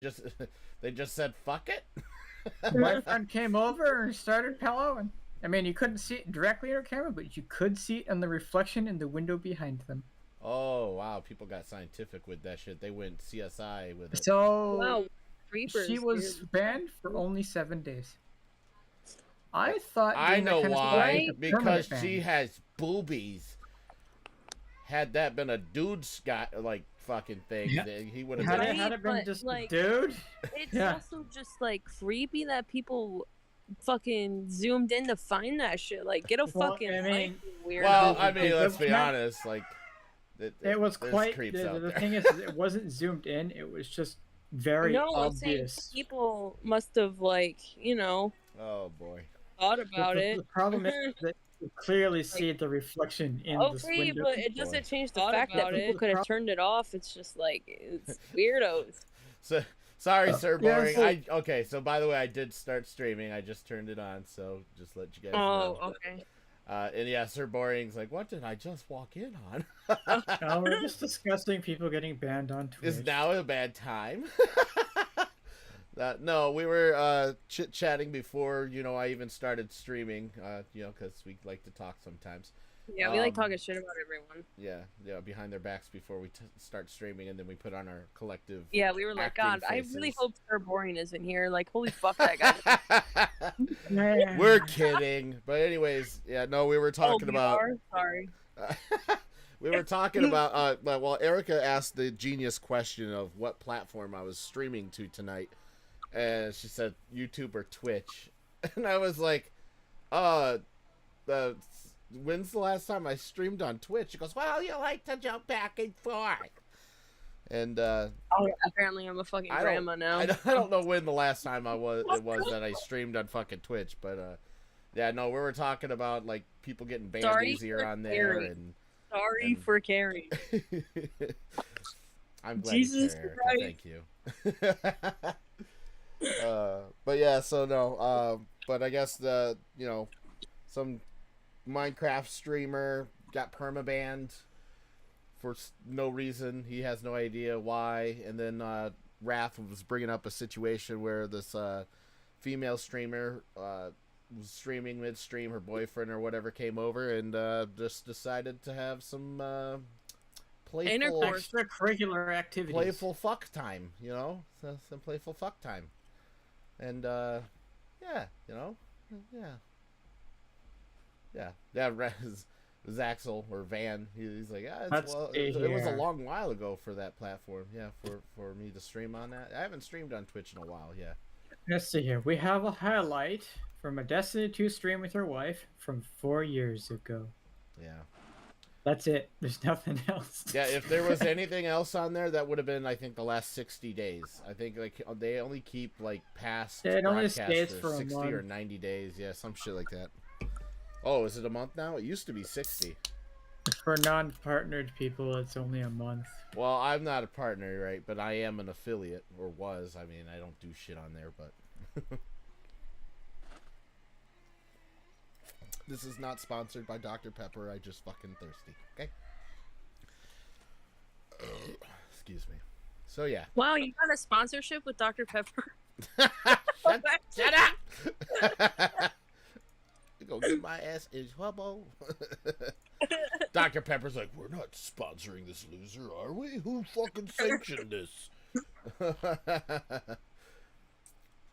just they just said fuck it. My friend came over and started pillow, I mean, you couldn't see it directly on camera, but you could see it in the reflection in the window behind them. Oh wow, people got scientific with that shit. They went CSI with it. So Wow, she creepers, was dude. banned for only 7 days. I thought I doing that know kind of stuff would make why. Right? a Because permanent she ban. has boobies. Had that been a dude Scott like fucking thing, Yeah. then he would have Had been. it had Right, it been but just like dude, it's yeah. also just like creepy that people fucking zoomed in to find that shit. Like get a Well, fucking I life, mean, you Well, weirdo. I mean, let's the be camera. honest. Like, It was there's quite creeps out the there. thing is it wasn't zoomed in. It was just very No, I'm saying obvious. people must have like, Oh boy. thought The, about the, it. the problem is that you clearly Like, see the reflection in this okay, window. but it Boy. doesn't change the Thought fact that about people it. could have turned it off. It's just like it's weirdos. So sorry, Sir Yeah, Boring. so- Okay. So by the way, I did start streaming. I just turned it on. So just let you guys Oh, know. okay. And yeah, Sir Boring's like, what did I just walk in on? No, we're just discussing people getting banned on Twitch. Is now a bad time? No, we were chit chatting before I even started streaming. Because we like to talk sometimes. Yeah, we like talking shit about everyone. Yeah, behind their backs before we start streaming, and then we put on our collective. Yeah, we were like, acting God, I really faces. hope Sir Boring isn't here. Like, holy fuck, that guy. We're kidding, but anyways, yeah, no, we were talking we about. are? Sorry. We were talking about. Well, Erica asked the genius question of what platform I was streaming to tonight, and she said YouTube or Twitch, and I was like, when's the last time I streamed on Twitch? She goes, well, you like to jump back and forth. And Apparently, I'm a fucking I grandma don't, now. I don't know when the last time it was that I streamed on fucking Twitch, but yeah, no, we were talking about like people getting banned Sorry easier for on there, Carrie. Sorry and- for Carrie. I'm glad Jesus you care, Christ. Erica. Thank you. But yeah, so no, but I guess some Minecraft streamer got permabanned for no reason. He has no idea why. And then Wrath was bringing up a situation where this female streamer was streaming midstream. Her boyfriend or whatever came over and just decided to have some playful, Intercourse. Extracurricular activities. playful fuck time. Some playful fuck time. And yeah, yeah. Zaxel or Van, he's like, it was a long while ago for that platform. Yeah, for me to stream on that. I haven't streamed on Twitch in a while. Yeah. Let's see here. We have a highlight from a Destiny 2 stream with your wife from 4 years ago. Yeah. That's it. There's nothing else. Yeah, if there was anything else on there, that would have been, I think, the last 60 days. I think like they only keep like past It only broadcasts stays for a 60 month. or 90 days. Yeah, some shit like that. Oh, is it a month now? It used to be 60. For non-partnered people, it's only a month. Well, I'm not a partner, right? But I am an affiliate, or was. I mean, I don't do shit on there, but... This is not sponsored by Dr. Pepper. I just fucking thirsty, okay? Excuse me. So, yeah. Wow, you got a sponsorship with Dr. Pepper? Shut up! Go get my ass in trouble. Dr. Pepper's like, we're not sponsoring this loser, are we? Who fucking sanctioned this?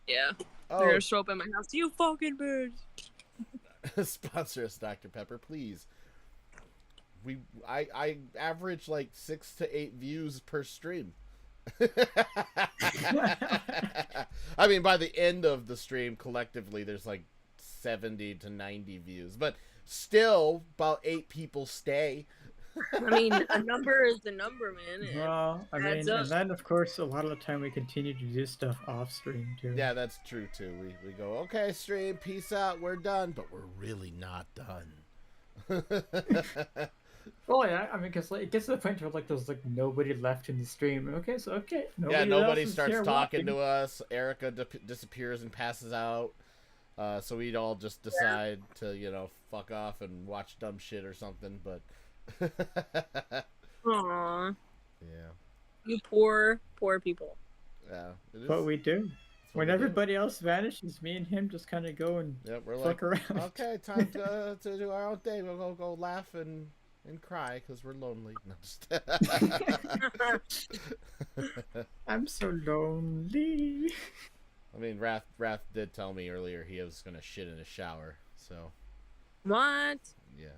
Yeah. Oh, They're gonna show up at my house. You fucking bitch. sponsor us, Dr. Pepper, please. I average like 6 to 8 views per stream. I mean, by the end of the stream, collectively, there's like 70 to 90 views, but still about 8 people stay. I mean, a number is a number, man. Well, I mean, adds up. and then of course, a lot of the time we continue to do stuff off stream too. Yeah, that's true too. We go, okay, stream, peace out, we're done, but we're really not done. Well, yeah, I mean, because like, it gets to the point where like there's like nobody left in the stream. Okay, so Yeah, nobody else is starts here talking watching. to us. Erica disappears and passes out. So we'd all just decide to, fuck off and watch dumb shit or something, but... Aww. Yeah. You poor, poor people. Yeah, it is. What we do. what When we do. everybody else vanishes, me and him just kind of go and Yep, we're fuck like, around. okay, time to do our own thing. We'll go laugh and cry because we're lonely. No, just I'm so lonely. I mean, Raph did tell me earlier he was gonna shit in a shower. So What? yeah.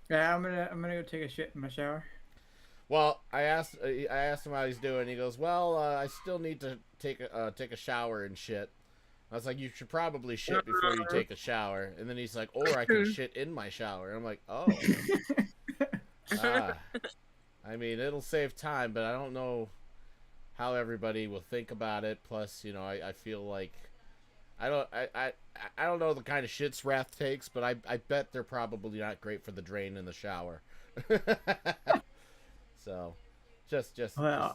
Yeah, I'm gonna go take a shit in my shower. Well, I asked him how he's doing. He goes, "Well, I still need to take a shower and shit." I was like, "You should probably shit before you take a shower." And then he's like, "Or I can shit in my shower." And I'm like, "Oh, I mean, it'll save time, but I don't know how everybody will think about it. Plus, you know, I feel like I don't know the kind of shits Wrath takes, but I bet they're probably not great for the drain in the shower." So, just a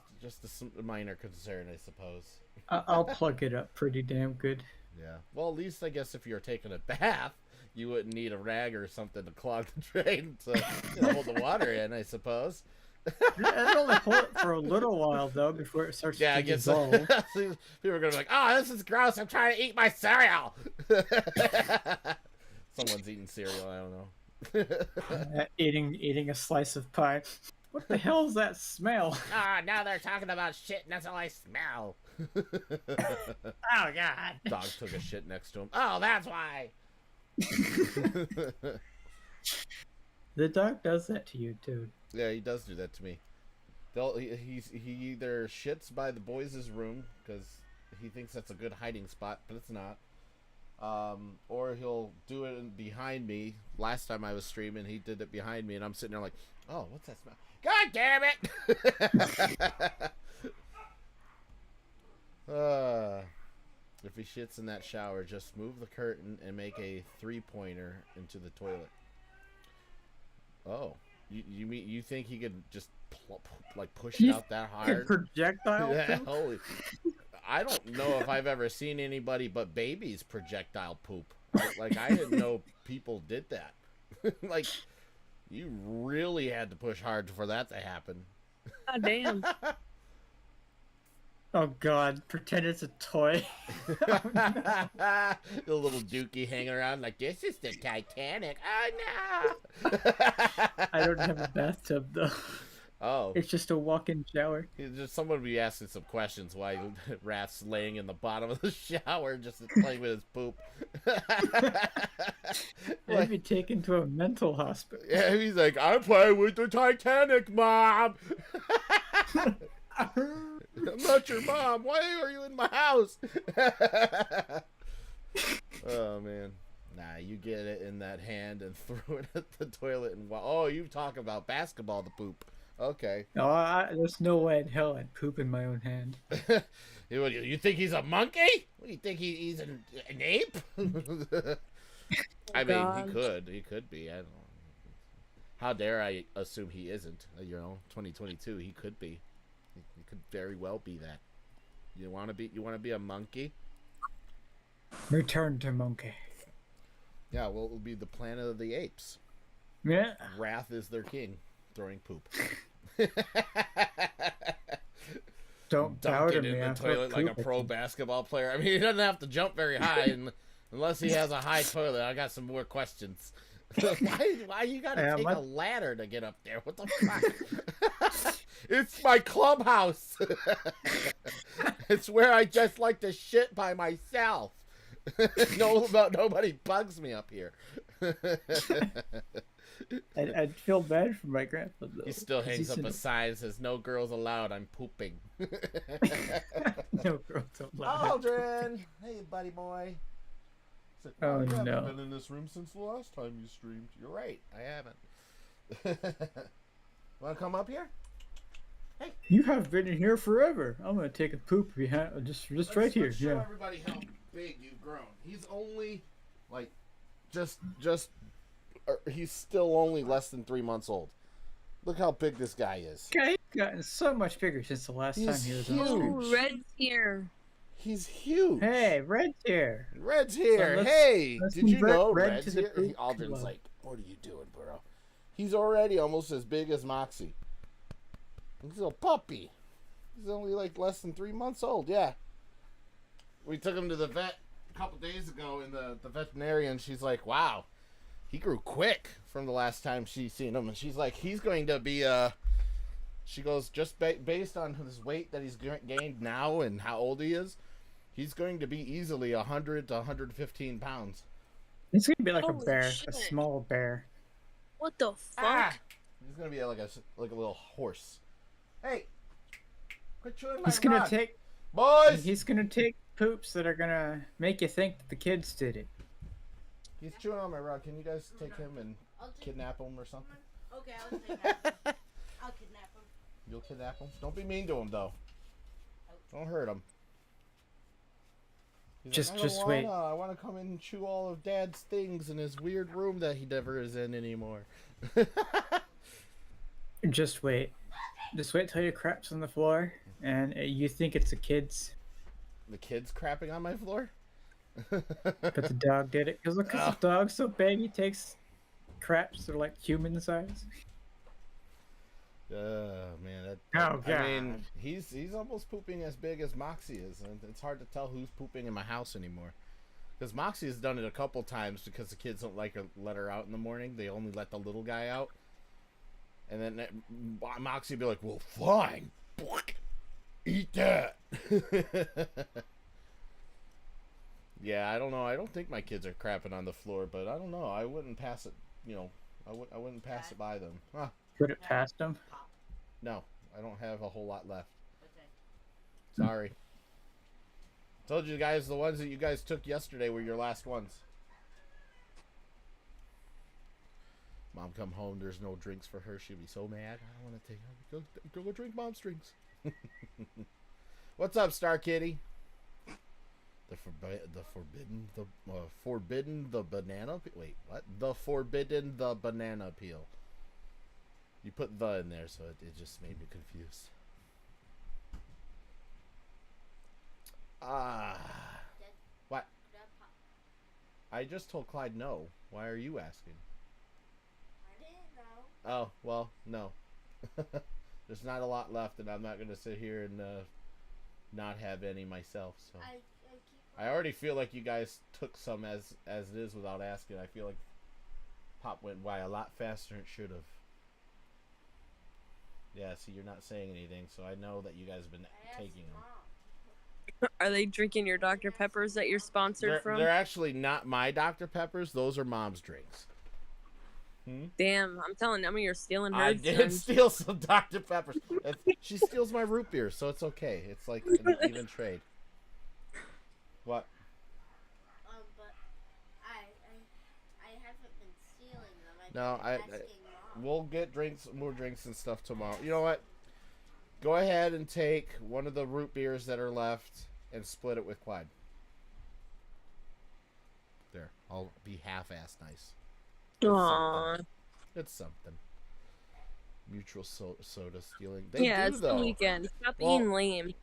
minor concern, I suppose. I'll plug it up pretty damn good. Yeah. Well, at least I guess if you're taking a bath, you wouldn't need a rag or something to clog the drain to hold the water in, I suppose. It'll only hold it for a little while though before it starts Yeah, to I guess dissolve. people are gonna be like, "Oh, this is gross. I'm trying to eat my cereal." Someone's eating cereal. I don't know. Eating a slice of pie. What the hell is that smell? Ah, now they're talking about shit, and that's all I smell. Oh God! Dog took a shit next to him. Oh, that's why. The dog does that to you, dude. Yeah, he does do that to me. He either shits by the boys' room because he thinks that's a good hiding spot, but it's not. Or he'll do it behind me. Last time I was streaming, he did it behind me, and I'm sitting there like, "Oh, what's that smell? God damn it!" If he shits in that shower, just move the curtain and make a 3-pointer into the toilet. Oh, you think he could just push it out that hard? Projectile. Yeah, holy. I don't know if I've ever seen anybody but babies projectile poop. Like I didn't know people did that. Like you really had to push hard for that to happen. God damn. Oh God! Pretend it's a toy. The little dookie hanging around like, "This is the Titanic." Oh no! I don't have a bathtub though. Oh, It's just a walk-in shower. someone would be asking some questions why Raph's laying in the bottom of the shower just playing with his poop. I'd be taken to a mental hospital. Yeah, he's like, "I'm playing with the Titanic, Mom." I'm not your mom. Why are you in my house? Oh man, nah, you get it in that hand and throw it at the toilet and oh, you talk about basketball to poop. Okay. No, there's no way in hell I'd poop in my own hand. You think he's a monkey? What do you think he's an ape? I mean, God. he could be. I don't know. How dare I assume he isn't? 2022, he could be. He could very well be that. You want to be a monkey? Return to monkey. Yeah, well, it will be the Planet of the Apes. Yeah. Wrath is their king, throwing poop. Don't Dunk doubt it him. in the toilet like a pro basketball player. I mean, he doesn't have to jump very high, unless he has a high toilet. I got some more questions. Why you gotta take a ladder to get up there? What the fuck? It's my clubhouse. It's where I just like to shit by myself. Nobody bugs me up here. I'd feel bad for my grandpa though. He still hangs up a sign that says, "No girls allowed, I'm pooping." No girls allowed. Aldrin! Hey, buddy boy. Oh, you haven't no. been in this room since the last time you streamed. You're right, I haven't. Want to come up here? Hey. You have been in here forever. I'm gonna take a poop behind, just right here. Let's show Yeah. everybody how big you've grown. He's only like he's still only less than 3 months old. Look how big this guy is. Guy's gotten so much bigger since the last time he was on huge. stream. Oh, Red's here. He's huge. Hey, Red's here. Red's here. So hey, let's did you invite know Red Red's to the here? poop Aldrin's club. like, "What are you doing, bro?" He's already almost as big as Moxie. He's a puppy. He's only like less than 3 months old. Yeah. we took him to the vet a couple days ago, and the veterinarian, she's like, wow, he grew quick from the last time she's seen him. And she's like, he's going to be, she goes, just based on his weight that he's gained now and how old he is, he's going to be easily 100 to 115 pounds. He's gonna be like a Holy bear, shit. a small bear. What the fuck? Ah! He's going to be like a little horse. Hey, quit chewing my He's gonna rod. take. Boys! He's gonna take poops that are gonna make you think that the kids did it. He's chewing on my rod. Can you guys take him and kidnap him or something? Okay, I'll take that. I'll kidnap him. You'll kidnap him? Don't be mean to him, though. Don't hurt him. He's Just like, wait. I want to come in and chew all of Dad's things in his weird room that he never is in anymore. Just wait. Just wait till your crap's on the floor and you think it's the kids, The kid's crapping on my floor? but the dog did it. Because look, the dog's so big, he takes craps that are like human size. Man. Oh, I mean, God. he's almost pooping as big as Moxie is, and it's hard to tell who's pooping in my house anymore. Because Moxie has done it a couple times because the kids don't like her, let her out in the morning. They only let the little guy out. And then Moxie would be like, well, fine. Eat that. Yeah, I don't know. I don't think my kids are crapping on the floor, but I don't know. I wouldn't pass it, I wouldn't pass it by them. Huh. Put it past him. No, I don't have a whole lot left. Okay. Sorry. Told you guys the ones that you guys took yesterday were your last ones. Mom come home, there's no drinks for her. She'll be so mad. I don't want to take her. Go drink Mom's drinks. What's up, Star Kitty? Forbidden the banana. Wait, what? The forbidden the banana peel. You put the in there, so it just made me confused. What? I just told Clyde no. Why are you asking? I didn't know. Oh, well, no. There's not a lot left, and I'm not going to sit here and not have any myself. So I already feel like you guys took some as it is without asking. I feel like Pop went by a lot faster than it should have. Yeah, see, you're not saying anything, so I know that you guys have been taking them. Are they drinking your Dr. Peppers that you're sponsored from? They're actually not my Dr. Peppers. Those are Mom's drinks. Damn, I'm telling Emma you're stealing hers. I did steal some Dr. Peppers. She steals my root beer, so it's okay. It's like an even trade. What? But I haven't been stealing them. No, Asking Mom. we'll get more drinks and stuff tomorrow. You know what? Go ahead and take one of the root beers that are left and split it with Clyde. There, I'll be half-assed nice. Aww. It's something. Mutual soda stealing. They Yeah, do, it's though. the weekend. Stop Well- being lame.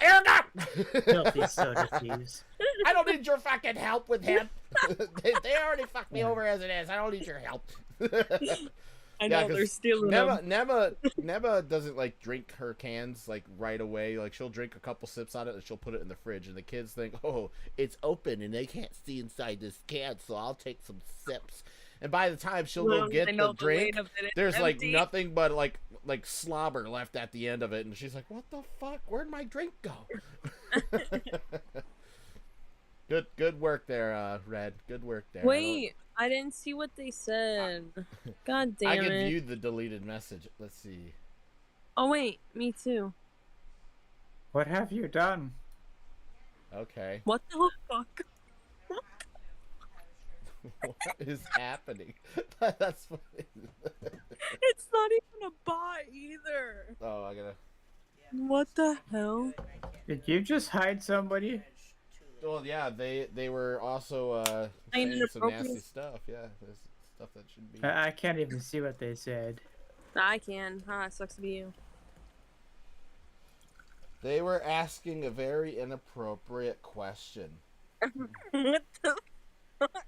Air up! Filthy soda thieves. I don't need your fucking help with him. they already fucked me over as it is. I don't need your help. I know, 'cause they're stealing them. Nema doesn't like drink her cans like right away. Like she'll drink a couple sips on it and she'll put it in the fridge. And the kids think, oh, it's open and they can't see inside this can, so I'll take some sips. And by the time she'll go get the drink, there's like nothing but like slobber left at the end of it, and she's like, "What the fuck? Where'd my drink go?" Good work there, Red. Good work there. Wait, I didn't see what they said. God damn I it. can view the deleted message. Let's see. Oh wait, me too. What have you done? Okay. What the fuck? What is happening? That's funny. It's not even a bot either. Oh, I gotta. What the hell? Did you just hide somebody? Well, yeah, they were also saying some inappropriate. nasty stuff. Yeah, there's stuff that should be. I can't even see what they said. I can. It sucks to be you. They were asking a very inappropriate question. What the fuck?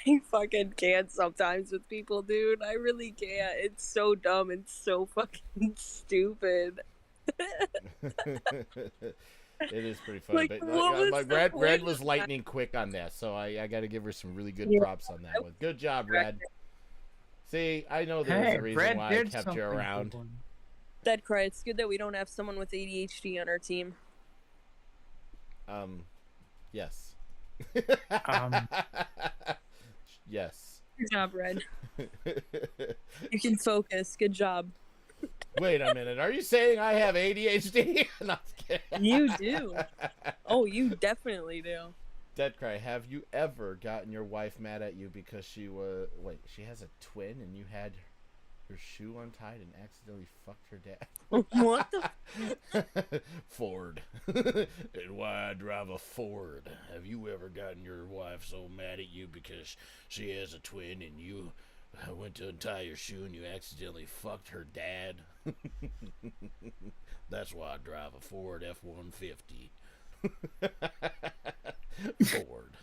I fucking can't sometimes with people, dude. I really can't. It's so dumb and so fucking stupid. It is pretty funny. Like, But what was like the Red point was of lightning quick on that, so I got to give her some really good Yeah. props on that one. Good job, Red. See, I know there's Hey, a reason Brad why I did kept something you for around. one. Dead cry. It's good that we don't have someone with ADHD on our team. Yes. Um, Yes. Good job, Red. You can focus. Good job. Wait a minute. Are you saying I have ADHD? No, I'm just kidding. You do. Oh, you definitely do. Dead Cry, have you ever gotten your wife mad at you because she has a twin and you had her shoe untied and accidentally fucked her dad? What the? Ford. And why I drive a Ford. Have you ever gotten your wife so mad at you because she has a twin and you went to untie your shoe and you accidentally fucked her dad? That's why I drive a Ford F-150. Ford.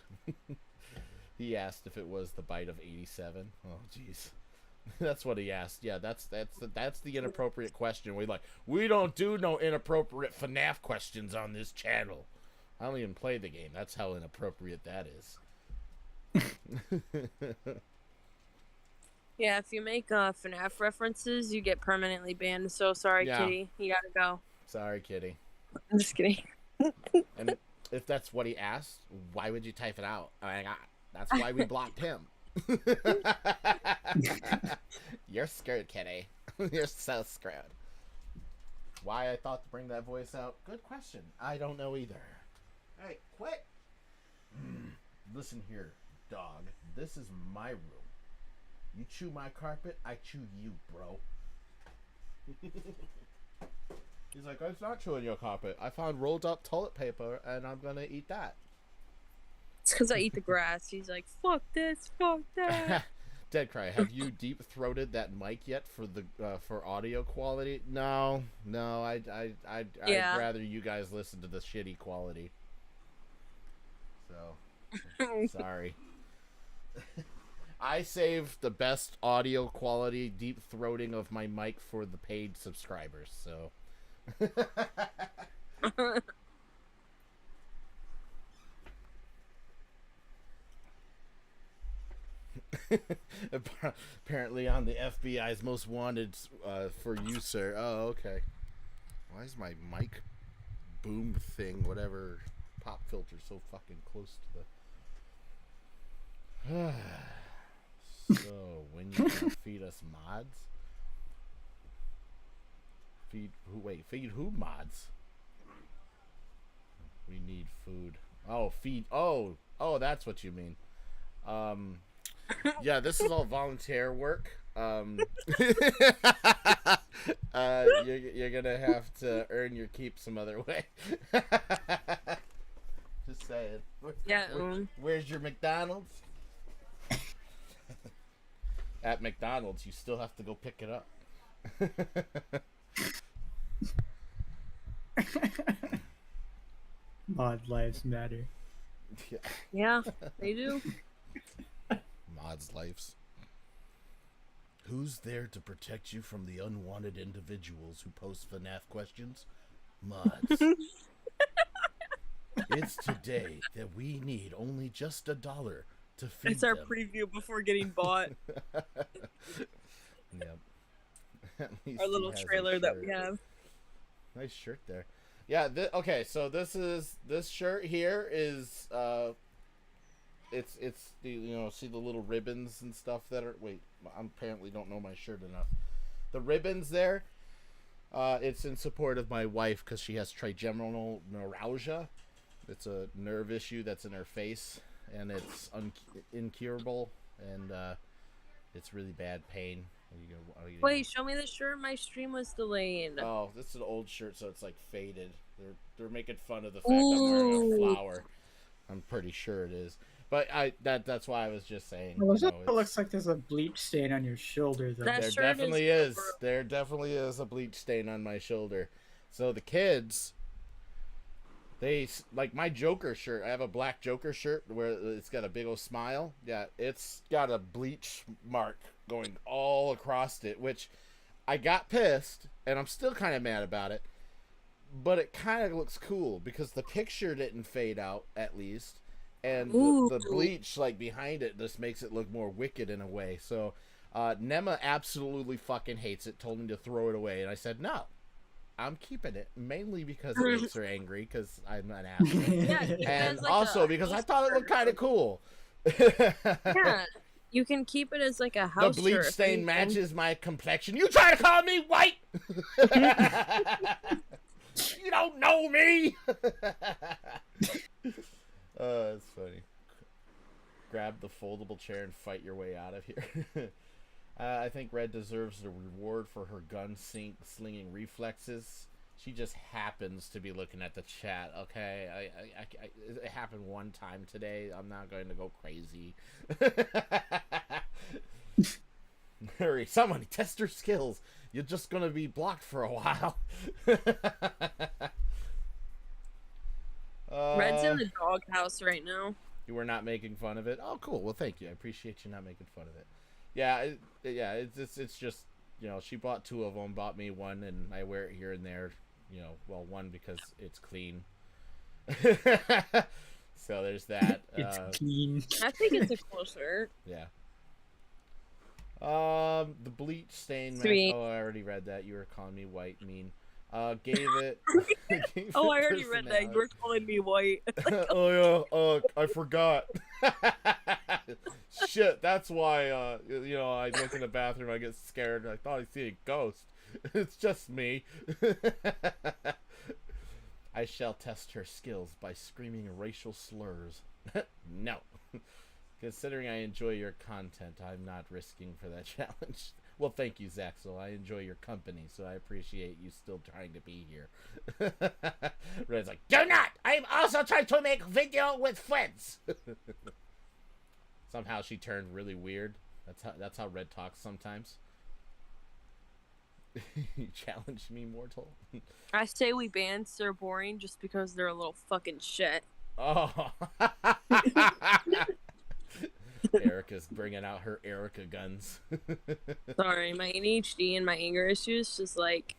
He asked if it was the bite of 87. Oh, jeez. That's what he asked. Yeah, that's the inappropriate question. We don't do no inappropriate FNAF questions on this channel. I don't even play the game. That's how inappropriate that is. Yeah, if you make FNAF references, you get permanently banned. So sorry, Yeah. Kitty. You gotta go. Sorry, Kitty. I'm just kidding. And if that's what he asked, why would you type it out? That's why we blocked him. You're screwed, Kitty. You're so screwed. Why I thought to bring that voice out? Good question. I don't know either. Hey, quit. Listen here, dog. This is my room. You chew my carpet, I chew you, bro. He's like, it's not chewing your carpet. I found rolled up toilet paper, and I'm gonna eat that. It's because I eat the grass. He's like, fuck this, fuck that. Dead Cry, have you deep throated that mic yet for the for audio quality? No. I'd Yeah. rather you guys listen to the shitty quality. So sorry. I saved the best audio quality deep throating of my mic for the paid subscribers. So. Apparently on the FBI's most wanted for you, sir. Oh, okay. Why is my mic boom thing, whatever, pop filter so fucking close to the... So, when you gonna feed us mods? Feed who mods? We need food. Oh, feed. Oh, that's what you mean. Yeah, this is all volunteer work. You're gonna have to earn your keep some other way. Just saying. Yeah. Where's your McDonald's? At McDonald's, you still have to go pick it up. Mod lives matter. Yeah, they do. Mods' lives. Who's there to protect you from the unwanted individuals who post FNAF questions? Mods. It's today that we need only just $1 to feed It's our them. preview before getting bought. Yep. At least Our he little has a trailer that we shirt. have. Nice shirt there. Yeah. Okay. So this shirt here is it's the see the little ribbons and stuff that are I apparently don't know my shirt enough. The ribbons there. It's in support of my wife because she has trigeminal neuralgia. It's a nerve issue that's in her face, and it's incurable, and it's really bad pain. Wait, show me the shirt. My stream was delayed. Oh, this is an old shirt, so it's like faded. They're making fun of the fact I'm wearing a Ooh. flower. I'm pretty sure it is, but that's why I was just saying. Well, You it know, looks like there's a bleach stain on your shoulder, though. That there shirt definitely is is. There definitely is a bleach stain on my shoulder. So the kids, like my Joker shirt. I have a black Joker shirt where it's got a big old smile. Yeah, it's got a bleach mark going all across it, which I got pissed, and I'm still kind of mad about it. But it kind of looks cool because the picture didn't fade out, at least, and the bleach like behind it just makes it look more wicked in a way. So Nema absolutely fucking hates it. Told me to throw it away, and I said no. I'm keeping it, mainly because it makes her angry, because I'm an asshole. Yeah, and like also because I thought it looked kind of cool. Yeah, you can keep it as like a house. The bleach stain matches my complexion. You try to call me white? You don't know me. It's funny. Grab the foldable chair and fight your way out of here. I think Red deserves the reward for her gun slinging reflexes. She just happens to be looking at the chat, okay? It happened one time today. I'm not going to go crazy. Hurry, someone test her skills. You're just going to be blocked for a while. Red's in the doghouse right now. You were not making fun of it? Oh, cool. Well, thank you. I appreciate you not making fun of it. Yeah, it's just, you know, she bought 2 of them, bought me 1, and I wear it here and there. You know, well, 1 because it's clean. So there's that. It's clean. I think it's a cool shirt. Yeah. The bleach stain. Oh, I already read that. You were calling me white, mean. Gave it. Oh, I already read that. You were calling me white. Oh yeah. I forgot. Shit. That's why. You know, I look in the bathroom. I get scared. I thought I see a ghost. It's just me. I shall test her skills by screaming racial slurs. No. Considering I enjoy your content, I'm not risking for that challenge. Well, thank you, Zaxel. I enjoy your company, so I appreciate you still trying to be here. Red's like, do not! I'm also trying to make video with friends! Somehow she turned really weird. That's how Red talks sometimes. You challenged me, mortal. I say we ban Sir Boring just because they're a little fucking shit. Oh. Erica's bringing out her Erica guns. Sorry, my ADHD and my anger issues just like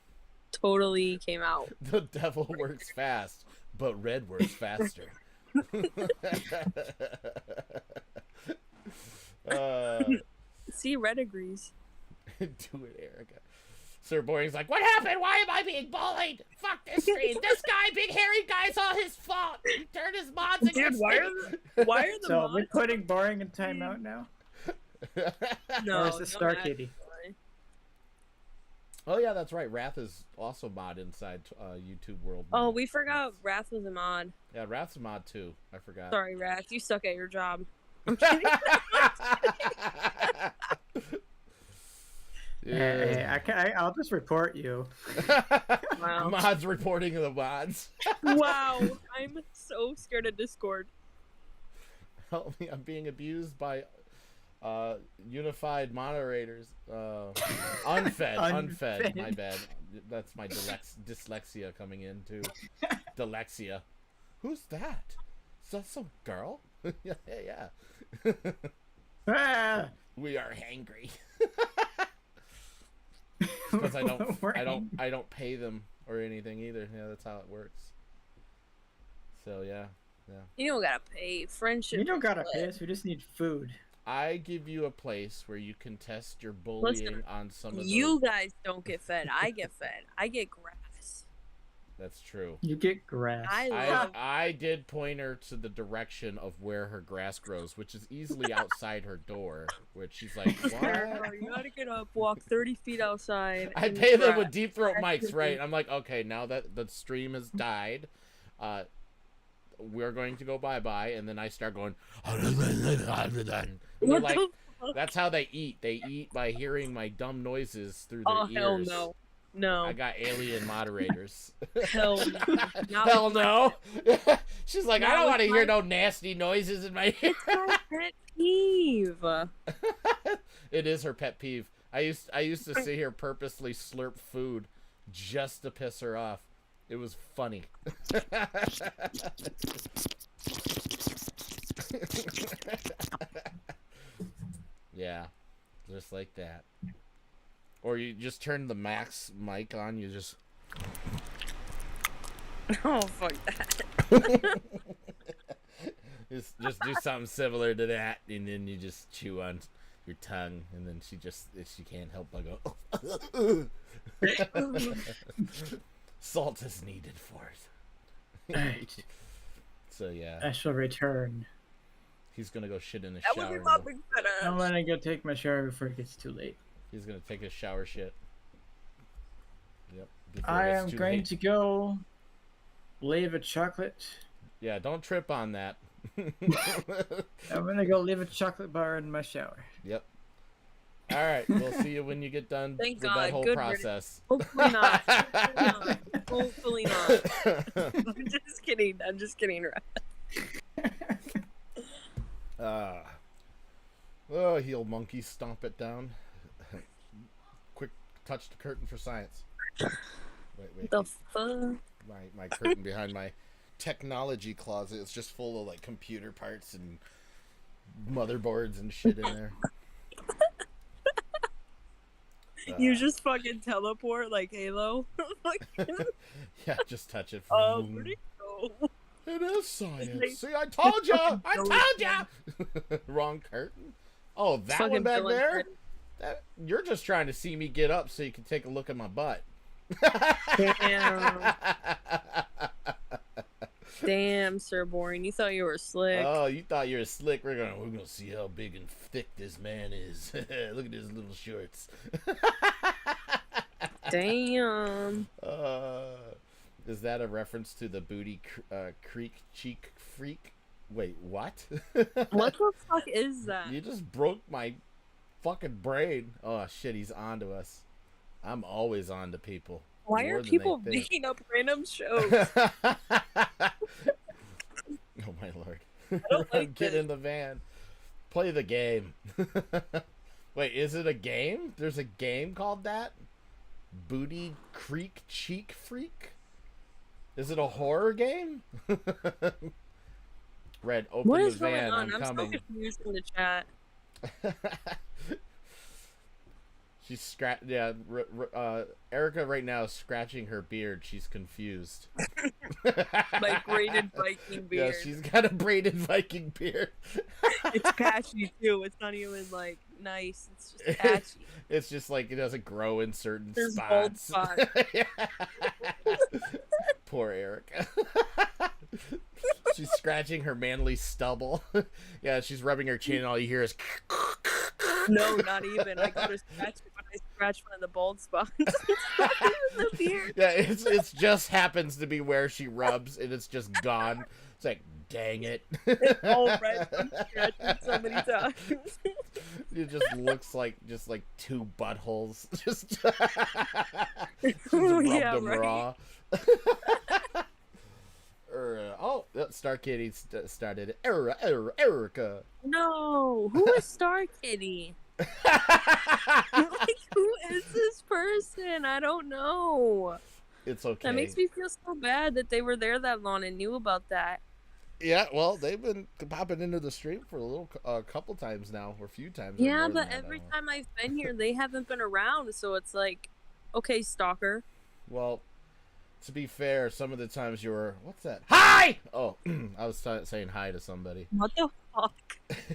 totally came out. The devil works fast, but Red works faster. See, Red agrees. Do it, Erica. Sir Boring's like, what happened? Why am I being bullied? Fuck this stream. This guy, big hairy guy's all his fault. He turned his mods against why me. Why are the So mods? we're putting Boring in timeout now? No, Or is it Star Kitty? Oh yeah, that's right. Wrath is also mod inside YouTube World. Oh, we forgot Wrath was a mod. Yeah, Wrath's a mod too. I forgot. Sorry, Wrath. You suck at your job. Yeah. Hey, I'll just report you. Wow. Mods reporting the mods. Wow. I'm so scared of Discord. Help me! I'm being abused by unified moderators. Unfed. My bad. That's my dyslexia coming in too. Dyslexia. Who's that? Is that some girl? Yeah. Ah! We are hangry. Because I don't pay them or anything either. Yeah, that's how it works. So yeah. You don't gotta pay. Friendship. You don't gotta is pay lit. us, we just need food. I give you a place where you can test your bullying on some of You guys don't get fed. I get fed. I get grass. That's true. You get grass. I did point her to the direction of where her grass grows, which is easily outside her door. Which she's like, what? You gotta get up, walk 30 feet outside. I and pay them grass. with deep throat mics, right? I'm like, okay, now that the stream has died, we're going to go bye-bye, and then I start going, and they're like, that's how they eat. They eat by hearing my dumb noises through their ears. Hell no. I got alien moderators. Hell no. Hell no. She's like, I That don't was want to my- hear no nasty noises in my ear. It's my pet peeve. It is her pet peeve. I used to see her purposely slurp food just to piss her off. It was funny. Yeah, just like that. Or you just turn the max mic on. You just. Oh, fuck that. Just do something similar to that, and then you just chew on your tongue, and then she can't help but go. Salt is needed for it. Right. So yeah, I shall return. he's gonna go shit in the That would shower. be my big fat I'm ass. gonna go take my shower before it gets too late. He's gonna take a shower shit. Yep. before I it gets am too going late. to go leave a chocolate. Yeah, don't trip on that. I'm gonna go leave a chocolate bar in my shower. Yep. All right, we'll see you when you get done Thank with God, that whole good process. Hopefully not. Hopefully not. I'm just kidding. I'm just kidding. Oh, heel monkey, stomp it down. Quick touch the curtain for science. Wait. The fuck? My curtain behind my technology closet is just full of like computer parts and motherboards and shit in there. You just fucking teleport like Halo. Like, Yeah, just touch it. where'd it go? It is science. See, I told you. I told you. Wrong curtain. Oh, that Fucking one back Bill there. and You're just trying to see me get up so you can take a look at my butt. Damn. Damn, Sir Boring. You thought you were slick. Oh, you thought you were slick. We're gonna see how big and thick this man is. Look at his little shorts. Damn. Is that a reference to the booty creek cheek freak? Wait, what? What the fuck is that? You just broke my fucking brain. Oh shit, he's on to us. I'm always on to people. Why More are than they people think. making up random shows? Oh my lord. don't like Get this. in the van. Play the game. Wait, is it a game? There's a game called that? Booty Creek Cheek Freak? Is it a horror game? Red, open What the is going van. on? I'm I'm so coming. confused in the chat. She's Erica right now is scratching her beard. She's confused. Like braided Viking beard. Yeah, she's got a braided Viking beard. It's patchy too. It's not even like nice. It's just patchy. It's just like it doesn't grow in certain There's bald spots. spots. Poor Erica. She's scratching her manly stubble. Yeah, she's rubbing her chin and all you hear is No, not even. I go to scratch it when I scratch one of the bald spots. It's not even the beard. yeah, it's just happens to be where she rubs and it's just gone. It's like, dang it. It's all red from scratching so many times. It just looks like two buttholes. Just Oh, rubbed yeah, them right. raw. Star Kitty started it. Erica. No, who is Star Kitty? Like, who is this person? I don't know. It's okay. That makes me feel so bad that they were there that long and knew about that. Yeah, well, they've been popping into the stream for a couple times now, or a few times. Yeah, more but than that, every I don't know. time I've been here, they haven't been around, so it's like, okay, stalker. Well, to be fair, some of the times you were. What's that? Hi! Oh, I was saying hi to somebody. What the fuck?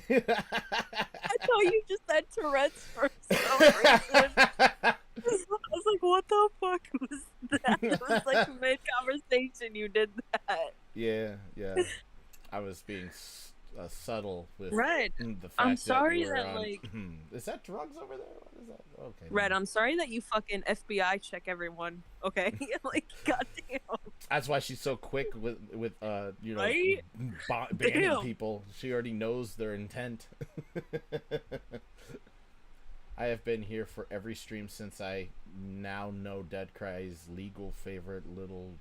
I thought you just said Tourette's for some reason. I was like, what the fuck was that? It was like mid-conversation you did that. Yeah. I was being subtle with Red, the fact I'm sorry that, you were that, on- like... Is that drugs over there? What is that? Okay. Red, I'm sorry that you fucking FBI check everyone, okay? Like, goddamn. That's why she's so quick with you know, Right? banning Damn. people. She already knows their intent. I have been here for every stream since I now know Dead Cry's legal favorite little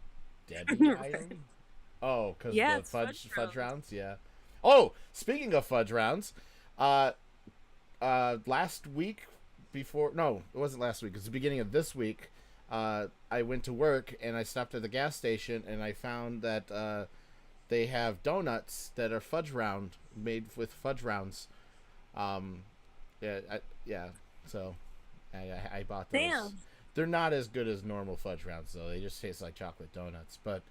Debbie item. Oh, because Yeah, the it's fudge fudge rounds, yeah. Oh, speaking of fudge rounds, last week it wasn't last week. It was the beginning of this week. I went to work and I stopped at the gas station and I found that they have donuts that are fudge round, made with fudge rounds. Yeah. So I bought those. Damn. They're not as good as normal fudge rounds though. They just taste like chocolate donuts, but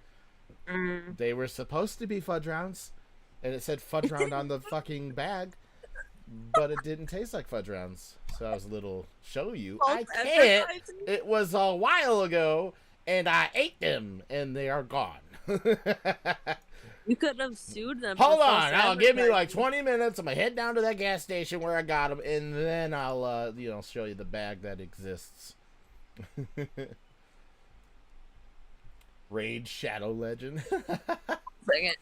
they were supposed to be fudge rounds, and it said fudge round on the fucking bag, but it didn't taste like fudge rounds. So I was a little show you. I can't. It was a while ago, and I ate them, and they are gone. You could have sued them. Hold on, I'll give me like 20 minutes. I'm gonna head down to that gas station where I got them, and then I'll show you the bag that exists. Raid Shadow Legend. Bring it.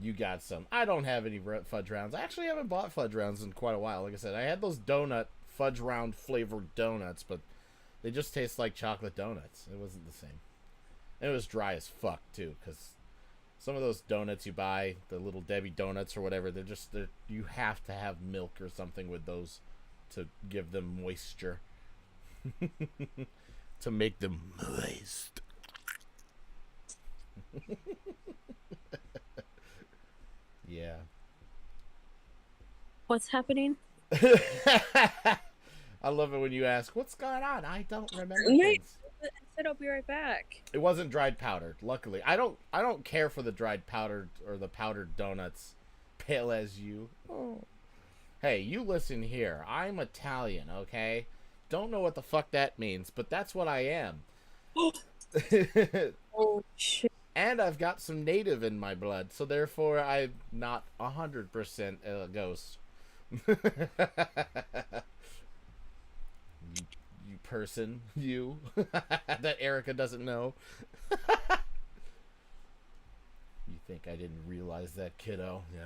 You got some. I don't have any fudge rounds. I actually haven't bought fudge rounds in quite a while. Like I said, I had those donut fudge round flavored donuts, but they just taste like chocolate donuts. It wasn't the same. And it was dry as fuck too, because some of those donuts you buy, the little Debbie donuts or whatever, they're you have to have milk or something with those to give them moisture. To make them moist. Yeah. What's happening? I love it when you ask, what's going on? I don't remember things. I said I'll be right back. It wasn't dried powder, luckily. I don't care for the dried powdered or the powdered donuts. Pale as you. Oh. Hey, you listen here. I'm Italian, okay? Don't know what the fuck that means, but that's what I am. Oh shit. And I've got some native in my blood, so therefore I'm not 100% a ghost. you person, you that Erica doesn't know. You think I didn't realize that, kiddo? Yeah.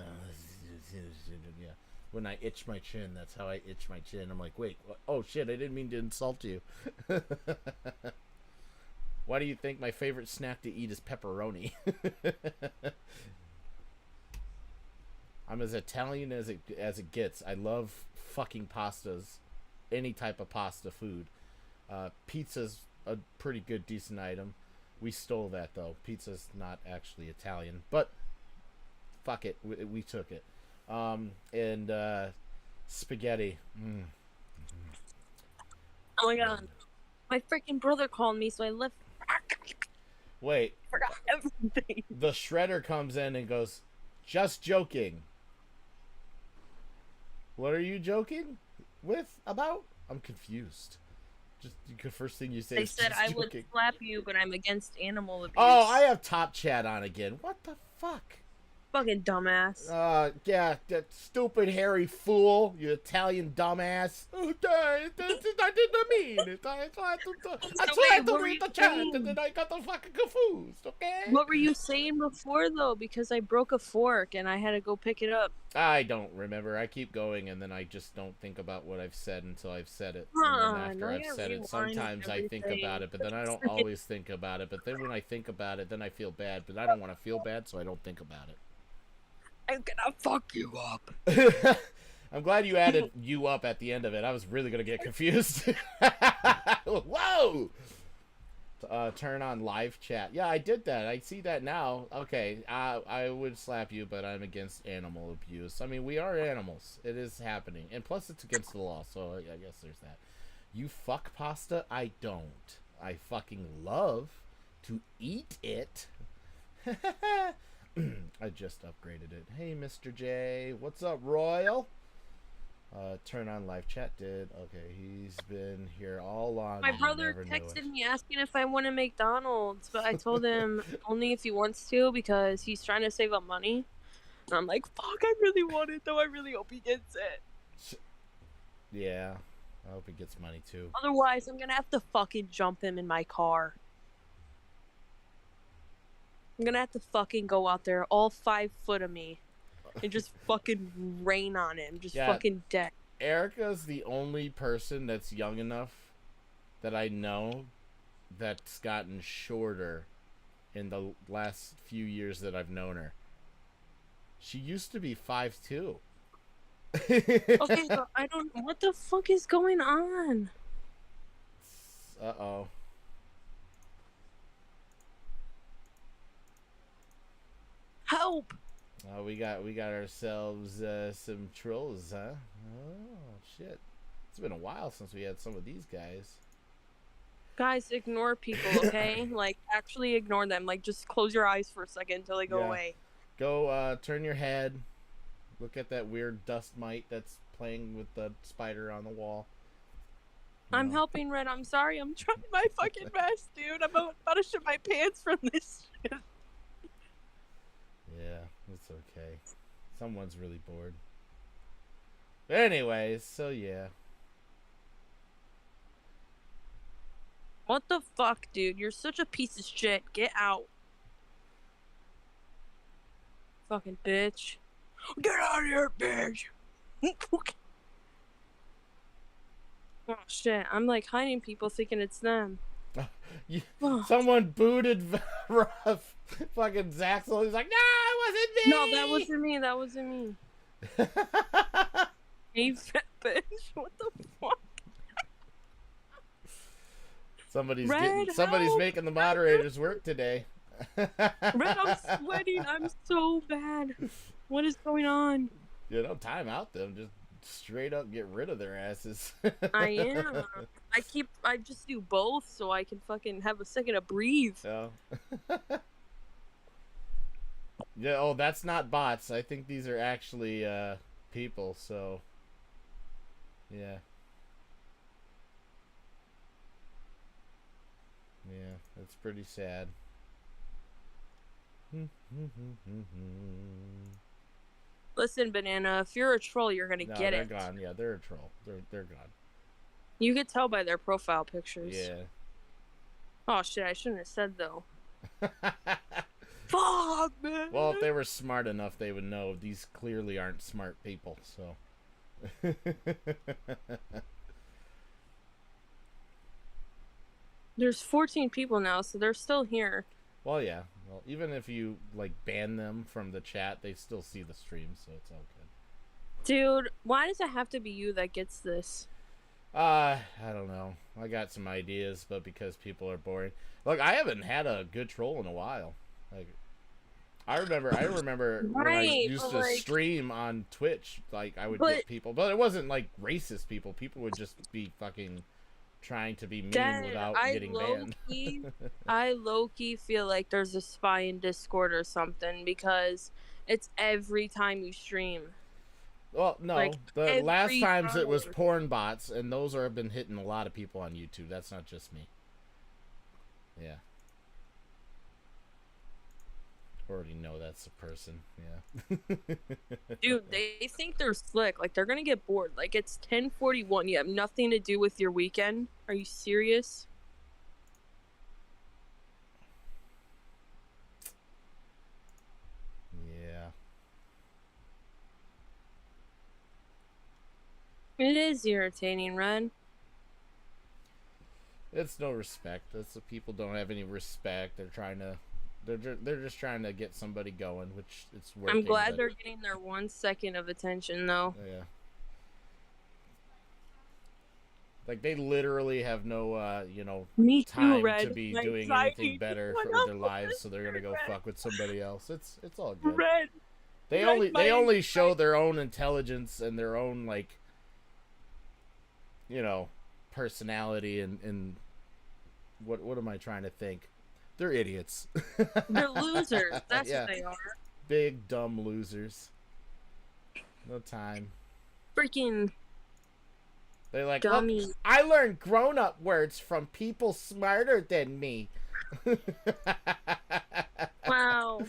When I itch my chin, that's how I itch my chin. I'm like, wait, what? Oh shit, I didn't mean to insult you. Why do you think my favorite snack to eat is pepperoni? I'm as Italian as it gets. I love fucking pastas. Any type of pasta food. Pizza's a pretty good, decent item. We stole that, though. Pizza's not actually Italian. But, fuck it. We took it. And spaghetti. Oh my god. My freaking brother called me, so I left. Wait. Forgot everything. The shredder comes in and goes, just joking. What are you joking with about? I'm confused. Just the first thing you say They is said just I joking. would slap you, but I'm against animal abuse. Oh, I have top chat on again. What the fuck? Fucking dumbass. Yeah, that stupid hairy fool, you Italian dumbass. Oh, I didn't mean it. I tried to read the chat and then I got the fucking confused, okay? What were you saying before, though? Because I broke a fork and I had to go pick it up. I don't remember. I keep going and then I just don't think about what I've said until I've said it. Huh, And then after I've said it, sometimes I think about it, but then I don't always think about it. But then when I think about it, then I feel bad. But I don't want to feel bad, so I don't think about it. I'm gonna fuck you up. I'm glad you added you up at the end of it. I was really going to get confused. Whoa! Turn on live chat. Yeah, I did that. I see that now. Okay, I would slap you, but I'm against animal abuse. I mean, we are animals. It is happening. And plus, it's against the law, so I guess there's that. You fuck pasta? I don't. I fucking love to eat it. I just upgraded it. Hey, Mr. J. What's up, Royal? Turn on live chat did. Okay, he's been here all along. My brother texted me asking if I want a McDonald's, but I told him only if he wants to because he's trying to save up money. And I'm like, fuck, I really want it, though. I really hope he gets it. Yeah, I hope he gets money, too. Otherwise, I'm gonna have to fucking jump him in my car. I'm gonna have to fucking go out there, all 5 foot of me, and just fucking rain on him. Just fucking dead. Erica's the only person that's young enough that I know that's gotten shorter in the last few years that I've known her. She used to be 5'2". Okay, but I don't... What the fuck is going on? Uh-oh. Help! We got ourselves some trolls, huh? Oh shit! It's been a while since we had some of these guys. Guys, ignore people, okay? Like, actually ignore them. Like, just close your eyes for a second until they go Yeah. away. Go turn your head. Look at that weird dust mite that's playing with the spider on the wall. I'm helping Red. I'm sorry. I'm trying my fucking best, dude. I'm about to shit my pants from this shit. Yeah, it's okay. Someone's really bored. Anyways, so yeah. What the fuck, dude? You're such a piece of shit. Get out. Fucking bitch. Get out of here, bitch! Oh shit, I'm like hiding people thinking it's them. Someone booted fucking Zaxel. He's like, no, it wasn't me! No, that wasn't me. That wasn't me. Hey, fat bitch. What the fuck? Somebody's Red, help! making the moderators work today. Red, I'm sweating. I'm so bad. What is going on? You don't time out them. Just straight up get rid of their asses. I am. I just do both so I can fucking have a second to breathe. Oh. Yeah, oh, that's not bots. I think these are actually people, so yeah. Yeah, that's pretty sad. Listen, Banana, if you're a troll, you're gonna No, get they're it. gone. Yeah, they're a troll. They're gone. You could tell by their profile pictures. Yeah. Oh shit, I shouldn't have said though. Fuck, man. Well, if they were smart enough, they would know these clearly aren't smart people, so. There's 14 people now, so they're still here. Well, yeah. Well, even if you, like, ban them from the chat, they still see the stream, so it's all good. Dude, why does it have to be you that gets this? I don't know. I got some ideas, but because people are boring. Look, I haven't had a good troll in a while. Like, I remember when I used to stream on Twitch, like, I would get people, but it wasn't, like, racist people. People would just be fucking trying to be mean without getting banned. I low-key feel like there's a spy in Discord or something, because it's every time you stream. Well, no. Like, the last every times it was time. porn bots, and those have been hitting a lot of people on YouTube. That's not just me. Yeah. Already know that's a person. Yeah. Dude, they think they're slick. Like, they're gonna get bored. Like, it's 10:41. You have nothing to do with your weekend. Are you serious? Yeah. It is irritating, Red. It's no respect. That's the people don't have any respect. They're trying to. They're just trying to get somebody going, which it's working. I'm glad but, they're getting their 1 second of attention, though. Yeah. Like, they literally have no, Me too, time Red. to be My doing anxiety anything better went with up their with lives, this so they're gonna go Red. fuck with somebody else. It's all good. Red. They Red, only show their own intelligence and their own, like, personality and what am I trying to think? They're idiots. They're losers. That's Yeah. what they are. Big dumb losers. No time. Freaking They're like, dummy. look, I learned grown-up words from people smarter than me. Wow.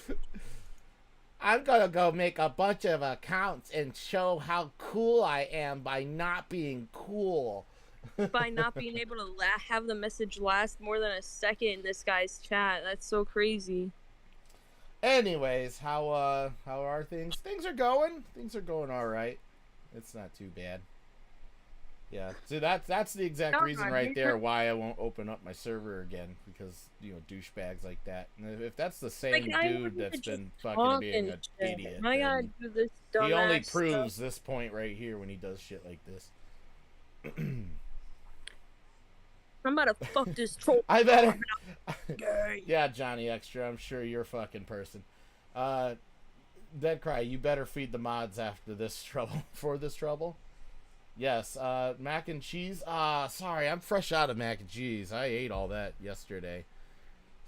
I'm gonna go make a bunch of accounts and show how cool I am by not being cool. By not being able to have the message last more than a second in this guy's chat. That's so crazy. Anyways, how are things? Things are going. Things are going all right. It's not too bad. Yeah. See, that's the exact reason right there why I won't open up my server again, because douchebags like that. And if that's the same dude that's been fucking being an idiot, I gotta then do this dumbass he only stuff. proves this point right here when he does shit like this. I'm about to fuck this troll. I better. Gay. Yeah, Johnny Extra. I'm sure you're a fucking person. Dead Cry, you better feed the mods after this trouble. For this trouble. Yes, mac and cheese. Sorry, I'm fresh out of mac and cheese. I ate all that yesterday.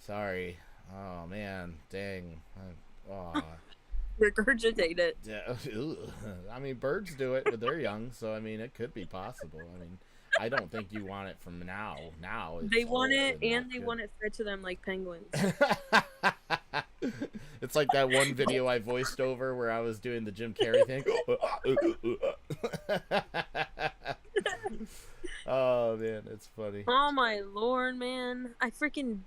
Sorry. Oh, man. Dang. Regurgitate it. Yeah. I mean, birds do it, but they're young, so, I mean, it could be possible. I mean, I don't think you want it from now. Now, it's They want old it, and not they good. want it fed to them like penguins. It's like that one video I voiced over where I was doing the Jim Carrey thing. Oh man, it's funny. Oh my lord, man! I freaking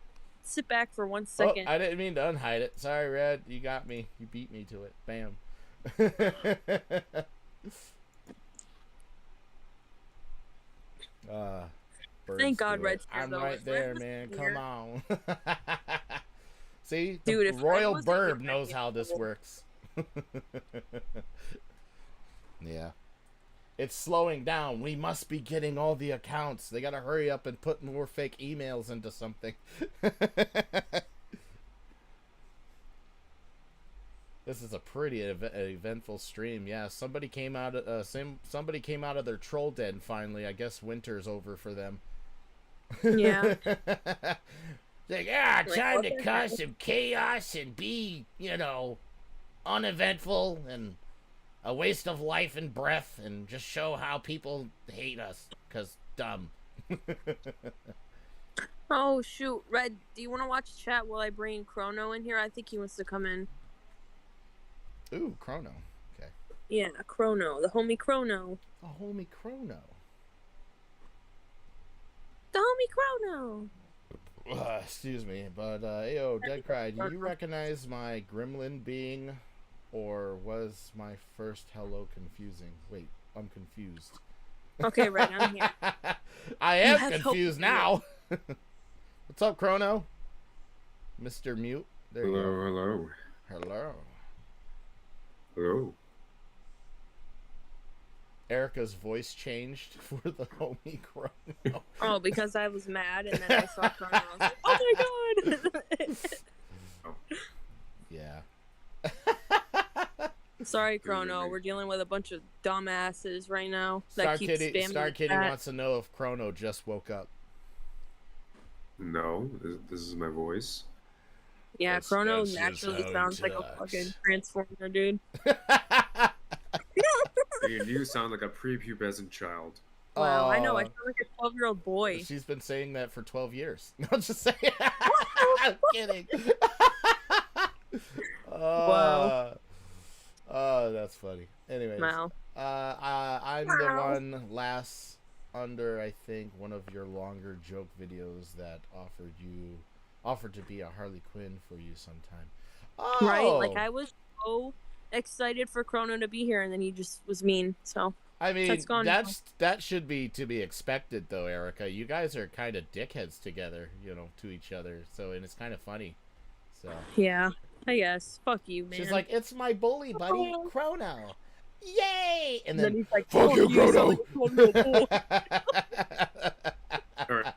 sit back for 1 Oh, second. I didn't mean to unhide it. Sorry, Red. You got me. You beat me to it. Bam. Thank birds God do Red it. here, I'm though. right If Red there, was man. here- Come on. See, Dude, the if Red Royal wasn't here, Burb I'd knows be how this cool. works. Yeah. It's slowing down. We must be getting all the accounts. They gotta hurry up and put more fake emails into something. This is a pretty eventful stream. Yeah, somebody came out of somebody came out of their troll den finally. I guess winter's over for them. Yeah. Like, yeah, Like, time what to the cause hell? some chaos and be, uneventful and a waste of life and breath and just show how people hate us because dumb. Oh shoot, Red, do you want to watch chat while I bring Chrono in here? I think he wants to come in. Ooh, Chrono. Okay. Yeah, Chrono, the homie Chrono. A homie Chrono. The homie Chrono. Excuse me, but ayo, Dead Cry, do you recognize my gremlin being, or was my first hello confusing? Wait, I'm confused. Okay, Red, I'm here. I You am have confused hope. now. What's up, Chrono? Mr. Mute. There you Hello, go. Hello. hello. Erica's voice changed for the homie Chrono. Oh, because I was mad and then I saw Chrono. I was like, oh my god! Yeah. Sorry, Chrono. We're dealing with a bunch of dumbasses right now that Star keep Kitty, spamming Star the Kitty chat. wants to know if Chrono just woke up. No, this is my voice. Yeah, That's- Chrono that's just naturally how it sounds like a talks. fucking transformer, dude. You sound like a prepubescent child. Wow, I know. I Aw. sound like a 12-year-old boy. She's been saying that for 12 years. No, I'm just saying. I'm kidding. Wow. Oh, that's funny. Anyways, Wow. I'm the Wow. one last under, I think, one of your longer joke videos that offered to be a Harley Quinn for you sometime. Oh, Right? Like, I was so excited for Chrono to be here, and then he just was mean, so. I mean, That's gone now. that should be to be expected, though, Erica. You guys are kind of dickheads together, to each other. So, and it's kind of funny. So Yeah, I guess. Fuck you, man. she's like, "It's my bully buddy, Oh. Chrono, yay!" And and then then, he's like, "Fuck you, Chrono." Alright,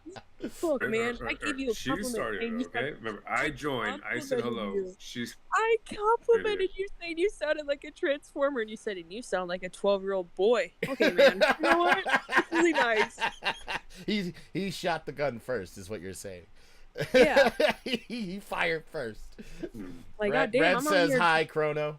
Fuck, man. I gave you a She compliment. started and it, you okay? said, Remember, I joined. I said hello. Complimented you. She's I complimented you, saying you sounded like a transformer, and you said, and you sound like a 12-year-old boy. Okay, man. You know what? That's really nice. He shot the gun first, is what you're saying. Yeah. he fired first. Like, Red, goddamn, Red I'm out says here. hi, Chrono.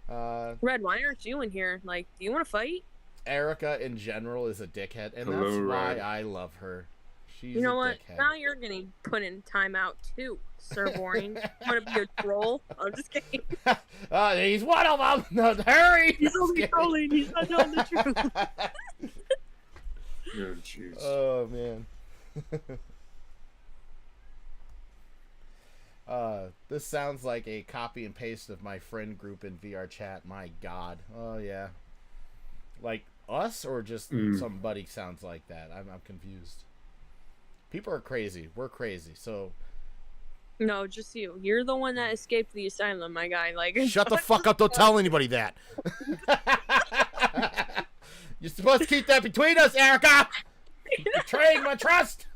Red, why aren't you in here? Like, do you want to fight? Erica in general is a dickhead, and Hello, that's why Red. I love her. She's You know a what? dickhead. Now you're getting put in timeout too, Sir Boring. Want to be a troll? I'm just kidding. He's one of them. No, hurry! He's only Just trolling. He's not telling the truth. oh, jeez. Oh man. This sounds like a copy and paste of my friend group in VR chat. My God. Oh yeah. Like us or just somebody sounds like that? I'm confused. People are crazy. We're crazy. So No, just you. You're the one that escaped the asylum, my guy. Like, shut the fuck up. Don't tell anybody that. You're supposed to keep that between us, Erica. You're betraying my trust.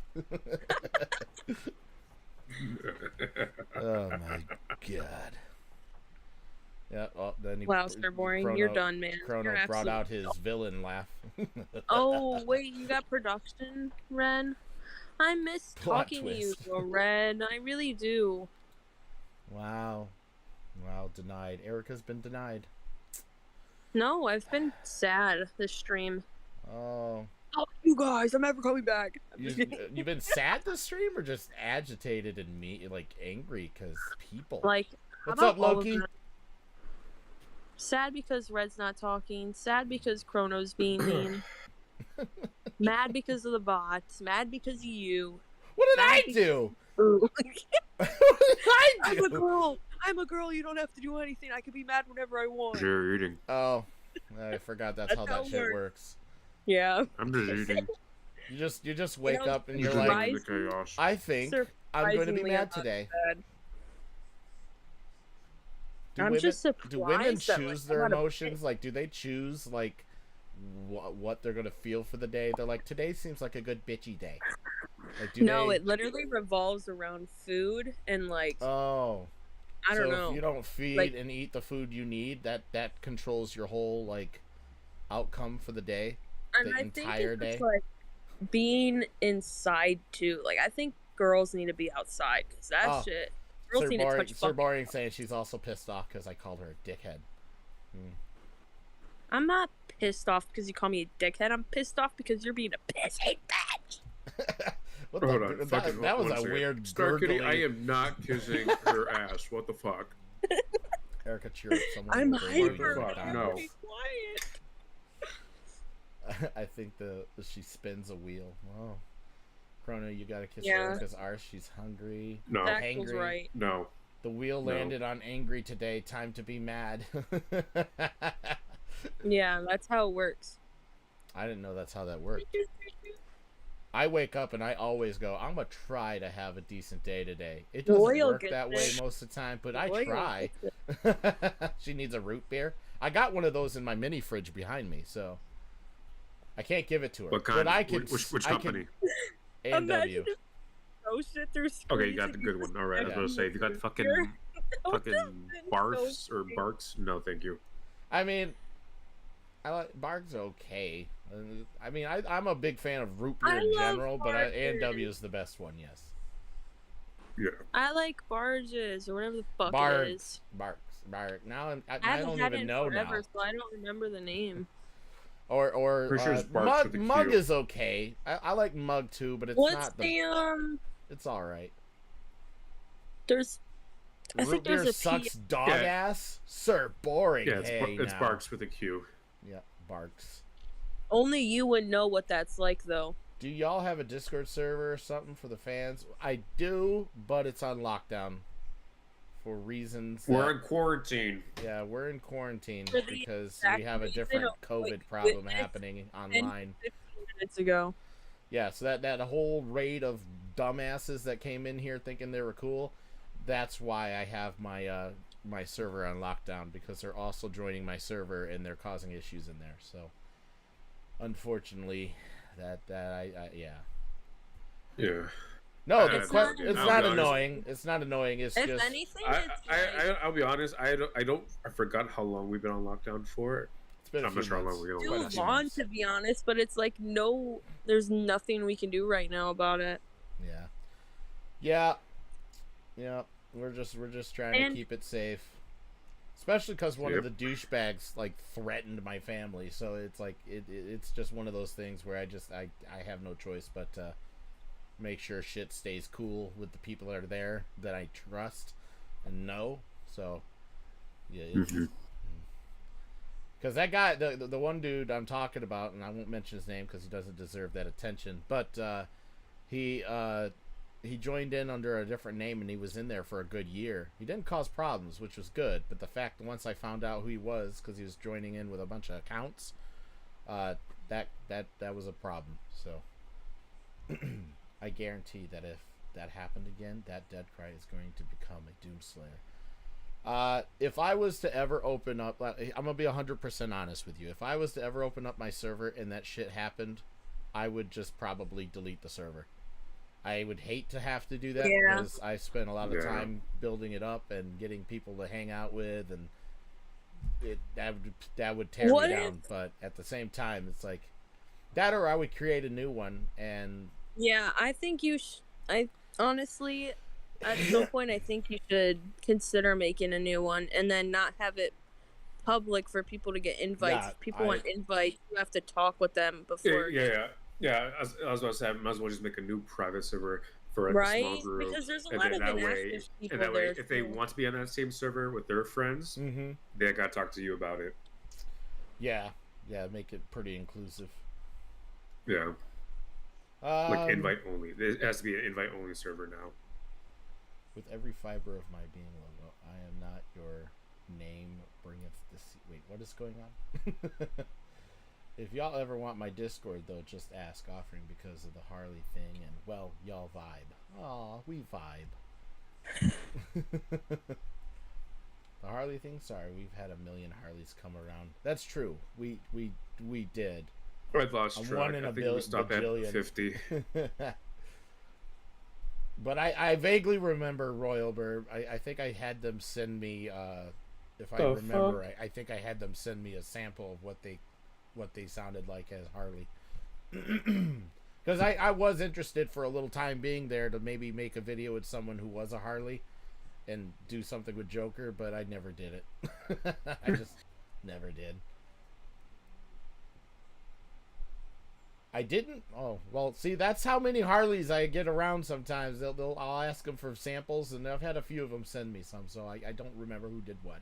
Oh my God. Yeah. Well, then he, Wow, Sir Boring, you're done, man. Chrono You're brought out absolutely his villain laugh. Oh, wait, you got production, Ren? I miss Plot talking to you, twist. Ren. I really do. Wow. Wow, denied. Erica's been denied. No, I've been sad this stream. Oh. Oh, you guys, I'm never coming back. I'm just kidding. You've been sad this stream or just agitated and like angry because people? Like, how What's about up, all of Loki? them? Sad because Red's not talking. Sad because Chrono's being mean. Mad because of the bots. Mad because of you. What did Mad I do? Ooh. What did I I'm do? a girl. I'm a girl. You don't have to do anything. I can be mad whenever I want. You're eating. Oh, I forgot that's how that how it shit works. works. Yeah. I'm just eating. You just wake know, up and you're Just like, living the chaos. I think I'm going to be Surprisingly, mad I'm not today. sad. Do I'm women, just do women surprised that, like, choose I'm their not a emotions? Like, do they choose like what they're gonna feel for the day? They're like, today seems like a good bitchy day. Like, do No, they? it literally revolves around food and like Oh, I don't so know. if you don't feed Like- and eat the food you need, that controls your whole like outcome for the day. And the I think entire it's day? like being inside too. Like I think girls need to be outside because that Oh, shit. Girls need to touch Sir fucking. Boring saying she's also pissed off because I called her a dickhead. I'm not pissed off because you call me a dickhead. I'm pissed off because you're being a pissy bitch. What Hold the? on. That, fucking that was one a second. weird Star Kitty, gurgling. I am not kissing her ass. What the fuck? Erica, cheer up. Someone I'm will bring you hyper. your fuck? man. No. Be quiet. I think she spins a wheel. Wow. Chrono, you gotta kiss Yeah. Erica's arse. She's hungry. No. Zach was Hangry. right. No. The wheel No. landed on angry today. Time to be mad. Yeah, that's how it works. I didn't know that's how that worked. I wake up and I always go, I'm gonna try to have a decent day today. It doesn't Royal work gets that way it. most of the time, but I Royal try. gets it. She needs a root beer. I got one of those in my mini fridge behind me, so I can't give it to her. What kind? But I can. Which I company? Can, A&W. Imagine if throw shit through Okay, you screens got the and good one. All right, I was Yeah. gonna say if you got fucking fucking barfs or barks, no, thank you. I mean, I like Bark's okay. I mean, I'm a big fan of root beer I in love general, but Bark A&W is the best one. Yes. Yeah. I like barges or whatever the fuck Bark. it is. Bark. Now I I don't haven't had even it know in forever, now. so I don't remember the name. Or Pretty sure it's Barks Mug. with a Mug Q. is okay. I like Mug too, but it's What's not the. the It's all right. There's I Root think there's beer a sucks dog Yeah. ass. Sir, boring. Yeah, it's, hey, it's now. barks with a Q. Yeah, Barks. only you would know what that's like though. Do y'all have a Discord server or something for the fans? I do, but it's on lockdown for reasons. We're that- in quarantine. Yeah, we're in quarantine For the because exact we have a reason different of, COVID like, problem witness happening online. 15 minutes ago. Yeah, so that whole raid of dumbasses that came in here thinking they were cool, that's why I have my my server on lockdown, because they're also joining my server and they're causing issues in there. So unfortunately, that I yeah. Yeah. No, It's it's not- not, I'll be honest. annoying. It's not annoying. It's If just anything, I, it's like, I'll be honest. I forgot how long we've been on lockdown for. it's been a I'm few not sure how long months. we're too gonna quite a few long months. to be honest, but it's like no, there's nothing we can do right now about it. Yeah. Yeah. We're just trying And- to keep it safe. Especially because one of Yep. the douchebags like threatened my family, so it's like it's just one of those things where I have no choice but to make sure shit stays cool with the people that are there that I trust and know. So yeah, Mhm. because that guy, the one dude I'm talking about, and I won't mention his name because he doesn't deserve that attention, but he joined in under a different name and he was in there for a good year. He didn't cause problems, which was good, but the fact that once I found out who he was, because he was joining in with a bunch of accounts, that was a problem. So I guarantee that if that happened again, that dead cry is going to become a doomslayer. If I was to ever open up, I'm gonna be 100% honest with you. If I was to ever open up my server and that shit happened, I would just probably delete the server. I would hate to have to do that Yeah. because I spent a lot of Yeah. time building it up and getting people to hang out with, and that would tear What me if- down. But at the same time, it's like that, or I would create a new one. And Yeah, I think I honestly, at some point, I think you should consider making a new one and then not have it public for people to get invites. Yeah, If people want invites, you have to talk with them before. I was about to say, I might as well just make a new private server for like a small Right? group, Because there's a and lot then of that way, inactive people and that way, there. if they too. want to be on that same server with their friends, mm-hmm. they gotta talk to you about it. yeah, make it pretty inclusive. Yeah, like invite only. It has to be an invite only server now. With every fiber of my being, logo, I am not your name. Bringeth the wait. What is going on? If y'all ever want my Discord, though, just ask. Offering because of the Harley thing, and well, y'all vibe. Aw, we vibe. The Harley thing. Sorry, we've had a million Harleys come around. That's true. We did. I've lost I'm track. one in I a think we stopped bajillion. at 50. But I vaguely remember Royal Burr. I think I had them send me if I remember right, I think I had them send me a sample of what they sounded like as Harley. Because I was interested for a little time being there to maybe make a video with someone who was a Harley and do something with Joker, but I never did it. I just never did. I didn't. Oh well, see, that's how many Harleys I get around. Sometimes I'll ask them for samples, and I've had a few of them send me some, so I don't remember who did what.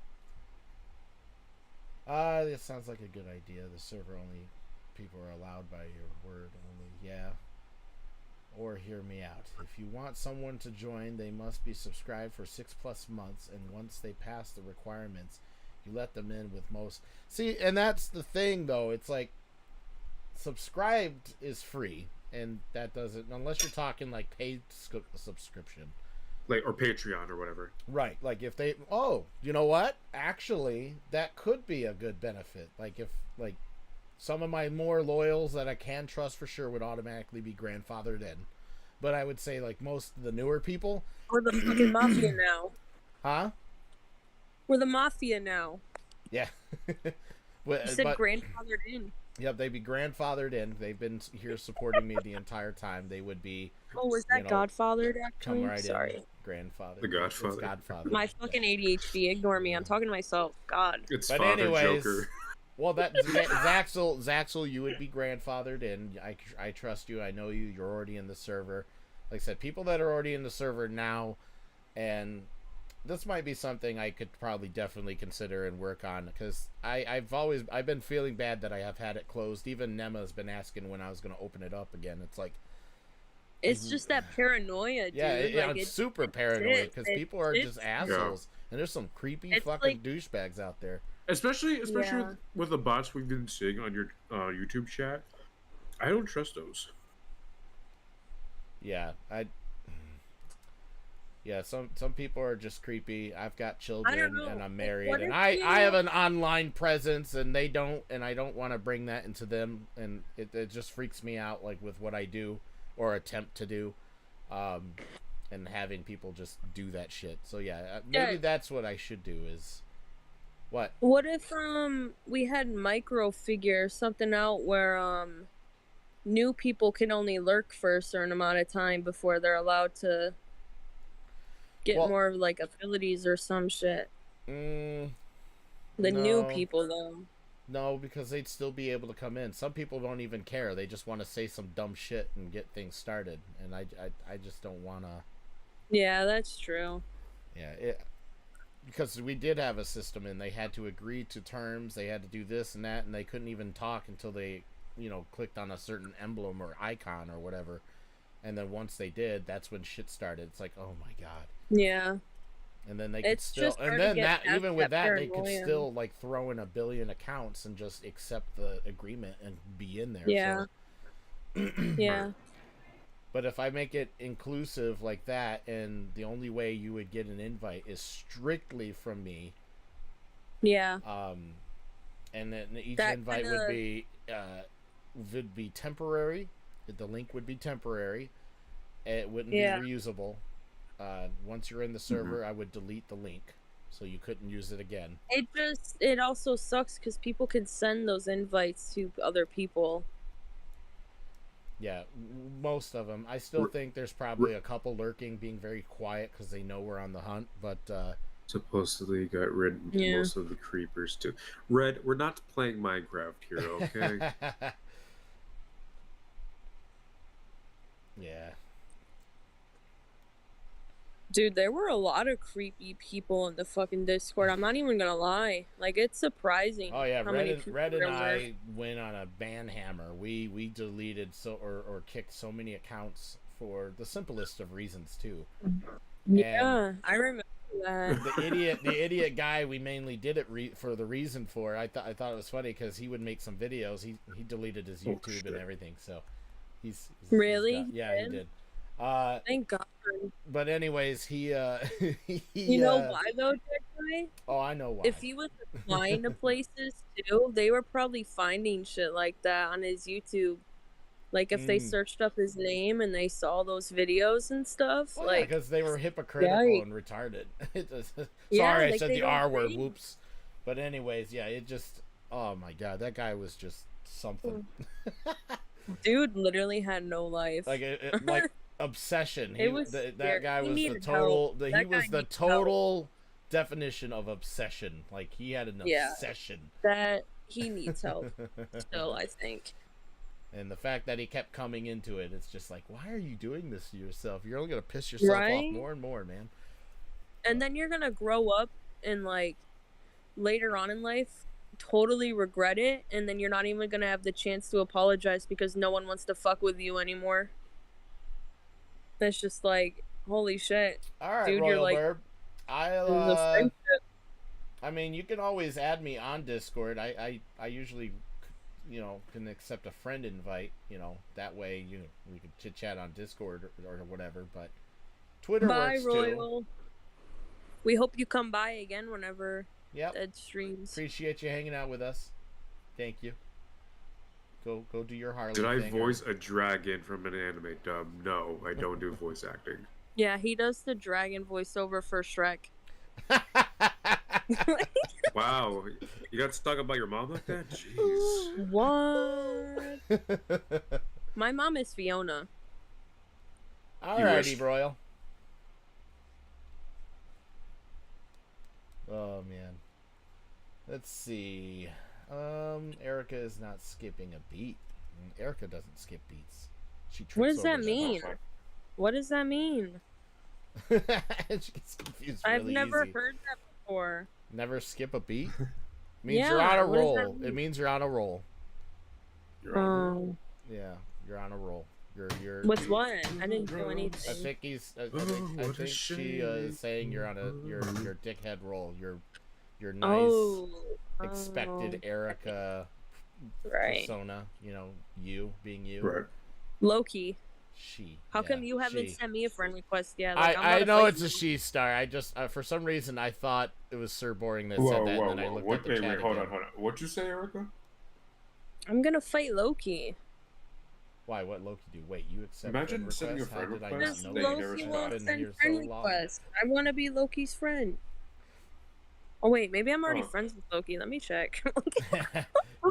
This sounds like a good idea. The server only people are allowed by your word only. Yeah. Or hear me out. If you want someone to join, they must be subscribed for 6+ months, and once they pass the requirements, you let them in with most. See, and that's the thing, though. It's like subscribed is free, and that doesn't, unless you're talking like paid subscription, Like, or Patreon or whatever. right? Like if they, oh, you know what? Actually, that could be a good benefit. Like if like some of my more loyals that I can trust for sure would automatically be grandfathered in, but I would say like most of the newer people, We're the fucking mafia now. huh? We're the mafia now. Yeah. You said grandfathered in. Yep, they'd be grandfathered in. They've been here supporting me the entire time. They would be. Oh, was that Godfathered actually? Come right Sorry. in, grandfather. The Godfather. It's Godfather. My fucking ADHD. Ignore me. I'm talking to myself. God. It's But Father anyways, Joker. well, that Zaxel, you would be grandfathered in. I trust you. I know you. You're already in the server. Like I said, people that are already in the server now, and this might be something I could probably definitely consider and work on, because I've been feeling bad that I have had it closed. Even Nema's been asking when I was going to open it up again. It's like, It's just that paranoia, dude. yeah, like, I'm super paranoid because people are just it's- assholes, and there's some creepy It's fucking like- douchebags out there. Especially Yeah. with the bots we've been seeing on your YouTube chat. I don't trust those. Yeah, yeah, some people are just creepy. I've got children know. and I'm married, What and if I you- have an online presence, and they don't, and I don't want to bring that into them, and it just freaks me out, like with what I do or attempt to do, and having people just do that shit. So yeah, maybe Yeah. that's what I should do. Is what? What if we had micro figure something out where new people can only lurk for a certain amount of time before they're allowed to get Well- more like abilities or some shit. Mm, The new no. people though. No, because they'd still be able to come in. Some people don't even care. They just want to say some dumb shit and get things started. And I just don't want to. Yeah, that's true. Yeah, because we did have a system, and they had to agree to terms. They had to do this and that, and they couldn't even talk until they, clicked on a certain emblem or icon or whatever. And then once they did, that's when shit started. It's like, oh my god. Yeah. And then they could It's still, just and hard to then get that, past even with that that, they could paranoia. still like throw in 1 billion accounts and just accept the agreement and be in there. Yeah. So. Yeah. But if I make it inclusive like that, and the only way you would get an invite is strictly from me, Yeah. and then each That invite kinda- would be temporary. The link would be temporary, it wouldn't Yeah. be reusable. Once you're in the server, I would delete the link, so you couldn't use it again. It also sucks because people can send those invites to other people. Yeah, most of them. I still think there's probably a couple lurking, being very quiet because they know we're on the hunt. But Supposedly got rid of Yeah. most of the creepers too. Red, we're not playing Minecraft here, okay? Yeah. Dude, there were a lot of creepy people in the fucking Discord. I'm not even gonna lie. Like, it's surprising. Oh yeah, how many Red people and there were. I went on a ban hammer. We deleted or kicked so many accounts for the simplest of reasons too. Yeah, I remember that. The idiot guy we mainly did it for the reason for. I thought it was funny because he would make some videos. He deleted his YouTube and everything. So he's Really? yeah, he did. Thank God. But anyways, he You know why though, that guy? Oh, I know why. If he was applying to places too, they were probably finding shit like that on his YouTube. Like if they searched up his name and they saw those videos and stuff, well, like because they were hypocritical and retarded. Yeah, Sorry, I like, said they the don't R word. think. Whoops. But anyways, yeah, it just. Oh my God, that guy was just something. dude literally had no life. Like obsession. It was that scary. guy He was the needed total. help. He That was guy the needed help. total definition of obsession. Like he had an Yeah. obsession. That he needs help still, I think. And the fact that he kept coming into it, it's just like, why are you doing this to yourself? You're only gonna piss yourself off Right? more and more, man. And then you're gonna grow up and like later on in life totally regret it, and then you're not even gonna have the chance to apologize because no one wants to fuck with you anymore. That's just like, holy shit. All right, Dude, Royal you're like, Burb. It was a friendship. I mean, you can always add me on Discord. I usually, can accept a friend invite. That way, we can chit chat on Discord or whatever. But Twitter Bye, works Royal. We hope you come by again whenever too. Yep. Ed streams. Appreciate you hanging out with us. Thank you. Go do your Harley Did I thing voice a dragon from an anime dub? No, I don't do voice acting. Yeah, he does the dragon voiceover for Shrek. Wow, you got stuck about your mom like that? Jeez. What? My mom is Fiona. Alrighty, Royal. Oh man. Let's see. Erica is not skipping a beat. Erica doesn't skip beats. She trips What does over that them. mean? What does that mean? She gets confused really I've never easy. heard that before. Never skip a beat? Means Yeah, you're on a what does that roll. mean? It means you're on a roll. You're on Yeah, you're on a roll. You're. With what? I didn't do I anything. think he's. I Oh, think what a she is saying you're on your dickhead roll. Your nice Oh. expected Erica Right. persona. You being you. Right. Loki. She. How come you haven't she. sent me a friend request yet? Like, I'm I about to know fight it's a you. she star. I just for some reason I thought it was Sir Boring that Whoa, said that, whoa, and then I whoa. looked What? at the Wait, chat hold again. on. What'd you say, Erica? I'm gonna fight Loki. Why? What Loki do? Wait, you accept Imagine friend sending a requests? How friend did I request not Because know that you never Loki sent won't I've been send here friend so long. requests. I want to be Loki's friend. Oh wait, maybe I'm already Oh. friends with Loki. Let me check.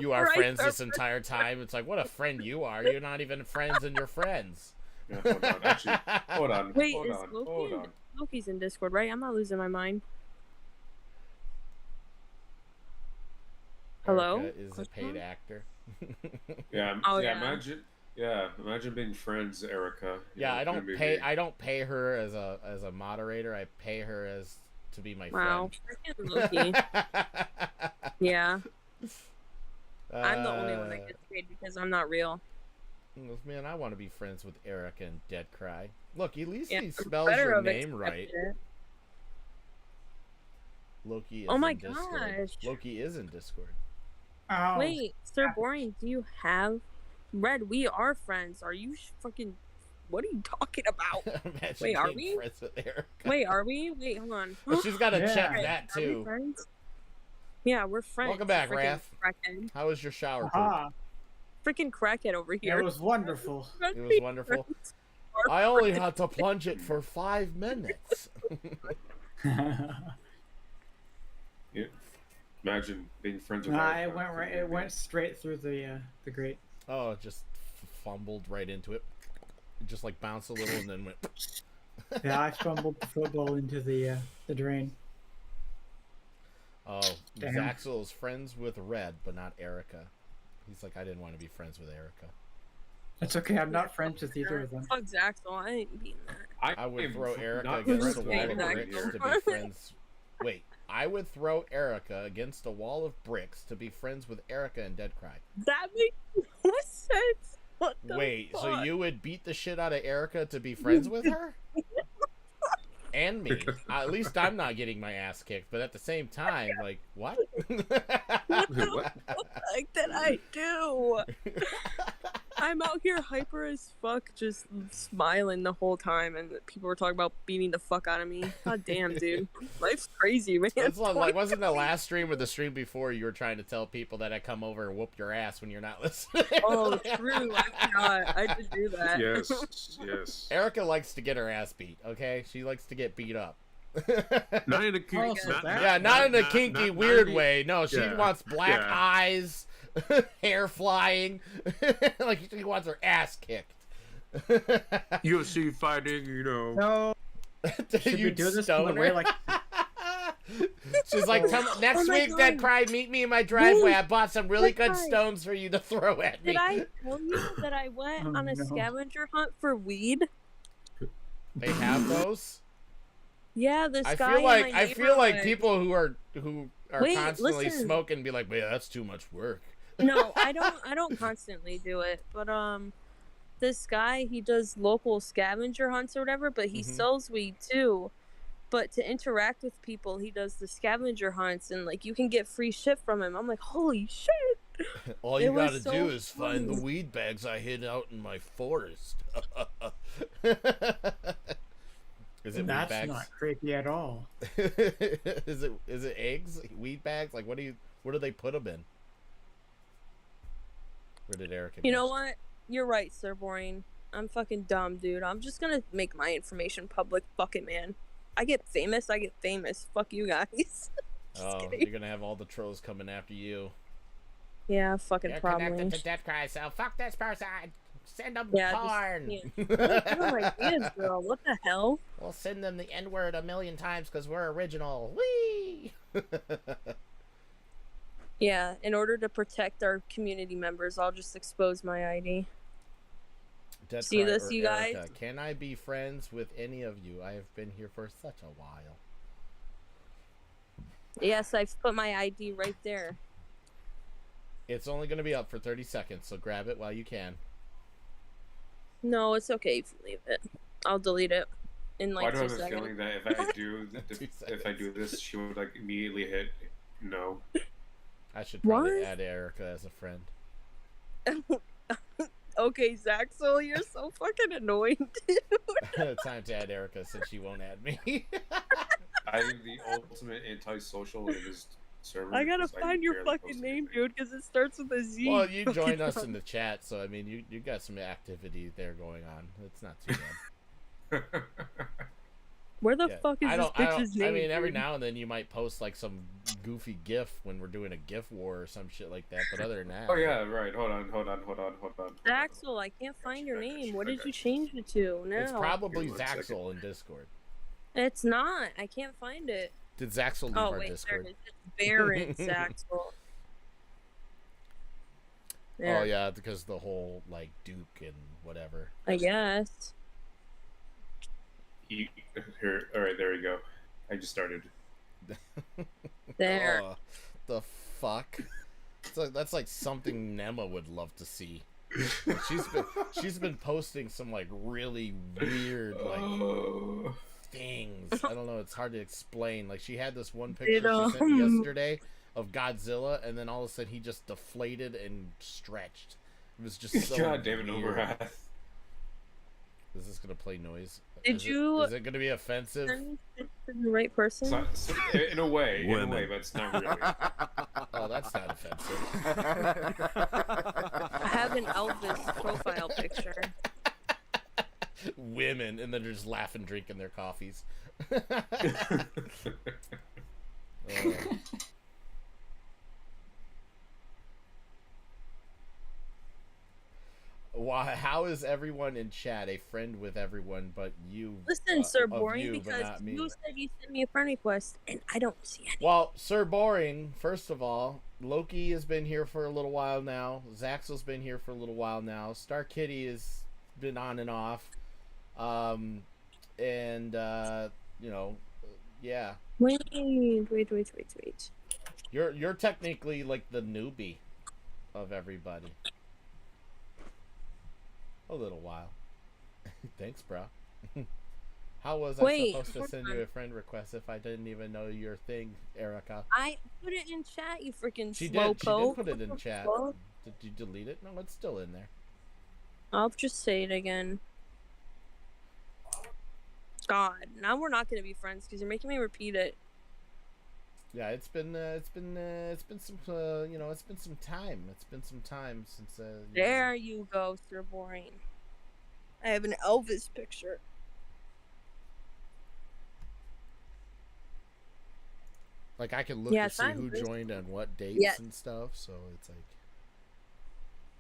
You are Right, friends our this entire time. It's like, what a friend you are. You're not even friends and you're friends. Yeah, hold on. Actually, hold on. Wait, hold is on. Loki Hold in- on. Loki's in Discord, right? I'm not losing my mind. Hello? Erica is a paid actor. Yeah. Oh, yeah. yeah. Imagine. Yeah. Imagine being friends, Erica. You Yeah, know, I don't maybe- pay. I don't pay her as a moderator. I pay her as to be my Wow, freaking Loki. Yeah, friend. I'm the only one that gets paid because I'm not real. Man, I want to be friends with Erica and Dead Cry. Look, at least Yeah, he I'm spells better your of name right. accepting it. Loki is Oh my in Discord. gosh. Loki is in Discord. Oh, Wait, Sir Boring, do you have Red? We are friends. Are you fucking? What are you talking about? Imagine Wait, are being we? friends with Erica. Wait, are we? Wait, hold on. But she's got to Yeah. check Are that Are we too. friends? Yeah, we're friends. Welcome back, Freaking Wrath. Crackhead. How was your shower? Poop? aha. Freaking crackhead over here. It was wonderful. Let's It was be wonderful. friends. Our I only had to plunge it for 5 minutes. Yeah. Imagine being friends with. Nah, Erica. it went right. It went straight through the grate. Oh, it just fumbled right into it. It just like bounced a little and then went. Yeah, I fumbled the football into the drain. Oh, Damn. Zaxel is friends with Red, but not Erica. He's like, I didn't want to be friends with Erica. It's okay. I'm not friends with either of them. Fuck Zaxel, I ain't beating that. I would throw Erica not against a friends wall with of Exactly. bricks to be friends. Wait, I would throw Erica against a wall of bricks to be friends with Erica and Dead Cry. That makes no sense. What the Wait, fuck? so you would beat the shit out of Erica to be friends with her? And me. At least I'm not getting my ass kicked, but at the same time, like, what? What the What? fuck did I do? I'm out here hyper as fuck, just smiling the whole time, and people were talking about beating the fuck out of me. God damn, dude. Life's crazy, man. It's like, wasn't the last stream or the stream before you were trying to tell people that I come over and whoop your ass when you're not listening? Oh, true. I forgot. I did do that. Yes, yes. Erica likes to get her ass beat, okay? She likes to get beat up. Not in a kinky, Oh, so that- Yeah, not in a kinky, weird way. No, she Yeah, wants black yeah. eyes, hair flying. Like, she wants her ass kicked. UFC fighting, you know. No, should we do this in the way like? She's like, next Oh my week, God. Dead Cry, meet me in my driveway. Wait, I bought some really Dead good Cry. stones for you to throw at me. Did I tell you that I went Oh, on a no. scavenger hunt for weed? They have those? Yeah, this I guy feel like in my neighborhood. people who are Wait, constantly listen. smoking be like, "Man, that's too much work." No, I don't constantly do it, but this guy, he does local scavenger hunts or whatever, but he Mhm. sells weed too. But to interact with people, he does the scavenger hunts, and like you can get free shit from him. I'm like, holy shit! All It you was gotta so do is find the fun. weed bags I hid out in my forest. Is it weed That's bags? not creepy at all. Is it eggs? Weed bags? Like what do they put them in? Where did Erica You go? know what? You're right, Sir Boring. I'm fucking dumb, dude. I'm just gonna make my information public. Fuck it, man. I get famous. Fuck you guys. Just Oh, kidding. you're gonna have all the trolls coming after you. Yeah, fucking You're probably. connected to Death Cry, so fuck this person. Send them Yeah, just- porn. yeah. Oh my goodness, girl. What the hell? We'll send them the N-word 1,000,000 times because we're original. Whee! Yeah, in order to protect our community members, I'll just expose my ID. Death See Cry this, or you guys? Erica, can I be friends with any of you? I have been here for such a while. Yes, I've put my ID right there. It's only going to be up for 30 seconds, so grab it while you can. No, it's okay if you leave it. I'll delete it in Why like do I 2 have a seconds. feeling that if I do Two if I do this, she would like immediately hit no. I should probably What? add Erica as a friend. Okay, Zaxel, you're so fucking annoying, dude. Time to add Erica since she won't add me. I'm the ultimate antisocial in this server. I gotta because find your barely fucking post name, anything. dude, because it starts with a Z. Well, you Fucking joined us dumb. in the chat, so I mean, you got some activity there going on. It's not too bad. Where the Yeah. fuck is this bitch's name? I mean, every dude? now and then you might post like some goofy GIF when we're doing a GIF war or some shit like that. But other than that, Oh yeah, right. Hold on. Zaxel, I can't find your I got name. you, What I did got you you. change it to? No. it's probably Give me 1 second. Zaxel in Discord. It's not. I can't find it. Did Zaxel leave Oh our wait, Discord? there it is. It's Baron Zaxel. There, Oh yeah, because the whole like Duke and whatever. I guess. Here, all right. There we go. I just started. There. Oh, the fuck. That's like something Nema would love to see. Like, she's been posting some like really weird like things. I don't know. It's hard to explain. Like she had this one picture she sent me yesterday of Godzilla, and then all of a sudden he just deflated and stretched. It was just so God damn it, weird. Overwrath. Is this gonna play noise? Did you- Is it gonna be offensive? Send it to the right person. It's not, in a way, Women. but it's not really. Oh, that's not offensive. I have an Elvis profile picture. women, and then they're just laughing, drinking their coffees. Why? How is everyone in chat a friend with everyone but you? Listen, Sir of Boring, you, but because not me. you said you sent me a friend request, and I don't see any. Well, Sir Boring, first of all, Loki has been here for a little while now. Zaxel's been here for a little while now. Star Kitty has been on and off. And you know, yeah. Wait. You're technically like the newbie of everybody. A little while. Thanks, bro. How was I supposed to send you a friend request if I didn't even know your thing, Erica? I put it in chat, you freaking She slowpoke. did put it in chat. Did you delete it? No, it's still in there. I'll just say it again. God, now we're not gonna be friends because you're making me repeat it. Yeah, it's been some you know, it's been some time. It's been some time since There you go, Sir Boring. I have an Elvis picture. Like I can look to see who joined on what dates and stuff, so it's like,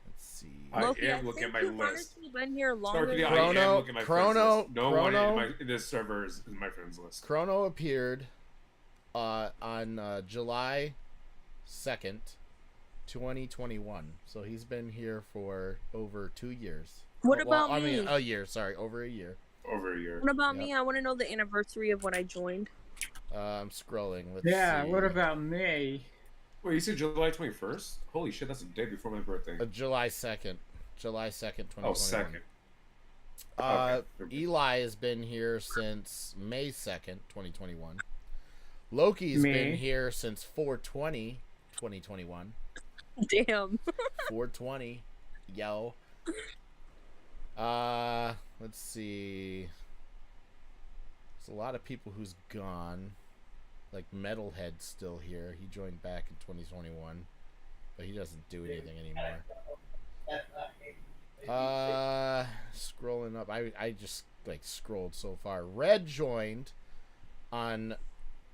let's see. Loki, I am looking at my you've list. honestly been here longer. Sorry, I Chrono- am looking at my Chrono- friends list. No Chrono- one in this server is my friends list. Chrono appeared on July 2nd, 2021. So he's been here for over 2 years. What about me? I mean, a year. Sorry, over a year. Over a year. What about me? I want to know the anniversary of when I joined. I'm scrolling. Let's Yeah, see. what about me? Wait, you said July 21st? Holy shit, that's the day before my birthday. July 2nd. July 2nd, 2021. Oh, second. Okay. Eli has been here since May 2nd, 2021. Loki's been here since 4/20, 2021. Damn. 4/20. Yo. Let's see. There's a lot of people who's gone. Like Metalhead's still here. He joined back in 2021, but he doesn't do anything anymore. Scrolling up. I just like scrolled so far. Red joined on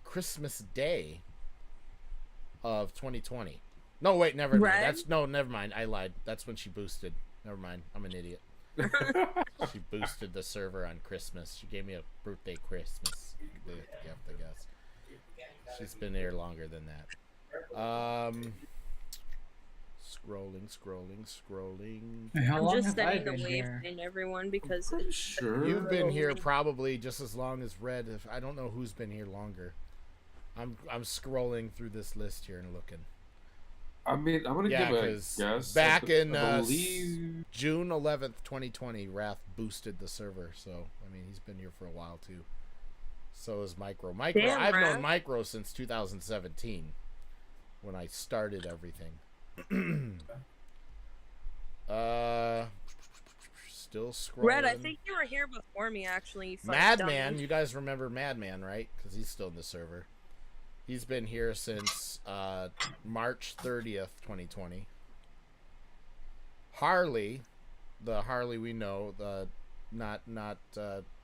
Christmas Day of 2020. No, wait, never mind. Never mind. I lied. That's when she boosted. Never mind. I'm an idiot. She boosted the server on Christmas. She gave me a birthday Christmas gift, I guess. She's been here longer than that. Scrolling. How long I'm just have I sending been the wave here? in everyone because Sure. You've been here probably just as long as Red. I don't know who's been here longer. I'm scrolling through this list here and looking. I mean, I'm gonna give a guess. Back in I believe... June 11th, 2020, Wrath boosted the server. So I mean, he's been here for a while too. So is Micro. Damn, I've Wrath. known Micro since 2017 when I started everything. Still scrolling. Red, I think you were here before me actually. You fucking Madman, dummy. you guys remember Madman, right? Because he's still in the server. He's been here since March 30th, 2020. Harley, the Harley we know, the not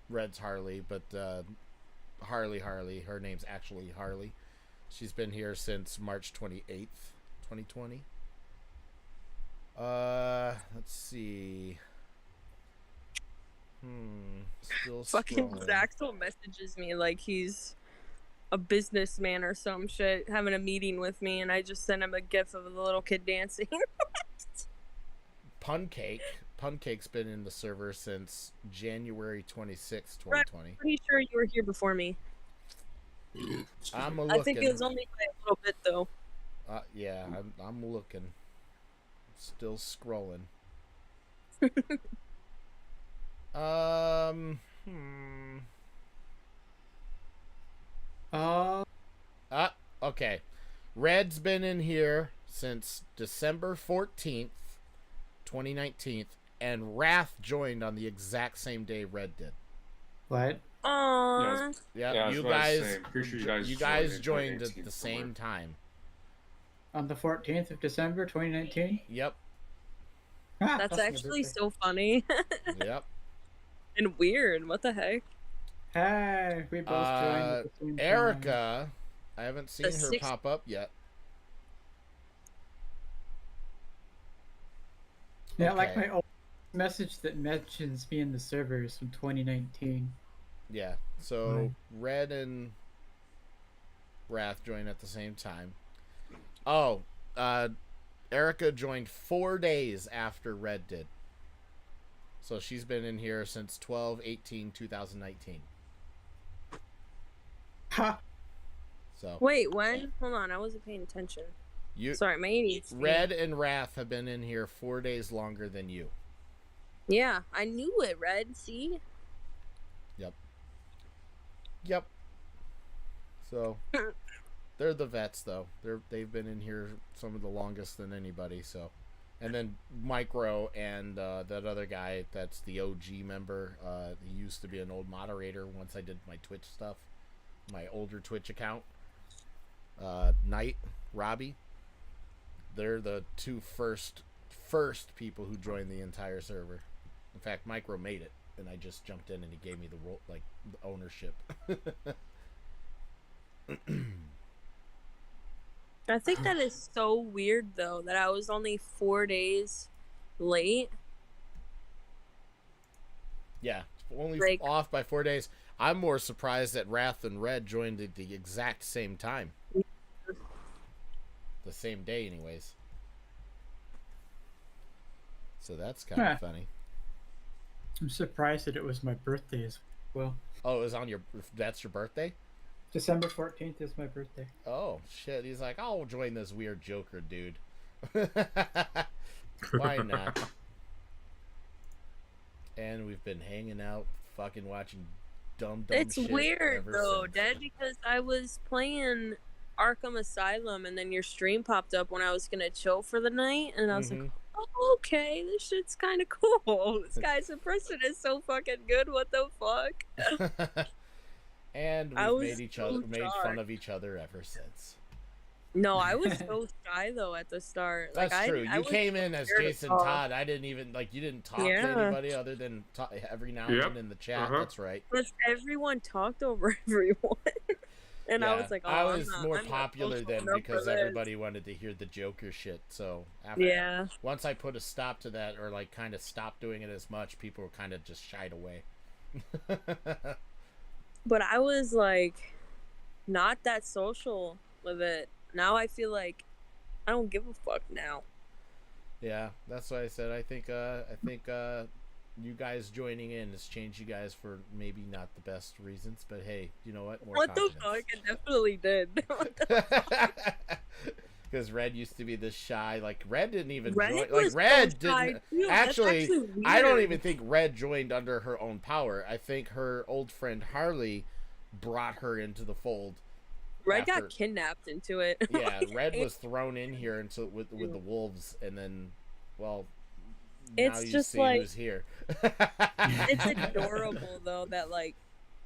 Red's Harley, but Harley. Her name's actually Harley. She's been here since March 28th, 2020. Let's see. Still Fucking scrolling. Zaxel messages me like he's a businessman or some shit, having a meeting with me, and I just sent him a gif of the little kid dancing. Puncake's been in the server since January 26th, 2020. I'm pretty sure you were here before me. I'm looking. I think it was only by a little bit though. Yeah, I'm looking. Still scrolling. Okay. Red's been in here since December 14th, 2019, and Wrath joined on the exact same day Red did. What? Aww. Yeah, you guys joined at the same time. On the 14th of December, 2019? Yep. Ah, That's my actually birthday. so funny. Yep. and weird. What the heck? Hey, we both joined at the same time. Erica, I haven't seen The her six- pop up yet. Yeah, like Okay. my old message that mentions me in the servers from 2019. Yeah. So Red and Wrath joined at the same time. Oh, Erica joined 4 days after Red did. So she's been in here since 12/18/2019. Ha! So Wait, when? Hold on, I wasn't paying attention. you Sorry, my ADHD. Red and Wrath have been in here 4 days longer than you. Yeah, I knew it, Red. See? Yep. So they're the vets though. They've been in here some of the longest than anybody, so. And then Micro and that other guy that's the OG member, he used to be an old moderator once I did my Twitch stuff. My older Twitch account. Knight, Robbie. They're the two first people who joined the entire server. In fact, Micro made it, and I just jumped in and he gave me the role, like the ownership. I think that is so weird, though, that I was only 4 days late. Yeah, only Like- off by 4 days. I'm more surprised that Wrath and Red joined at the exact same time. The same day, anyways. So that's kind Huh. of funny. I'm surprised that it was my birthday as well. Oh, it was on your. That's your birthday? December 14th is my birthday. Oh shit! He's like, I'll join this weird Joker dude. Why not? And we've been hanging out, fucking watching dumb It's shit weird, ever though, since. Dad, because I was playing Arkham Asylum, and then your stream popped up when I was going to chill for the night, and I was like, oh, okay, this shit's kind of cool. This guy's impression is so fucking good. What the fuck? And I we've was made each so other made fun shocked. of each other ever since. No, I was so shy, though, at the start. That's like, true. I You was came in as scared to Jason talk. Todd. I didn't even you didn't talk to Yeah. anybody other than every now and Yep. then in the chat. Uh-huh. That's right. Because everyone talked over everyone. And I Yeah, was like, oh, I was I'm more not popular social then enough for because this. everybody wanted to hear the Joker shit. So after, Yeah. once I put a stop to that, or like kind of stopped doing it as much, people were kind of just shied away. But I was like not that social with it. Now I feel like I don't give a fuck now. Yeah, that's why I said I think you guys joining in has changed you guys for maybe not the best reasons, but hey, you know what? More What the confidence. fuck? It definitely did. What the- Because Red used to be this shy. Like Red didn't even Red join. was Like so Red shy, didn't. too. That's Actually, actually I don't weird. even think Red joined under her own power. I think her old friend Harley brought her into the fold. Red after- got kidnapped into it. Yeah, Red was thrown in here into with the wolves, and then, well, now It's you just see like- who's here. It's adorable though that like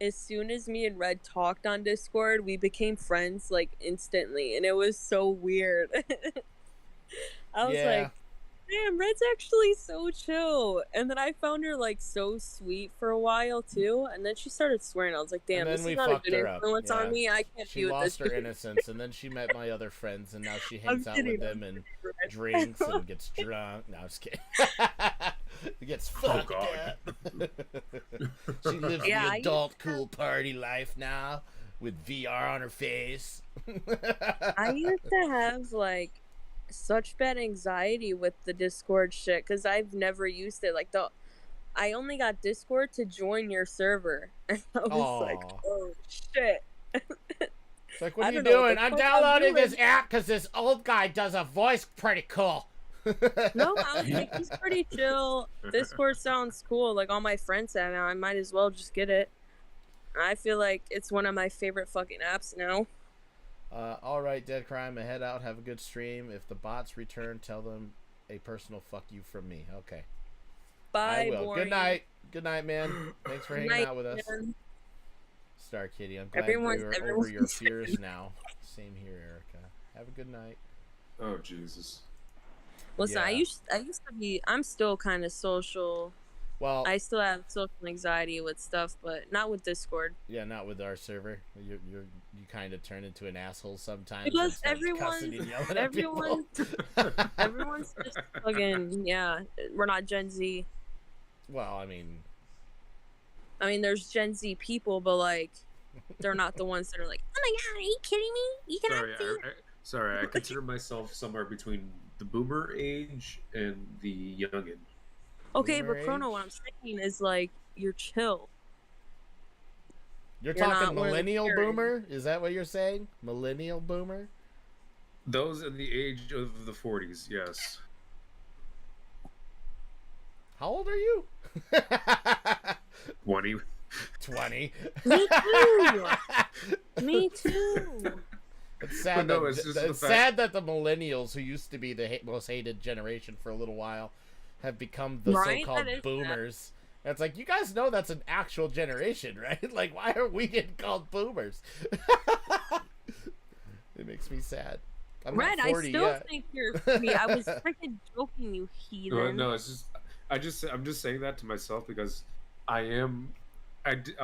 as soon as me and Red talked on Discord, we became friends like instantly, and it was so weird. I was Yeah. like, damn, Red's actually so chill. And then I found her like so sweet for a while too, and then she started swearing. I was like, damn, And then this we is not a fucked good her up. influence Yeah. on me. I can't She be with lost this her dude. innocence, and then she met my other friends, and now she I'm hangs out kidding, with I'm them and Red. drinks and gets drunk. No, I'm just kidding. Gets fucked God. up. She lives Yeah, the I adult cool party life now with VR on her face. I used to have like such bad anxiety with the Discord shit because I've never used it. Like I only got Discord to join your server, and I was like, Aw. oh shit. It's like, what I are you don't know what doing? the I'm fuck I'm downloading this doing. app because this old guy does a voice pretty cool. No, I was like, he's pretty chill. Discord sounds cool. Like all my friends have now. I might as well just get it. I feel like it's one of my favorite fucking apps now. All right, Dead Crime, head out. Have a good stream. If the bots return, tell them a personal fuck you from me. Okay. Bye, I will. boring. Good night. Good night, man. Thanks for Good hanging night, out with us. man. Star Kitty, I'm glad Everyone's- we're over everyone's your saying fears now. Same here, Erica. Have a good night. Oh Jesus. Listen, I Yeah. used to be. I'm still kind of social. Well, I still have social anxiety with stuff, but not with Discord. yeah, not with our server. You kind of turn into an asshole sometimes and Because start cussing and yelling at people. everyone's just fucking, yeah. We're not Gen Z. Well, I mean, There's Gen Z people, but like, they're not the ones that are like, oh my god, are you kidding me? You cannot Sorry, I consider myself somewhere between the boomer age and the youngin. Okay, Boomer but Chrono, age? what I'm saying is like, you're chill. You're You're talking not one of the millennial parents. boomer? Is that what you're saying? Millennial boomer? Those in the age of the 40s, yes. How old are you? 20. 20. Me too. Me too. It's sad, But no, that, it's just it's the sad that the millennials, who used to be the most hated generation for a little while, have become the Right? so-called That is sad. boomers. And it's like, you guys know that's an actual generation, right? Like, why are we getting called boomers? It makes me sad. I'm Red, not I 40 still yet. think you're sweet. I was freaking joking, you heathen. No, it's just I'm just saying that to myself because I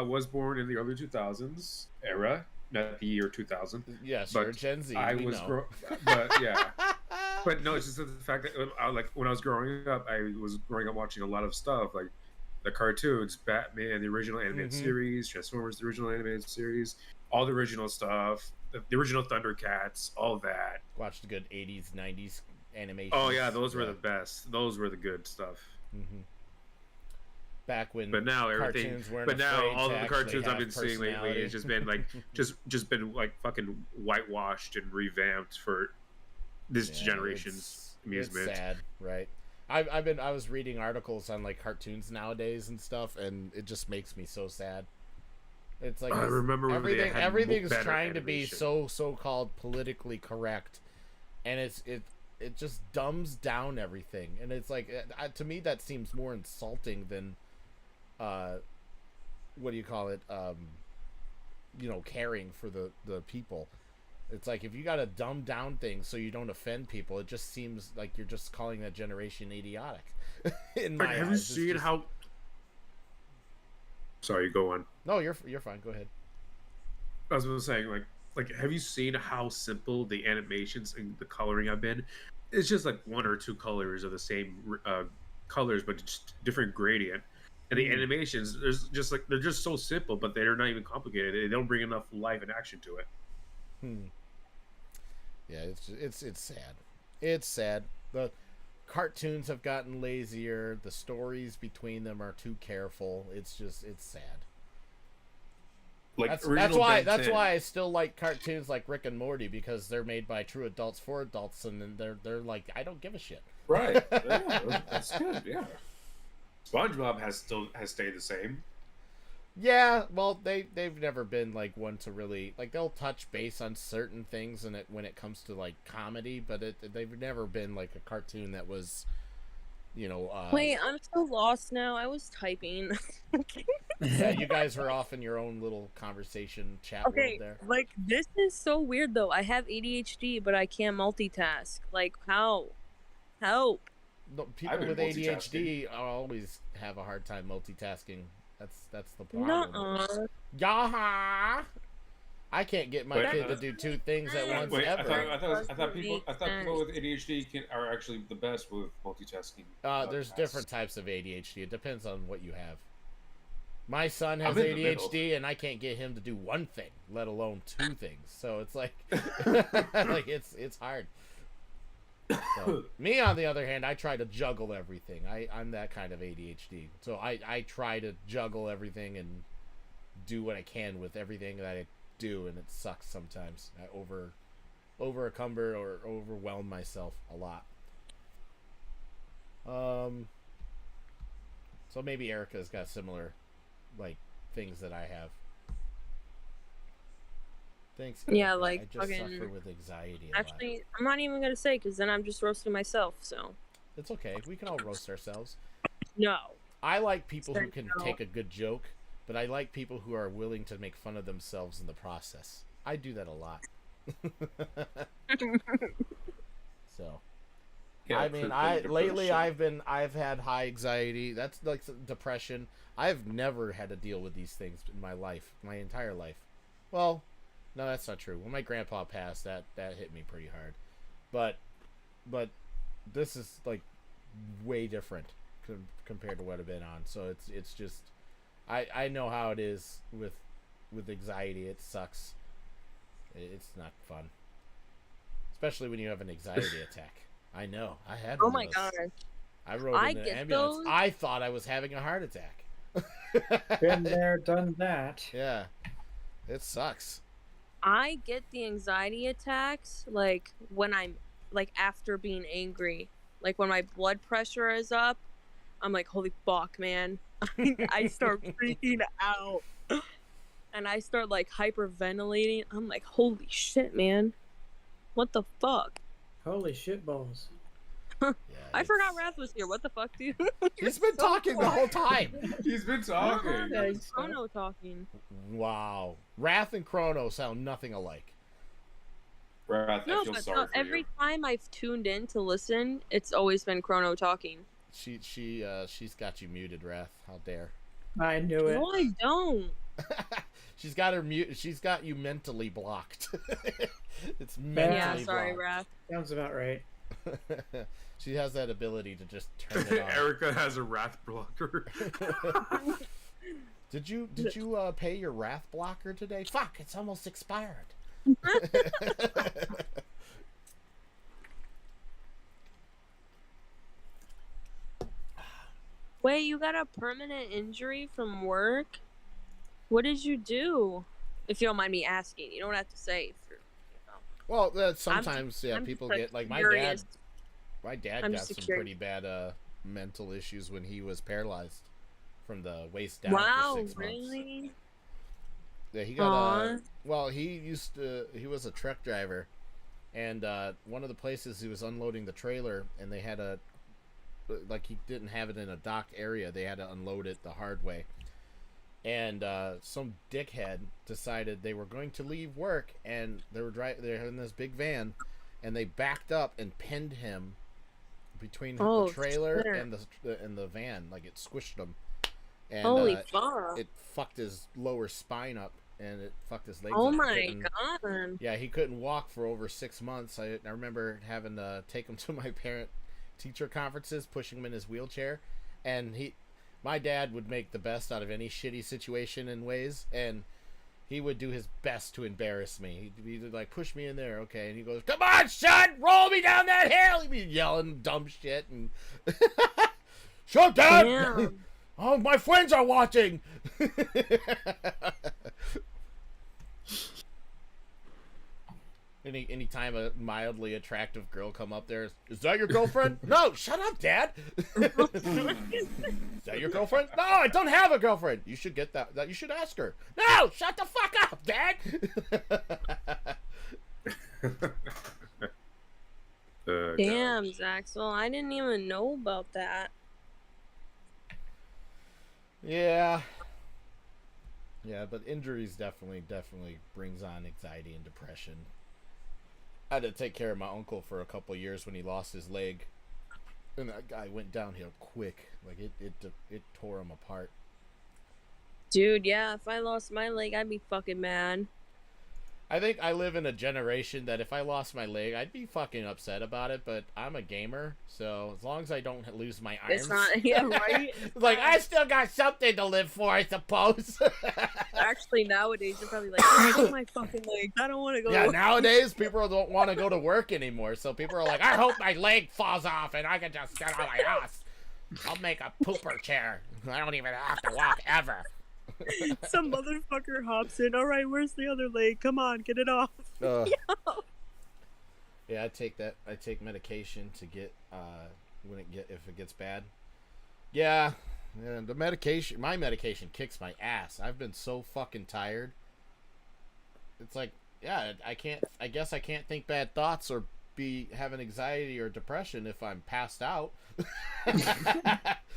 was born in the early 2000s era, not the year 2000. Yes, but you're Gen Z. I we was know. but yeah. But no, it's just the fact that when I was growing up, I was growing up watching a lot of stuff like the cartoons, Batman, the original animated series, Transformers, the original animated series, all the original stuff, the original Thundercats, all that. Watched good 80s, 90s animation. Oh yeah, those were the best. Those were the good stuff. Mm-hmm. Back when, but now everything. cartoons weren't But now afraid all to of the actually cartoons I've have been seeing lately personality. has just been like just been like fucking whitewashed and revamped for this generation's amusement. It's sad, right? I was reading articles on like cartoons nowadays and stuff, and it just makes me so sad. It's like I remember when they had everything's better trying to be animation. so-called politically correct, and it just dumbs down everything, and it's like to me that seems more insulting than what do you call it, caring for the people. It's like, if you gotta dumb down things so you don't offend people, it just seems like you're just calling that generation idiotic. In my Have you eyes, seen how? Sorry, go on. No, you're fine. Go ahead. I was saying, like, have you seen how simple the animations and the coloring have been? It's just like one or two colors of the same colors, but just different gradient. And the animations, they're just so simple, but they're not even complicated. They don't bring enough life and action to it. Yeah, it's sad. It's sad. The cartoons have gotten lazier. The stories between them are too careful. It's sad. Like That's why I still like cartoons like Rick and Morty, because they're made by true adults for adults, and then they're like, I don't give a shit. Right. Yeah, that's good. Yeah. SpongeBob has stayed the same. Yeah, well, they've never been like one to really like, they'll touch base on certain things and when it comes to like comedy, but they've never been like a cartoon that was, Wait, I'm so lost now. I was typing. yeah, you guys are off in your own little conversation chat Okay, world there. like, this is so weird though. I have ADHD, but I can't multitask. Like, how? Help. No, people I've been with ADHD always have a hard time multitasking. That's the problem. Nuh-uh. Yaha! I can't get my Wait, kid to do two things at once Wait, ever. I thought people with ADHD are actually the best with multitasking. There's tasks. different types of ADHD. It depends on what you have. My son has I'm in the ADHD, and I can't get him to do one thing, let alone two things. So it's like, like it's hard. So, me, on the other hand, I try to juggle everything. I'm that kind of ADHD. So I try to juggle everything and do what I can with everything that I do, and it sucks sometimes. I over encumber or overwhelm myself a lot. So maybe Erica's got similar like things that I have. Thanks. Yeah, Erica. like, I just fucking- suffer with anxiety a lot. Actually, I'm not even gonna say, because then I'm just roasting myself, so. It's okay. We can all roast ourselves. No. I like people who can No. take a good joke, but I like people who are willing to make fun of themselves in the process. I do that a lot. So, I mean, lately I've had high anxiety. That's like depression. I've never had to deal with these things in my life, my entire life. Well, no, that's not true. When my grandpa passed, that hit me pretty hard. But this is like way different compared to what I've been on. So it's just I know how it is with anxiety. It sucks. It's not fun, especially when you have an anxiety attack. I know. I had. Oh one my of those. god. I rode I in the get ambulance. those. I thought I was having a heart attack. Been there, done that. Yeah, it sucks. I get the anxiety attacks like when I'm like after being angry. Like when my blood pressure is up, I'm like, holy fuck, man. I start freaking out. And I start like hyperventilating. I'm like, holy shit, man. What the fuck? Holy shit balls. Yeah, I forgot Wrath was here. What the fuck, dude? He's been talking the whole time. He's been talking. Yeah, Chrono talking. Wow, Wrath and Chrono sound nothing alike. Wrath, No, I feel but sorry for every you. time I've tuned in to listen, it's always been Chrono talking. She's got you muted, Wrath. How dare? I knew it. No, I don't. She's got her mute. She's got you mentally blocked. It's mentally Yeah, blocked. sorry, Wrath. Sounds about right. She has that ability to just turn it on. Erica has a wrath blocker. Did you pay your Wrath blocker today? Fuck! It's almost expired. Wait, you got a permanent injury from work? What did you do? If you don't mind me asking, you don't have to say. If you're, Well, sometimes I'm people just get like curious. my dad I'm got just some curious. pretty bad mental issues when he was paralyzed from the waist down Wow, for 6 months. really? Yeah, he got Aw. he was a truck driver, and one of the places he was unloading the trailer, and they had he didn't have it in a docked area. They had to unload it the hard way. And some dickhead decided they were going to leave work, and they're in this big van, and they backed up and pinned him between Oh, the trailer shit. and the van, like it squished him. And Holy fuck. it fucked his lower spine up, and it fucked his legs Oh up. He my couldn't- god. Yeah, he couldn't walk for over 6 months. I remember having to take him to my parent-teacher conferences, pushing him in his wheelchair, and my dad would make the best out of any shitty situation in ways, and he would do his best to embarrass me. He'd like, push me in there, okay, and he goes, come on, son, roll me down that hill. He'd be yelling dumb shit, and shut down. Damn. Oh, my friends are watching. Anytime a mildly attractive girl come up there, is that your girlfriend? No, shut up, Dad. Is that your girlfriend? No, I don't have a girlfriend. You should get that. You should ask her. No, shut the fuck up, Dad. Damn, Zaxel. I didn't even know about that. Yeah, but injuries definitely brings on anxiety and depression. I had to take care of my uncle for a couple of years when he lost his leg, and that guy went downhill quick. Like it tore him apart. Dude, yeah, if I lost my leg, I'd be fucking mad. I think I live in a generation that if I lost my leg, I'd be fucking upset about it, but I'm a gamer, so as long as I don't lose my arms. It's not, yeah, right? Like, I still got something to live for, I suppose. Actually, nowadays, you're probably like, oh, my fucking leg. I don't want to go Yeah, to work. nowadays, people don't want to go to work anymore, so people are like, I hope my leg falls off and I can just get on my ass. I'll make a pooper chair. I don't even have to walk ever. Some motherfucker hops in. All right, where's the other leg? Come on, get it off. Yeah, I take medication to get if it gets bad. Yeah, my medication kicks my ass. I've been so fucking tired. It's like, yeah, I guess I can't think bad thoughts or be having anxiety or depression if I'm passed out.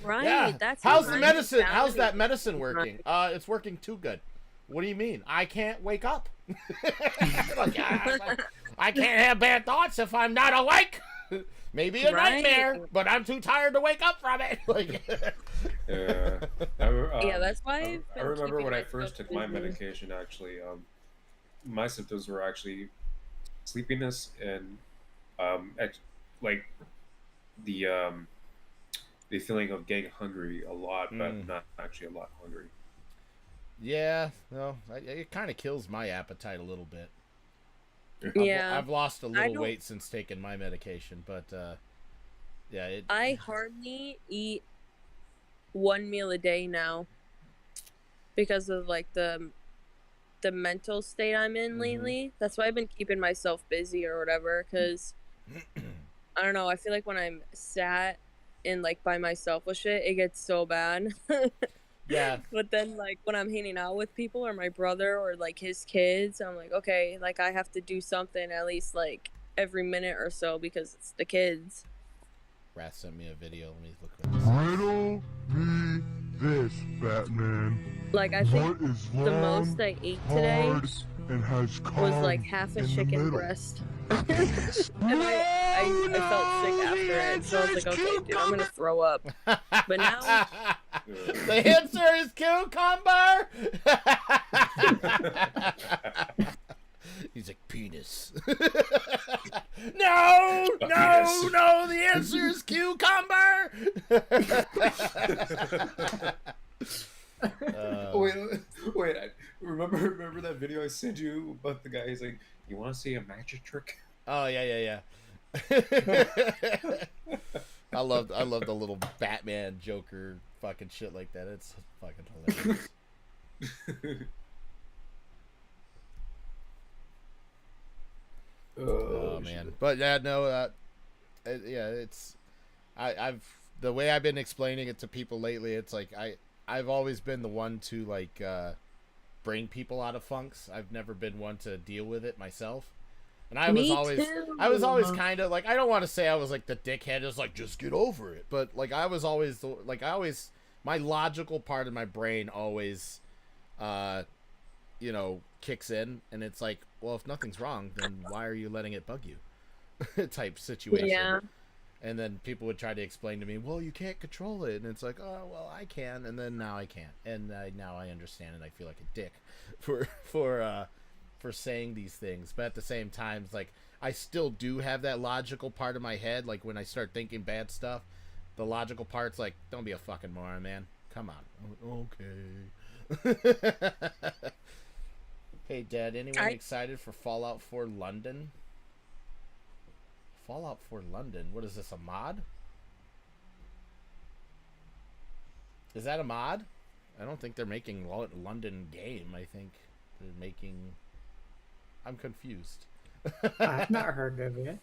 Right, Yeah. that's How's the my medicine? How's mentality. that medicine working? It's working too good. What do you mean? I can't wake up. Like, I can't have bad thoughts if I'm not awake. Maybe a Right. nightmare, but I'm too tired to wake up from it. Like, Yeah. Yeah, that's why I, I've I been remember keeping when I myself first took my busy. medication. Actually, my symptoms were actually sleepiness and like the um, the feeling of getting hungry a lot, but not actually a lot hungry. yeah, no, it kind of kills my appetite a little bit. Yeah, I've lost a I little don't. weight since taking my medication, but yeah, it. I hardly eat one meal a day now because of like the mental state I'm in Mhm. lately. That's why I've been keeping myself busy or whatever. Cause I don't know. I feel like when I'm sat and like by myself with shit, it gets so bad. Yeah, But then like when I'm hanging out with people or my brother or like his kids, I'm like, okay, like I have to do something at least like every minute or so because it's the kids. Rat sent me a video. Let me look what this is. Riddle me this, Batman. Like I think What is the long, most I ate today hard, and has was like cum half a in the chicken middle? breast. And I felt sick after it, so I was like, okay, dude, I'm gonna throw up. But now, The answer is cucumber. He's like, penis. No, Penis. no. The answer is cucumber. Wait! Remember that video I sent you about the guy? He's like, "You want to see a magic trick?" Oh yeah. I love the little Batman Joker fucking shit like that. It's fucking hilarious. Oh man, but yeah, no, yeah, it's I've the way I've been explaining it to people lately. It's like I've always been the one to like bring people out of funks. I've never been one to deal with it myself. And I was me always too. I was always kind of like, I don't want to say I was like the dickhead is like just get over it, but like I was always like I always, my logical part of my brain always you know, kicks in, and it's like, well, if nothing's wrong, then why are you letting it bug you? Type situation. Yeah. And then people would try to explain to me, well, you can't control it, and it's like, oh, well, I can, and then now I can't, and now I understand, and I feel like a dick for saying these things. But at the same time, it's like I still do have that logical part of my head. Like when I start thinking bad stuff, the logical part's like, don't be a fucking moron, man. Come on. Okay. Hey, Dad, anyone excited for Fallout 4 London? Fallout 4 London? What is this, a mod? Is that a mod? I don't think they're making London game. I think they're making... I'm confused. I've not heard of it.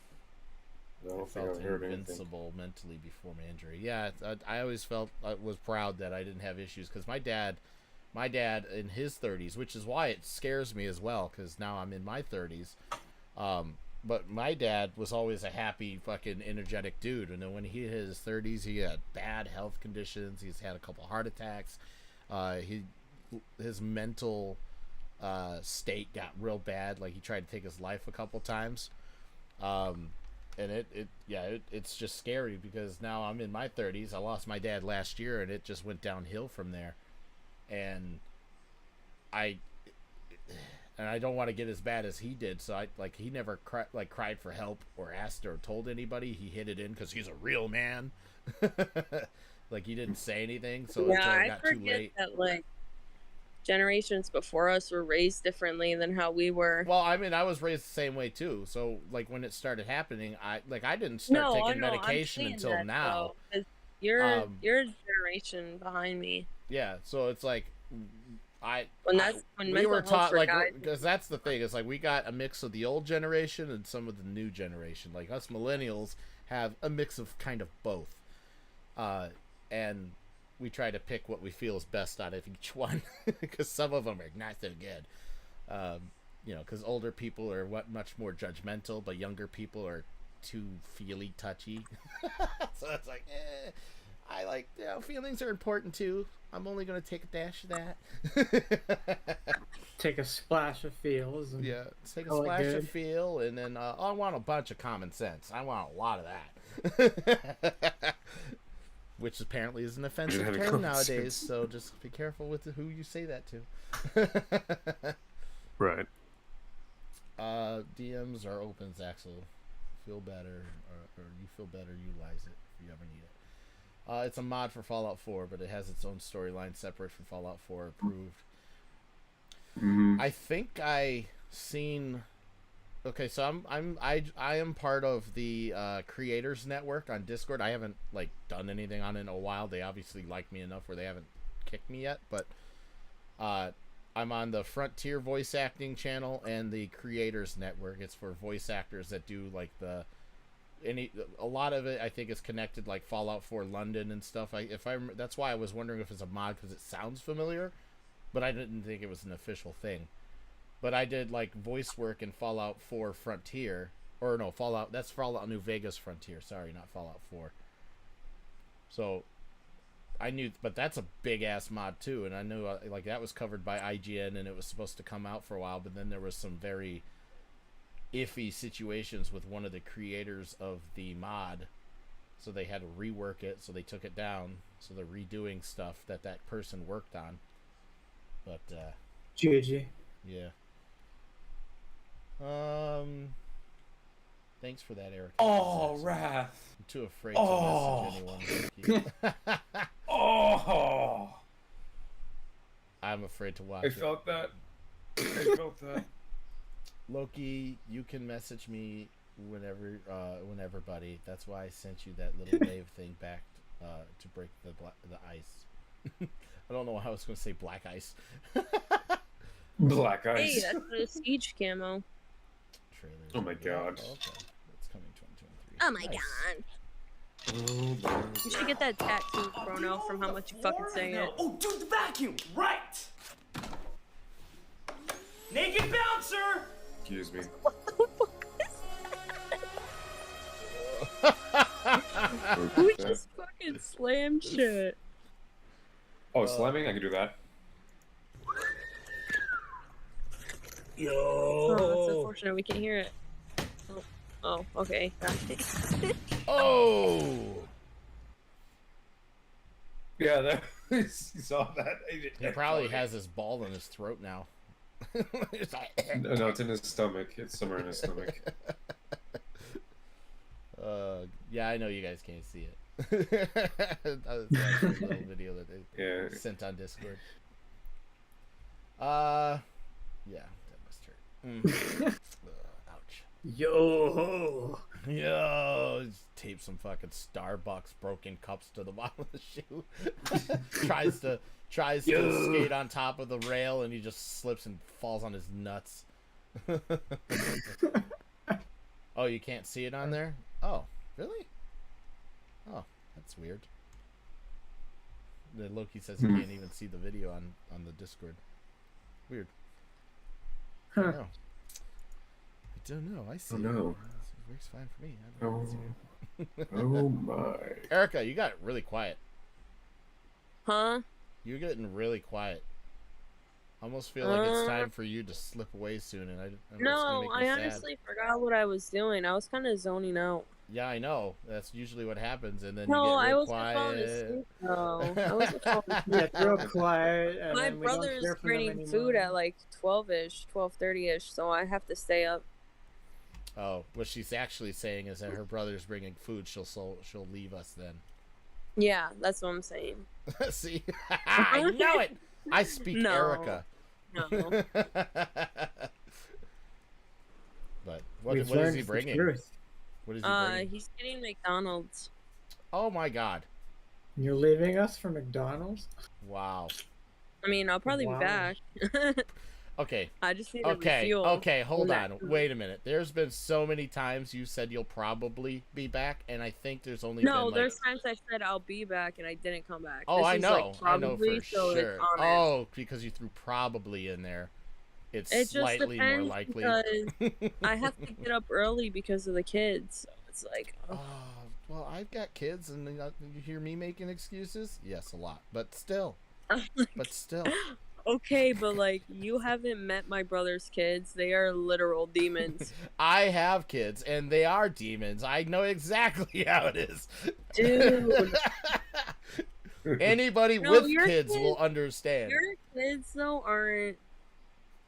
No, I felt invincible mentally before my injury. Yeah, I always felt, I was proud that I didn't have issues, because my dad in his 30s, which is why it scares me as well, because now I'm in my 30s, but my dad was always a happy fucking energetic dude, and then when he hit his 30s, he had bad health conditions. He's had a couple heart attacks. His mental state got real bad. Like he tried to take his life a couple times, and it's just scary, because now I'm in my 30s. I lost my dad last year, and it just went downhill from there. And I don't want to get as bad as he did, so he never cried for help or asked or told anybody. He hid it in because he's a real man. Like he didn't say anything, so Yeah, until it I got too forget late. that like generations before us were raised differently than how we were. Well, I mean, I was raised the same way too. So like when it started happening, I didn't start taking medication until that, now. Though, 'cause you're a generation behind me. Yeah, so it's like When we mental were health taught for like, guys- because that's the thing, is like we got a mix of the old generation and some of the new generation. Like us millennials have a mix of kind of both, and we try to pick what we feel is best out of each one, because some of them are not so good. You know, because older people are much more judgmental, but younger people are too feely, touchy. So it's like, I like, you know, feelings are important too. I'm only gonna take a dash of that. Take a splash of feels. And Yeah, take a call it splash good. of feel, and then I want a bunch of common sense. I want a lot of that. Which apparently is an offensive Having term common nowadays, sense. so just be careful with who you say that to. Right. DMs are open, Zaxel. Feel better, or you feel better, utilize it if you ever need it. It's a mod for Fallout 4, but it has its own storyline separate from Fallout 4 approved. I think I seen. Okay, so I am part of the creators network on Discord. I haven't like done anything on it in a while. They obviously like me enough where they haven't kicked me yet, but I'm on the Frontier voice acting channel and the creators network. It's for voice actors that do like a lot of it I think is connected like Fallout 4 London and stuff. That's why I was wondering if it's a mod because it sounds familiar, but I didn't think it was an official thing. But I did like voice work in Fallout 4 Frontier, or no, that's Fallout New Vegas Frontier. Sorry, not Fallout 4. So I knew, but that's a big ass mod too, and I knew like that was covered by IGN, and it was supposed to come out for a while, but then there was some very iffy situations with one of the creators of the mod, so they had to rework it, so they took it down, so they're redoing stuff that person worked on. But GG. yeah. Thanks for that, Eric. Oh, Wrath. I'm too afraid to message anyone. Oh, I'm afraid to watch I it. felt that. I felt that. Loki, you can message me whenever, buddy. That's why I sent you that little wave thing back to break the ice. I don't know how I was going to say black ice. Black Hey, ice. that's the siege camo. Trailers. Oh my god. Oh, okay. It's coming 2023. Oh my Nice. god. Oh my. You should get that tattoo, Chrono, from how much you fucking say it. Oh, dude, the vacuum! Right! Naked bouncer! Excuse me. Who just fucking slammed shit? Oh, slamming? I can do that. Oh, that's unfortunate. We can't hear it. Oh, okay. Gotcha. Oh! Yeah, that, you saw that. He probably has his ball in his throat now. It's like- No, it's in his stomach. It's somewhere in his stomach. Yeah, I know you guys can't see it. That was a little video that they Yeah. sent on Discord. Yeah, that must hurt. Ouch. Yo. Yo, just tape some fucking Starbucks broken cups to the bottom of the shoe. tries to skate on top of the rail, and he just slips and falls on his nuts. Oh, you can't see it on there? Oh, really? Oh, that's weird. The Loki says he can't even see the video on the Discord. Weird. I don't know. I don't know. I see. Oh, no. It works fine for me. I don't know. Oh my. Erica, you got really quiet. Huh? You're getting really quiet. I almost feel like it's time for you to slip away soon, and I'm just gonna No, make I you sad. honestly forgot what I was doing. I was kind of zoning out. Yeah, I know. That's usually what happens, and then No, you get I real wasn't falling quiet. asleep. No, I wasn't falling asleep. Yeah, real quiet. And My then we don't brother's hear from them bringing anymore. food at like 12-ish, 12:30-ish, so I have to stay up. Oh, what she's actually saying is that her brother's bringing food. She'll leave us then. Yeah, that's what I'm saying. See, I know it. I speak No. Erica. No. But what We've is learned he the bringing? truth. What is he bringing? He's getting McDonald's. Oh my God! You're leaving us for McDonald's? Wow. I mean, I'll probably Wow. be back. Okay. I just need a Okay. refuel. Okay. Hold from on. that. Wait a minute. There's been so many times you said you'll probably be back, and I think there's only No, been there's times I said I'll be back and I didn't come back. Oh, This I is, know. like, I know probably, for so it's sure. on it. Oh, because you threw probably in there. It's It just slightly more depends likely. because I have to get up early because of the kids. So it's like, Oh, well, I've got kids, and you hear me making excuses? Yes, a lot, but still. But still. Okay, but like you haven't met my brother's kids. They are literal demons. I have kids, and they are demons. I know exactly how it is. Dude. Anybody No, with your kids will kids- understand. Your kids though aren't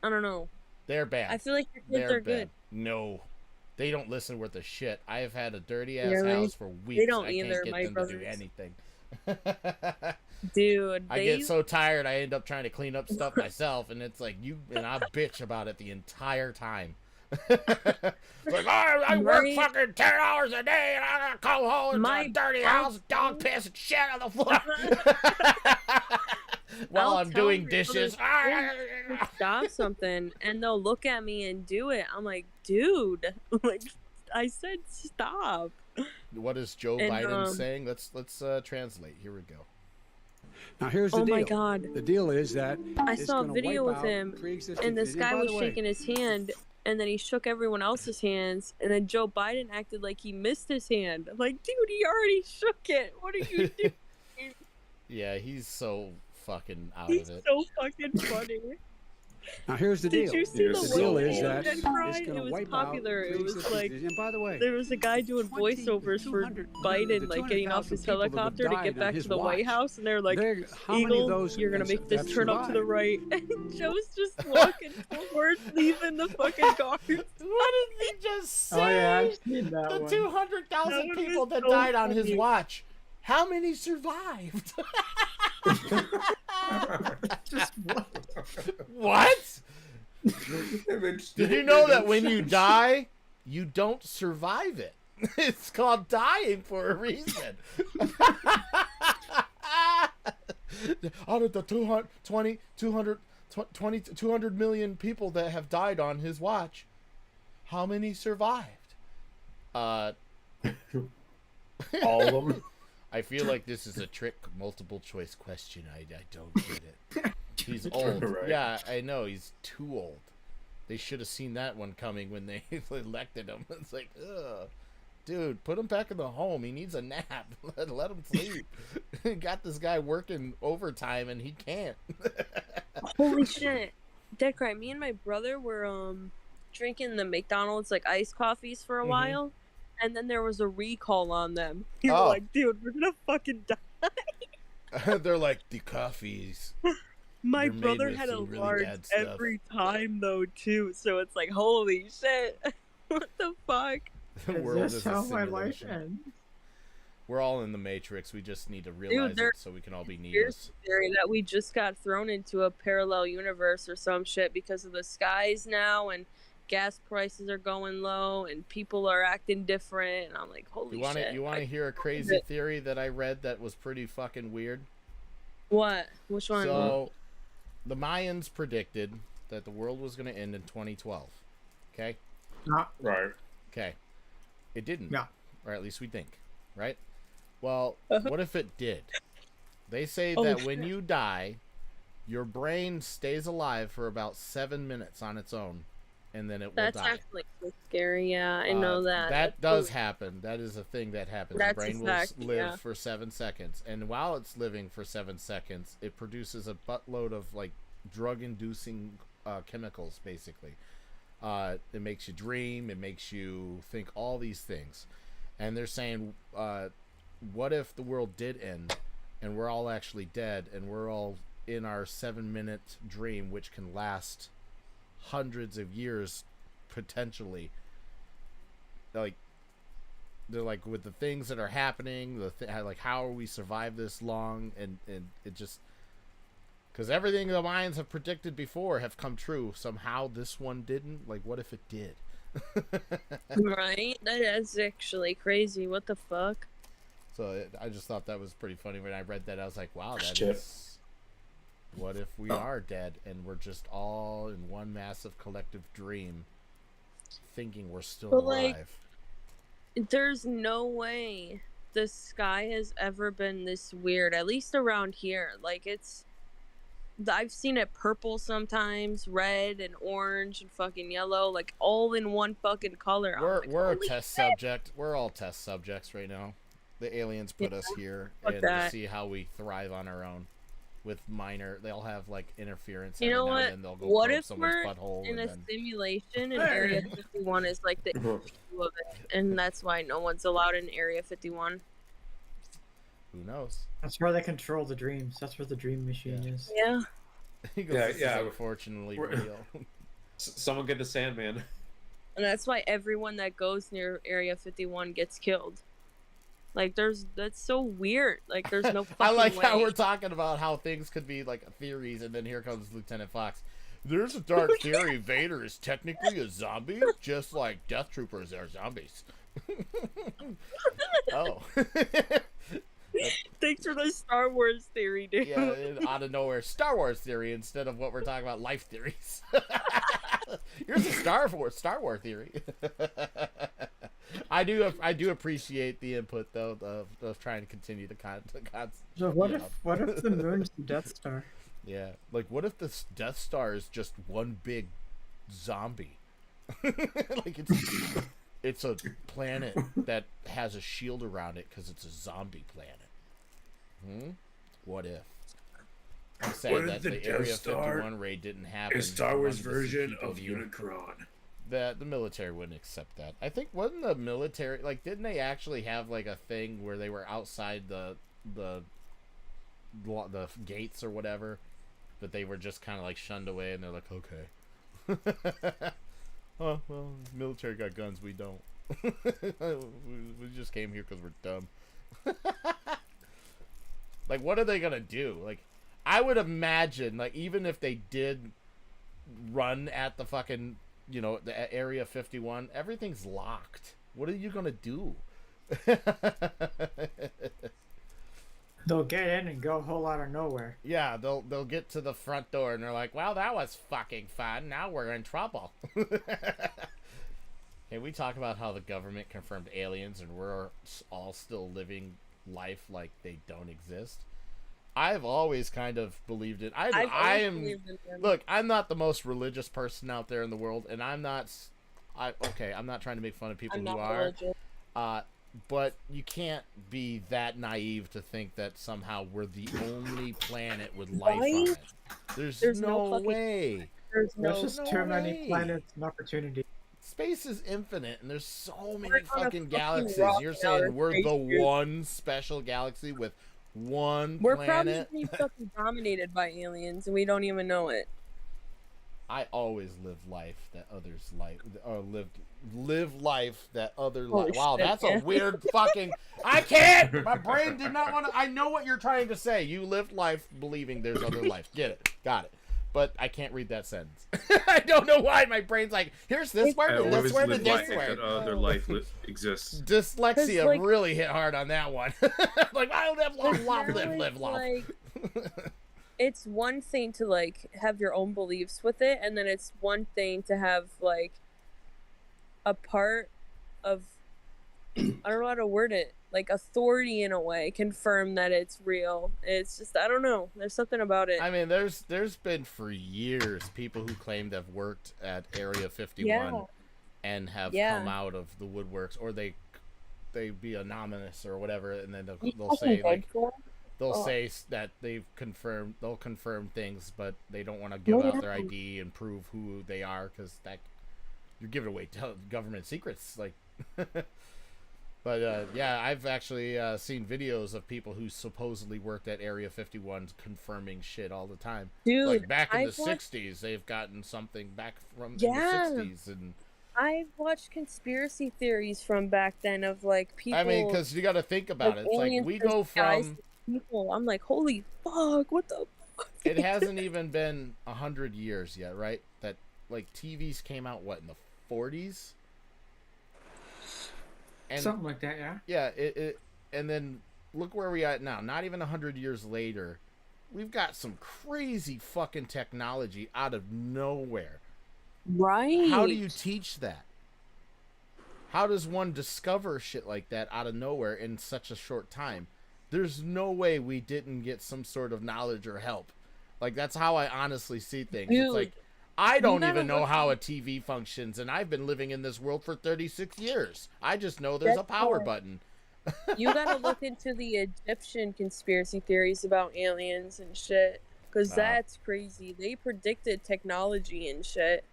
I don't know. They're bad. I feel like your kids They're are bad. good. No. They don't listen worth a shit. I have had a dirty ass Really? house for weeks. don't I either, can't get my them to do brothers. anything. Dude, I get so tired I end up trying to clean up stuff myself, and it's like I bitch about it the entire time. Like, oh, I work Right. fucking 10 hours a day and I gotta come home and My a dirty I'll house, dog piss and shit on the floor. While I'll I'm tell doing my dishes. brothers to stop something and they'll look at me and do it. I'm like, dude, like I said stop. What is Joe And, Biden saying? Let's translate. Here we go. Now here's the Oh deal. my god. The deal is that I it's saw a gonna video wipe with out him pre-existing and this disease. guy By was the way, shaking his hand and then he shook everyone else's hands and then Joe Biden acted like he missed his hand. I'm like, dude, he already shook it. What are you doing? Yeah, he's so fucking out He's of it. so fucking funny. Now here's the Did deal. you see You're the The so deal one is video that that it's cried? gonna It was wipe popular. out It was pre-existing like disease. And by the way, there was a guy doing 20 voiceovers for 200 Biden, the like getting off 200,000 his people that have helicopter to died get on back his to the White watch. House, and they're like, How many of Eagle, those you're gonna make this have turn up to the survived? right. And Joe's just walking towards leaving the fucking car. What did he just say? Oh yeah, I've seen that The one. 200,000 That one people was that so died on his funny. watch. How many survived? Just what? What? Did you know that when you die, you don't survive it? It's called dying for a reason. Out of the 200 million people that have died on his watch, how many survived? All of them. I feel like this is a trick multiple choice question. I don't get it. He's old. Right. Yeah, I know. He's too old. They should have seen that one coming when they elected him. It's like, ugh. Dude, put him back in the home. He needs a nap. Let him sleep. Got this guy working overtime and he can't. Holy shit. Dead cry. Me and my brother were drinking the McDonald's like iced coffees for a while, and then there was a recall on them. We were Oh. like, dude, we're gonna fucking die. They're like, the coffees. My They're made brother with had a some really large bad stuff. every time though too, so it's like holy shit. What the fuck? The Is world this is a how my life simulation. ends? We're all in the Matrix. We just need to realize there- it so we can all be Here's needless. the theory that we just got thrown into a parallel universe or some shit because of the skies now and gas prices are going low and people are acting different and I'm like, holy You want shit. to hear a crazy theory that I read that was pretty fucking weird? What? Which one? So, the Mayans predicted that the world was going to end in 2012. Okay? Right. Okay. It didn't. No. Or at least we think. Right? Well, Uh-huh. what if it did? They say Oh, that when shit. you die, your brain stays alive for about 7 minutes on its own, and then it will That's die. actually so scary. Yeah, I know that. That That's does really- happen. That is a thing that happens. That's the a brain will fact, live yeah. for 7 seconds, and while it's living for 7 seconds, it produces a buttload of like drug-inducing chemicals, basically. It makes you dream. It makes you think all these things, and they're saying, what if the world did end, and we're all actually dead, and we're all in our 7-minute dream, which can last hundreds of years, potentially. Like, they're like, with the things that are happening, like, how are we survive this long, and it just, because everything the Mayans have predicted before have come true. Somehow this one didn't. Like, what if it did? Right? That is actually crazy. What the fuck? So I just thought that was pretty funny when I read that. I was like, wow, that Shit. is. What if we are dead and we're just all in one massive collective dream, thinking we're still But, like, alive? There's no way the sky has ever been this weird, at least around here. Like, I've seen it purple sometimes, red and orange and fucking yellow, like all in one fucking color. I'm like, We're a holy test shit. subject. We're all test subjects right now. The aliens put us here fuck and that. to see how we thrive on our own. with minor. They'll have like interference. You know every now and what? then they'll go What probe if someone's we're butthole in and a then simulation and Area 51 is like the issue of it, and that's why no one's allowed in Area 51? who knows? That's where they control the dreams. That's where the dream machine is. Yeah. He goes, Yeah, this yeah. is unfortunately real. Someone get the Sandman. And that's why everyone that goes near Area 51 gets killed. Like, that's so weird. Like, there's no fucking I like way. how we're talking about how things could be like theories, and then here comes Lieutenant Fox. There's a dark theory Vader is technically a zombie, just like Death Troopers are zombies. Oh. Thanks for the Star Wars theory, dude. Yeah, out of nowhere, Star Wars theory instead of what we're talking about, life theories. Here's a Star Wars theory. I do appreciate the input though of trying to continue the So what if the moon's the Death Star? Yeah, like what if the Death Star is just one big zombie? Like it's a planet that has a shield around it because it's a zombie planet. What if? I'm saying What if that the the Death Area Star 51 raid didn't happen. A Star Wars One of the version people of knew. Unicron. The military wouldn't accept that. I think wasn't the military like didn't they actually have like a thing where they were outside the gates or whatever, that they were just kind of like shunned away and they're like, okay. Oh well, military got guns, we don't. we just came here because we're dumb. Like, what are they gonna do? Like, I would imagine, like, even if they did run at the fucking, the Area 51, everything's locked. What are you gonna do? They'll get in and go a whole lot of nowhere. Yeah, they'll get to the front door and they're like, well, that was fucking fun. Now we're in trouble. Can we talk about how the government confirmed aliens and we're all still living life like they don't exist? I've always kind of believed it. Look, I'm not the most religious person out there in the world, and I'm not trying to make fun of people who are. But you can't be that naive to think that somehow we're the only planet with life on it. There's no way. There's just too many planets and opportunities. Space is infinite, and there's so many fucking fucking galaxies. rock You're star saying we're space, the dude. one special galaxy with one We're planet? probably fucking dominated by aliens, and we don't even know it. I always live life that others live life that other Holy life. Wow, shit, that's man. a weird fucking. I can't. My brain did not want to. I know what you're trying to say. You lived life believing there's other life. Get it? Got it. But I can't read that sentence. I don't know why my brain's like, here's this word, and this word, and this word. Other life exists. Dyslexia like- really hit hard on that one. Like, I live, love, live, love. Like, it's one thing to like have your own beliefs with it, and then it's one thing to have like a part of I don't know how to word it, like authority in a way, confirm that it's real. It's just I don't know. There's something about it. I mean, there's been for years people who claim they've worked at Area 51 Yeah. and have Yeah. come out of the woodworks, or they be anonymous or whatever, and then You they'll fucking say like Deadpool? they'll Oh. say that they'll confirm things, but they don't want to give Oh, out their yeah. ID and prove who they are because that you're giving away government secrets, like. But yeah, I've actually seen videos of people who supposedly worked at Area 51 confirming shit all the time. Dude, Like back in the I've watched- 60s, they've gotten something back from Yeah. the 60s, and I've watched conspiracy theories from back then of like people. I mean, because you got to think about it. It's like aliens we in go disguise from. people. I'm like, holy fuck, what the fuck? It hasn't even been 100 years yet, right? That like TVs came out what in the 40s. And Something like that, yeah. yeah, it and then look where we at now. Not even 100 years later, we've got some crazy fucking technology out of nowhere. Right. How do you teach that? How does one discover shit like that out of nowhere in such a short time? There's no way we didn't get some sort of knowledge or help. Like, that's how I honestly see things. Dude, it's like, I don't gotta even know look how at- a TV functions, and I've been living in this world for 36 years. I just know there's a That's power why- button. You gotta look into the Egyptian conspiracy theories about aliens and shit. Because that's crazy. They predicted technology and shit.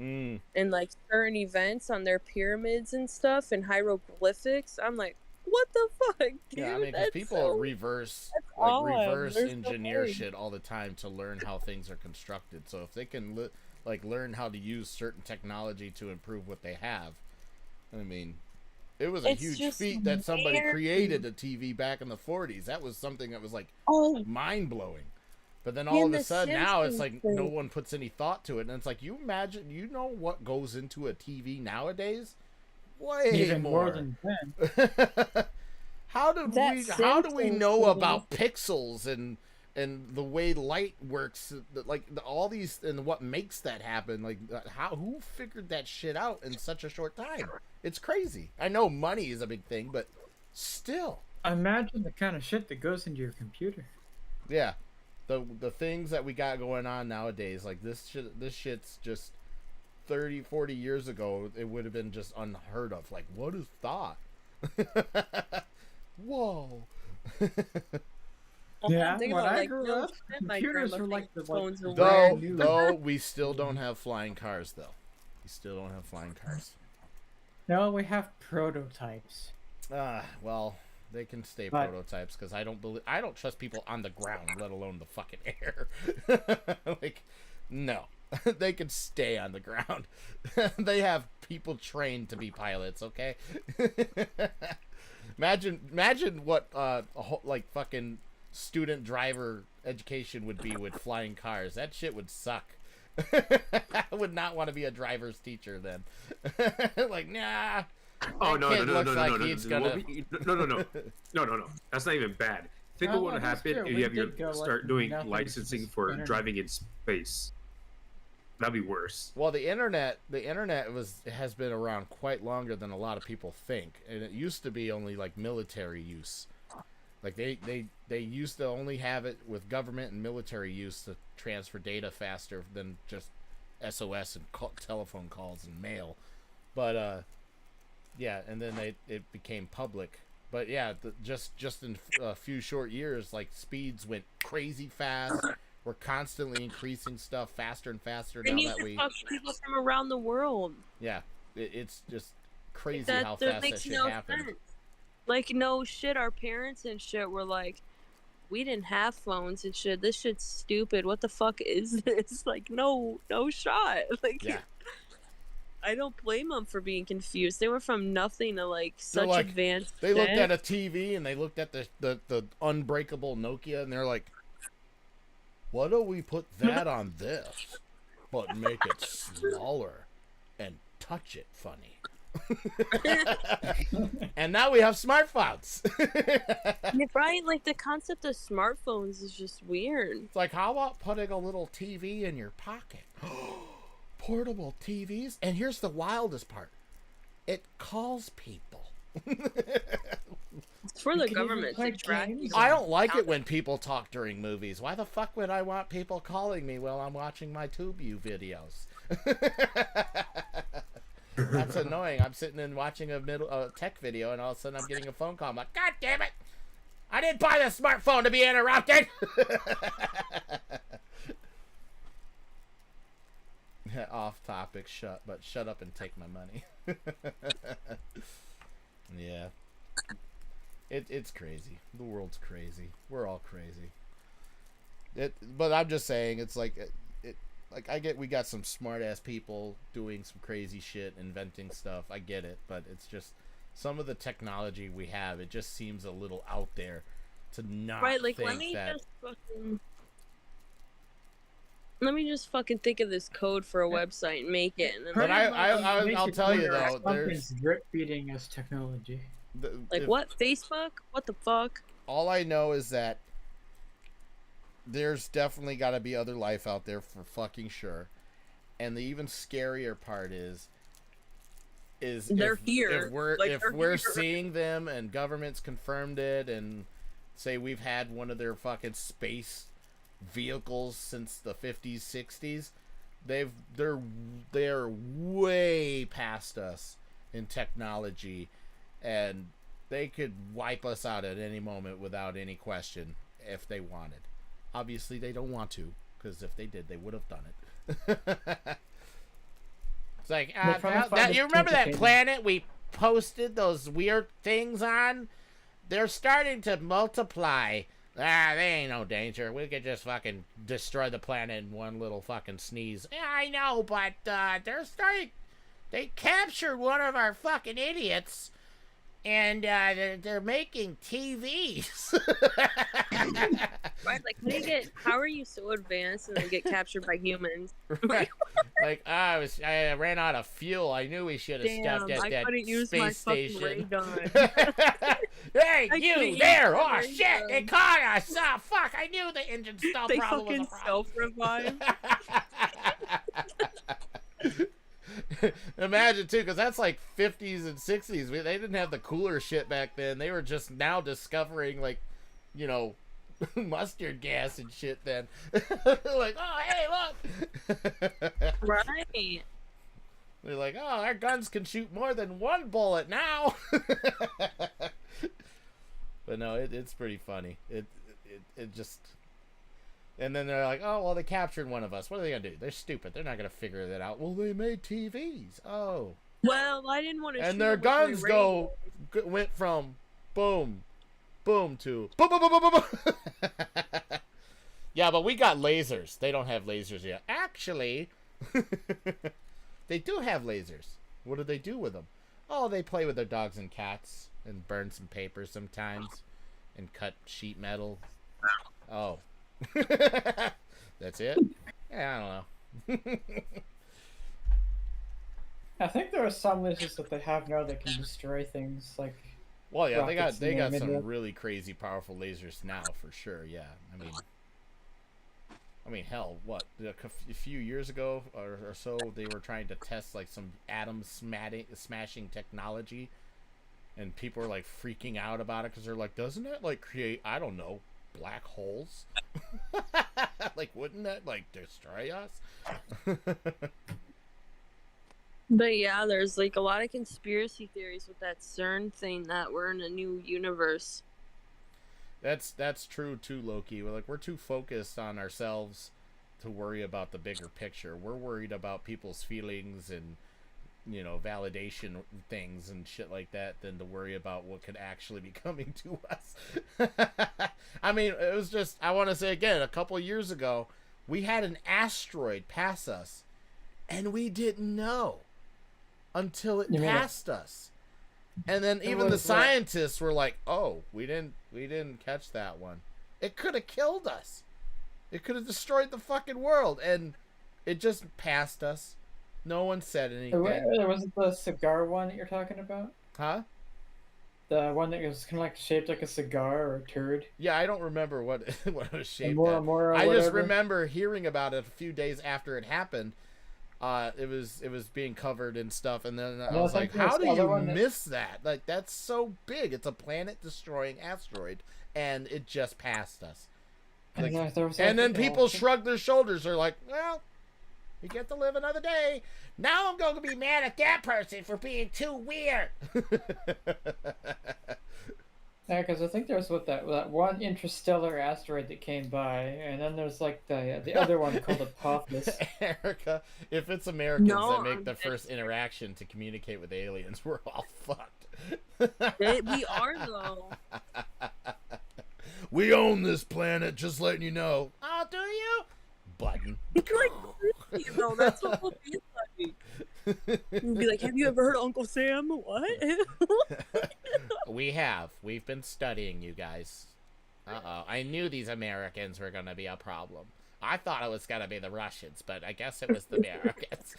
Mm. And like certain events on their pyramids and stuff and hieroglyphics. I'm like, what the fuck, dude? Yeah, I mean, because people so... reverse odd. reverse There's engineer no way. shit all the time to learn how things are constructed. So if they can learn how to use certain technology to improve what they have, I mean, it was a It's huge just feat that somebody weird. created a TV back in the 40s. That was something that was like mind blowing. But then all Yeah, of a the sudden now it's Simpsons like no thing. one puts any thought to it, and it's like, you imagine, you know what goes into a TV nowadays? Way Even more more. than then. How do That we Simpsons know thing. about pixels and the way light works, like all these, and what makes that happen? Like who figured that shit out in such a short time? It's crazy. I know money is a big thing, but still. Imagine the kind of shit that goes into your computer. Yeah. The things that we got going on nowadays, like this shit's just 30, 40 years ago, it would have been just unheard of. Like, what is thought? Whoa. Yeah, Think when about, I like, grew no up, shit, my computers grandma were like thinks the phones are brand weird. new. Though we still don't have flying cars, though. We still don't have flying cars. No, we have prototypes. Well, they can stay But- prototypes, because I don't trust people on the ground, let alone the fucking air. Like, no. They can stay on the ground. They have people trained to be pilots, okay? Imagine what like fucking student driver education would be with flying cars. That shit would suck. I would not want to be a driver's teacher then. Like, nah. Oh that no, kid no, no, looks no, like no, no, he's no, gonna- no. That's not even bad. Think of Oh, what would that's happen true. if We you have did go, like, start doing nothing to licensing just for internet. driving in space. That'd be worse. Well, the internet has been around quite longer than a lot of people think, and it used to be only like military use. Like they used to only have it with government and military use to transfer data faster than just SOS and telephone calls and mail. But yeah, and then it became public. But yeah, just in a few short years, like speeds went crazy fast. We're constantly increasing stuff faster and faster They now need that to we. fuck people from around the world. Yeah, it's just crazy That how fast that makes shit no happened. sense. Like, no shit, our parents and shit were like, we didn't have phones and shit. This shit's stupid. What the fuck is this? Like, no shot. Like, Yeah, I don't blame them for being confused. They were from nothing to like such like, advanced. they looked shit. at a TV and they looked at the unbreakable Nokia and they're like, "Why don't we put that on this, but make it smaller and touch it funny?" And now we have smartphones. Yeah, right? Like, the concept of smartphones is just weird. It's like, how about putting a little TV in your pocket? Portable TVs? And here's the wildest part. It calls people. It's for the can even government play to track games. you. I don't like it when people talk during movies. Why the fuck would I want people calling me while I'm watching my TubeU videos? That's annoying. I'm sitting and watching a tech video, and all of a sudden I'm getting a phone call. I'm like, God damn it! I didn't buy the smartphone to be interrupted. Off topic. Shut up and take my money. Yeah. It's crazy. The world's crazy. We're all crazy. But I'm just saying, it's like like I get we got some smart ass people doing some crazy shit, inventing stuff. I get it, but it's just some of the technology we have. It just seems a little out there to not Right, like, think let me that. just fucking think of this code for a website and make it. And then But I'll tell you, though, something's drip feeding us technology. like, what? Facebook? What the fuck? All I know is that there's definitely got to be other life out there for fucking sure. And the even scarier part is They're here. If we're Like, they're we're here. seeing them and government's confirmed it, and say we've had one of their fucking space vehicles since the 50s, 60s, they're way past us in technology, and they could wipe us out at any moment without any question if they wanted. Obviously, they don't want to, because if they did, they would have done it. It's like, you remember that planet we posted those weird things on? They're starting to multiply. They ain't no danger. We could just fucking destroy the planet in one little fucking sneeze. Yeah, I know, but they captured one of our fucking idiots, and they're making TVs. Right, like how are you so advanced and then get captured by humans? Right. Like I ran out of fuel. I knew we should have stopped at that space station. Hey, you there! Oh shit! They caught us! Oh fuck! I knew the engine stop problem was a problem. Self-revive. Imagine too, because that's like 50s and 60s. They didn't have the cooler shit back then. They were just now discovering, like, you know, mustard gas and shit. Then, like, oh hey, look. Right. They're like, oh, our guns can shoot more than one bullet now. But no, it's pretty funny. It just. And then they're like, oh, well, they captured one of us. What are they going to do? They're stupid. They're not going to figure that out. Well, they made TVs. Oh. Well, I didn't want to. And their guns went from boom, boom to boom, boom, boom, boom, boom, boom. Yeah, but we got lasers. They don't have lasers yet. Actually, they do have lasers. What do they do with them? Oh, they play with their dogs and cats and burn some paper sometimes and cut sheet metal. Oh. That's it? Yeah, I don't know. I think there are some lasers that they have now that can destroy things like. Well, yeah, they got some really crazy powerful lasers now for sure. Yeah, I mean, hell, what a few years ago or so they were trying to test like some atom smashing technology, and people were like freaking out about it because they're like, doesn't it like create, I don't know, black holes? Like, wouldn't that like destroy us? But yeah, there's like a lot of conspiracy theories with that CERN thing that we're in a new universe. That's true too, Loki. We're too focused on ourselves to worry about the bigger picture. We're worried about people's feelings and, you know, validation things and shit like that than to worry about what could actually be coming to us. I mean, it was just, I want to say again, a couple years ago, we had an asteroid pass us, and we didn't know until it passed us. And then even the scientists were like, "Oh, we didn't catch that one. It could have killed us. It could have destroyed the fucking world." And it just passed us. No one said anything. Was it the cigar one that you're talking about? Huh? The one that was kind of like shaped like a cigar or a turd. Yeah, I don't remember what it was shaped. I just remember hearing about it a few days after it happened. It was being covered and stuff, and then I was like, "How do you miss that? Like, that's so big. It's a planet-destroying asteroid, and it just passed us." Like, and then people shrug their shoulders. They're like, "Well, you get to live another day. Now I'm going to be mad at that person for being too weird." Yeah, because I think there's that one interstellar asteroid that came by, and then there's like the other one called Apophis. Erica, if it's Americans that make the first interaction to communicate with aliens, we're all fucked. We are though. We own this planet, just letting you know. Oh, do you? Button. Like, you know, that's what we'll be like. We'll be like, have you ever heard of Uncle Sam? What? We've been studying you guys. I knew these Americans were gonna be a problem. I thought it was gonna be the Russians, but I guess it was the Americans.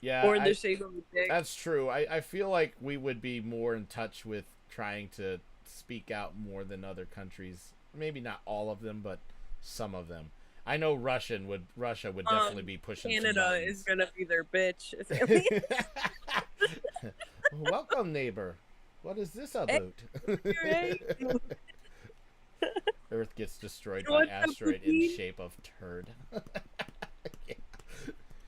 Yeah, or the shape of a dick. That's true. I feel like we would be more in touch with trying to speak out more than other countries. Maybe not all of them, but some of them. I know Russia would definitely be pushing. Canada is gonna be their bitch. Welcome, neighbor. What is this about? Earth gets destroyed by asteroid in shape of turd.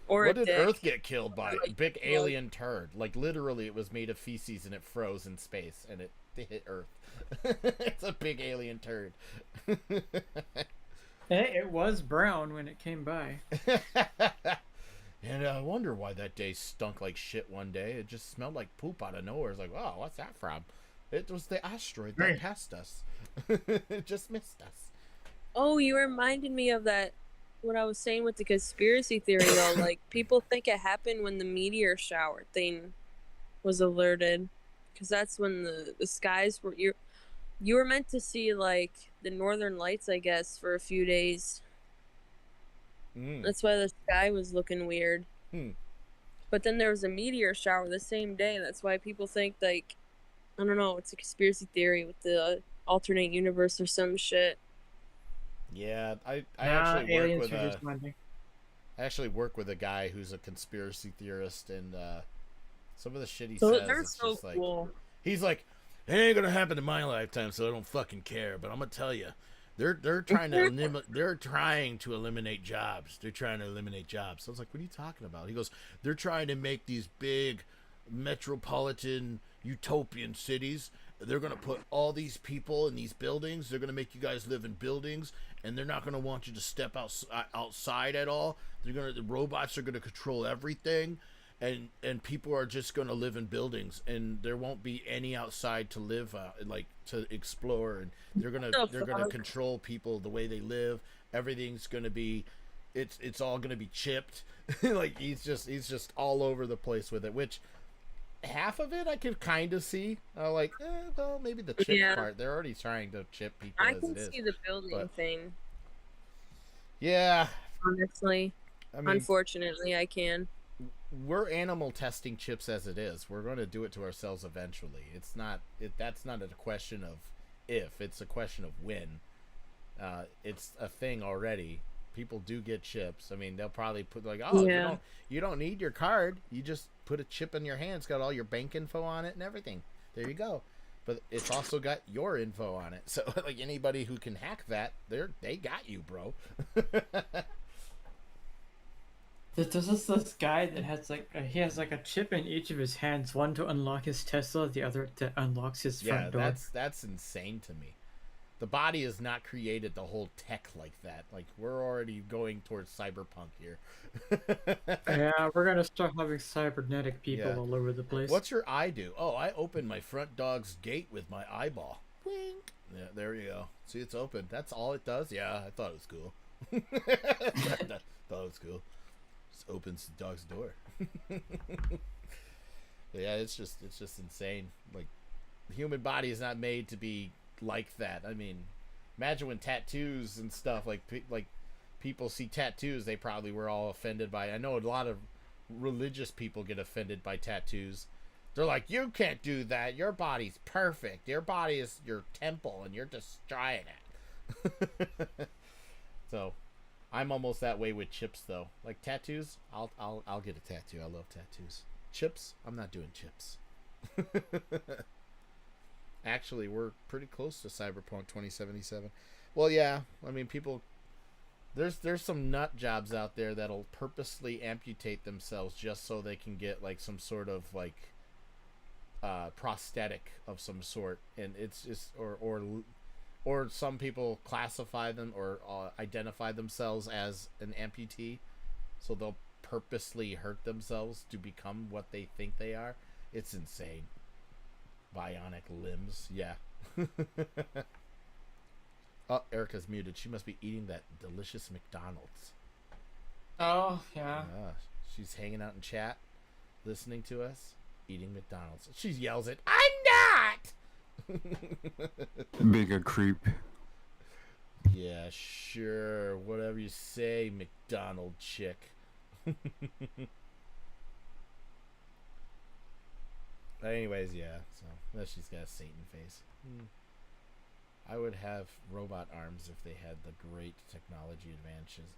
Or What a did dick. Earth get killed by? Like, Big alien turd. Like literally, it was made of feces and it froze in space and it hit Earth. It's a big alien turd. It was brown when it came by. And I wonder why that day stunk like shit one day. It just smelled like poop out of nowhere. It's like, oh, what's that from? It was the asteroid that Right. passed us. It just missed us. Oh, you reminded me of that. What I was saying with the conspiracy theory, though, like people think it happened when the meteor shower thing was alerted, because that's when the skies were you were meant to see like the northern lights, I guess, for a few days. That's why the sky was looking weird. But then there was a meteor shower the same day. That's why people think, like, I don't know, it's a conspiracy theory with the alternate universe or some shit. Yeah, I Nah, actually work aliens with are a just Monday. I actually work with a guy who's a conspiracy theorist, and some of the shit he So says, they're it's so just like cool. he's like, it ain't gonna happen in my lifetime, so I don't fucking care. But I'm gonna tell you, they're trying to eliminate jobs. They're trying to eliminate jobs. So I was like, what are you talking about? He goes, they're trying to make these big metropolitan utopian cities. They're gonna put all these people in these buildings. They're gonna make you guys live in buildings, and they're not gonna want you to step outside at all. The robots are gonna control everything, and people are just gonna live in buildings, and there won't be any outside to live, like to explore. And they're gonna control people the way they live. Everything's gonna be, it's all gonna be chipped. Like he's just all over the place with it, which. Half of it I could kind of see. Like, well, maybe the chip part. They're already trying to chip people. I as can it is. see the building thing. Yeah. Honestly, I mean, unfortunately, I can. We're animal testing chips as it is. We're going to do it to ourselves eventually. It's not. That's not a question of if. It's a question of when. It's a thing already. People do get chips. I mean, they'll probably put like, oh, you don't need your card. You just put a chip in your hand. It's got all your bank info on it and everything. There you go. But it's also got your info on it. So like anybody who can hack that, they got you, bro. There's this guy that has he has like a chip in each of his hands, one to unlock his Tesla, the other that unlocks his front door. That's insane to me. The body has not created the whole tech like that. Like, we're already going towards cyberpunk here. Yeah, we're gonna start having cybernetic people all over the place. What's your eye do? Oh, I open my front dog's gate with my eyeball. Wink. Yeah, there you go. See, it's open. That's all it does? Yeah, I thought it was cool. Thought it was cool. Just opens the dog's door. Yeah, it's just insane. Like, the human body is not made to be like that. I mean, imagine when tattoos and stuff like people see tattoos, they probably were all offended by. I know a lot of religious people get offended by tattoos. They're like, you can't do that. Your body's perfect. Your body is your temple, and you're destroying it. So, I'm almost that way with chips, though. Like tattoos, I'll get a tattoo. I love tattoos. Chips, I'm not doing chips. Actually, we're pretty close to Cyberpunk 2077. Well, yeah. I mean, people. There's some nut jobs out there that'll purposely amputate themselves just so they can get like some sort of like prosthetic of some sort, and it's just or some people classify them or identify themselves as an amputee, so they'll purposely hurt themselves to become what they think they are. It's insane. Bionic limbs, yeah. Oh, Erica's muted. She must be eating that delicious McDonald's. Oh, yeah. She's hanging out in chat, listening to us, eating McDonald's. She yells it, I'm not! Being a creep. Yeah, sure. Whatever you say, McDonald chick. But anyways, yeah. So she's got a Satan face. I would have robot arms if they had the great technology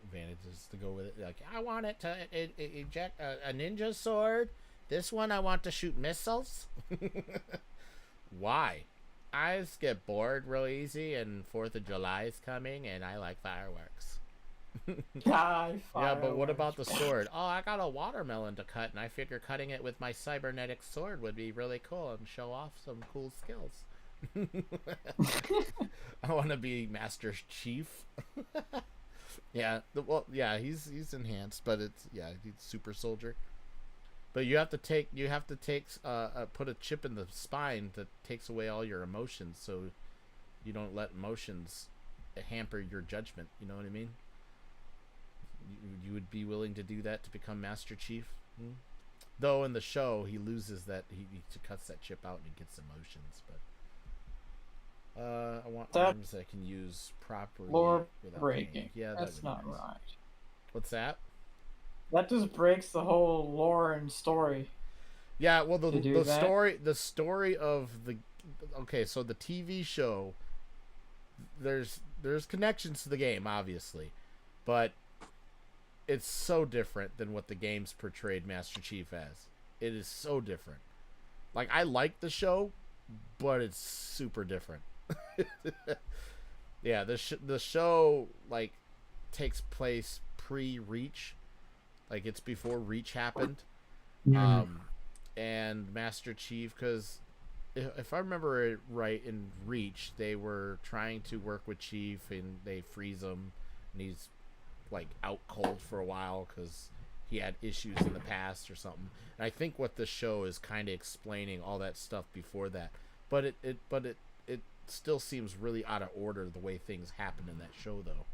advantages to go with it. Like, I want it to eject a ninja sword. This one I want to shoot missiles. Why? I just get bored real easy, and 4th of July is coming, and I like fireworks. Yeah, Yeah, but what about the sword? Oh, I got a watermelon to cut, and I figure cutting it with my cybernetic sword would be really cool and show off some cool skills. I want to be Master Chief. Yeah, he's enhanced, but he's super soldier. But you have to put a chip in the spine that takes away all your emotions, so you don't let emotions hamper your judgment. You know what I mean? You would be willing to do that to become Master Chief? Though in the show he loses that, he cuts that chip out and he gets emotions. But I want arms that I can use properly Lore without breaking. pain. Yeah, that's not nice. right. What's that? That just breaks the whole lore and story. Yeah, well, the story of the so the TV show, there's connections to the game, obviously, but it's so different than what the games portrayed Master Chief as. It is so different. Like, I like the show, but it's super different. Yeah, the show like takes place pre-Reach, like it's before Reach happened. And Master Chief, because if I remember it right, in Reach they were trying to work with Chief and they freeze him, and he's like out cold for a while because he had issues in the past or something. And I think what the show is kind of explaining all that stuff before that, but it still seems really out of order the way things happen in that show, though.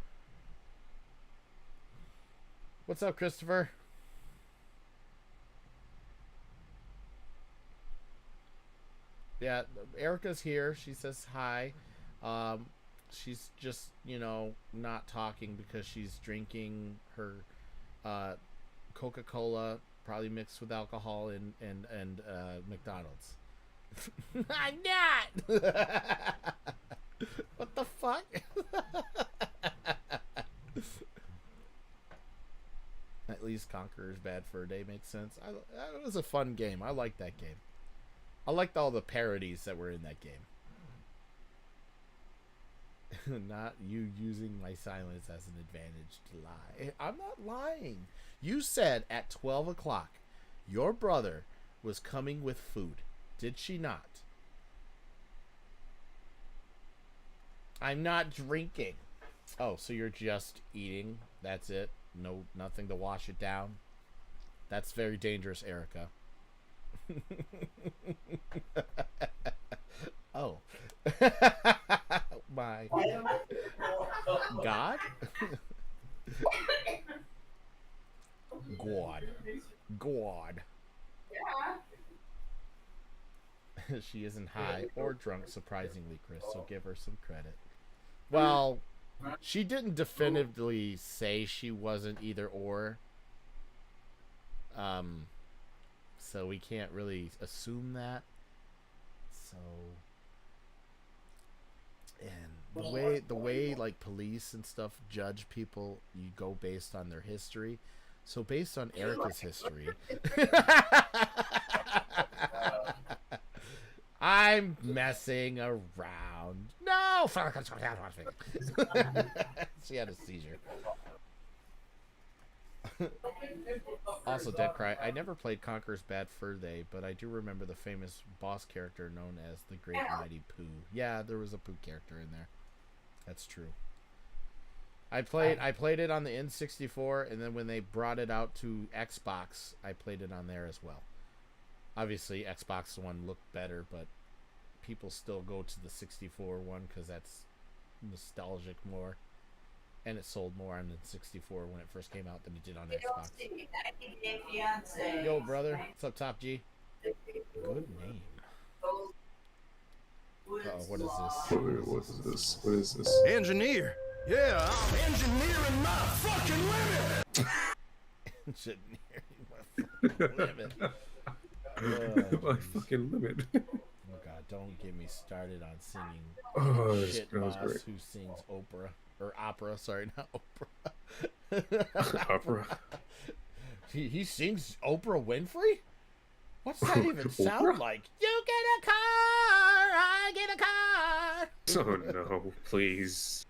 What's up, Christopher? Yeah, Erica's here. She says hi. She's just, not talking because she's drinking her Coca-Cola, probably mixed with alcohol, and McDonald's. I'm not! What the fuck? At least Conqueror's Bad Fur Day makes sense. It was a fun game. I liked that game. I liked all the parodies that were in that game. Not you using my silence as an advantage to lie. I'm not lying. You said at 12 o'clock your brother was coming with food. Did she not? I'm not drinking. Oh, so you're just eating? That's it? No, nothing to wash it down? That's very dangerous, Erica. Oh. My God? God. She isn't high or drunk, surprisingly, Chris, so give her some credit. Well, she didn't definitively say she wasn't either or. So we can't really assume that. So, and the way like police and stuff judge people, you go based on their history. So based on Erica's history, I'm messing around. No, she had a seizure. Also, Dead Cry. I never played Conqueror's Bad Fur Day, but I do remember the famous boss character known as the Great Mighty Pooh. Yeah, there was a Pooh character in there. That's true. I played it on the N64, and then when they brought it out to Xbox, I played it on there as well. Obviously, Xbox One looked better, but people still go to the 64 one because that's nostalgic more. And it sold more on the 64 when it first came out than it did on Xbox. Yo, brother. What's up, Top G? Good name. What is this? What is this? Engineer. Yeah, I'm engineering my fucking limit. Engineering my fucking limit. My fucking limit. Oh God, don't get me started on singing shit boss who sings opera. Or opera, sorry, not Oprah. Opera. He sings Oprah Winfrey? What's that even sound like? You get a car, I get a car. Oh no, please.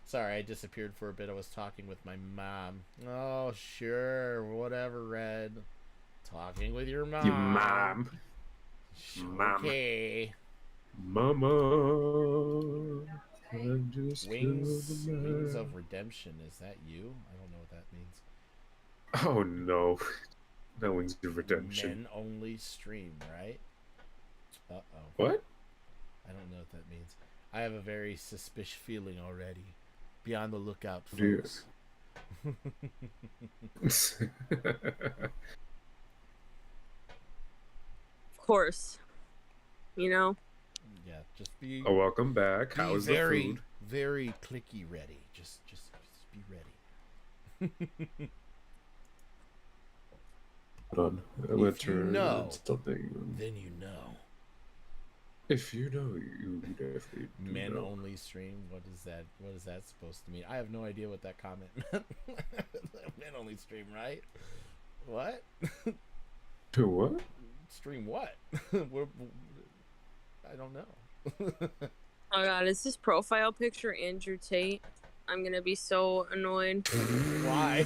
Sorry, I disappeared for a bit. I was talking with my mom. Oh, sure. Whatever, Red. Talking with your mom. Your mom. Okay. Mama. I'm just Wings killing of Redemption. Is that you? I don't know what that means. Oh no. No Wings of Redemption. Men only stream, right? Uh-oh. What? I don't know what that means. I have a very suspicious feeling already. Be on the lookout, Dude. folks. Of course. You know? Yeah, just be. Oh, welcome back. Be How's very, the food? very clicky ready. Just be ready. Hold on. I'm gonna If you turn know, something. then you know. If you know, you definitely do Men know. only stream. What is that? What is that supposed to mean? I have no idea what that comment meant. Men only stream, right? What? To what? Stream what? I don't know. Oh god, is this profile picture Andrew Tate? I'm gonna be so annoyed. Why?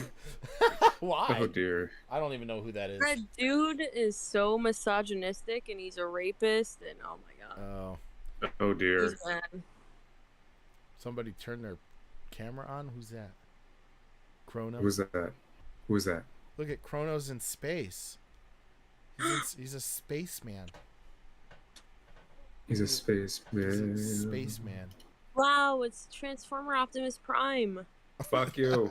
Why? Oh dear. I don't even know who that is. That dude is so misogynistic and he's a rapist and oh my god. Oh, Oh dear. He's bad. somebody turned their camera on. Who's that? Chrono. Who's that? Who's that? Look at Chrono's in space. He's a spaceman. He's a spaceman. He's a spaceman. Wow, it's Transformer Optimus Prime. Fuck you.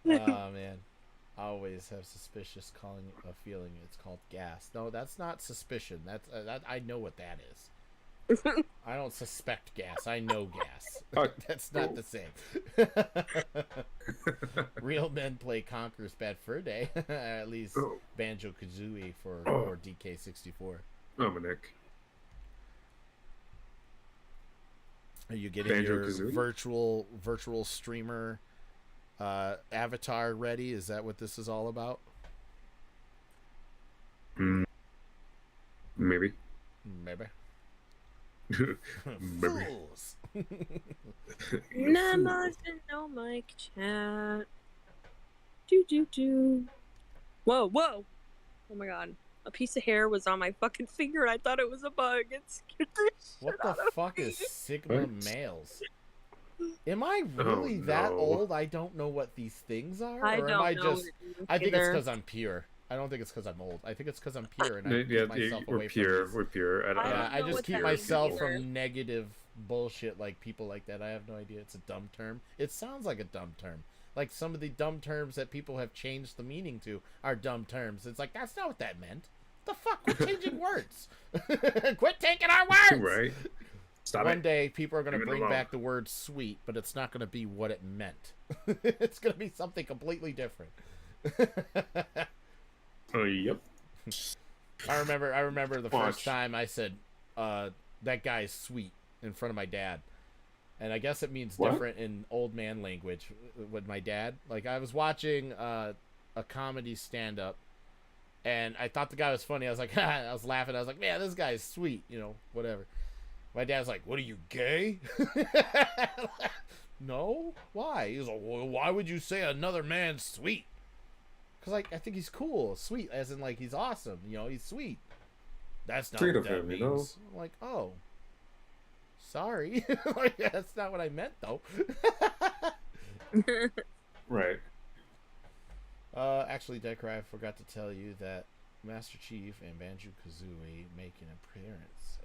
Oh man, I always have suspicious calling a feeling. It's called gas. No, that's not suspicion. That's I know what that is. I don't suspect gas. I know gas. That's not the same. Real men play Conquer's Bad Fur Day. At least Banjo Kazooie or DK64. Dominic. Are you getting Banjo-Kazooie? your virtual streamer avatar ready? Is that what this is all about? Maybe. Maybe. Maybe. Fools. Memos and no mic chat. Do. Whoa. Oh my god. A piece of hair was on my fucking finger and I thought it was a bug. It scared the shit What out the of fuck me. is Sigma What? males? Am I really that no. old? I don't know what these things are, I or don't am I know just? it I think it's either. because I'm pure. I don't think it's because I'm old. I think it's because I'm pure and I Yeah, keep myself we're away pure. from these. We're pure. I Yeah, don't I know just what keep that myself means from either. negative bullshit like people like that. I have no idea. It's a dumb term. It sounds like a dumb term. Like some of the dumb terms that people have changed the meaning to are dumb terms. It's like that's not what that meant. The fuck? Quit changing words. Quit taking our words. Right. Stop One it. day, people are going to Leave it bring alone. back the word sweet, but it's not going to be what it meant. It's going to be something completely different. Yep. I remember the Watch. first time I said, that guy is sweet in front of my dad. And I guess it means What? different in old man language with my dad. Like, I was watching a comedy stand-up, and I thought the guy was funny. I was like, I was laughing. I was like, man, this guy is sweet, whatever. My dad's like, what are you, gay? No? Why? He's like, well, why would you say another man's sweet? Because, I think he's cool. Sweet, as in, he's awesome. He's sweet. That's not Sweet what of that him, means. you know? I'm like, oh. Sorry. That's not what I meant, though. Right. Actually, Decker, I forgot to tell you that Master Chief and Banjo-Kazooie make an appearance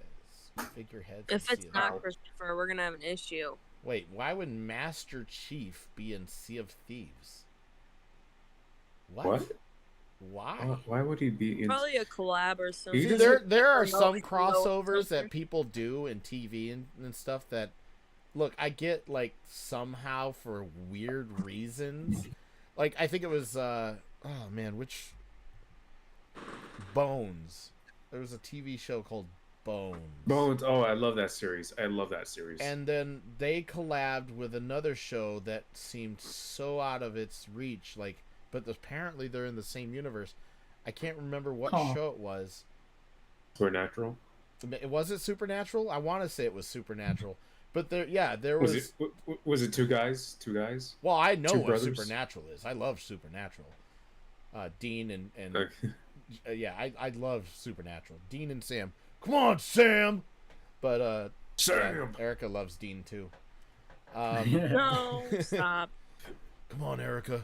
as figureheads. in If Sea it's of not Thieves. Christopher, we're gonna have an issue. Wait, why would Master Chief be in Sea of Thieves? What? Why? Why would he be in? Probably a collab or He something. doesn't- There are Or no, some no, crossovers something. that people do in TV and stuff that, look, I get, somehow for weird reasons. I think it was, oh man, which... Bones. There was a TV show called Bones. Bones. Oh, I love that series. And then they collabed with another show that seemed so out of its reach, but apparently they're in the same universe. I can't remember what show it was. Supernatural. Was it Supernatural? I want to say it was Supernatural, But there was it two guys? Two guys? Well, I know Two what brothers? Supernatural is. I love Supernatural. Dean and Okay. yeah, I love Supernatural. Dean and Sam. Come on, Sam. But Sam. yeah, Erica loves Dean too. No, stop. Come on, Erica.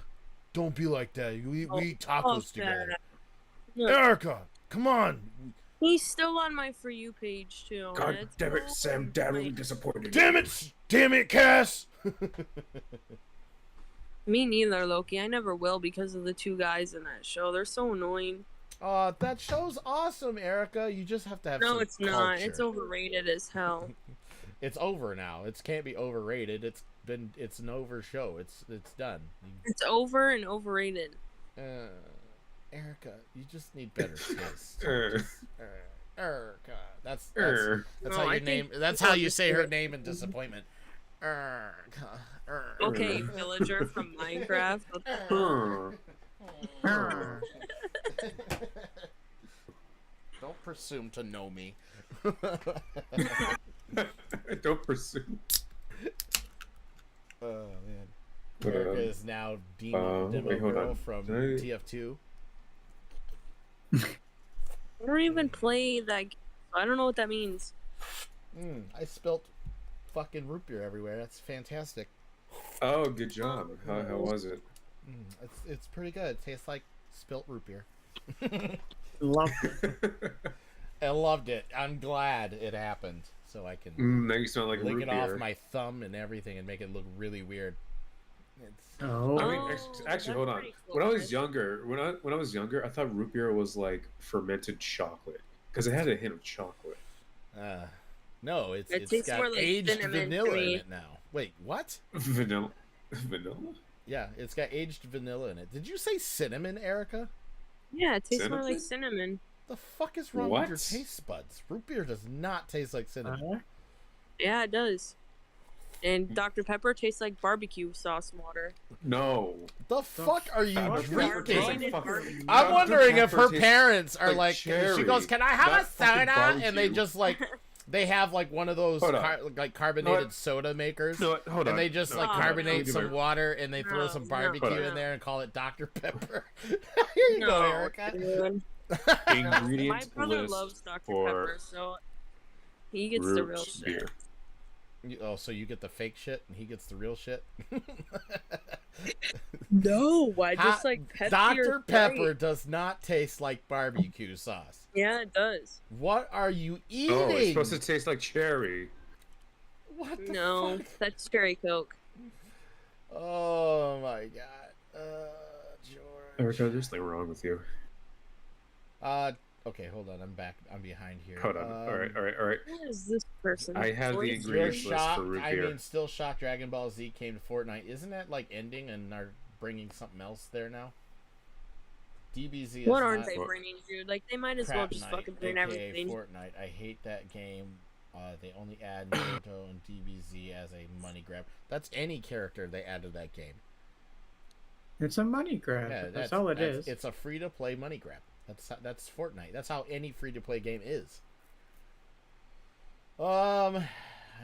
Don't be like that. We eat tacos together. No. Erica, come on. He's still on my For You page too. God and it's damn it, cool, Sam! Dad will be like, disappointed. Damn it, Cass. Me neither, Loki. I never will because of the two guys in that show. They're so annoying. That show's awesome, Erica. You just have to have No, some it's not. culture. It's overrated as hell. It's over now. It can't be overrated. It's an over show. It's done. It's over and overrated. Erica, you just need better taste. Erica, that's No, how I you think name. That's how you say her name in disappointment. Erica. Okay, villager from Minecraft. Don't presume to know me. Don't presume. Oh man. Erica is now Dean Demo wait, hold Girl on. from Did TF2. I don't even play that game. I don't know what that means. I spilt fucking root beer everywhere. That's fantastic. Oh, good job. How was it? It's pretty good. It tastes like spilt root beer. Love it. I loved it. I'm glad it happened, so I can Now you smell like lick root it beer. off my thumb and everything and make it look really weird. It's Oh. I mean, Oh, actually, that's hold on. pretty cool, When I was guys. younger, when I was younger, I thought root beer was like fermented chocolate because it had a hint of chocolate. no, it's tastes got more like aged cinnamon to vanilla in me. it now. Wait, what? Vanilla. Yeah, it's got aged vanilla in it. Did you say cinnamon, Erica? Yeah, it tastes more Cinnamon? like cinnamon. The fuck is wrong What? with your taste buds? Root beer does not taste like cinnamon. Yeah, it does. And Dr. Pepper tastes like barbecue sauce water. No. The fuck are you Dr. Pepper tastes drinking? like fucking- I'm Dr. wondering if Pepper her tastes parents are like like, she cherry, goes, "Can I have not a fucking soda?" And they barbecue. just like, they have like one of those Hold on. like carbonated what? soda makers, No, hold on. and they just No, like no, carbonate no. some water and they throw No, some no, barbecue no. in there and call it Dr. Pepper. Here you go, Erica. Dude. Ingredient My brother list loves Dr. for Pepper, so he gets the root real shit. beer. Oh, so you get the fake shit and he gets the real shit? No, I just like Pepsi Dr. or Pepper Sprite. does not taste like barbecue sauce. Yeah, it does. What are you eating? Oh, it's supposed to taste like cherry. What the No, fuck? that's cherry Coke. Oh my god. George. Erica, there's something wrong with you. Okay, hold on. I'm back. I'm behind here. Hold on. All right. Who is this person? I have the Poison. You're ingredients list shocked. for root I beer. mean, still shocked. Dragon Ball Z came to Fortnite. Isn't that like ending and are bringing something else there now? DBZ is What aren't not they bringing, dude? Like, they might as well Crap just Night, fucking bring aka everything. Fortnite. I hate that game. They only add Naruto and DBZ as a money grab. That's any character they add to that game. It's a money grab. Yeah, that's all it is. It's a free to play money grab. That's Fortnite. That's how any free to play game is. I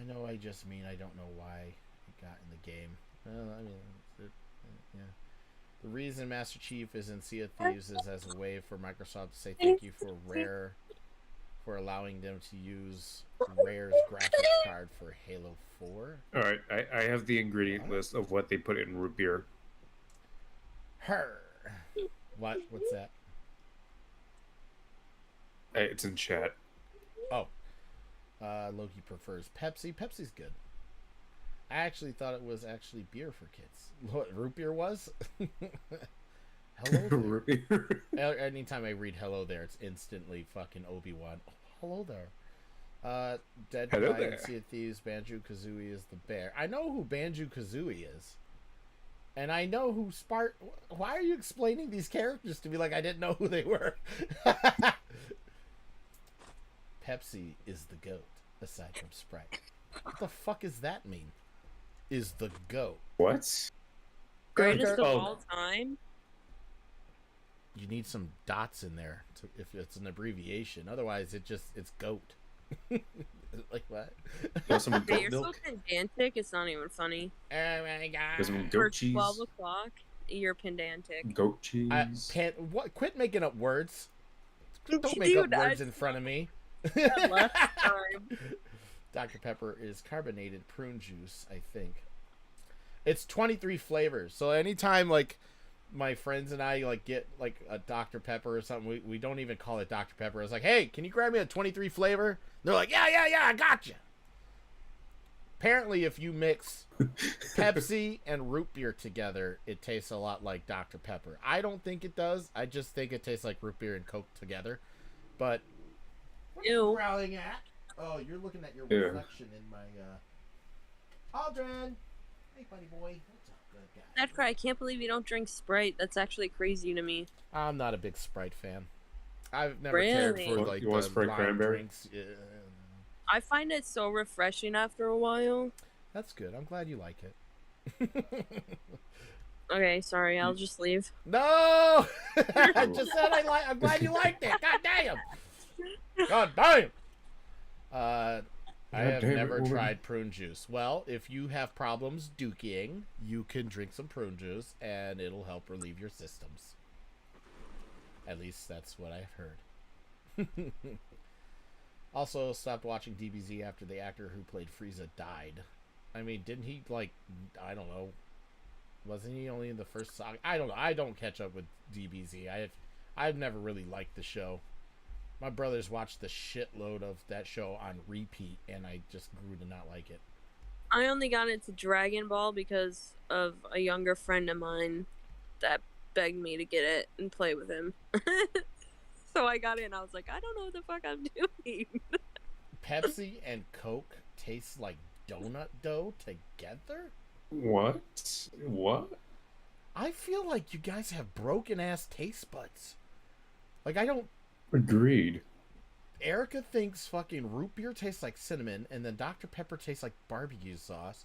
know I just mean I don't know why it got in the game. Well, I mean, yeah. The reason Master Chief is in Sea of Thieves is as a way for Microsoft to say thank you for Rare for allowing them to use Rare's graphics card for Halo 4. All right, I have the ingredient list of what they put in root beer. Her. What? What's that? It's in chat. Oh. Loki prefers Pepsi. Pepsi's good. I actually thought it was actually beer for kids. What root beer was? Hello there. Root beer. Anytime I read hello there, it's instantly fucking Obi-Wan. Oh, hello there. Dead Hello by there. Sea of Thieves, Banjo-Kazooie is the bear. I know who Banjo-Kazooie is. And I know who Why are you explaining these characters to me like I didn't know who they were? Pepsi is the goat, aside from Sprite. What the fuck does that mean? Is the goat. What? Greatest of Oh. all time? You need some dots in there if it's an abbreviation. Otherwise, it's goat. Like what? You want some Hey, goat you're so milk? pedantic, it's not even funny. Oh my You want some god. For goat cheese? 12 o'clock, you're pedantic. Goat cheese. What? Quit making up words. Don't make Dude, up words in front of me. that last time. Dr. Pepper is carbonated prune juice, I think. It's 23 flavors. So anytime like my friends and I like get like a Dr. Pepper or something, we don't even call it Dr. Pepper. It's like, hey, can you grab me a 23 flavor? They're like, yeah, I got you. Apparently, if you mix Pepsi and root beer together, it tastes a lot like Dr. Pepper. I don't think it does. I just think it tastes like root beer and Coke together. But what are you growling at? Oh, you're looking at your reflection in my Aldrin. Hey, buddy boy. What's up, good guy? Edgar, I can't believe you don't drink Sprite. That's actually crazy to me. I'm not a big Sprite fan. I've never cared for like you want the Sprite lime cranberry? drinks. Yeah. I find it so refreshing after a while. That's good. I'm glad you like it. Okay, sorry, I'll just leave. No! I just said I'm glad you liked it. God damn. God damn. I have never tried prune juice. Well, if you have problems dookying, you can drink some prune juice and it'll help relieve your systems. At least that's what I've heard. Also, stopped watching DBZ after the actor who played Frieza died. I mean, didn't he, like, I don't know. Wasn't he only in the first saga? I don't know. I don't catch up with DBZ. I've never really liked the show. My brothers watched the shitload of that show on repeat, and I just grew to not like it. I only got into Dragon Ball because of a younger friend of mine that begged me to get it and play with him. So I got in. I was like, I don't know what the fuck I'm doing. Pepsi and Coke taste like donut dough together? What? What? I feel like you guys have broken ass taste buds. Like, I don't. Agreed. Erica thinks fucking root beer tastes like cinnamon, and then Dr. Pepper tastes like barbecue sauce.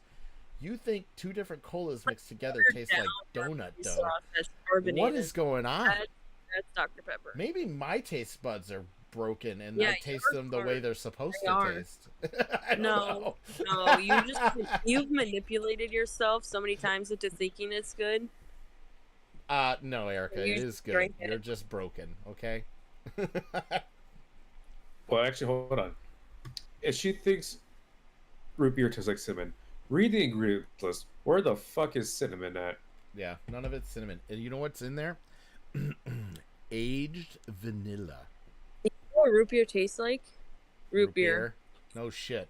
You think two different colas mixed together taste like donut dough. What is going on? That's Dr. Pepper. Maybe my taste buds are broken and I taste them the way they're supposed to taste. No, you've manipulated yourself so many times into thinking it's good. No, Erica, it is good. You're just broken, okay? Well, actually, hold on. If she thinks root beer tastes like cinnamon, read the ingredients list. Where the fuck is cinnamon at? Yeah, none of it's cinnamon. And you know what's in there? Aged vanilla. You know what root beer tastes like? Root beer. No shit.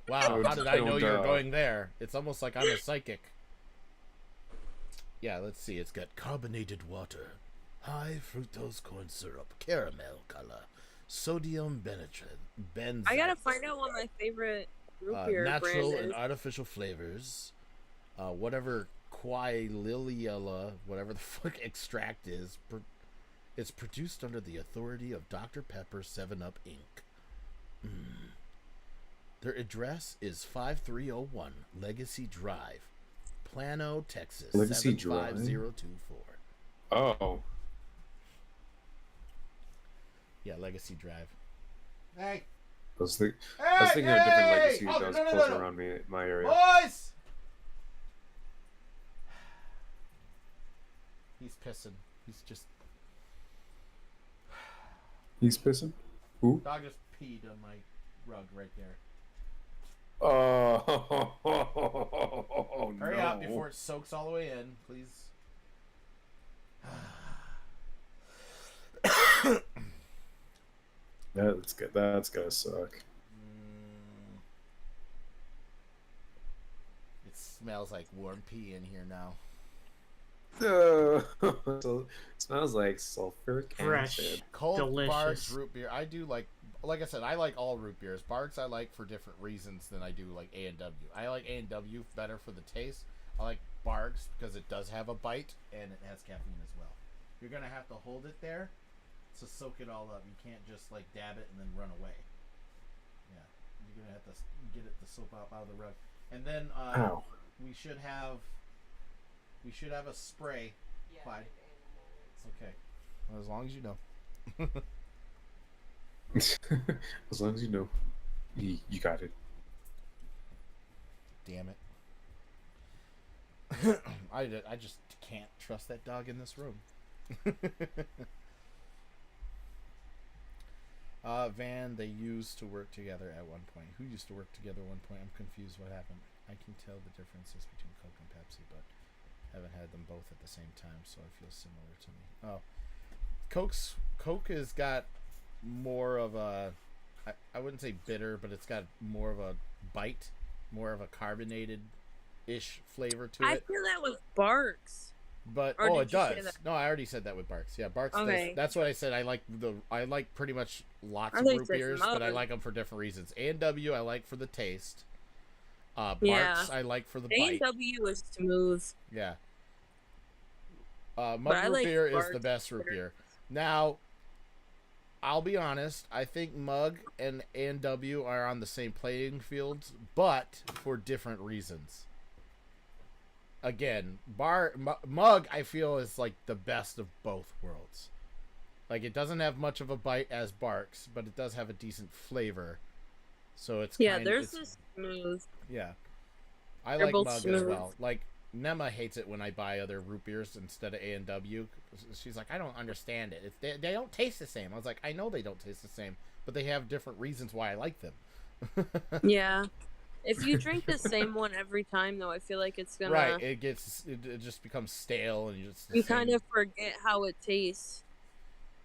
Wow, how did I know you were going there? It's almost like I'm a psychic. Yeah, let's see. It's got carbonated water, high fructose corn syrup, caramel color, sodium benzoate. I gotta find out what my favorite root beer natural brand is. and artificial flavors. Whatever quaililia, whatever the fuck extract is, it's produced under the authority of Dr. Pepper 7-Up Inc. Their address is 5301 Legacy Drive, Plano, Texas, Legacy 75024. Oh. Yeah, Legacy Drive. Hey. I was thinking of a different legacy that was closer around me, my area. Boys! He's pissing. He's just... He's pissing? Who? Dog just peed on my rug right there. Oh, Hurry up before it soaks all the way in, please. That's good. That's gonna suck. It smells like warm pee in here now. So, it smells like sulfuric Fresh. acid. Cold Delicious. Barks root beer. I do like I said, I like all root beers. Barks I like for different reasons than I do like A&W. I like A&W better for the taste. I like Barks because it does have a bite and it has caffeine as well. You're gonna have to hold it there to soak it all up. You can't just like dab it and then run away. Yeah, you're gonna have to get it to soak out of the rug. And then we should have a spray. Clyde. It's okay. Well, as long as you know. As long as you know. You got it. Damn it. I just can't trust that dog in this room. Van, they used to work together at one point. Who used to work together at one point? I'm confused what happened. I can tell the differences between Coke and Pepsi, but haven't had them both at the same time, so it feels similar to me. Oh. Coke has got more of a, I wouldn't say bitter, but it's got more of a bite, more of a carbonated-ish flavor to it. I feel that with Barks. But Or it did you say does. that? No, I already said that with Barks. Yeah, Barks. Okay. That's what I said. I like pretty much lots I of thought you root said beers, some but I others. like them for different reasons. A&W I like for the taste. Barks Yeah. I like for the bite. A&W is smooth. Yeah. Mug But I root like beer is Barks the best root better. beer. Now, I'll be honest. I think Mug and A&W are on the same playing fields, but for different reasons. Again, Mug I feel is like the best of both worlds. Like, it doesn't have much of a bite as Barks, but it does have a decent flavor. So it's There's this smooth. yeah. I They're like both Mug as smooth. well. Like, Nema hates it when I buy other root beers instead of A&W. She's like, I don't understand it. They don't taste the same. I was like, I know they don't taste the same, but they have different reasons why I like them. Yeah. If you drink the same one every time, though, I feel like it's gonna. Right, it just becomes stale, and You kind of forget how it tastes.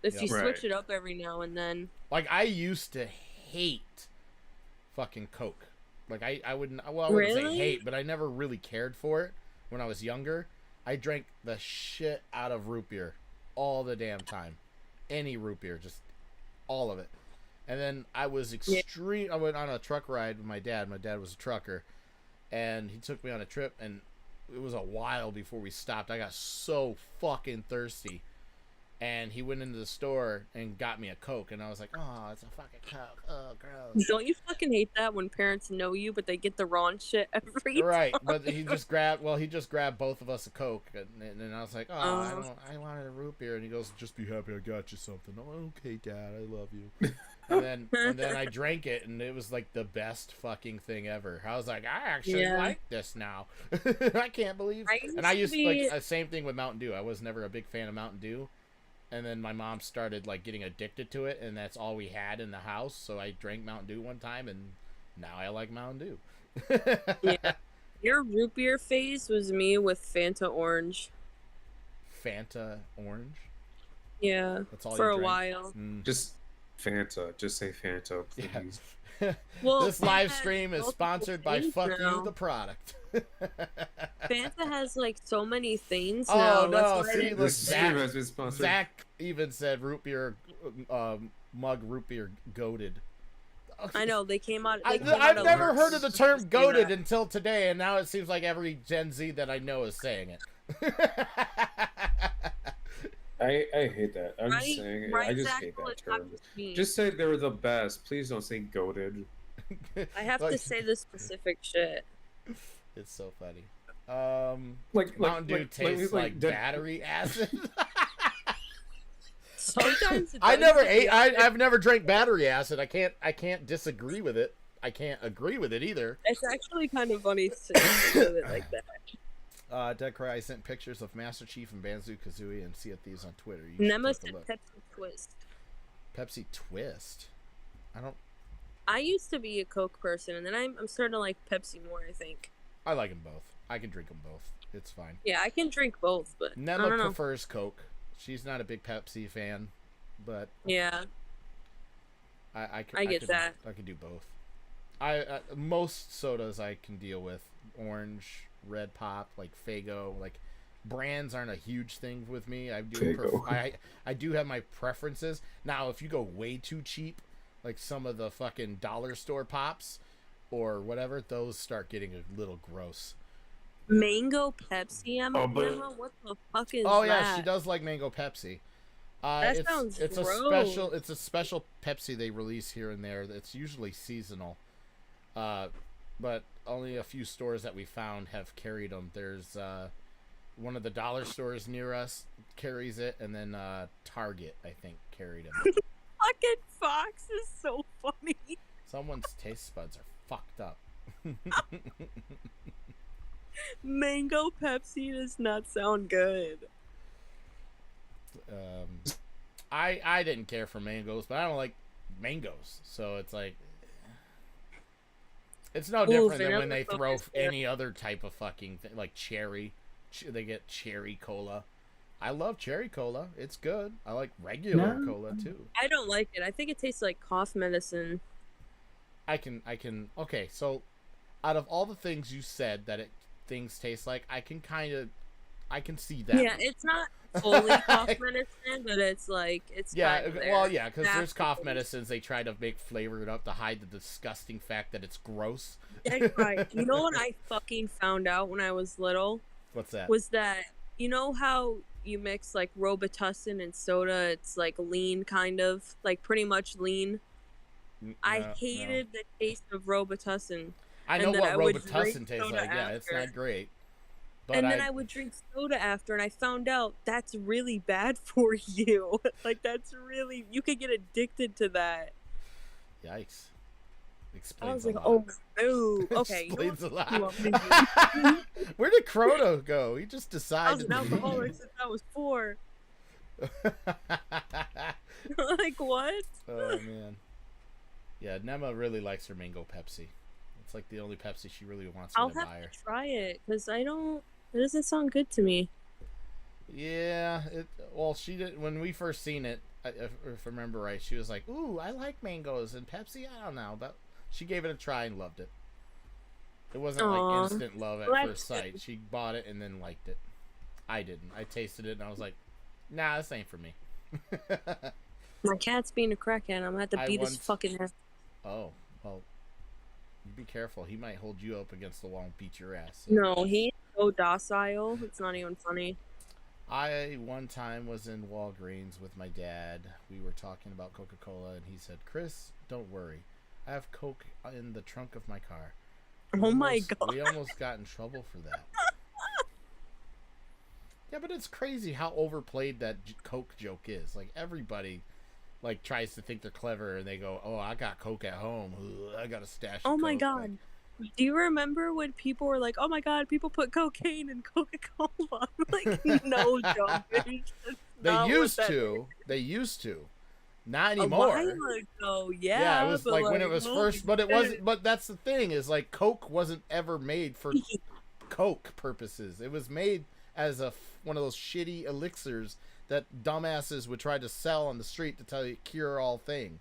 If Yep. you switch Right. it up every now and then. like, I used to hate fucking Coke. Like, I wouldn't say Really? hate, but I never really cared for it when I was younger. I drank the shit out of root beer all the damn time. Any root beer, just all of it. And then I was I went on a truck ride with my dad. My dad was a trucker, and he took me on a trip, and it was a while before we stopped. I got so fucking thirsty, and he went into the store and got me a Coke, and I was like, oh, it's a fucking Coke. Oh, gross. Don't you fucking hate that when parents know you, but they get the wrong shit every Right, time? but he just grabbed both of us a Coke, and I was like, oh, I wanted a root beer, and he goes, just be happy I got you something. Oh, okay, Dad, I love you. and then I drank it, and it was like the best fucking thing ever. I was like, I actually like this now. I can't believe. I used like the same thing with Mountain Dew. I was never a big fan of Mountain Dew. And then my mom started like getting addicted to it, and that's all we had in the house. So I drank Mountain Dew one time, and now I like Mountain Dew. Yeah. Your root beer phase was me with Fanta Orange. Fanta Orange. Yeah. That's all for you a drank? while. Just Fanta. Just say Fanta, please. Yeah. Well, This live Fanta has stream is multiple sponsored by things Fuck now. You the product. Fanta has like so many things Oh now. no! That's why See, they- look, This stream has been sponsored. Zach even said root beer, mug root beer goated. I know they came out. They came I've out never alerts heard of the to term say goated that. until today, and now it seems like every Gen Z that I know is saying it. I hate that. I'm just Right? saying. Right, I just Zach? hate Well, that it's not term. just me. Just say they were the best. Please don't say goated. I have to Like- say the specific shit. It's so funny. Mountain Mountain Dew tastes like battery acid. Sometimes it I does, never to be ate. honest. I've never drank battery acid. I can't disagree with it. I can't agree with it either. It's actually kind of funny to think of it like that. Dead Cry, I sent pictures of Master Chief and Banjo Kazooie and Sea of Thieves on Twitter. You should Nema take a said look. Pepsi Twist. Pepsi Twist. I don't. I used to be a Coke person, and then I'm starting to like Pepsi more. I think. I like them both. I can drink them both. It's fine. Yeah, I can drink both, but I Nema don't know. prefers Coke. She's not a big Pepsi fan, but Yeah, I get could, that. I can do both. Most sodas I can deal with. Orange, Red Pop, like Faygo, like brands aren't a huge thing with me. I do I do have my preferences. Now, if you go way too cheap, like some of the fucking dollar store pops or whatever, those start getting a little gross. Mango Pepsi. Oh, but- Emma, what the fuck is Oh that? yeah, she does like mango Pepsi. That sounds it's gross. a special Pepsi they release here and there. It's usually seasonal, but only a few stores that we found have carried them. There's one of the dollar stores near us carries it, and then Target I think carried them. Fucking Fox is so funny. Someone's taste buds are fucked up. Mango Pepsi does not sound good. I didn't care for mangoes, but I don't like mangoes, so it's like it's no different than when they throw any other type of fucking thing, like cherry. They get cherry cola. I love cherry cola. It's good. I like regular cola too. I don't like it. I think it tastes like cough medicine. I can. Okay, so out of all the things you said that things taste like, I can see that. Yeah, it's not fully cough medicine, but it's like it's kind of there. Well, yeah, because there's cough medicines they try to make flavored up to hide the disgusting fact that it's gross. That's right. You know what I fucking found out when I was little? What's that? Was that, you know how you mix like Robitussin and soda? It's like lean, kind of like pretty much lean. I hated the taste of Robitussin. I know what Robitussin tastes like. Yeah, it's not great. But and then I would drink soda after, and I found out that's really bad for you. Like, that's really... You could get addicted to that. Yikes. Explains I was like, a lot. oh, no. Okay. Explains a lot. Where did Chrono go? He just decided... I was an alcoholic since I was 4. Like, what? Oh, man. Yeah, Nema really likes her mango Pepsi. It's like the only Pepsi she really wants me to buy her. I'll have to try it, because I don't... It doesn't sound good to me. Yeah, well, she did when we first seen it. If I remember right, she was like, "Ooh, I like mangoes and Pepsi." I don't know, but she gave it a try and loved it. It wasn't like instant love at first sight. She bought it and then liked it. I didn't. I tasted it and I was like, "Nah, this ain't for me." My cat's being a crackhead. I'm gonna have to beat his fucking ass. Oh well, be careful. He might hold you up against the wall and beat your ass. So. No, he's so docile. It's not even funny. I one time was in Walgreens with my dad. We were talking about Coca-Cola, and he said, "Chris, don't worry. I have Coke in the trunk of my car." My God. We almost got in trouble for that. Yeah, but it's crazy how overplayed that Coke joke is. Like, everybody like tries to think they're clever, and they go, "Oh, I got Coke at home. Ugh, I got a stash of Coke." Oh my God. Like, do you remember when people were like, "Oh my God, people put cocaine in Coca-Cola"? Like, no, John. They used to. They used to. Not anymore. A while ago, yeah. Yeah, it was like when it was first, but it wasn't. But that's the thing is, like, Coke wasn't ever made for Coke purposes. It was made as one of those shitty elixirs that dumbasses would try to sell on the street to tell you cure all thing.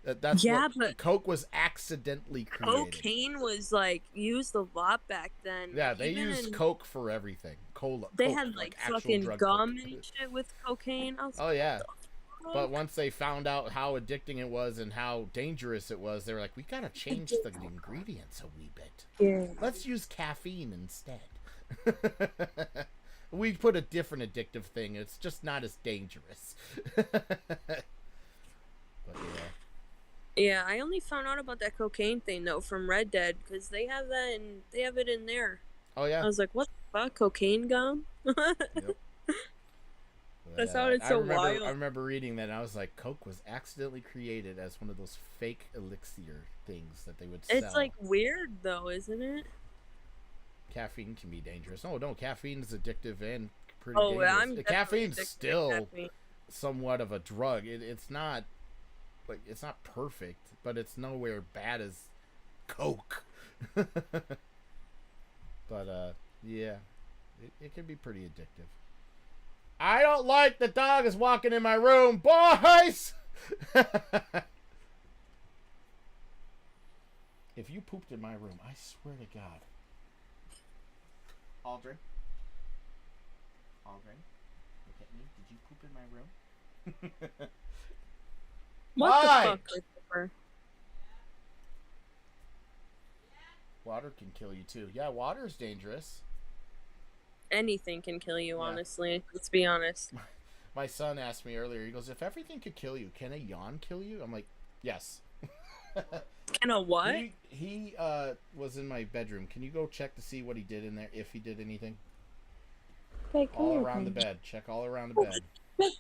That's but Coke was accidentally created. Cocaine was like used a lot back then. Yeah, they used Coke for everything. Cola. They Coke, had like fucking gum and shit with cocaine. Oh yeah. But once they found out how addicting it was and how dangerous it was, they were like, "We gotta change the ingredients a wee bit. Yeah. Let's use caffeine instead." We put a different addictive thing. It's just not as dangerous. But yeah. Yeah, I only found out about that cocaine thing though from Red Dead because they have that and they have it in there. Oh yeah. I was like, "What the fuck? Cocaine gum?" Yep. That sounded so wild. I remember reading that and I was like, Coke was accidentally created as one of those fake elixir things that they would sell. It's like weird though, isn't it? Caffeine can be dangerous. Oh no, caffeine is addictive and pretty dangerous. Caffeine's still somewhat of a drug. It's not like it's not perfect, but it's nowhere bad as Coke. But yeah, it can be pretty addictive. I don't like the dog is walking in my room, boys. If you pooped in my room, I swear to God. Aldrin, look at me. Did you poop in my room? What the fuck, Christopher? Water can kill you too. Yeah, water's dangerous. Anything can kill you, honestly. Let's be honest. My son asked me earlier, he goes, "If everything could kill you, can a yawn kill you?" I'm like, yes. Can a what? He was in my bedroom. Can you go check to see what he did in there, if he did anything? Okay, all around the bed. Check all around the bed.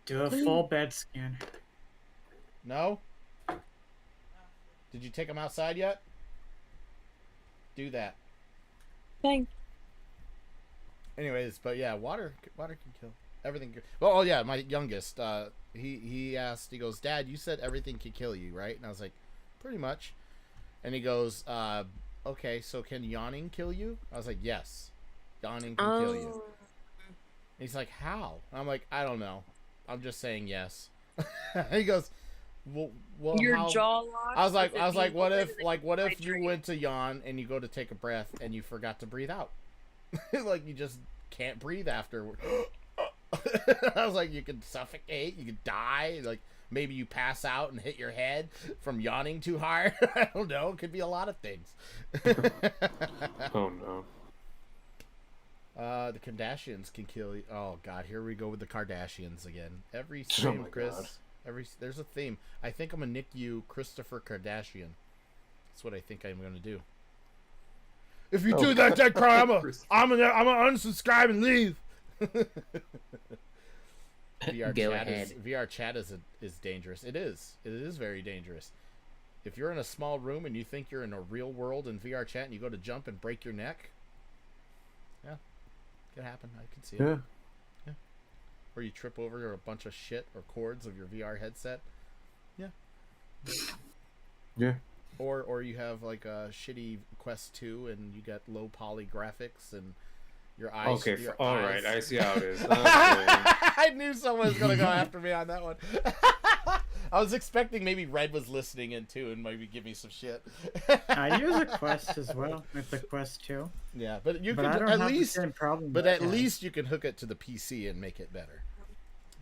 Do a full bed scan. No? Did you take them outside yet? Do that. Thanks. Anyways, but yeah, water can kill everything. Well, oh yeah, my youngest, he asked, he goes, Dad, you said everything could kill you, right? And I was like, pretty much. And he goes, okay, so can yawning kill you? I was like, yes, yawning can kill you. And he's like, how? And I'm like, I don't know. I'm just saying yes. He goes, well, Your how? jaw locked. I was like, being what open if, and like, what if you hydrated? went to yawn and you go to take a breath and you forgot to breathe out? Like, you just can't breathe afterward. I was like, you could suffocate, you could die, like maybe you pass out and hit your head from yawning too hard. I don't know. It could be a lot of things. Oh no. The Kardashians can kill you. Oh god, here we go with the Kardashians again. Every Oh stream, my Chris. God. There's a theme. I think I'm gonna nick you Christopher Kardashian. That's what I think I'm gonna do. If you do that, Dead Cry, I'm gonna unsubscribe and leave. VR chat is dangerous. It is very dangerous. If you're in a small room and you think you're in a real world in VR chat and you go to jump and break your neck, yeah, it could happen. I can see it. Yeah. Or you trip over a bunch of shit or cords of your VR headset. Yeah. Yeah. Or you have like a shitty Quest 2 and you got low poly graphics and your eyes. Okay, all right, I see how it is. Okay. I knew someone was gonna go after me on that one. I was expecting maybe Red was listening in too and maybe give me some shit. I use a Quest as well with the Quest 2. Yeah, but you But can I don't at have least. the same problem. But that at has. least you can hook it to the PC and make it better.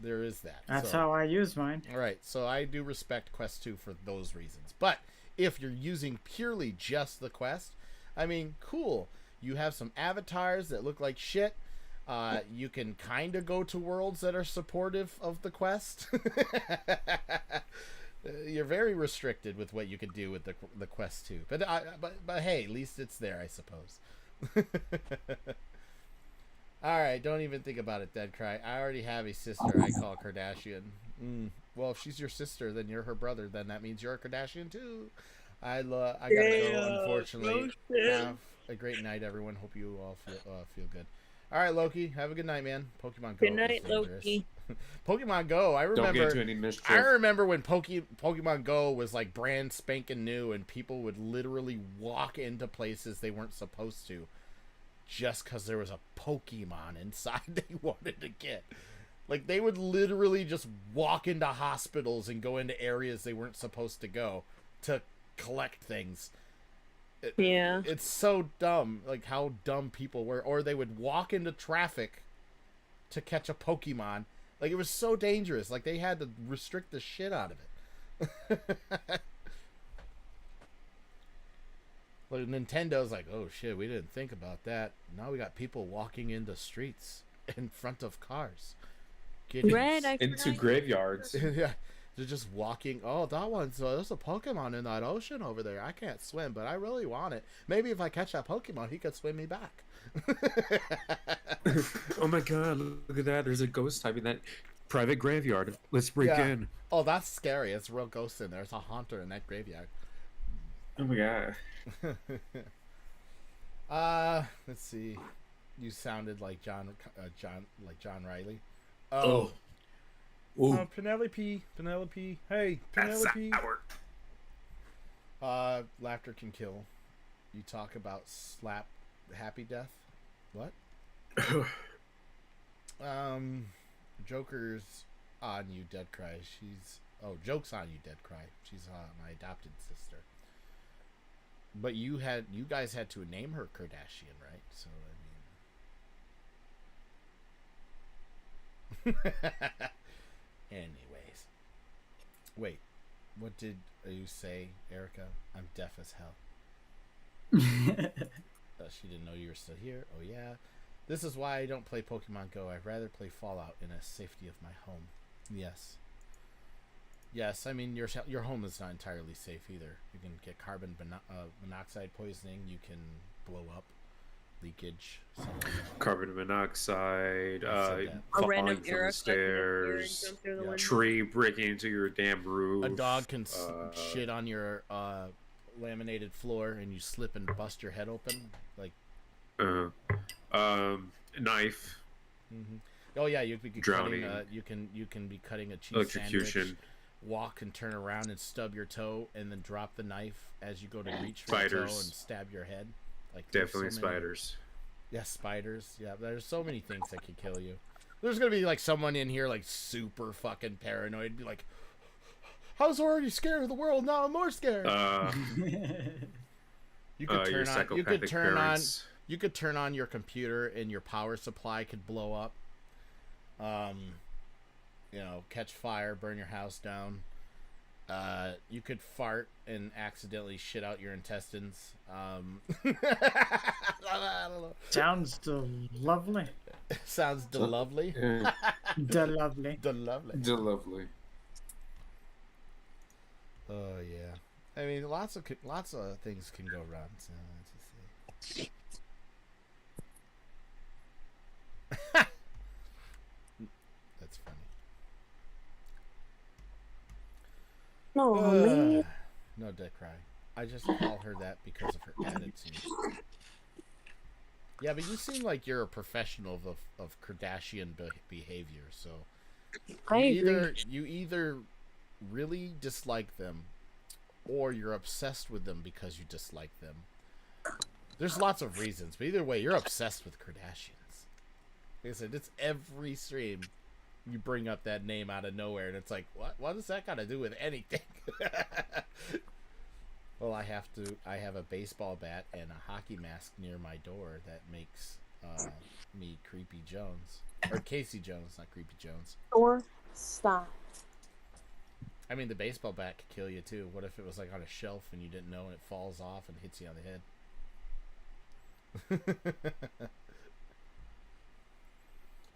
There is that. That's so. how I use mine. All right, so I do respect Quest 2 for those reasons. But if you're using purely just the Quest, I mean, cool. You have some avatars that look like shit. You can kind of go to worlds that are supportive of the Quest. You're very restricted with what you can do with the Quest 2. But hey, at least it's there, I suppose. All right, don't even think about it, Dead Cry. I already have a sister I call Kardashian. Well, if she's your sister, then you're her brother. Then that means you're a Kardashian too. I gotta go. Unfortunately, have a great night, everyone. Hope you all feel good. All right, Loki. Have a good night, man. Pokemon Go. Good night, is dangerous. Loki. Pokemon Go. I remember. Don't get into any mischief. I remember when Pokemon Go was like brand spanking new, and people would literally walk into places they weren't supposed to, just because there was a Pokemon inside they wanted to get. Like, they would literally just walk into hospitals and go into areas they weren't supposed to go to collect things. Yeah. It's so dumb, like how dumb people were. Or they would walk into traffic to catch a Pokemon. Like, it was so dangerous. Like, they had to restrict the shit out of it. Like, Nintendo's like, oh shit, we didn't think about that. Now we got people walking into streets in front of cars. Red, I into forgot. graveyards. Yeah, they're just walking. Oh, that one's there's a Pokemon in that ocean over there. I can't swim, but I really want it. Maybe if I catch that Pokemon, he could swim me back. Oh my god, look at that. There's a ghost type in that private graveyard. Let's break in. Oh, that's scary. It's a real ghost in there. It's a haunter in that graveyard. Oh my god. Let's see. You sounded like John Riley. Oh. Penelope. Hey, Penelope. Laughter can kill. You talk about slap happy death. What? Joker's on you, Dead Cry. Joke's on you, Dead Cry. She's my adopted sister. But you guys had to name her Kardashian, right? So I mean. Anyways. Wait. What did you say, Erica? I'm deaf as hell. She didn't know you were still here. Oh yeah. This is why I don't play Pokemon Go. I'd rather play Fallout in the safety of my home. Yes. Yes, I mean your home is not entirely safe either. You can get carbon monoxide poisoning. You can blow up. leakage. Carbon monoxide, A falling random from era the stairs, jump through the Yeah. window. tree breaking into your damn roof. A dog can shit on your laminated floor, and you slip and bust your head open. Like, knife. mm-hmm. Oh yeah, you could be Drowning. cutting. You can be cutting a cheese Electrocution. sandwich. Walk and turn around and stub your toe, and then drop the knife as you go to reach for Spiders. your toe and stab your head. Like, there's Definitely so many- spiders. Yeah, spiders. Yeah, there's so many things that could kill you. There's gonna be like someone in here like super fucking paranoid, be like, "I was already scared of the world. Now I'm more scared." You could your turn on. You could psychopathic turn parents. on. You could turn on your computer, and your power supply could blow up. You know, catch fire, burn your house down. You could fart and accidentally shit out your intestines. I don't know. Sounds lovely. Sounds lovely. Lovely. Lovely. Lovely. Oh yeah. I mean, lots of things can go wrong. So let's just see. That's funny. No, man. No, Dead Cry. I just call her that because of her attitude. Yeah, but you seem like you're a professional of Kardashian behavior, so I agree. you either really dislike them, or you're obsessed with them because you dislike them. There's lots of reasons, but either way, you're obsessed with Kardashians. Like I said, it's every stream you bring up that name out of nowhere, and it's like, what does that got to do with anything? Well, I have a baseball bat and a hockey mask near my door that makes me Creepy Jones. Or Casey Jones, not Creepy Jones. Or stop. I mean, the baseball bat could kill you too. What if it was like on a shelf and you didn't know and it falls off and hits you on the head?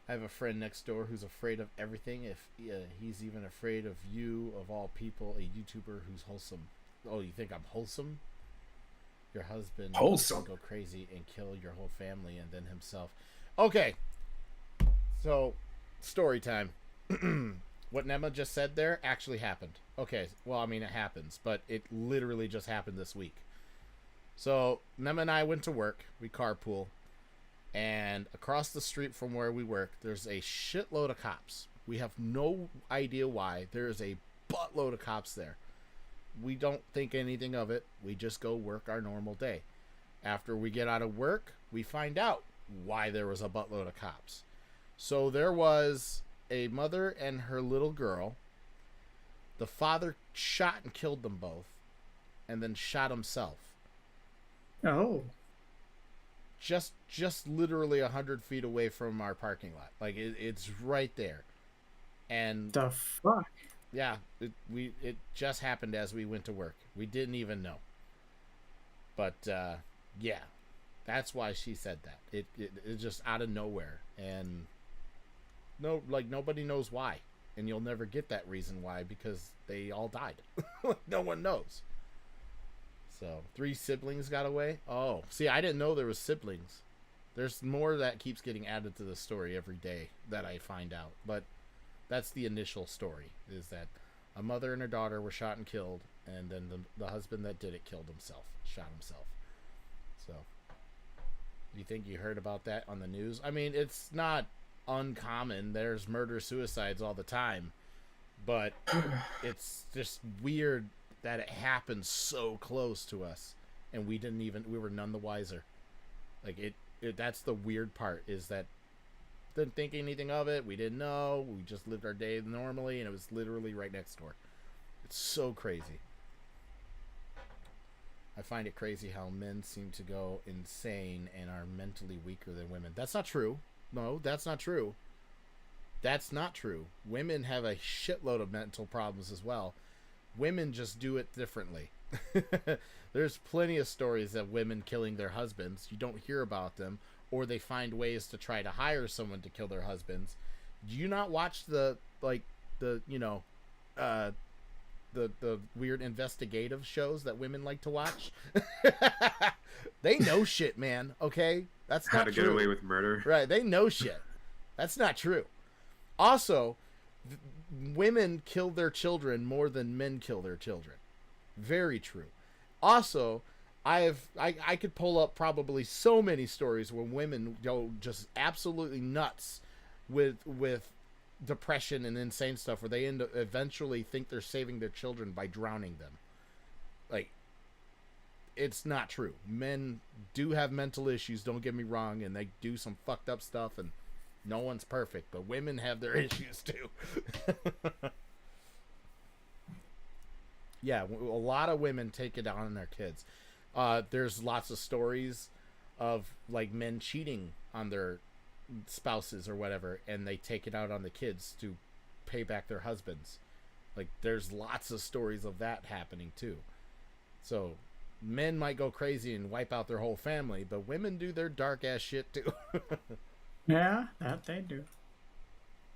I have a friend next door who's afraid of everything. If he's even afraid of you, of all people, a YouTuber who's wholesome. Oh, you think I'm wholesome? Your husband Wholesome. will go crazy and kill your whole family and then himself. Okay. So, story time. What Nema just said there actually happened. Okay, well, I mean, it happens, but it literally just happened this week. So, Nema and I went to work. We carpool. And across the street from where we work, there's a shitload of cops. We have no idea why. There is a buttload of cops there. We don't think anything of it. We just go work our normal day. After we get out of work, we find out why there was a buttload of cops. So there was a mother and her little girl. The father shot and killed them both, and then shot himself. Oh. Just literally 100 feet away from our parking lot. Like, it's right there. And The fuck? yeah, it just happened as we went to work. We didn't even know. But yeah, that's why she said that. It's just out of nowhere, and nobody knows why, and you'll never get that reason why because they all died. No one knows. So 3 siblings got away. Oh, see, I didn't know there was siblings. There's more that keeps getting added to the story every day that I find out, but that's the initial story, is that a mother and her daughter were shot and killed, and then the husband that did it killed himself, shot himself. So, you think you heard about that on the news? I mean, it's not uncommon. There's murder-suicides all the time, but it's just weird that it happened so close to us, and we were none the wiser. Like, that's the weird part, is that didn't think anything of it. We didn't know. We just lived our day normally, and it was literally right next door. It's so crazy. I find it crazy how men seem to go insane and are mentally weaker than women. That's not true. No, that's not true. That's not true. Women have a shitload of mental problems as well. Women just do it differently. There's plenty of stories of women killing their husbands. You don't hear about them, or they find ways to try to hire someone to kill their husbands. Do you not watch the weird investigative shows that women like to watch? They know shit, man. Okay, That's How not to true. get away with murder. Right? They know shit. That's not true. Also, women kill their children more than men kill their children. Very true. Also, I could pull up probably so many stories where women go just absolutely nuts with depression and insane stuff, where they eventually think they're saving their children by drowning them. Like, it's not true. Men do have mental issues, don't get me wrong, and they do some fucked up stuff, and no one's perfect, but women have their issues too. Yeah, a lot of women take it out on their kids. There's lots of stories of like men cheating on their spouses or whatever, and they take it out on the kids to pay back their husbands. Like, there's lots of stories of that happening too. So men might go crazy and wipe out their whole family, but women do their dark ass shit too. Yeah, that they do.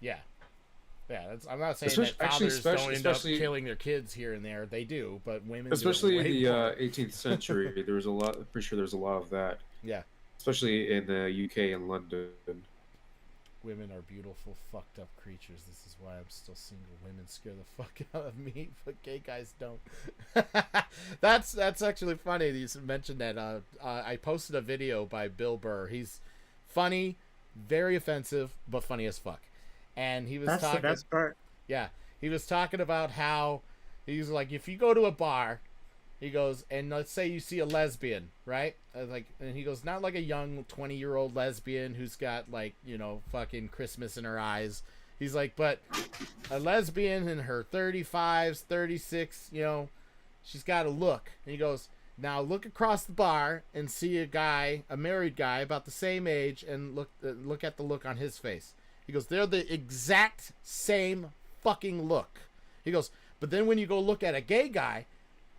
Yeah. I'm not saying Especially- that fathers especially- don't end especially- up killing their kids here and there. They do, but women Especially do in it way the more. 18th century, there was a lot. I'm pretty sure there was a lot of that. Yeah. Especially in the UK and London. Women are beautiful, fucked up creatures. This is why I'm still single. Women scare the fuck out of me, but gay guys don't. That's actually funny that you mentioned that. I posted a video by Bill Burr. He's funny, very offensive, but funny as fuck. And he was That's talking. the best part. Yeah, he was talking about how he's like, if you go to a bar, he goes, and let's say you see a lesbian, right? And he goes, not like a young 20-year-old lesbian who's got like, you know, fucking Christmas in her eyes. He's like, but a lesbian in her 35s, 36, you know, she's got a look. And he goes, now look across the bar and see a married guy about the same age, and look at the look on his face. He goes, they're the exact same fucking look. He goes, but then when you go look at a gay guy,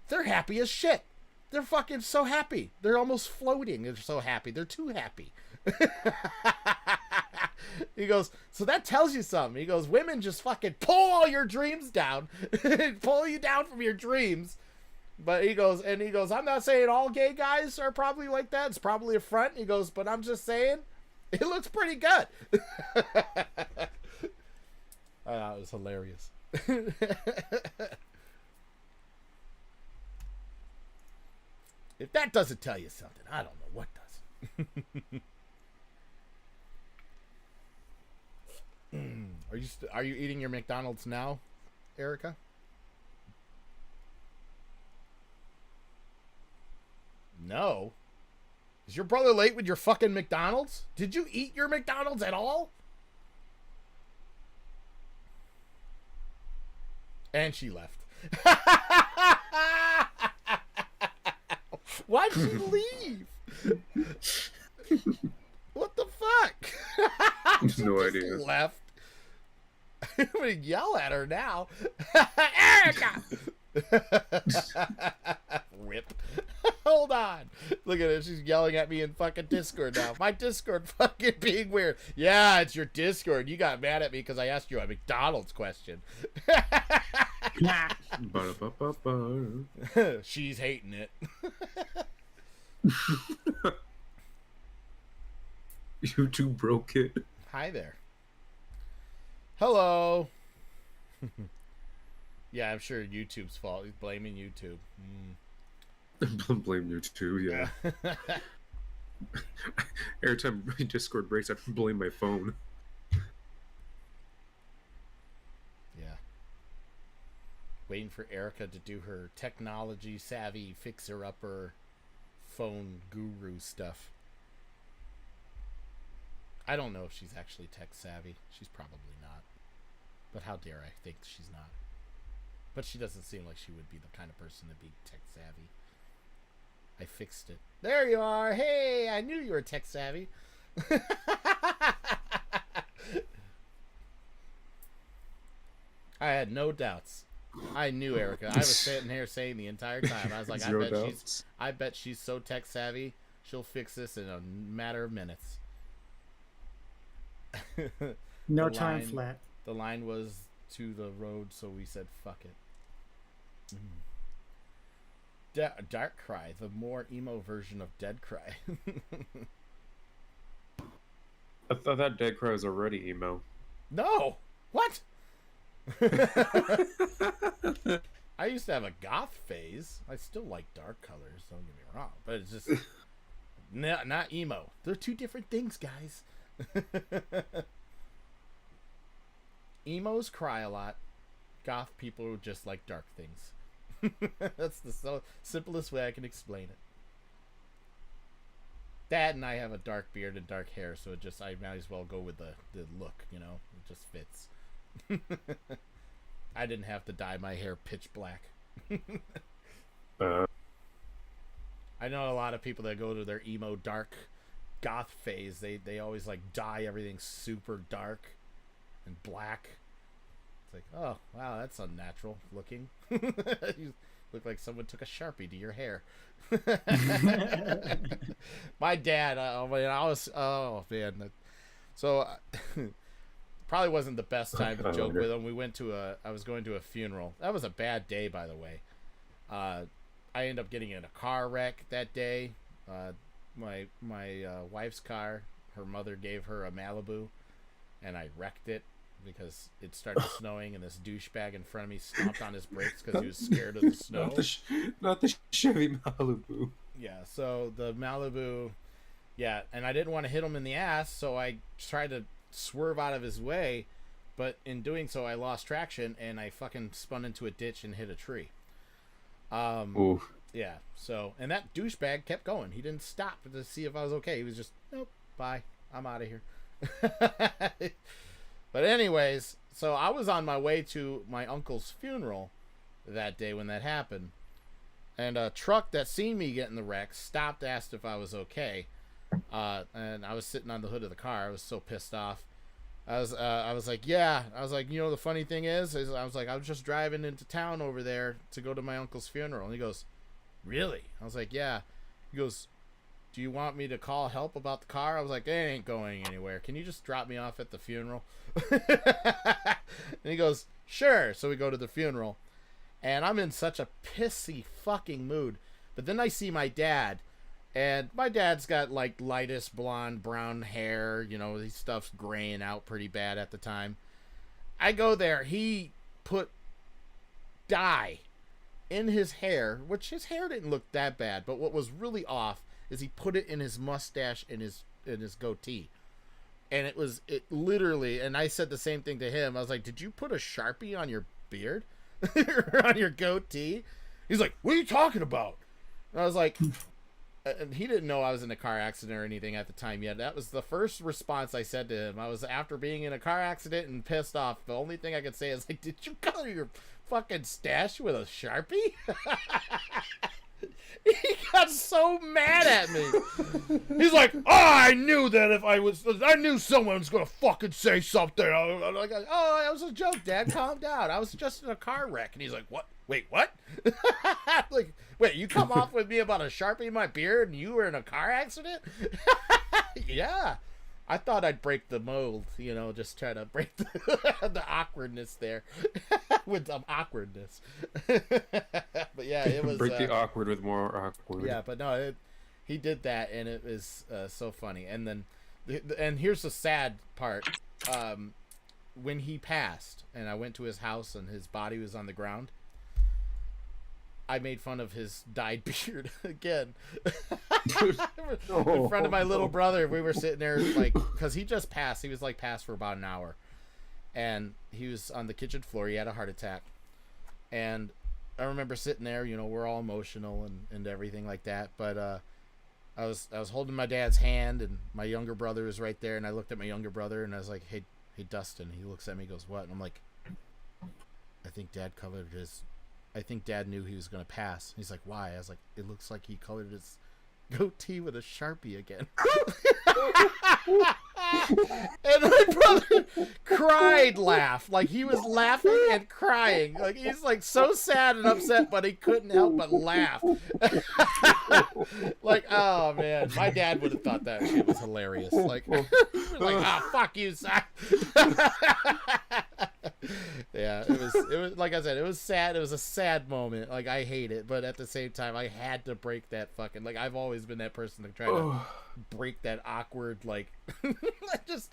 they're happy as shit. They're fucking so happy. They're almost floating. They're so happy. They're too happy. He goes, so that tells you something. He goes, women just fucking pull all your dreams down. Pull you down from your dreams. But he goes, I'm not saying all gay guys are probably like that. It's probably a front. He goes, but I'm just saying, it looks pretty good. I thought it was hilarious. If that doesn't tell you something, I don't know what does. Are you eating your McDonald's now, Erica? No. Is your brother late with your fucking McDonald's? Did you eat your McDonald's at all? And she left. Why'd she leave? What the fuck? She No just idea. left. I'm gonna yell at her now. Erica! Rip. Hold on. Look at it. She's yelling at me in fucking Discord now. My Discord fucking being weird. Yeah, it's your Discord. You got mad at me because I asked you a McDonald's question. Ba-da-ba-ba-ba. She's hating it. YouTube broke it. Hi there. Hello. Yeah, I'm sure YouTube's fault. He's blaming YouTube. Blame YouTube, yeah. Every time my Discord breaks, I blame my phone. Yeah. Waiting for Erica to do her technology savvy fixer-upper phone guru stuff. I don't know if she's actually tech savvy. She's probably not. But how dare I think she's not. But she doesn't seem like she would be the kind of person to be tech savvy. I fixed it. There you are. Hey, I knew you were tech savvy. I had no doubts. I knew Erica. I was sitting here saying the entire time. I was like, Zero doubts. I bet she's so tech savvy. She'll fix this in a matter of minutes. No The time line- flat. The line was to the road, so we said fuck it. Dark Cry, the more emo version of Dead Cry. I thought that Dead Crow was already emo. No. What? I used to have a goth phase. I still like dark colors, don't get me wrong, but it's just not emo. They're two different things, guys. Emos cry a lot. Goth people just like dark things. That's the simplest way I can explain it. Dad and I have a dark beard and dark hair, so I might as well go with the look, you know? It just fits. I didn't have to dye my hair pitch black. I know a lot of people that go to their emo dark goth phase, they always like dye everything super dark and black. It's like, oh wow, that's unnatural looking. You look like someone took a Sharpie to your hair. My dad, so probably wasn't the best time to joke with him. I was going to a funeral. That was a bad day, by the way. I ended up getting in a car wreck that day. My wife's car, her mother gave her a Malibu, and I wrecked it because it started snowing, and this douchebag in front of me stomped on his brakes because he was scared of the snow. Not the Chevy Malibu. Yeah, so the Malibu, yeah, and I didn't want to hit him in the ass, so I tried to swerve out of his way, but in doing so, I lost traction, and I fucking spun into a ditch and hit a tree. Yeah, so, and that douchebag kept going. He didn't stop to see if I was okay. He was just, nope, bye, I'm out of here. But anyways, so I was on my way to my uncle's funeral that day when that happened. And a truck that seen me get in the wreck stopped, asked if I was okay. And I was sitting on the hood of the car. I was so pissed off. I was like, yeah. I was like, you know, the funny thing is I was like, I was just driving into town over there to go to my uncle's funeral. And he goes, really? I was like, yeah. He goes, do you want me to call help about the car? I was like, it ain't going anywhere. Can you just drop me off at the funeral? And he goes, sure. So we go to the funeral. And I'm in such a pissy fucking mood. But then I see my dad. And my dad's got like lightest blonde brown hair. You know, his stuff's graying out pretty bad at the time. I go there. He put dye in his hair, which his hair didn't look that bad. But what was really off is he put it in his mustache and his goatee. And it literally, and I said the same thing to him. I was like, did you put a Sharpie on your beard? On your goatee? He's like, what are you talking about? And I was like, and he didn't know I was in a car accident or anything at the time yet. That was the first response I said to him. I was after being in a car accident and pissed off. The only thing I could say is like, did you color your fucking stash with a Sharpie? He got so mad at me. He's like, oh, I knew that I knew someone was going to fucking say something. I'm like, oh, that was a joke, Dad. Calm down. I was just in a car wreck. And he's like, what? Wait, what? Like, wait, you come off with me about a Sharpie in my beard and you were in a car accident? Yeah. I thought I'd break the mold, you know, just try to break the awkwardness there with some awkwardness. But yeah, it was break the awkward with more awkward. Yeah, but no, he did that, and it was so funny. And then, and here's the sad part: when he passed, and I went to his house, and his body was on the ground. I made fun of his dyed beard again. In front of my little brother, we were sitting there like, because he just passed. He was like passed for about an hour, and he was on the kitchen floor. He had a heart attack, and I remember sitting there. You know, we're all emotional and everything like that. But I was holding my dad's hand, and my younger brother was right there, and I looked at my younger brother, and I was like, hey Dustin. He looks at me, goes, what? And I'm like, I think Dad knew he was going to pass. He's like, why? I was like, it looks like he colored his goatee with a Sharpie again. And my brother laughed. Like, he was laughing and crying. Like, he's like so sad and upset, but he couldn't help but laugh. Like, oh man, my dad would have thought that shit was hilarious. Like, fuck you, son. Yeah, it was like I said, it was sad. It was a sad moment. Like I hate it, but at the same time, I had to break that fucking. Like I've always been that person to try to break that awkward like. Just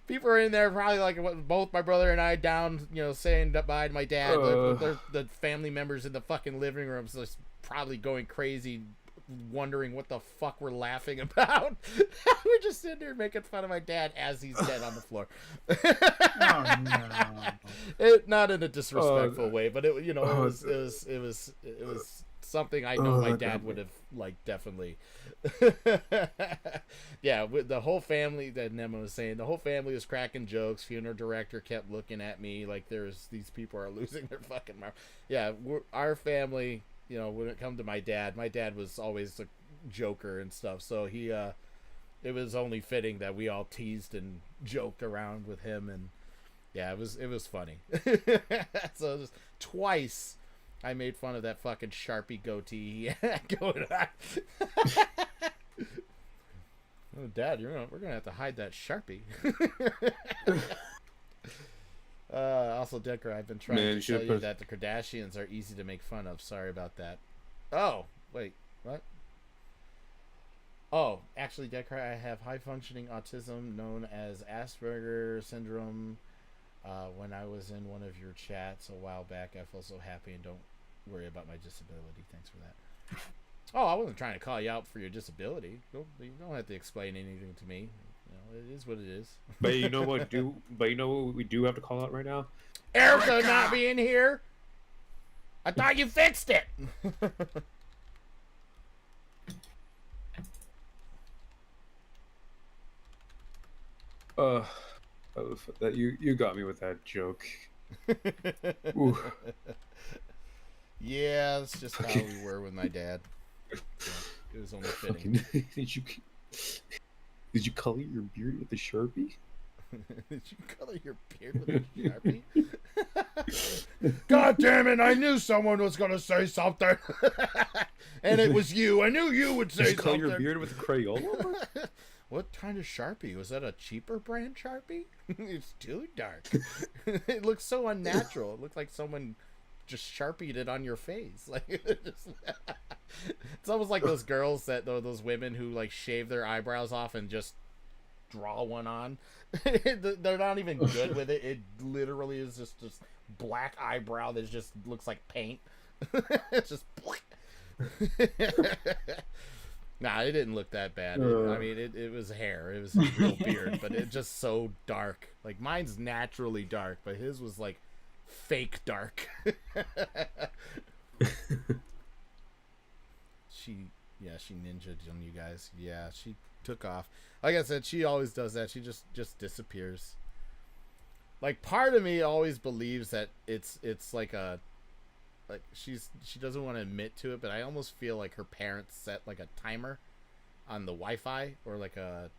people are in there probably like both my brother and I down, saying goodbye to my dad. Like, the family members in the fucking living room, so it's probably going crazy. Wondering what the fuck we're laughing about. We're just sitting there making fun of my dad as he's dead on the floor. Oh no! Not in a disrespectful way, but it was something I know my dad would have like definitely. Yeah, with the whole family that Nema was saying, the whole family was cracking jokes. Funeral director kept looking at me like these people are losing their fucking mind. Yeah, our family. When it come to my dad was always a joker and stuff. So he, it was only fitting that we all teased and joked around with him, and yeah, it was funny. So just twice, I made fun of that fucking Sharpie goatee he had going on. Oh, Dad, we're gonna have to hide that Sharpie. Also, Decker, I've been trying to tell you that the Kardashians are easy to make fun of. Sorry about that. Oh, wait, what? Oh, actually, Decker, I have high-functioning autism known as Asperger syndrome. When I was in one of your chats a while back, I felt so happy, and don't worry about my disability. Thanks for that. Oh, I wasn't trying to call you out for your disability. You don't have to explain anything to me. It is what it is. But you know what? We do have to call out right now? Erica not being here. I thought you fixed it. That you got me with that joke. Ooh. Yeah, that's just how we were with my dad. Yeah, it was only fitting. Did you color your beard with a Sharpie? Did you color your beard with a Sharpie? God damn it, I knew someone was going to say something. And it was you. I knew you would say Did you something. color your beard with a Crayola? What kind of Sharpie? Was that a cheaper brand Sharpie? It's too dark. It looks so unnatural. It looked like someone just Sharpied it on your face. Like it's almost like those girls those women who like shave their eyebrows off and just draw one on. They're not even good with it. It literally is just black eyebrow that just looks like paint. It's just nah, it didn't look that bad. I mean, it was hair. It was a real beard, but it just so dark. Like mine's naturally dark, but his was like fake dark. She ninja'd on you guys. Yeah, she took off. Like I said, she always does that. She just disappears. Like part of me always believes that it's like she doesn't want to admit to it, but I almost feel like her parents set like a timer on the Wi-Fi or like a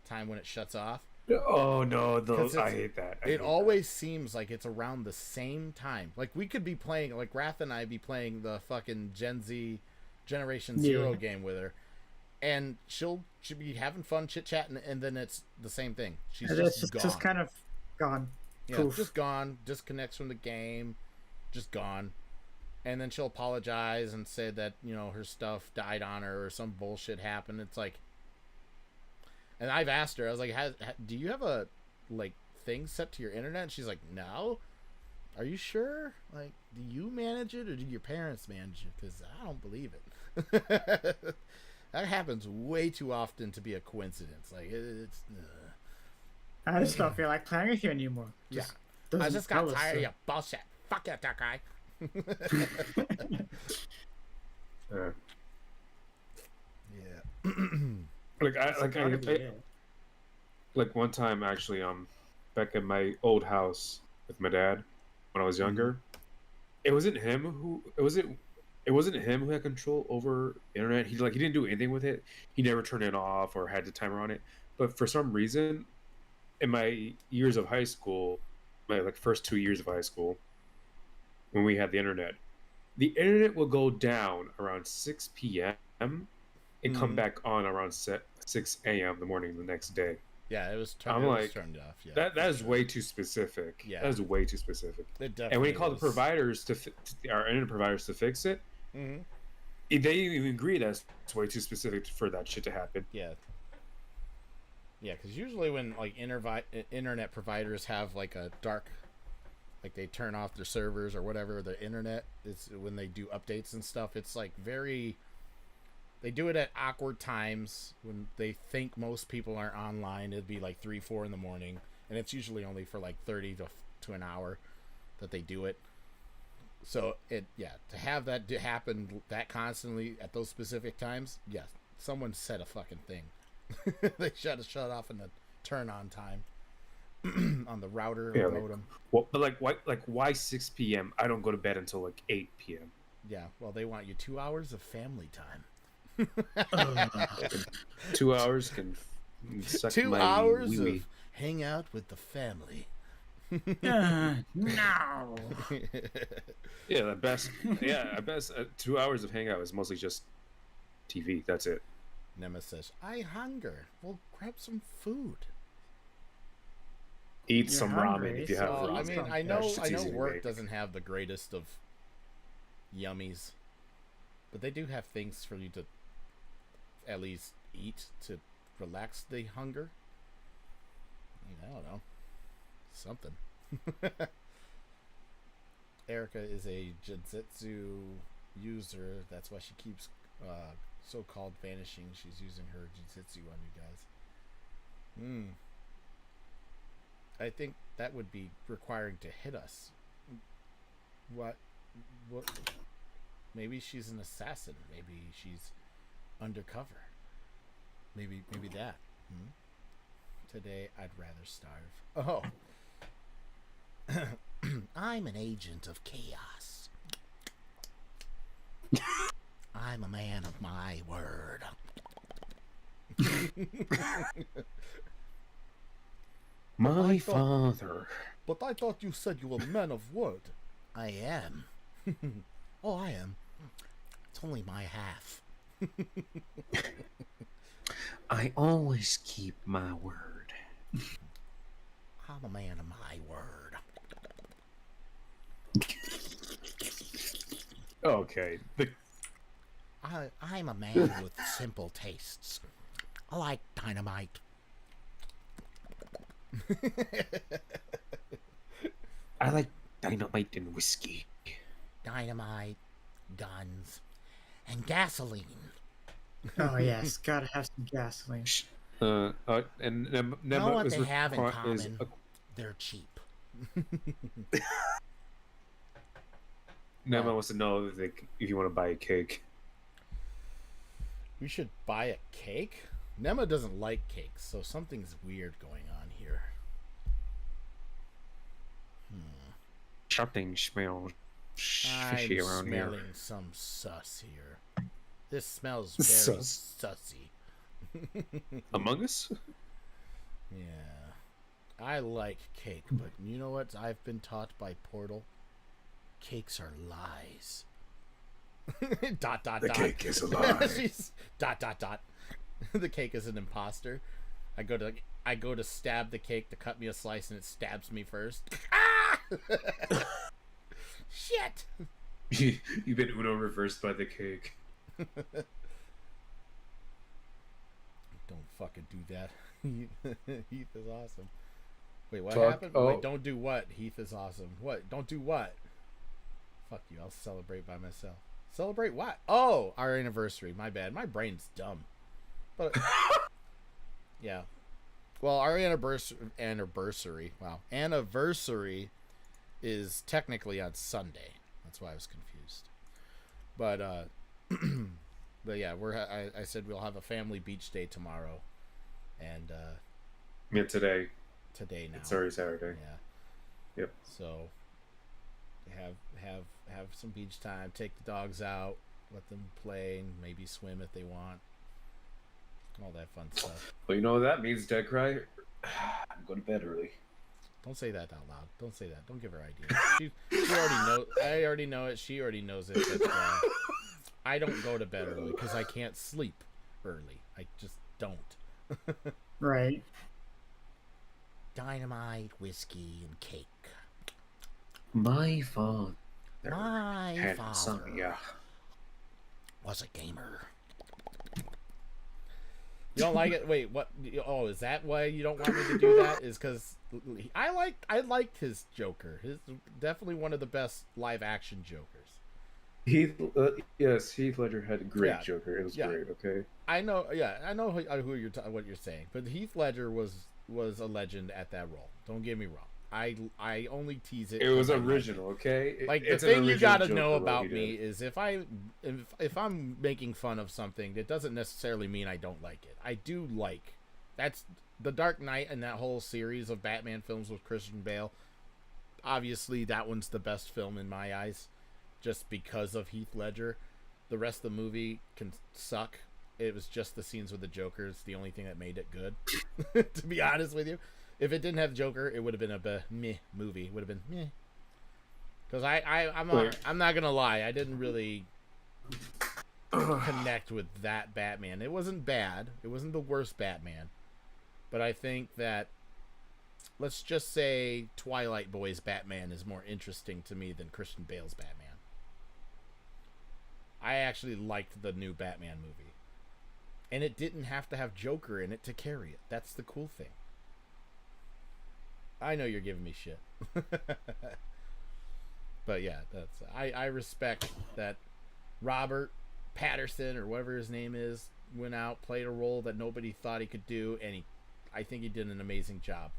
time when it shuts off. Oh no, I hate that. It always seems like it's around the same time. Like we could be playing, like Wrath and I be playing the fucking Gen Z Generation Zero game with her, and she'll be having fun chit chatting, and then it's the same thing. She's just kind of gone. Yeah, Poof. just gone. Disconnects from the game, just gone. And then she'll apologize and say that her stuff died on her or some bullshit happened. It's like. And I've asked her, I was like, do you have a, like, thing set to your internet? And she's like, no. Are you sure? Like, do you manage it or do your parents manage it? Because I don't believe it. That happens way too often to be a coincidence. Like, it's... I just don't feel like playing with you anymore. I just got tired of your bullshit. Fuck it, that guy. Yeah. Like one time actually back in my old house with my dad when I was younger, it wasn't him who had control over internet. He didn't do anything with it. He never turned it off or had the timer on it. But for some reason, in my years of high school, my first 2 years of high school, when we had the internet will go down around 6 p.m. and come back on around 6 a.m. the morning the next day. Yeah, it was, I'm it was like, turned off. Yeah, that is way too specific. Yeah. That is way too specific. It definitely And when you call is. the providers our internet providers to fix it, Mm-hmm. they even agree that it's way too specific for that shit to happen. Yeah. Yeah, because usually when like internet providers have like a dark, like they turn off their servers or whatever, the internet is when they do updates and stuff. It's like very. They do it at awkward times when they think most people aren't online. It'd be like 3, 4 in the morning, and it's usually only for like 30 to an hour that they do it. So to have that happen that constantly at those specific times, yes, someone set a fucking thing. They shut off in the turn on time on the router or modem. Well, but why 6 p.m.? I don't go to bed until like 8 p.m. Yeah, well, they want you 2 hours of family time. 2 hours can suck 2 my hours wee-wee. of hang out with the family. No. Yeah, the best. Yeah, I best 2 hours of hangout is mostly just TV. That's it. Nemesis says, "I hunger. We'll grab some food." Eat You're some hungry, ramen if you have So, ramen. I mean, I That know shit's easy to work make. doesn't have the greatest of yummies, but they do have things for you to at least eat to relax the hunger. I don't know, something. Erica is a Jinzetsu user. That's why she keeps so-called vanishing. She's using her Jinzetsu on you guys. I think that would be requiring to hit us. What? Maybe she's an assassin. Maybe she's undercover. Maybe that. Today, I'd rather starve. Oh. I'm an agent of chaos. I'm a man of my word. My father. But I thought you said you were a man of word. I am. Oh, I am. It's only my half. I always keep my word. I'm a man of my word. Okay. I'm a man with simple tastes. I like dynamite. I like dynamite and whiskey. Dynamite, guns, and gasoline. Oh yes, gotta have some gasoline. And Know what they have in common? They're cheap. Nema wants to know if you want to buy a cake. We should buy a cake? Nema doesn't like cakes, so something's weird going on here. Something smells I'm fishy around here. smelling some sus here. This smells very sussy. Among Us? Yeah. I like cake, but you know what I've been taught by Portal? Cakes are lies. dot. The cake is a lie. She's dot. The cake is an imposter. I go to stab the cake to cut me a slice, and it stabs me first. Ah! Shit. You've been Uno reversed by the cake. Don't fucking do that. Heath is awesome. Wait, what happened? Oh. Wait, don't do what? Heath is awesome. What? Don't do what? Fuck you. I'll celebrate by myself. Celebrate what? Oh, our anniversary. My bad. My brain's dumb. But yeah. Well, our anniversary. Wow. Anniversary is technically on Sunday. That's why I was confused. But but yeah, I said we'll have a family beach day tomorrow. And Yeah, today. Today now. It's already Saturday. Yeah. Yep. So have some beach time, take the dogs out, let them play, and maybe swim if they want. All that fun stuff. Well, you know what that means, Dead Cry? I'm going to bed early. Don't say that out loud. Don't say that. Don't give her ideas. She already knows. I already know it. She already knows it. But, I don't go to bed early because I can't sleep early. I just don't. Right. dynamite, whiskey, and cake. My father My had father insomnia. was a gamer. You don't like it? Wait, what? Oh, is that why you don't want me to do that? Is because I liked his Joker. His definitely one of the best live action Jokers. Yes, Heath Ledger had a great Yeah. Joker. It was Yeah. great. Okay. I know who you're what you're saying, but Heath Ledger was a legend at that role. Don't get me wrong. I only tease it. It was 'cause I like it. original. Okay. Like It's the an thing you original gotta Joker know role about he me did. is if I'm making fun of something, that doesn't necessarily mean I don't like it. I do like. That's the Dark Knight and that whole series of Batman films with Christian Bale. Obviously, that one's the best film in my eyes, just because of Heath Ledger. The rest of the movie can suck. It was just the scenes with the Joker's the only thing that made it good. To be honest with you, if it didn't have Joker, it would have been a meh movie. It would have been meh. Because I'm not gonna lie, I didn't really connect with that Batman. It wasn't bad. It wasn't the worst Batman. But I think that, let's just say, Twilight Boy's Batman is more interesting to me than Christian Bale's Batman. I actually liked the new Batman movie. And it didn't have to have Joker in it to carry it. That's the cool thing. I know you're giving me shit. But yeah, I respect that Robert Patterson, or whatever his name is, went out, played a role that nobody thought he could do, and I think he did an amazing job.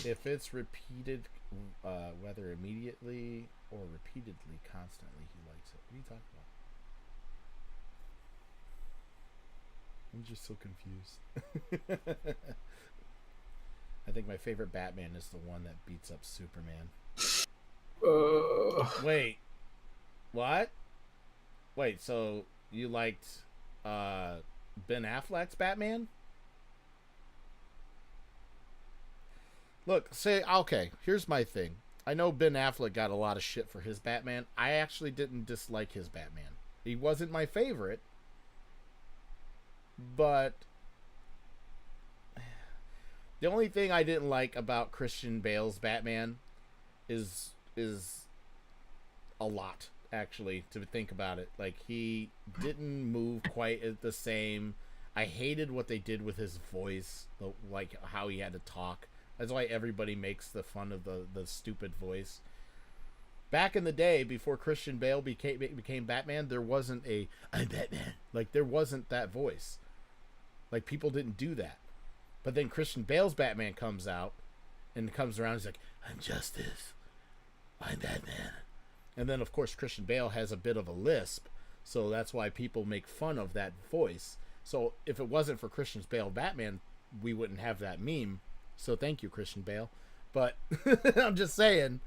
If it's repeated, whether immediately or repeatedly, constantly, he likes it. What are you talking about? I'm just so confused. I think my favorite Batman is the one that beats up Superman. Wait. What? Wait, so you liked Ben Affleck's Batman? Look, okay, here's my thing. I know Ben Affleck got a lot of shit for his Batman. I actually didn't dislike his Batman. He wasn't my favorite. But the only thing I didn't like about Christian Bale's Batman is a lot, actually, to think about it. Like, he didn't move quite the same. I hated what they did with his voice, like how he had to talk. That's why everybody makes the fun of the stupid voice. Back in the day, before Christian Bale became Batman, there wasn't I'm Batman. Like, there wasn't that voice. Like, people didn't do that. But then Christian Bale's Batman comes out and comes around. He's like, I'm Justice. I'm Batman. And then, of course, Christian Bale has a bit of a lisp. So that's why people make fun of that voice. So if it wasn't for Christian Bale Batman, we wouldn't have that meme. So thank you, Christian Bale. But I'm just saying,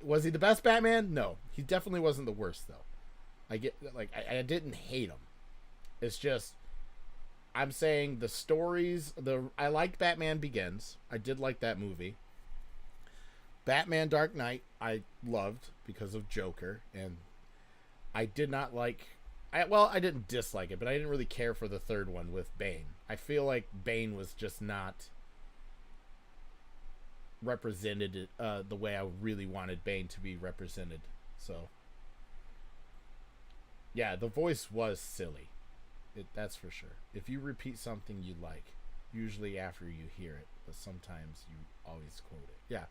was he the best Batman? No. He definitely wasn't the worst, though. I didn't hate him. It's just, I'm saying the stories, I liked Batman Begins. I did like that movie. Batman Dark Knight, I loved because of Joker. And I did not like, I didn't dislike it, but I didn't really care for the third one with Bane. I feel like Bane was just not represented the way I really wanted Bane to be represented. So yeah, the voice was silly. That's for sure. If you repeat something you like, usually after you hear it, but sometimes you always quote it. Yeah.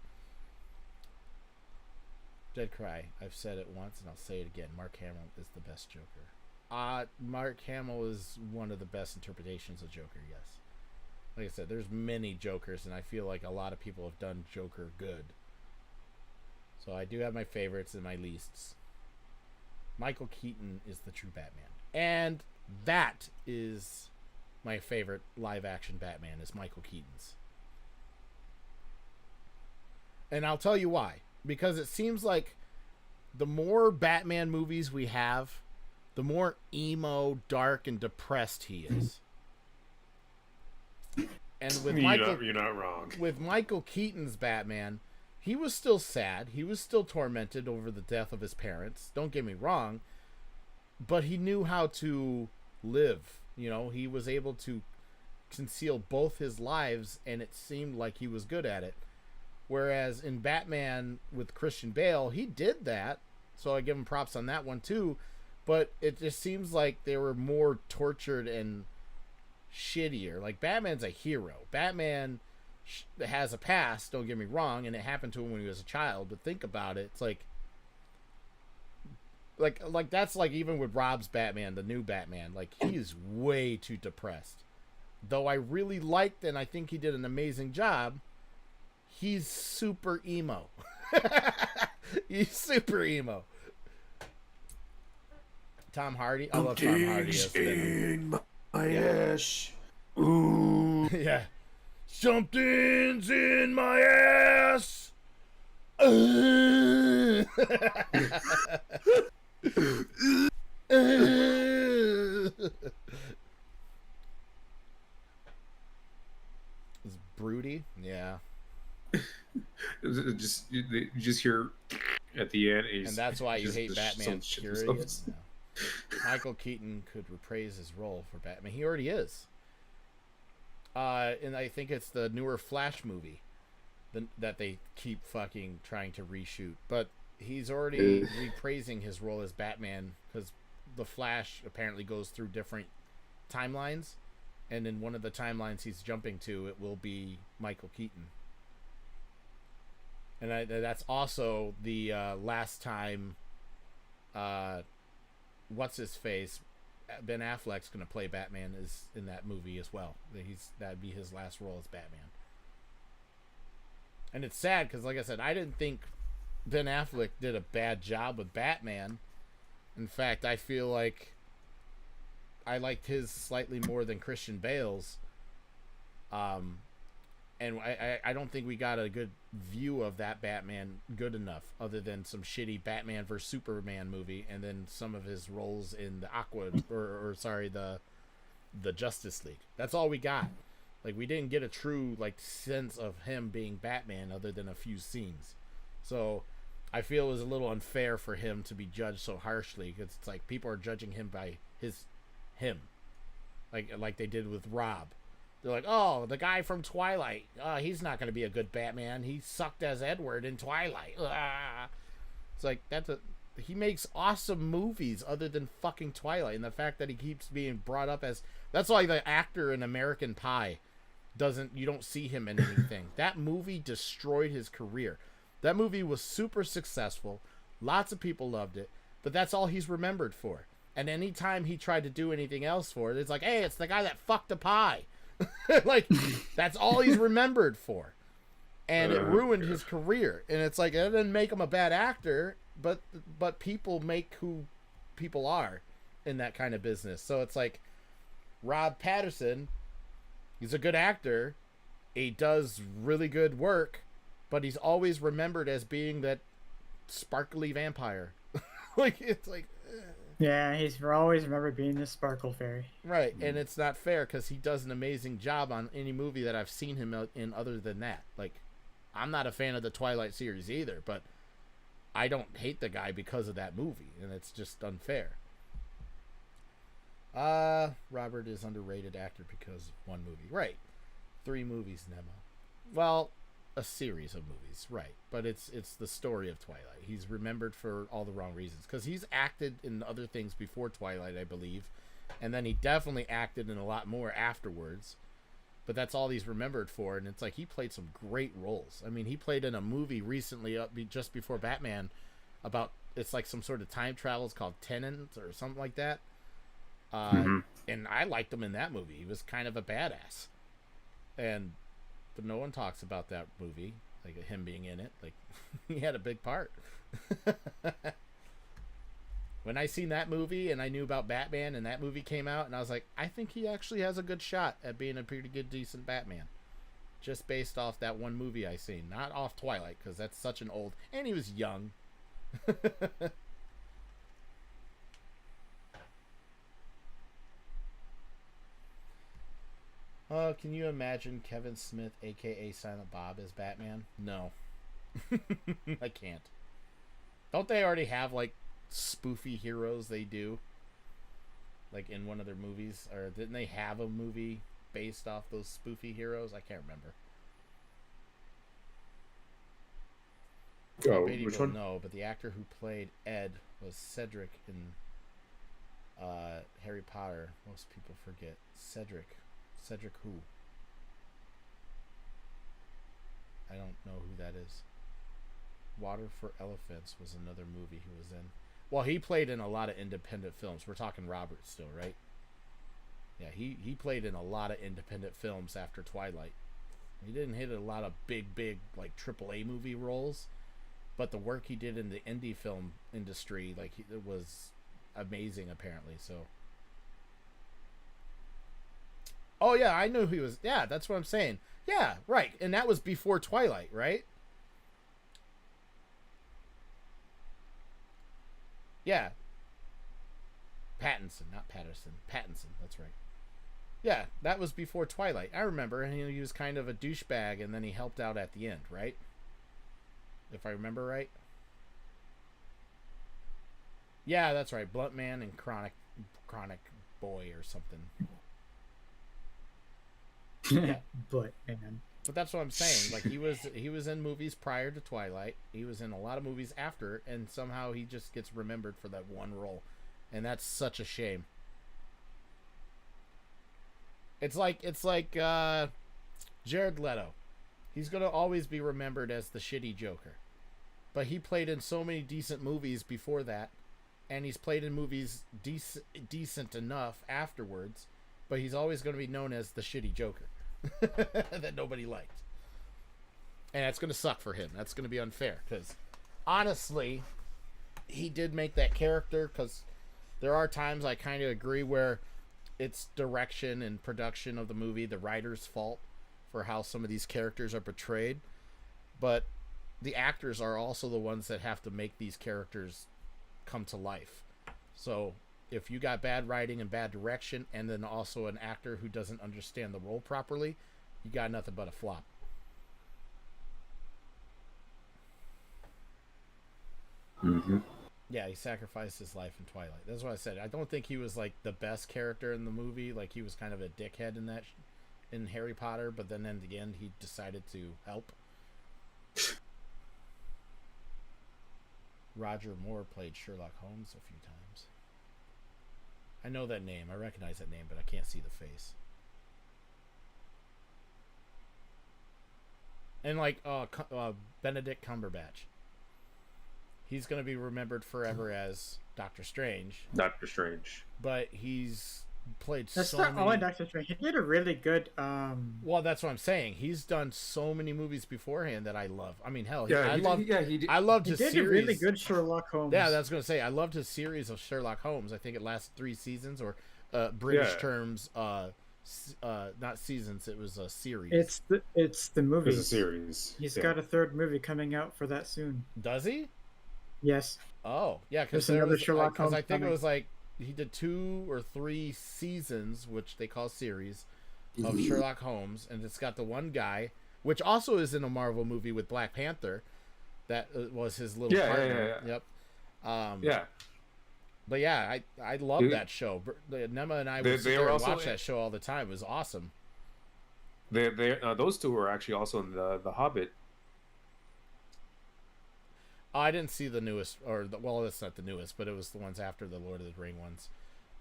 Dead Cry. I've said it once and I'll say it again. Mark Hamill is the best Joker. Mark Hamill is one of the best interpretations of Joker, yes. Like I said, there's many Jokers, and I feel like a lot of people have done Joker good. So I do have my favorites and my leasts. Michael Keaton is the true Batman. And that is my favorite live-action Batman, is Michael Keaton's. And I'll tell you why. Because it seems like the more Batman movies we have, the more emo, dark, and depressed he is. And with you're not wrong. With Michael Keaton's Batman, he was still sad. He was still tormented over the death of his parents. Don't get me wrong. but he knew how to live. You know, he was able to conceal both his lives, and it seemed like he was good at it. Whereas in Batman with Christian Bale, he did that, so I give him props on that one too. But it just seems like they were more tortured and shittier. Like, Batman's a hero. Batman has a past, don't get me wrong, and it happened to him when he was a child. But think about it, it's like that's like even with Rob's Batman, the new Batman, like, he's way too depressed. Though I really liked, and I think he did an amazing job, he's super emo. He's super emo. Tom Hardy. I love Tom Hardy as Venom. My ass. Ooh. Yeah. Something's in my ass. It's broody. Yeah. You just hear at the end, and that's why you hate Batman. Period. No. Michael Keaton could reprise his role for Batman. He already is. And I think it's the newer Flash movie that they keep fucking trying to reshoot. But he's already reprising his role as Batman, because the Flash apparently goes through different timelines, and in one of the timelines he's jumping to, it will be Michael Keaton. And that's also the last time what's his face, Ben Affleck's gonna play Batman, is in that movie as well. That'd be his last role as Batman. And it's sad because, like I said, I didn't think Ben Affleck did a bad job with Batman. In fact, I feel like I liked his slightly more than Christian Bale's. And I don't think we got a good view of that Batman good enough, other than some shitty Batman vs Superman movie, and then some of his roles in the the Justice League. That's all we got. Like, we didn't get a true sense of him being Batman, other than a few scenes. So I feel it was a little unfair for him to be judged so harshly, because it's like people are judging him by him, like they did with Rob. They're like, oh, the guy from Twilight, he's not going to be a good Batman. He sucked as Edward in Twilight. It's like, he makes awesome movies other than fucking Twilight. And the fact that he keeps being brought up as, that's why the actor in American Pie you don't see him in anything. That movie destroyed his career. That movie was super successful. Lots of people loved it, but that's all he's remembered for. And anytime he tried to do anything else for it, it's like, hey, it's the guy that fucked a pie. That's all he's remembered for, and it ruined his career. And it's like, it didn't make him a bad actor, but people make who people are in that kind of business. So it's like, Rob Patterson, he's a good actor, he does really good work, but he's always remembered as being that sparkly vampire. It's like, yeah, he's always remembered being the Sparkle Fairy. Right, and it's not fair, because he does an amazing job on any movie that I've seen him in other than that. Like, I'm not a fan of the Twilight series either, but I don't hate the guy because of that movie, and it's just unfair. Robert is underrated actor because of one movie. Right. 3 movies, Nemo. Well, a series of movies, right, but it's the story of Twilight. He's remembered for all the wrong reasons, because he's acted in other things before Twilight, I believe, and then he definitely acted in a lot more afterwards, but that's all he's remembered for. And it's like, he played some great roles. I mean, he played in a movie recently just before Batman about, it's like some sort of time travel. It's called Tenant or something like that. And I liked him in that movie. He was kind of a badass, but no one talks about that movie, like him being in it. Like, he had a big part. When I seen that movie and I knew about Batman and that movie came out, and I was like, I think he actually has a good shot at being a pretty good, decent Batman, just based off that one movie I seen, not off Twilight, because that's such an old, and he was young. Can you imagine Kevin Smith, aka Silent Bob, as Batman? No. I can't. Don't they already have, like, spoofy heroes they do? like in one of their movies, or didn't they have a movie based off those spoofy heroes? I can't remember. Oh, Beatty which will one? know, but the actor who played Ed was Cedric in Harry Potter. Most people forget Cedric. Cedric who? I don't know who that is. Water for Elephants was another movie he was in. Well, he played in a lot of independent films. We're talking Robert still, right? Yeah, he played in a lot of independent films after Twilight. He didn't hit a lot of big like AAA movie roles, but the work he did in the indie film industry, like it was amazing apparently. So, oh yeah, I knew he was. Yeah, that's what I'm saying. Yeah, right, and that was before Twilight, right? Yeah, Pattinson, not Patterson. Pattinson, that's right. Yeah, that was before Twilight. I remember, and he was kind of a douchebag, and then he helped out at the end, right? If I remember right. Yeah, that's right. Blunt Man and Chronic Boy or something. Yeah. But man. But that's what I'm saying. Like he was in movies prior to Twilight. He was in a lot of movies after, and somehow he just gets remembered for that one role, and that's such a shame. It's like Jared Leto. He's gonna always be remembered as the shitty Joker, but he played in so many decent movies before that, and he's played in movies decent enough afterwards. But he's always going to be known as the shitty Joker that nobody liked. And that's going to suck for him. That's going to be unfair. Because, honestly, he did make that character. Because there are times I kind of agree where it's direction and production of the movie, the writer's fault for how some of these characters are portrayed. But the actors are also the ones that have to make these characters come to life. So if you got bad writing and bad direction, and then also an actor who doesn't understand the role properly, you got nothing but a flop. Mm-hmm. Yeah, he sacrificed his life in Twilight. That's what I said. I don't think he was like the best character in the movie. Like he was kind of a dickhead in that, in Harry Potter. But then in the end, he decided to help. Roger Moore played Sherlock Holmes a few times. I know that name. I recognize that name, but I can't see the face. And like Benedict Cumberbatch. He's going to be remembered forever as Doctor Strange. Doctor Strange. But he's played That's so not many... only Doctor Strange. He did a really good Well, that's what I'm saying. He's done so many movies beforehand that I love. I mean, hell, Yeah, I he loved he his did series. a really good Sherlock Holmes. Yeah, that's going to say I loved his series of Sherlock Holmes. I think it lasted 3 seasons, or British terms, not seasons. It was a series. It's the movie. It's a series. He's got a third movie coming out for that soon. Does he? Yes. Oh, yeah, because There's another Sherlock Holmes. I Holmes think it coming. was like he did 2 or 3 seasons, which they call series, of Sherlock Holmes, and it's got the one guy, which also is in a Marvel movie with Black Panther. That was his little partner. Yeah. Yep. Yeah. But yeah, I love that show. Nema and I would sit there and watch that show all the time. It was awesome. Those two were actually also in the Hobbit. Oh, I didn't see the newest, well, it's not the newest, but it was the ones after the Lord of the Ring ones.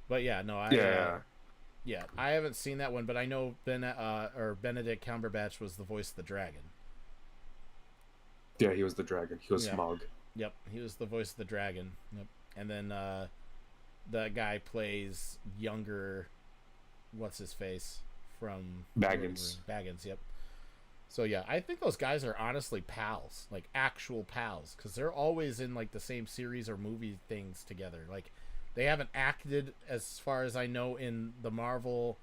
But yeah, no, yeah, I haven't seen that one, but I know Benedict Cumberbatch was the voice of the dragon. Yeah, he was the dragon. He was Smaug. Yep, he was the voice of the dragon. Yep, and then the guy plays younger, what's his face from Baggins. Baggins, yep. So yeah, I think those guys are honestly pals, like actual pals, because they're always in like the same series or movie things together. Like they haven't acted, as far as I know, in the Marvel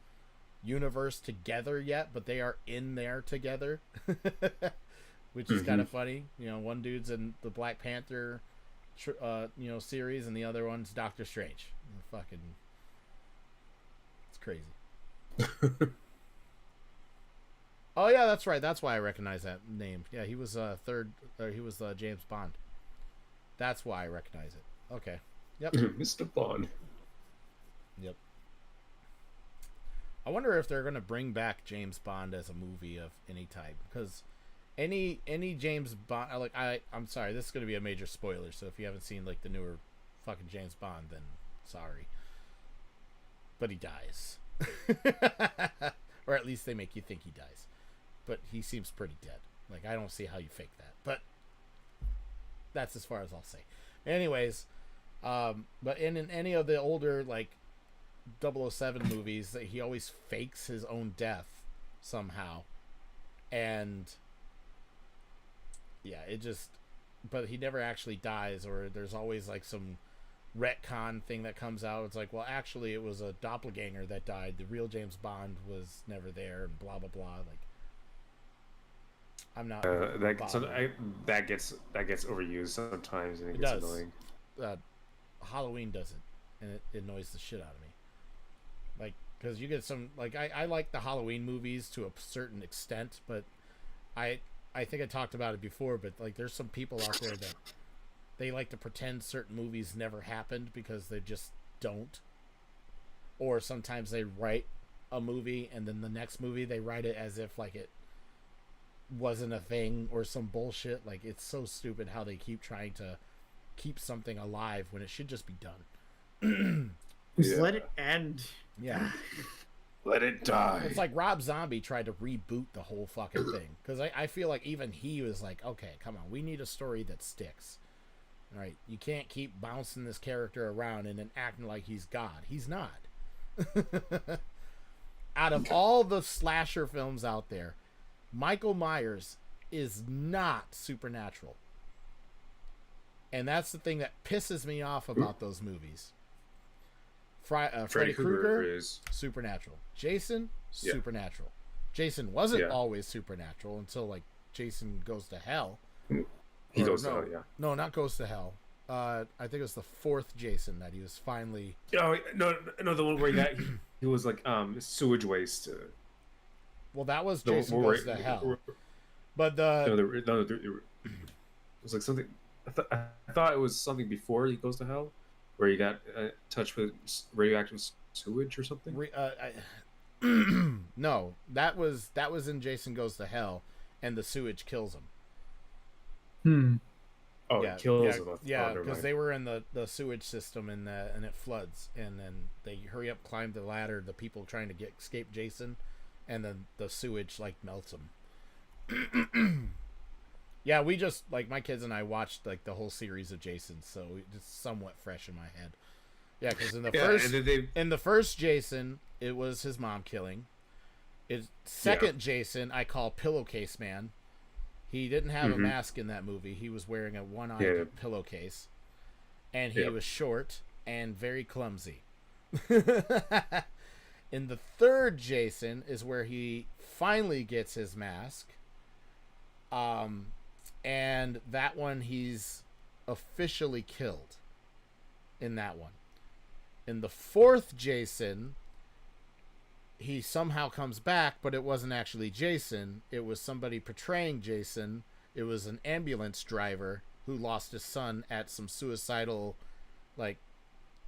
universe together yet, but they are in there together, which is kind of funny. You know, one dude's in the Black Panther, series, and the other one's Doctor Strange. Fucking, it's crazy. Oh yeah, that's right. That's why I recognize that name. Yeah, he was he was James Bond. That's why I recognize it. Okay. Yep. Mr. Bond. Yep. I wonder if they're gonna bring back James Bond as a movie of any type, because any James Bond, I'm sorry, this is gonna be a major spoiler. So if you haven't seen like the newer fucking James Bond, then sorry, but he dies, or at least they make you think he dies, but he seems pretty dead. Like I don't see how you fake that, but that's as far as I'll say. Anyways, but in any of the older like 007 movies, that he always fakes his own death somehow, and yeah, it just, but he never actually dies, or there's always like some retcon thing that comes out. It's like, well, actually it was a doppelganger that died, the real James Bond was never there, and blah blah blah. Like I'm not that gets overused sometimes, and it gets annoying. Halloween does it, and it annoys the shit out of me. Like, because you get some, like, I like the Halloween movies to a certain extent, but I think I talked about it before, but like there's some people out there that they like to pretend certain movies never happened because they just don't. Or sometimes they write a movie and then the next movie they write it as if like it wasn't a thing or some bullshit. Like, it's so stupid how they keep trying to keep something alive when it should just be done. Just let it end. Yeah. Let it die. It's like Rob Zombie tried to reboot the whole fucking thing. Because I feel like even he was like, okay, come on, we need a story that sticks. All right, you can't keep bouncing this character around and then acting like he's God. He's not. Out of all the slasher films out there, Michael Myers is not supernatural. And that's the thing that pisses me off about those movies. Freddy Krueger is supernatural. Jason, supernatural. Jason wasn't always supernatural until like Jason Goes to Hell. He goes to hell, yeah. No, not Goes to Hell. I think it was the fourth Jason that he was finally. Oh no, the one where he was like sewage waste. Well, that was Jason Goes to Hell. But the it was like something. I thought it was something before he goes to hell, where he got touched with radioactive sewage or something. No, that was in Jason Goes to Hell, and the sewage kills him. Oh, yeah, it kills him. Yeah, because they were in the sewage system, and it floods, and then they hurry up, climb the ladder. The people trying to escape Jason, and then the sewage like melts them. Yeah, we just, like, my kids and I watched like the whole series of Jason, so it's somewhat fresh in my head. Yeah, because in the first Jason, it was his mom killing. Second Jason, I call Pillowcase Man. He didn't have a mask in that movie. He was wearing a one-eyed pillowcase, and he was short and very clumsy. In the third Jason is where he finally gets his mask. And that one he's officially killed in that one. In the fourth Jason, he somehow comes back, but it wasn't actually Jason. It was somebody portraying Jason. It was an ambulance driver who lost his son at some suicidal, like,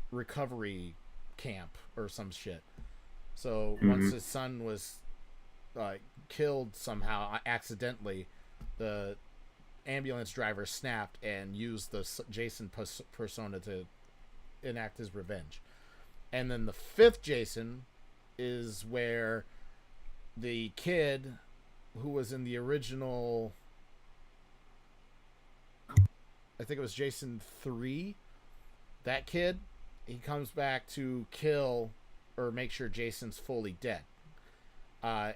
recovery camp or some shit. So once his son was killed somehow accidentally, the ambulance driver snapped and used the Jason persona to enact his revenge. And then the fifth Jason is where the kid who was in the original, I think it was Jason 3, that kid, he comes back to kill or make sure Jason's fully dead.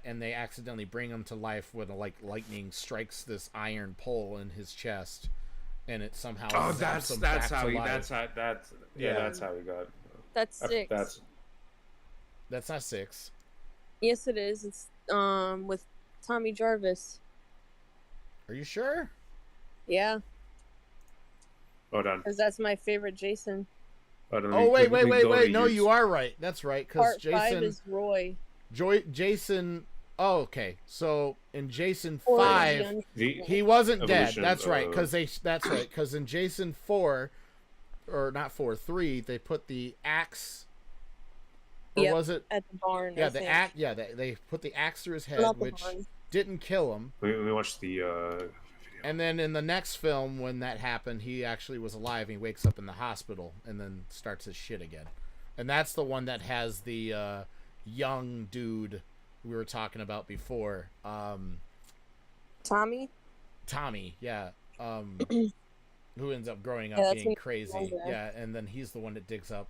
And they accidentally bring him to life when lightning strikes this iron pole in his chest, and it somehow that's how he got. That's 6. That's not 6. Yes, it is. It's with Tommy Jarvis. Are you sure? Yeah. Hold on. Because that's my favorite Jason. Oh wait! No, you are right. That's right. Because Part Jason 5 is Roy. Jason. Oh, okay. So in Jason 5, he wasn't dead. That's right. Because in Jason 4, or not 4, 3, they put the axe Or Yep, was it? at the barn. Yeah, I the think. act. Yeah, they put the axe through his head, Not the which barn. didn't kill him. We watched the video. And then in the next film, when that happened, he actually was alive. He wakes up in the hospital and then starts his shit again. And that's the one that has the young dude we were talking about before. Tommy. Tommy, yeah. Who ends up growing Yeah, up that's being when crazy. he's younger. Yeah, and then he's the one that digs up.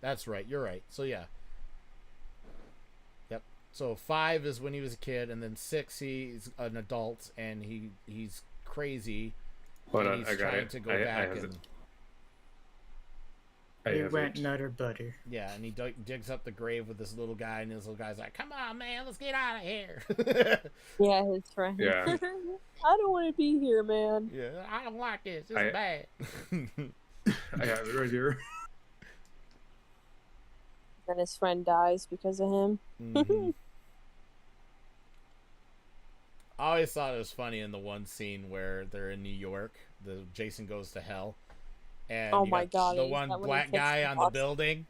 That's right. You're right. So yeah. Yep. So 5 is when he was a kid, and then 6 he's an adult and he's crazy. Hold and on, he's I got trying it. to go I back have and it. I He have went it. nutter butter. yeah, and he digs up the grave with this little guy, and this little guy's like, "Come on, man, let's get out of here." Yeah, his friend. Yeah. I don't want to be here, man. Yeah, I don't like this. This is bad. I have it right here. Then his friend dies because of him. Mhm. I always thought it was funny in the one scene where they're in New York. The Jason goes to hell, and Oh you my got God, the is one that when he black kicks guy the on the box? building.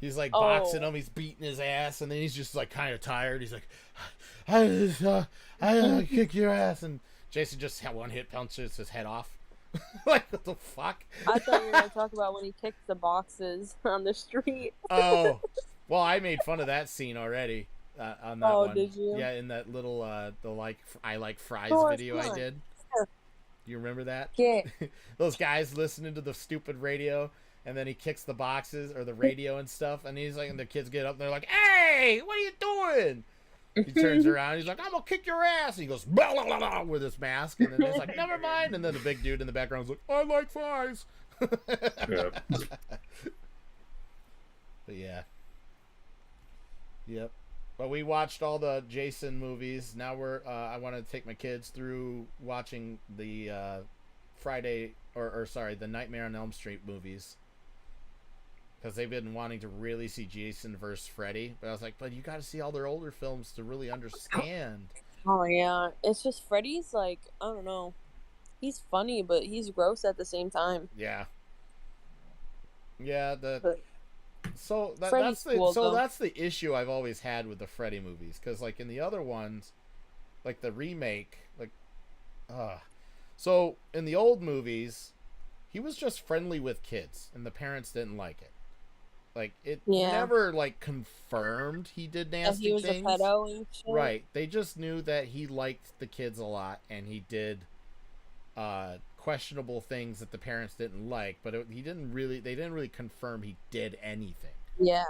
He's like Oh. boxing him. He's beating his ass, and then he's just like kind of tired. He's like, I kick your ass, and Jason just had one hit punches his head off. Like, what the fuck? I thought you were going to talk about when he kicked the boxes on the street. Oh, well, I made fun of that scene already on that Oh, one. did you? Yeah, in that little I like fries Oh, video I fun. did. Yeah. You remember that? Yeah. Those guys listening to the stupid radio, and then he kicks the boxes or the radio and stuff, and he's like, and the kids get up and they're like, "Hey, what are you doing?" He turns around, he's like, "I'm gonna kick your ass." And he goes blah, blah, blah, blah, with his mask, and then he's like, "Never mind." And then the big dude in the background's like, "I like fries." Yeah. But yeah. Yep. But we watched all the Jason movies. Now I want to take my kids through watching the the Nightmare on Elm Street movies. Because they've been wanting to really see Jason versus Freddy. But I was like, but you got to see all their older films to really understand. Oh, yeah. It's just Freddy's like, I don't know. He's funny, but he's gross at the same time. Yeah. Yeah, But so Freddy's cool, though. that's the issue I've always had with the Freddy movies, because like in the other ones, like the remake, like, so in the old movies, he was just friendly with kids, and the parents didn't like it. Like it never like confirmed he did that nasty he was things. a pedo and shit. Right? They just knew that he liked the kids a lot, and he did questionable things that the parents didn't like, but they didn't really confirm he did anything. Yeah.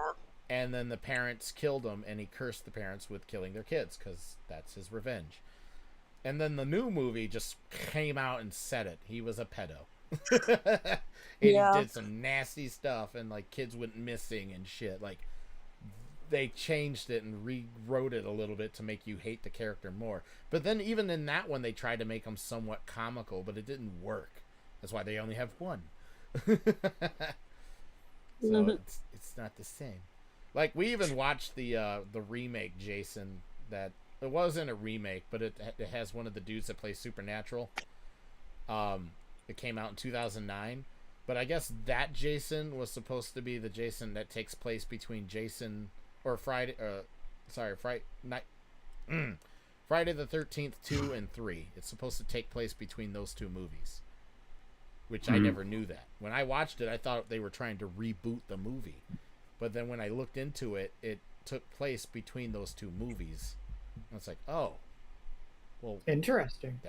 And then the parents killed him, and he cursed the parents with killing their kids because that's his revenge. And then the new movie just came out and said it. He was a pedo. And he did some nasty stuff, and like kids went missing and shit. Like they changed it and rewrote it a little bit to make you hate the character more. But then even in that one, they tried to make him somewhat comical, but it didn't work. That's why they only have one. So it's not the same. Like we even watched the remake Jason. That it wasn't a remake, but it has one of the dudes that plays Supernatural. It came out in 2009, but I guess that Jason was supposed to be the Jason that takes place between Jason or Friday. Friday the 13th 2 and 3. It's supposed to take place between those two movies, which I never knew that. When I watched it, I thought they were trying to reboot the movie, but then when I looked into it, it took place between those two movies. I was like, oh, well, Interesting.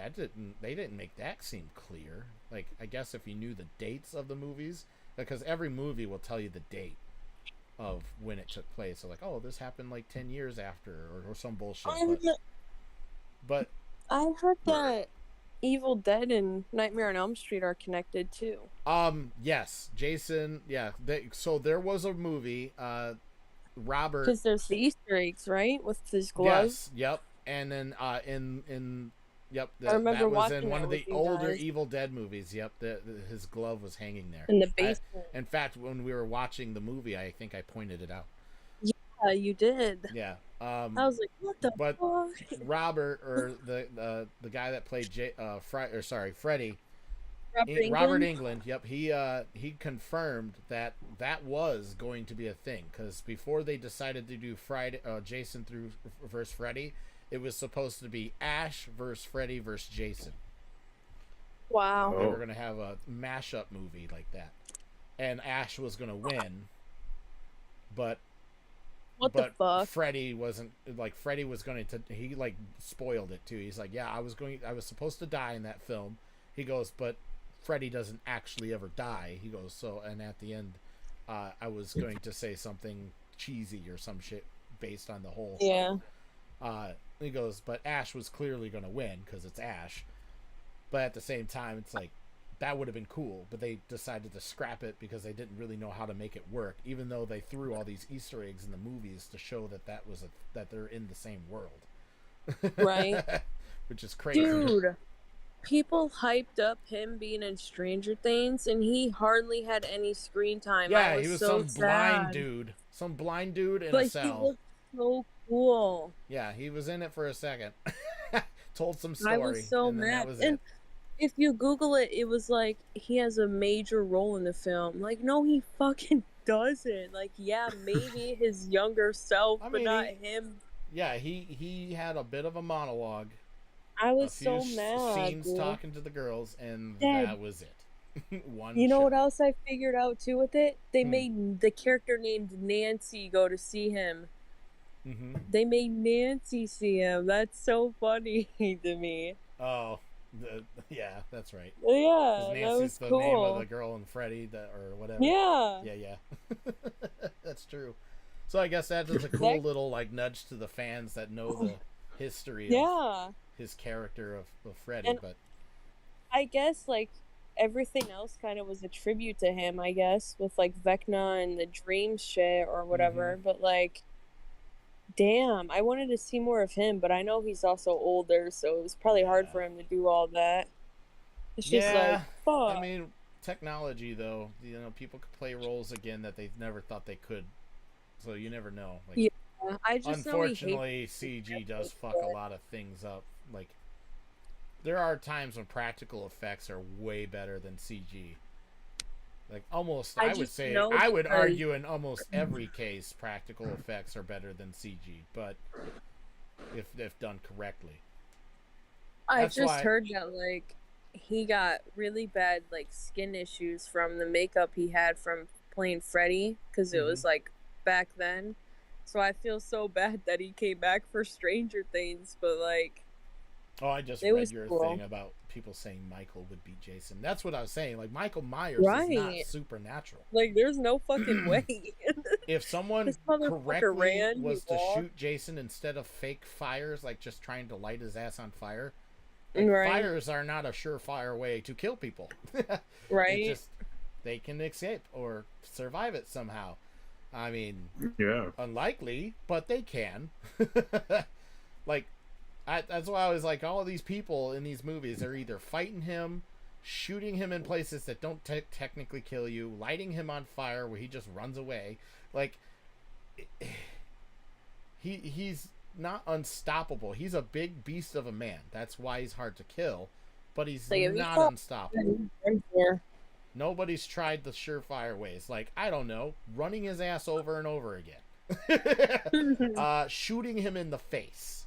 they didn't make that seem clear. Like, I guess if you knew the dates of the movies, because every movie will tell you the date of when it took place. So like, oh, this happened like 10 years after, or some bullshit. But I heard that Evil Dead and Nightmare on Elm Street are connected too. yes, Jason, yeah. So there was a movie, Robert. Because there's the Easter eggs, right, with his gloves. Yes, yep. And then yep, I remember that was watching in one that of the with you older guys. Evil Dead movies. Yep, his glove was hanging there In the basement. In fact, when we were watching the movie, I think I pointed it out. Yeah, you did. Yeah. I was like, what the fuck? Robert, or the guy that played Freddy, Robert Englund. Yep, he confirmed that was going to be a thing, because before they decided to do Jason versus Freddy, it was supposed to be Ash versus Freddy versus Jason. Wow. They were going to have a mashup movie like that, and Ash was going to win, but the fuck? Freddy wasn't, like, Freddy was going to, he like spoiled it too. He's like, yeah, I was supposed to die in that film. He goes, but Freddy doesn't actually ever die. He goes, so, and at the end, I was going to say something cheesy or some shit based on the whole. Yeah. He goes, but Ash was clearly going to win because it's Ash. But at the same time, it's like, that would have been cool, but they decided to scrap it because they didn't really know how to make it work, even though they threw all these Easter eggs in the movies to show that that they're in the same world. Right. Which is crazy. Dude, people hyped up him being in Stranger Things, and he hardly had any screen time. Yeah, he was so some sad. blind dude in But a cell. he looked so cool. Yeah, he was in it for a second. Told some story. I was so and then mad. that was And it. if you Google it, it was like he has a major role in the film. Like, no, he fucking doesn't. Like, yeah, maybe his younger self, but not him. Yeah, he had a bit of a monologue. I was a so few mad. Scenes dude. talking to the girls, and Dead. that was it. One. You know shot. what else I figured out too with it? They made the character named Nancy go to see him. Mm-hmm. They made Nancy see him. That's so funny to me. Oh, yeah, that's right. Yeah, 'Cause that Nancy's was the cool. name of the girl in Freddy, or whatever. Yeah. Yeah. That's true. So I guess that is a cool little like nudge to the fans that know the history of his character of Freddy. And but I guess like everything else kind of was a tribute to him, I guess, with like Vecna and the dream shit or whatever. Mm-hmm. But like, damn, I wanted to see more of him, but I know he's also older, so it was probably hard for him to do all that. It's just like, fuck. I mean, technology though, people could play roles again that they never thought they could. So you never know. Like, yeah, I just unfortunately, CG does fuck a lot of things up. Like, there are times when practical effects are way better than CG. Like, almost, I would argue in almost every case, practical effects are better than CG. But if done correctly, I've just heard that like he got really bad like skin issues from the makeup he had from playing Freddy, because it was like back then. So I feel so bad that he came back for Stranger Things, but like, I just read your thing about people saying Michael would beat Jason. That's what I was saying. Like, Michael Myers is not supernatural. Like, there's no fucking way. If someone correctly was to shoot Jason instead of fake fires, like just trying to light his ass on fire, fires are not a surefire way to kill people. Right. They can escape or survive it somehow. I mean, unlikely, but they can. Like, that's why I was like, all of these people in these movies are either fighting him, shooting him in places that don't technically kill you, lighting him on fire where he just runs away. Like, he's not unstoppable. He's a big beast of a man. That's why he's hard to kill, but he's not unstoppable. Nobody's tried the surefire ways. Like, I don't know, running his ass over and over again. Shooting him in the face.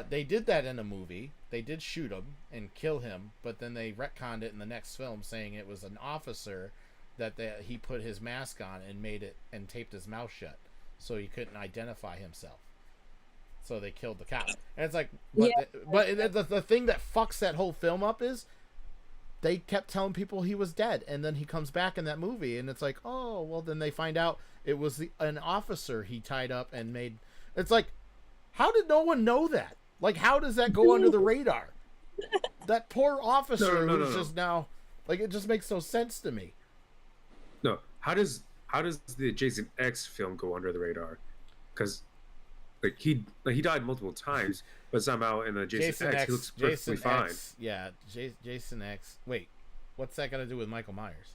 They did that in a movie. They did shoot him and kill him, but then they retconned it in the next film, saying it was an officer that he put his mask on and made it and taped his mouth shut, so he couldn't identify himself. So they killed the cop. And it's like, but the thing that fucks that whole film up is they kept telling people he was dead, and then he comes back in that movie, and it's like, oh, well, then they find out it was an officer he tied up and made. It's like, how did no one know that? Like, how does that go under the radar? That poor officer who's just now, like, it just makes no sense to me. No, how does the Jason X film go under the radar? Because like he died multiple times, but somehow in the Jason X he looks perfectly fine. Yeah, Jason X. Wait, what's that got to do with Michael Myers?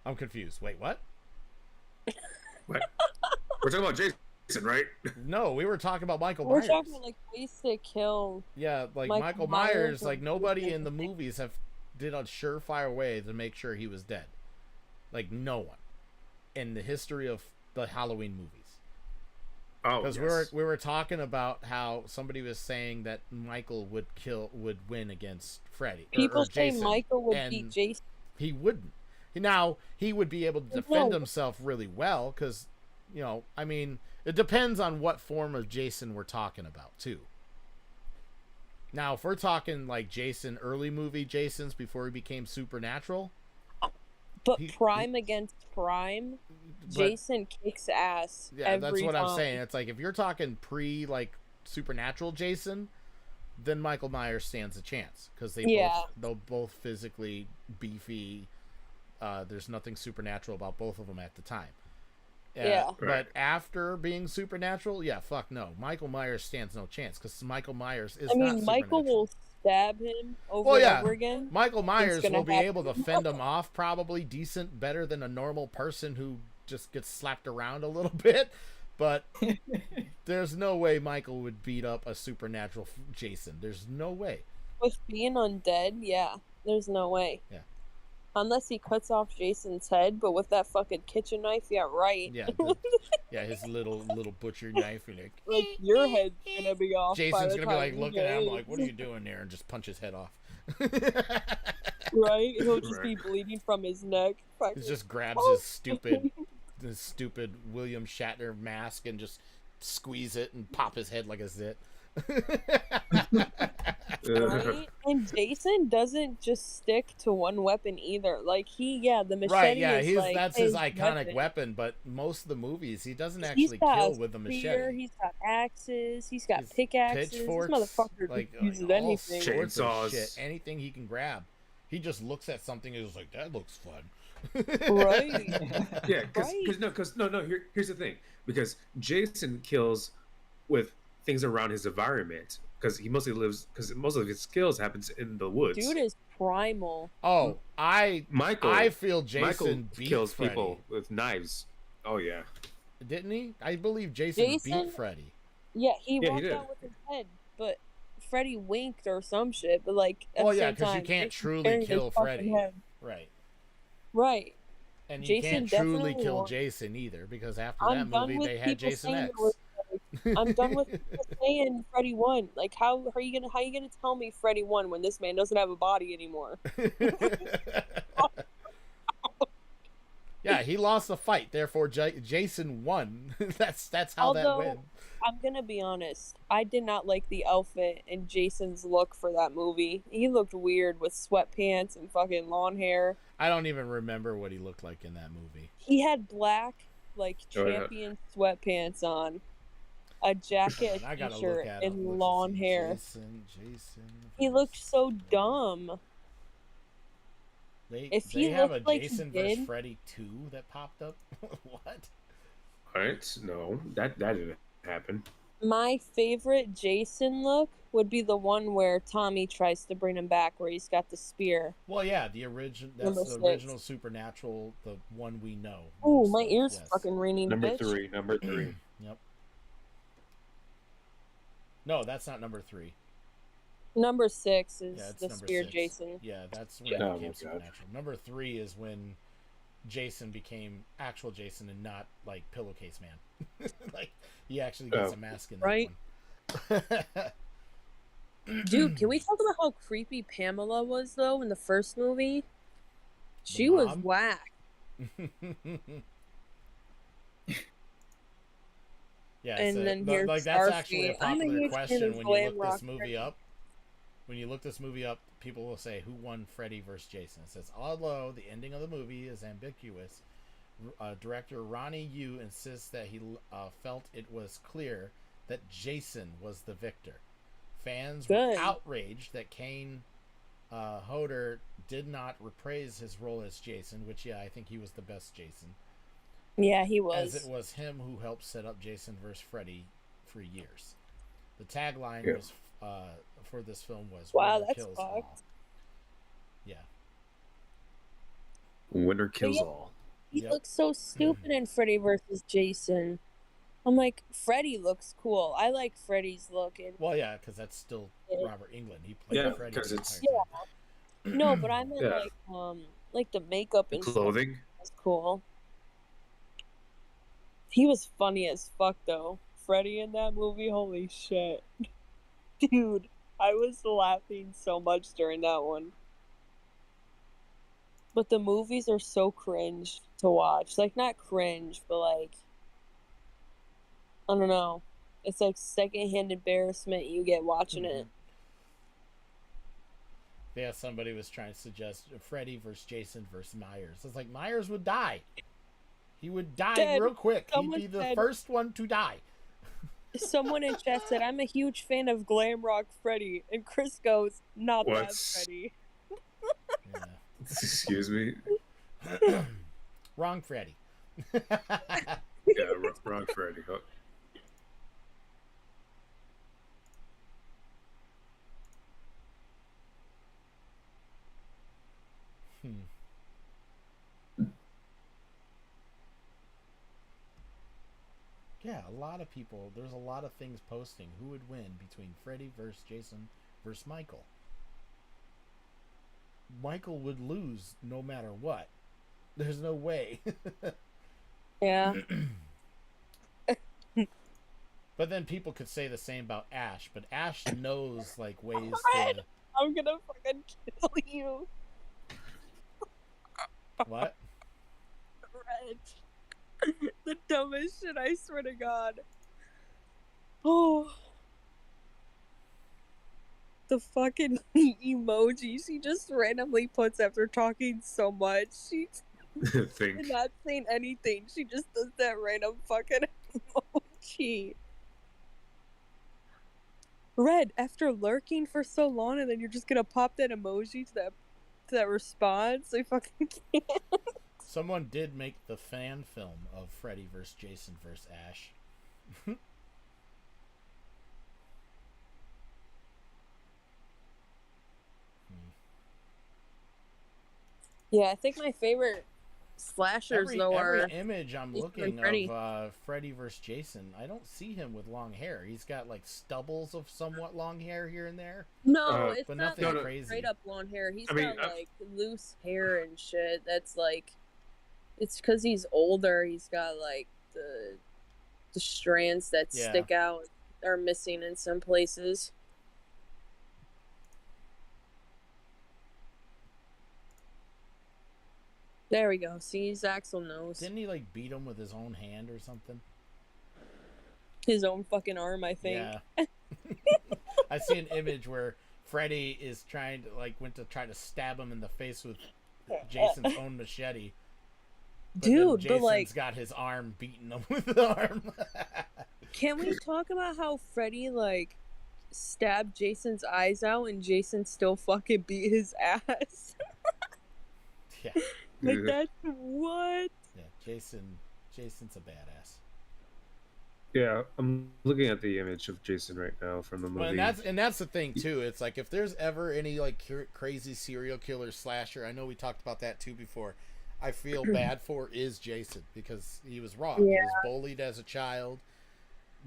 I'm confused. Wait, what? What? We're talking about Jason, right? No, we were talking about Michael We're Myers. talking about like ways to kill. Yeah, like Michael Myers, like nobody in the movies have did a surefire way to make sure he was dead. Like no one in the history of the Halloween movies. Oh, because yes. we were talking about how somebody was saying that Michael would win against Freddy. People or say Jason, Michael would and beat Jason. He wouldn't. Now he would be able to defend himself really well because, I mean, it depends on what form of Jason we're talking about too. Now, if we're talking like Jason, early movie Jasons before he became supernatural. But Prime against Prime, Jason kicks ass. Yeah, that's what time. I'm saying. It's like if you're talking like supernatural Jason, then Michael Myers stands a chance because they'll both physically beefy. There's nothing supernatural about both of them at the time. Yeah. But after being supernatural, fuck no. Michael Myers stands no chance because Michael Myers is. Michael will stab him over and over again. Michael Myers will be able to fend him off probably decent, better than a normal person who just gets slapped around a little bit. But there's no way Michael would beat up a supernatural Jason. There's no way. With being undead, there's no way. Yeah. Unless he cuts off Jason's head, but with that fucking kitchen knife, right. Yeah, his little butcher knife. Like your head's gonna be off. Jason's gonna be like looking at him like, "What are you doing there?" and just punch his head off. Right? He'll just be bleeding from his neck. He just grabs his stupid William Shatner mask and just squeeze it and pop his head like a zit. Right? And Jason doesn't just stick to one weapon either. Like the machete that's his iconic weapon. But most of the movies he doesn't actually kill with the machete. He's got axes, he's got pickaxes. Pitchforks, this motherfucker uses anything. Chainsaws. Anything he can grab. He just looks at something and is like, that looks fun. Right. Yeah, because here's the thing. Because Jason kills with things around his environment. Because most of his skills happens in the woods. Dude is primal. Oh, I feel Jason Michael beat kills Freddy. people with knives. Oh yeah, didn't he? I believe Jason beat Freddy. Yeah, he walked out with his head, but Freddy winked or some shit. But because you can't truly kill Freddy, right? Right. And Jason you can't truly kill Jason either, because after that movie they had Jason X. I'm done with people saying Freddy won. Like, how are you gonna tell me Freddy won when this man doesn't have a body anymore? Yeah, he lost the fight. Therefore, Jason won. that's how that went. I'm gonna be honest. I did not like the outfit and Jason's look for that movie. He looked weird with sweatpants and fucking hair. I don't even remember what he looked like in that movie. He had black, champion sweatpants on, a jacket, a t-shirt, and long hair. Jason. He looked so dumb. They have a Jason vs. Freddy 2 that popped up? What? Alright, no, that didn't happen. My favorite Jason look would be the one where Tommy tries to bring him back, where he's got the spear. Well, yeah, the original. That's the original Supernatural, the one we know. Oh, my ears fucking ringing. Number three. Yep. No, that's not number 3. Number 6 is the number spear 6. Jason. Yeah, that's when it became Supernatural. Number 3 is when Jason became actual Jason and not like Pillowcase Man. Like he actually gets a mask in that one. Dude, can we talk about how creepy Pamela was though in the first movie? She was whack. Yeah, and so, then here's that's Starsky. actually a popular question when you look this movie up. When you look this movie up, people will say, who won Freddy vs. Jason? It says, although the ending of the movie is ambiguous, director Ronnie Yu insists that he felt it was clear that Jason was the victor. Fans were outraged that Kane Hodder did not reprise his role as Jason, which, I think he was the best Jason. Yeah, he was. As it was him who helped set up Jason vs. Freddy for years. The tagline was for this film was "Wow, that's kills fucked." all. Yeah. Winner kills all. He looks so stupid in Freddy vs. Jason. I'm like, Freddy looks cool. I like Freddy's look. Well, yeah, because that's still Robert Englund. He played Freddy. Because it's No, but I meant Yeah. like the makeup The and stuff clothing. was cool. He was funny as fuck though. Freddy in that movie, holy shit. Dude, I was laughing so much during that one. But the movies are so cringe to watch. Like, not cringe, but like, I don't know. It's like secondhand embarrassment you get watching it. Yeah, somebody was trying to suggest Freddy versus Jason versus Myers. It's like Myers would die. He would die Dead. real quick. Someone He'd be the said- first one to die. Someone in chat said, I'm a huge fan of glam rock Freddy. And Chris goes, not that What's- Freddy. Yeah. Excuse me. Wrong Freddy. Yeah, wrong Freddy. Oh, Yeah, a lot of people. There's a lot of things posting. Who would win between Freddy versus Jason versus Michael? Michael would lose no matter what. There's no way. Yeah. But then people could say the same about Ash. But Ash knows like ways Red, to. I'm gonna fucking kill you. What? Red. The dumbest shit, I swear to God. Oh. The fucking emoji she just randomly puts after talking so much. She's think. not saying anything. She just does that random fucking emoji. Red, after lurking for so long and then you're just gonna pop that emoji to that response? I fucking can't. Someone did make the fan film of Freddy vs. Jason vs. Ash. Yeah, I think my favorite slashers though are every image I'm Jason looking and Freddy. of Freddy vs. Jason, I don't see him with long hair. He's got like stubbles of somewhat long hair here and there. No, it's but not nothing like crazy. straight up blonde hair. He's I mean, got like loose hair and shit. That's like, it's because he's older. He's got like the strands that Yeah. stick out are missing in some places. There we go. See, Zaxel knows. Didn't he like beat him with his own hand or something? His own fucking arm, I think. Yeah. I see an image where Freddy is trying to went to try to stab him in the face with Jason's own machete. But then Dude, but Jason's like, got his arm beating him with the arm. can we talk about how Freddy like stabbed Jason's eyes out and Jason still fucking beat his ass? Yeah. Like that's what? Yeah, Jason's a badass. Yeah, I'm looking at the image of Jason right now from the movie. Well, and that's the thing too. It's like if there's ever any like crazy serial killer slasher, I know we talked about that too before. I feel bad for is Jason because he was wrong. He was bullied as a child,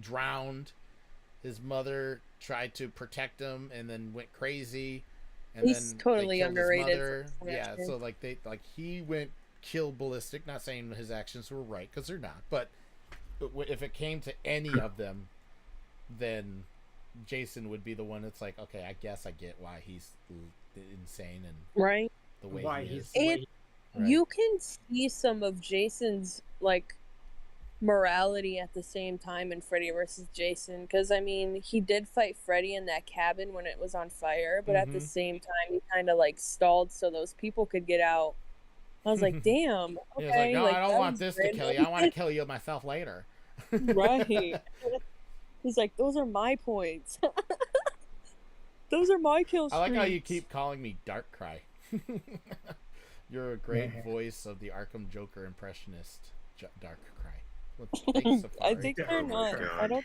drowned. His mother tried to protect him and then went crazy. And He's then totally they killed his underrated mother. for Yeah, action. so he went kill ballistic. Not saying his actions were right because they're not, but if it came to any of them, then Jason would be the one that's like, okay, I guess I get why he's insane and Right? the way Why he he's is. the way And he- Right. you can see some of Jason's like morality at the same time in Freddy versus Jason, because I mean he did fight Freddy in that cabin when it was on fire, but at the Mhm. same time he kind of like stalled so those people could get out. I was like, damn. He Okay, was like, no, I don't that want was this to kill you. I want to kill you myself later. Right. He's like, those are my points. Those are my kill I like how you streaks. keep calling me Dark Cry. You're a great voice of the Arkham Joker impressionist, Dark Cry. Well, thanks, Safari. I think they're Oh my not. God. I don't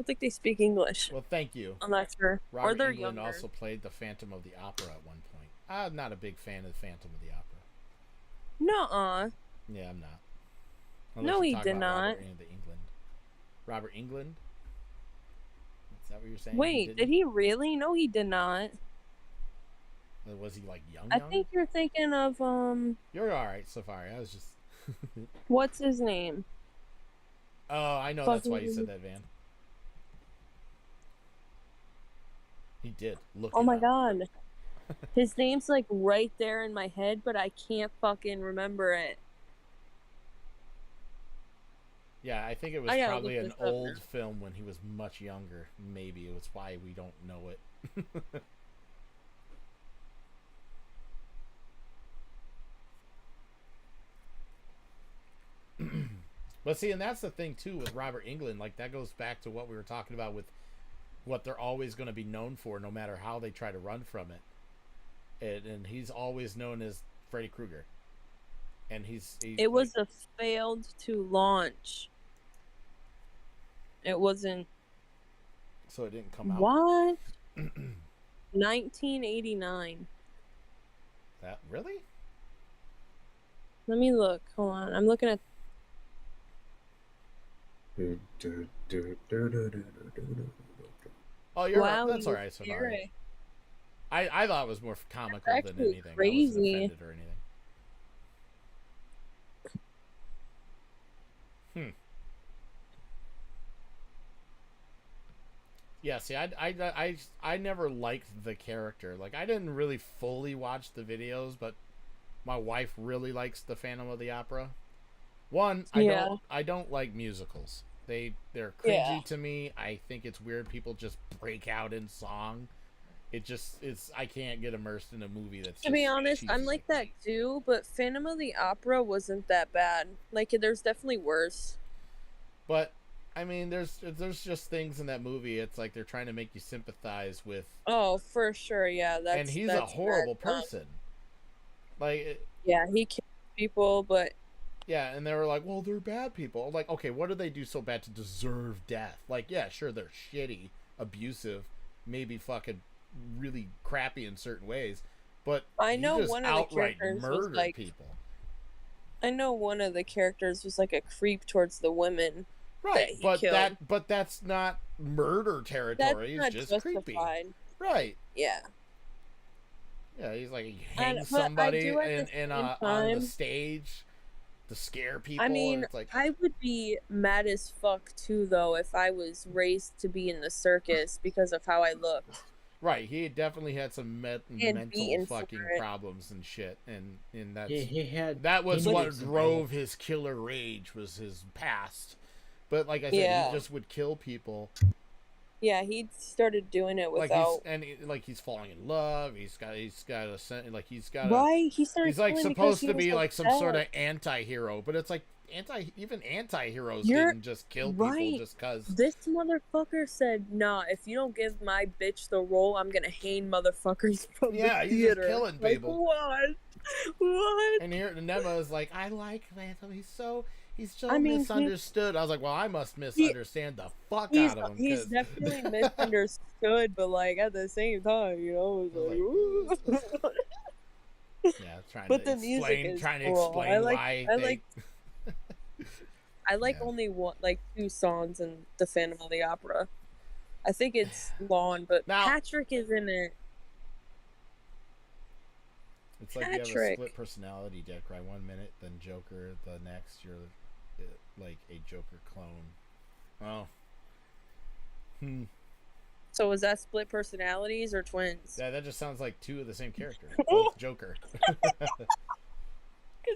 think they speak English. Well, thank you. I'm not sure. Robert or they're Englund younger. also played the Phantom of the Opera at one point. I'm not a big fan of the Phantom of the Opera. Nuh-uh. Yeah, I'm not. No, you he talk did about not. Robert Englund? Is that what you're saying? Wait, did he really? No, he did not. Was he like young? I think you're thinking of You're all right, Safari. I was just. what's his name? Oh, I know. That's why you said that, Van. He did. Look. Oh my god. His name's like right there in my head, but I can't fucking remember it. Yeah, I think it was probably an old film when he was much younger. Maybe it was why we don't know it. But see, and that's the thing too with Robert Englund. Like that goes back to what we were talking about with what they're always going to be known for, no matter how they try to run from it. And he's always known as Freddy Krueger. And it was a failed to launch. It wasn't. So it didn't come out. What? 1989. That really? Let me look. Hold on. I'm looking at. Oh, you're right. That's all right. So I thought it was more comical than anything. Crazy. I wasn't offended or anything. Yeah, see, I never liked the character. Like, I didn't really fully watch the videos, but my wife really likes the Phantom of the Opera. One, I don't like musicals. They're cringy to me. I think it's weird people just break out in song. I can't get immersed in a movie that's to be honest, cheesy. I'm like that too, but Phantom of the Opera wasn't that bad. Like, there's definitely worse. But I mean, there's just things in that movie. It's like they're trying to make you sympathize with. Oh, for sure, yeah. And he's a horrible person. Like. Yeah, he kills people, but. Yeah, and they were like, well, they're bad people. Like, okay, what do they do so bad to deserve death? Like, yeah, sure, they're shitty, abusive, maybe fucking really crappy in certain ways, but I know just one of the characters was like people. I know one of the characters was like a creep towards the women. Right, but that's not murder territory. That's it's not just creepy. Right. Yeah. Yeah, he's like he hangs somebody on the stage to scare people. I mean, and it's like... I would be mad as fuck too, though, if I was raised to be in the circus because of how I looked. Right, he definitely had some mental fucking problems and shit, and that was what drove his killer rage, was his past. But like I said, he just would kill people. Yeah, he started doing it without. He's falling in love. He's got a like he's got right. He started. He's like supposed to be like some sort of anti-hero, but it's like anti-heroes didn't just kill people just cause. This motherfucker said, "Nah, if you don't give my bitch the role, I'm gonna hang motherfuckers from the theater." He's just killing people. Like, what? And here Neva is like, I like Phantom. He's so misunderstood. I was like, well, I must misunderstand the fuck out of him. He's definitely misunderstood, but like at the same time, you know, it's like, yeah, trying to explain why. I like only two songs in the Phantom of the Opera. I think it's long, but Patrick is in it. It's like you have a split personality, Dick, right? 1 minute, then Joker, the next you're like a Joker clone. Oh. So is that split personalities or twins? Yeah, that just sounds like two of the same character. Both Joker. Because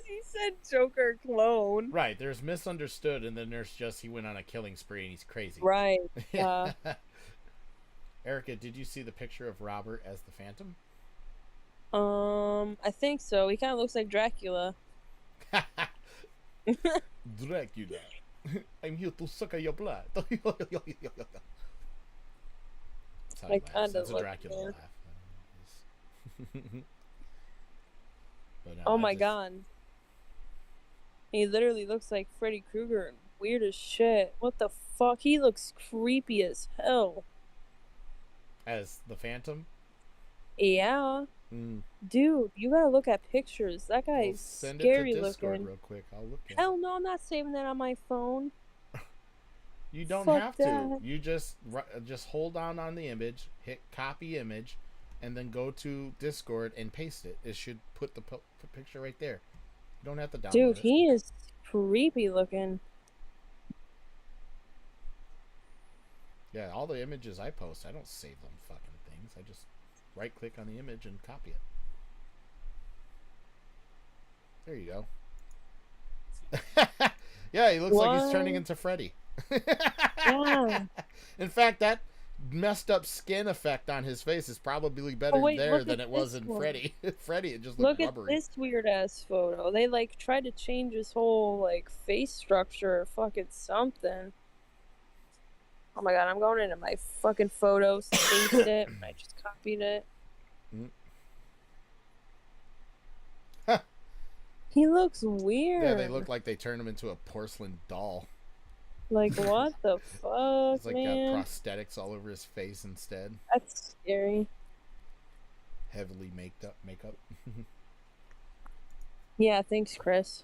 he said Joker clone. Right, there's misunderstood, and then there's just he went on a killing spree and he's crazy. Right. Erica, did you see the picture of Robert as the Phantom? I think so. He kind of looks like Dracula. Dracula. I'm here to suck your blood. That's a Dracula laugh. But, oh my god. He literally looks like Freddy Krueger. Weird as shit. What the fuck? He looks creepy as hell. As the Phantom? Yeah. Dude, you gotta look at pictures. That guy's scary looking. Real quick. I'll look at Hell no, I'm not saving that on my phone. You don't have to. You just hold on the image, hit copy image, and then go to Discord and paste it. It should put the picture right there. You don't have to download Dude, it. he is creepy looking. Yeah, all the images I post, I don't save them fucking things. I just right click on the image and copy it. There you go. Yeah, he looks like he's turning into Freddy. Yeah. In fact, that messed up skin effect on his face is probably better there than it was in Freddy. Freddy, it just looked rubbery. Look at this weird ass photo. They like tried to change his whole like face structure or fucking something. Oh my god, I'm going into my fucking photos to paste it. I just copied it. He looks weird. Yeah, they look like they turned him into a porcelain doll. Like, what the fuck, He's like man? got prosthetics all over his face instead. That's scary. Heavily makeup. Yeah, thanks, Chris.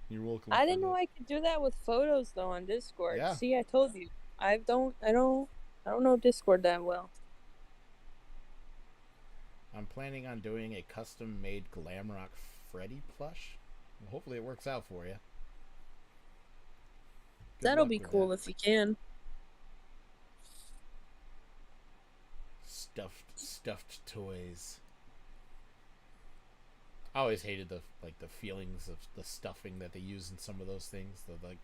You're welcome. I didn't know I could do that with photos though on Discord. Yeah. See, I told you. I don't know Discord that well. I'm planning on doing a custom-made Glamrock Freddy plush. Well, hopefully it works out for you. Good That'll luck be with cool that. if you can. Stuffed toys. I always hated the feelings of the stuffing that they use in some of those things. The like,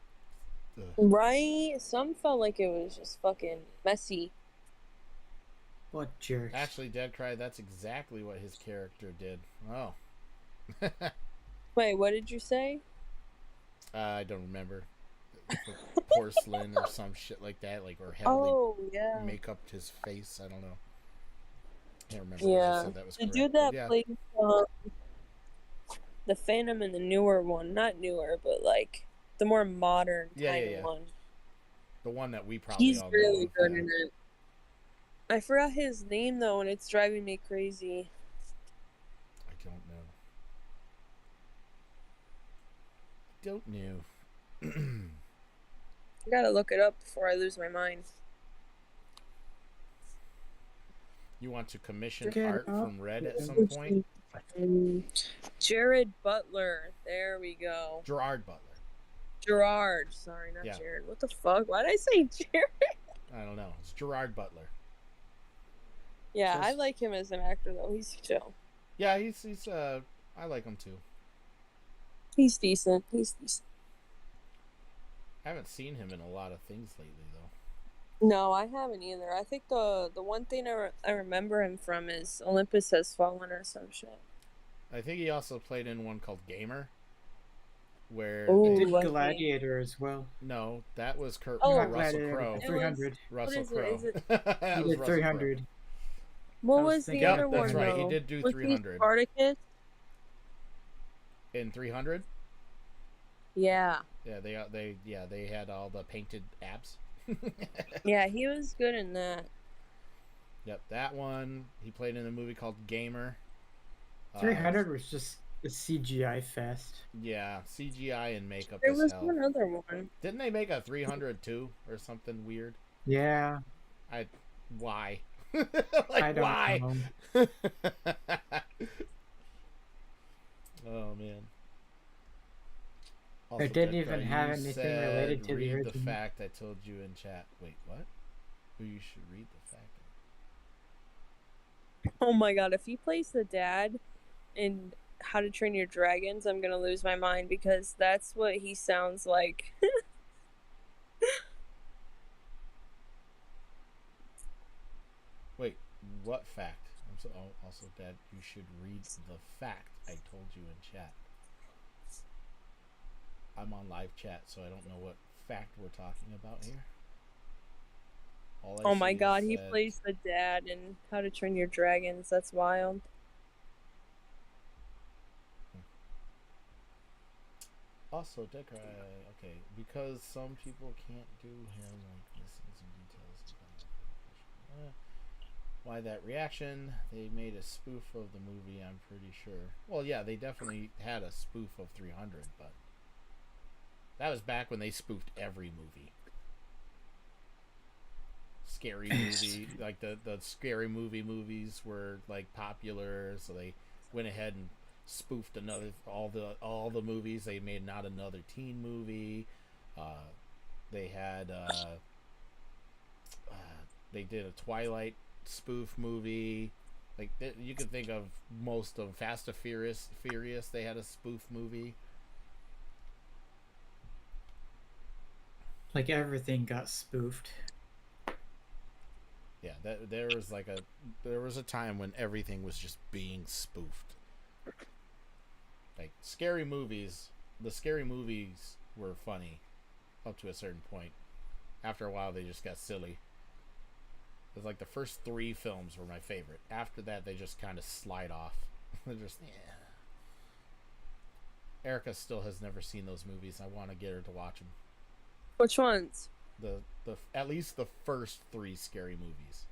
ugh. Right? Some felt like it was just fucking messy. What jerks. Actually, Dead Cry, that's exactly what his character did. Oh. Wait, what did you say? I don't remember. Porcelain or some shit like that, like, or heavily make up his face. I don't know. Can't remember. Yeah, Said that was the correct, dude but that yeah. played the Phantom in the newer one, not newer, but like the more modern kind of one. The one that we probably He's all really know of, good yeah. in it. I forgot his name though, and it's driving me crazy. I don't know. I gotta look it up before I lose my mind. You want to commission art from Red at some point? Jared Butler. There we go. Gerard Butler. Gerard. Sorry, not Yeah. Jared. What the fuck? Why did I say Jared? I don't know. It's Gerard Butler. Yeah, Just- I like him as an actor though. He's chill. Yeah, he's I like him too. He's decent. I haven't seen him in a lot of things lately though. No, I haven't either. I think the one thing I remember him from is Olympus Has Fallen or some shit. I think he also played in one called Gamer, where Ooh, Did lucky. Gladiator as well. no, that was Oh, Russell Gladiator, Crowe. 300. Russell is it? Crowe. Is it- That He was did Russell 300. What I was was the thinking- other Yep, one that's right. He though? did do Was he 300. Spartacus? Crowe. In 300. Yeah. Yeah, they had all the painted abs. Yeah, he was good in that. Yep, that one. He played in a movie called Gamer. 300 was just a CGI fest. Yeah, CGI and makeup There as was hell. one other one. Didn't they make a 300 too or something weird? Yeah. Why? I don't why? know. Oh man. It didn't even Declan, have you anything said related to the read original. the fact I told you in chat. Wait, what? Who you should read the fact? Oh my god, if he plays the dad in How to Train Your Dragons, I'm gonna lose my mind because that's what he sounds like. Wait, what fact? Also, Dad, you should read the fact I told you in chat. I'm on live chat, so I don't know what fact we're talking about here. All I Oh my see god, is he that- plays the dad in How to Train Your Dragons. That's wild. Also, Decry, okay, because some people can't do him, like missing some details about why that reaction. They made a spoof of the movie, I'm pretty sure. Well, yeah, they definitely had a spoof of 300, but that was back when they spoofed every movie. scary movie, like the scary movies were like popular, so they went ahead and spoofed all the movies. They made Not Another Teen Movie. They had they did a Twilight spoof movie. Like you can think of most of Fast and Furious. They had a spoof movie. Like everything got spoofed. Yeah, there was a time when everything was just being spoofed. Like scary movies, the scary movies were funny up to a certain point. After a while, they just got silly. It was like the first 3 films were my favorite. After that, they just kind of slide off. They're just, yeah. Erica still has never seen those movies. I want to get her to watch them. Which ones? The at least the first 3 scary movies.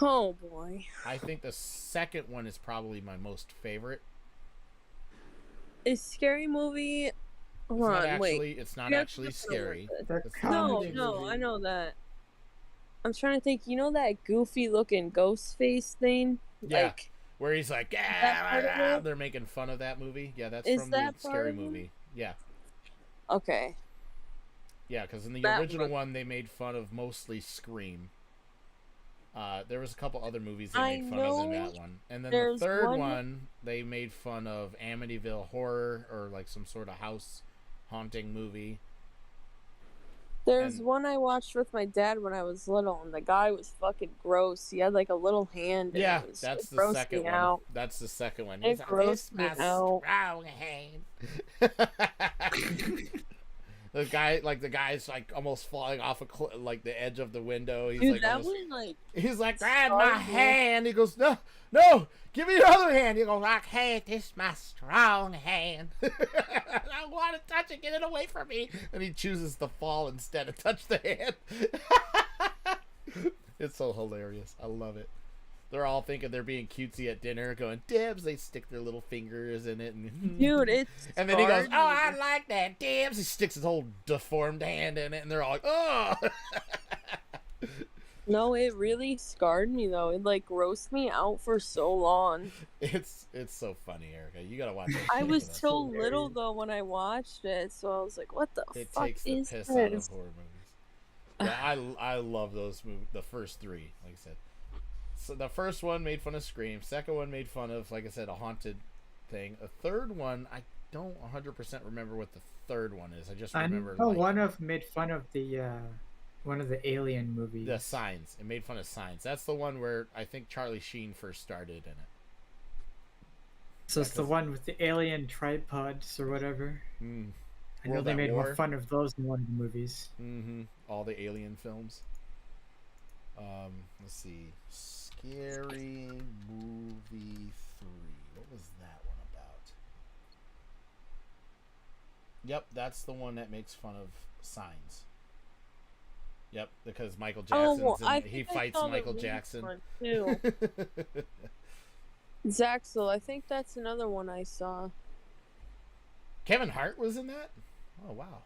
Oh boy. I think the second one is probably my most favorite. Is Scary Movie? Hold on, wait. It's not actually scary. No, I know that. I'm trying to think. You know that goofy looking ghost face thing? Yeah. Like, where he's like, they're making fun of that movie. Yeah, that's from the Scary Movie. Yeah. Okay. Yeah, because in the original one, they made fun of mostly Scream. There was a couple other movies they made fun of in that one. And then the third one, they made fun of Amityville Horror, or like some sort of house haunting movie. There's one I watched with my dad when I was little, and the guy was fucking gross. He had like a little hand. Yeah, that's the second one. Out. That's the second one. It grossed me out. Strong hand. The guy's like almost falling off like the edge of the window. He's Dude, like, that one, like, he's like, grab my hand. He goes, no, give me your other hand. He goes, I can't. This is my strong hand. I want to touch it. Get it away from me. And he chooses to fall instead of touch the hand. It's so hilarious. I love it. They're all thinking they're being cutesy at dinner, going, dibs. They stick their little fingers in it. And, dude, it's and then he goes, oh, I like that, dibs. He sticks his whole deformed hand in it, and they're all like, oh. No, it really scarred me, though. It, like, grossed me out for so long. It's so funny, Erica. You gotta watch it. I was so little, though, when I watched it, so I was like, what the fuck is this? It takes the piss out of horror movies. Yeah, I love those movies. The first 3, like I said. So the first one made fun of Scream. Second one made fun of, like I said, a haunted thing. A third one, I don't 100% remember what the third one is. I just remember. One of made fun of the one of the Alien movies. The Signs. It made fun of Signs. That's the one where I think Charlie Sheen first started in it. So it's the one with the alien tripods or whatever. I know they made more fun of those in one of the movies. Mm-hmm. All the Alien films. Let's see. Scary Movie 3. What was that one about? Yep, that's the one that makes fun of Signs. Yep, because Michael Jackson's he fights Michael Jackson. Too. Zaxel, I think that's another one I saw. Kevin Hart was in that? Oh, wow.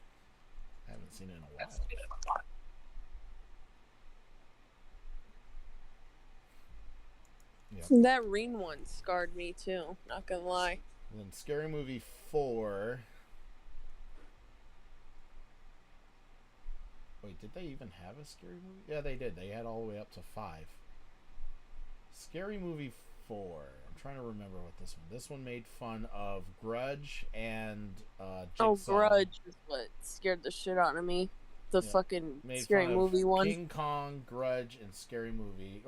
I haven't seen it in a while. Yep. That Ring one scarred me too, not gonna lie. And then Scary Movie 4. Wait, did they even have a Scary Movie? Yeah, they did. They had all the way up to 5. Scary Movie 4. I'm trying to remember what this one. This one made fun of Grudge and Jigsaw. Oh, Grudge is what scared the shit out of me. The fucking Scary Movie one. King Kong, Grudge, and Scary Movie,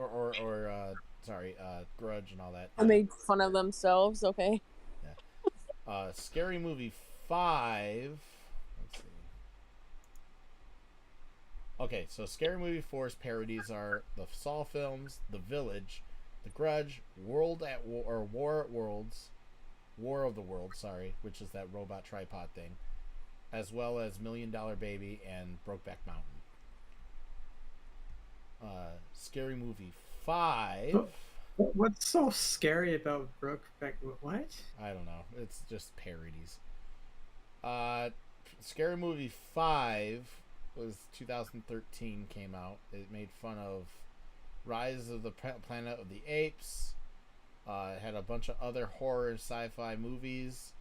Grudge and all that. I made fun of themselves. Okay. Yeah. Scary Movie 5. Let's see. Okay, so Scary Movie 4's parodies are the Saw films, The Village, The Grudge, War of the Worlds, which is that robot tripod thing, as well as $1 Million Baby and Brokeback Mountain. Scary Movie 5. What's so scary about Brokeback? What? I don't know. It's just parodies. Scary Movie 5 was 2013 came out. It made fun of Rise of the Planet of the Apes. It had a bunch of other horror sci-fi movies.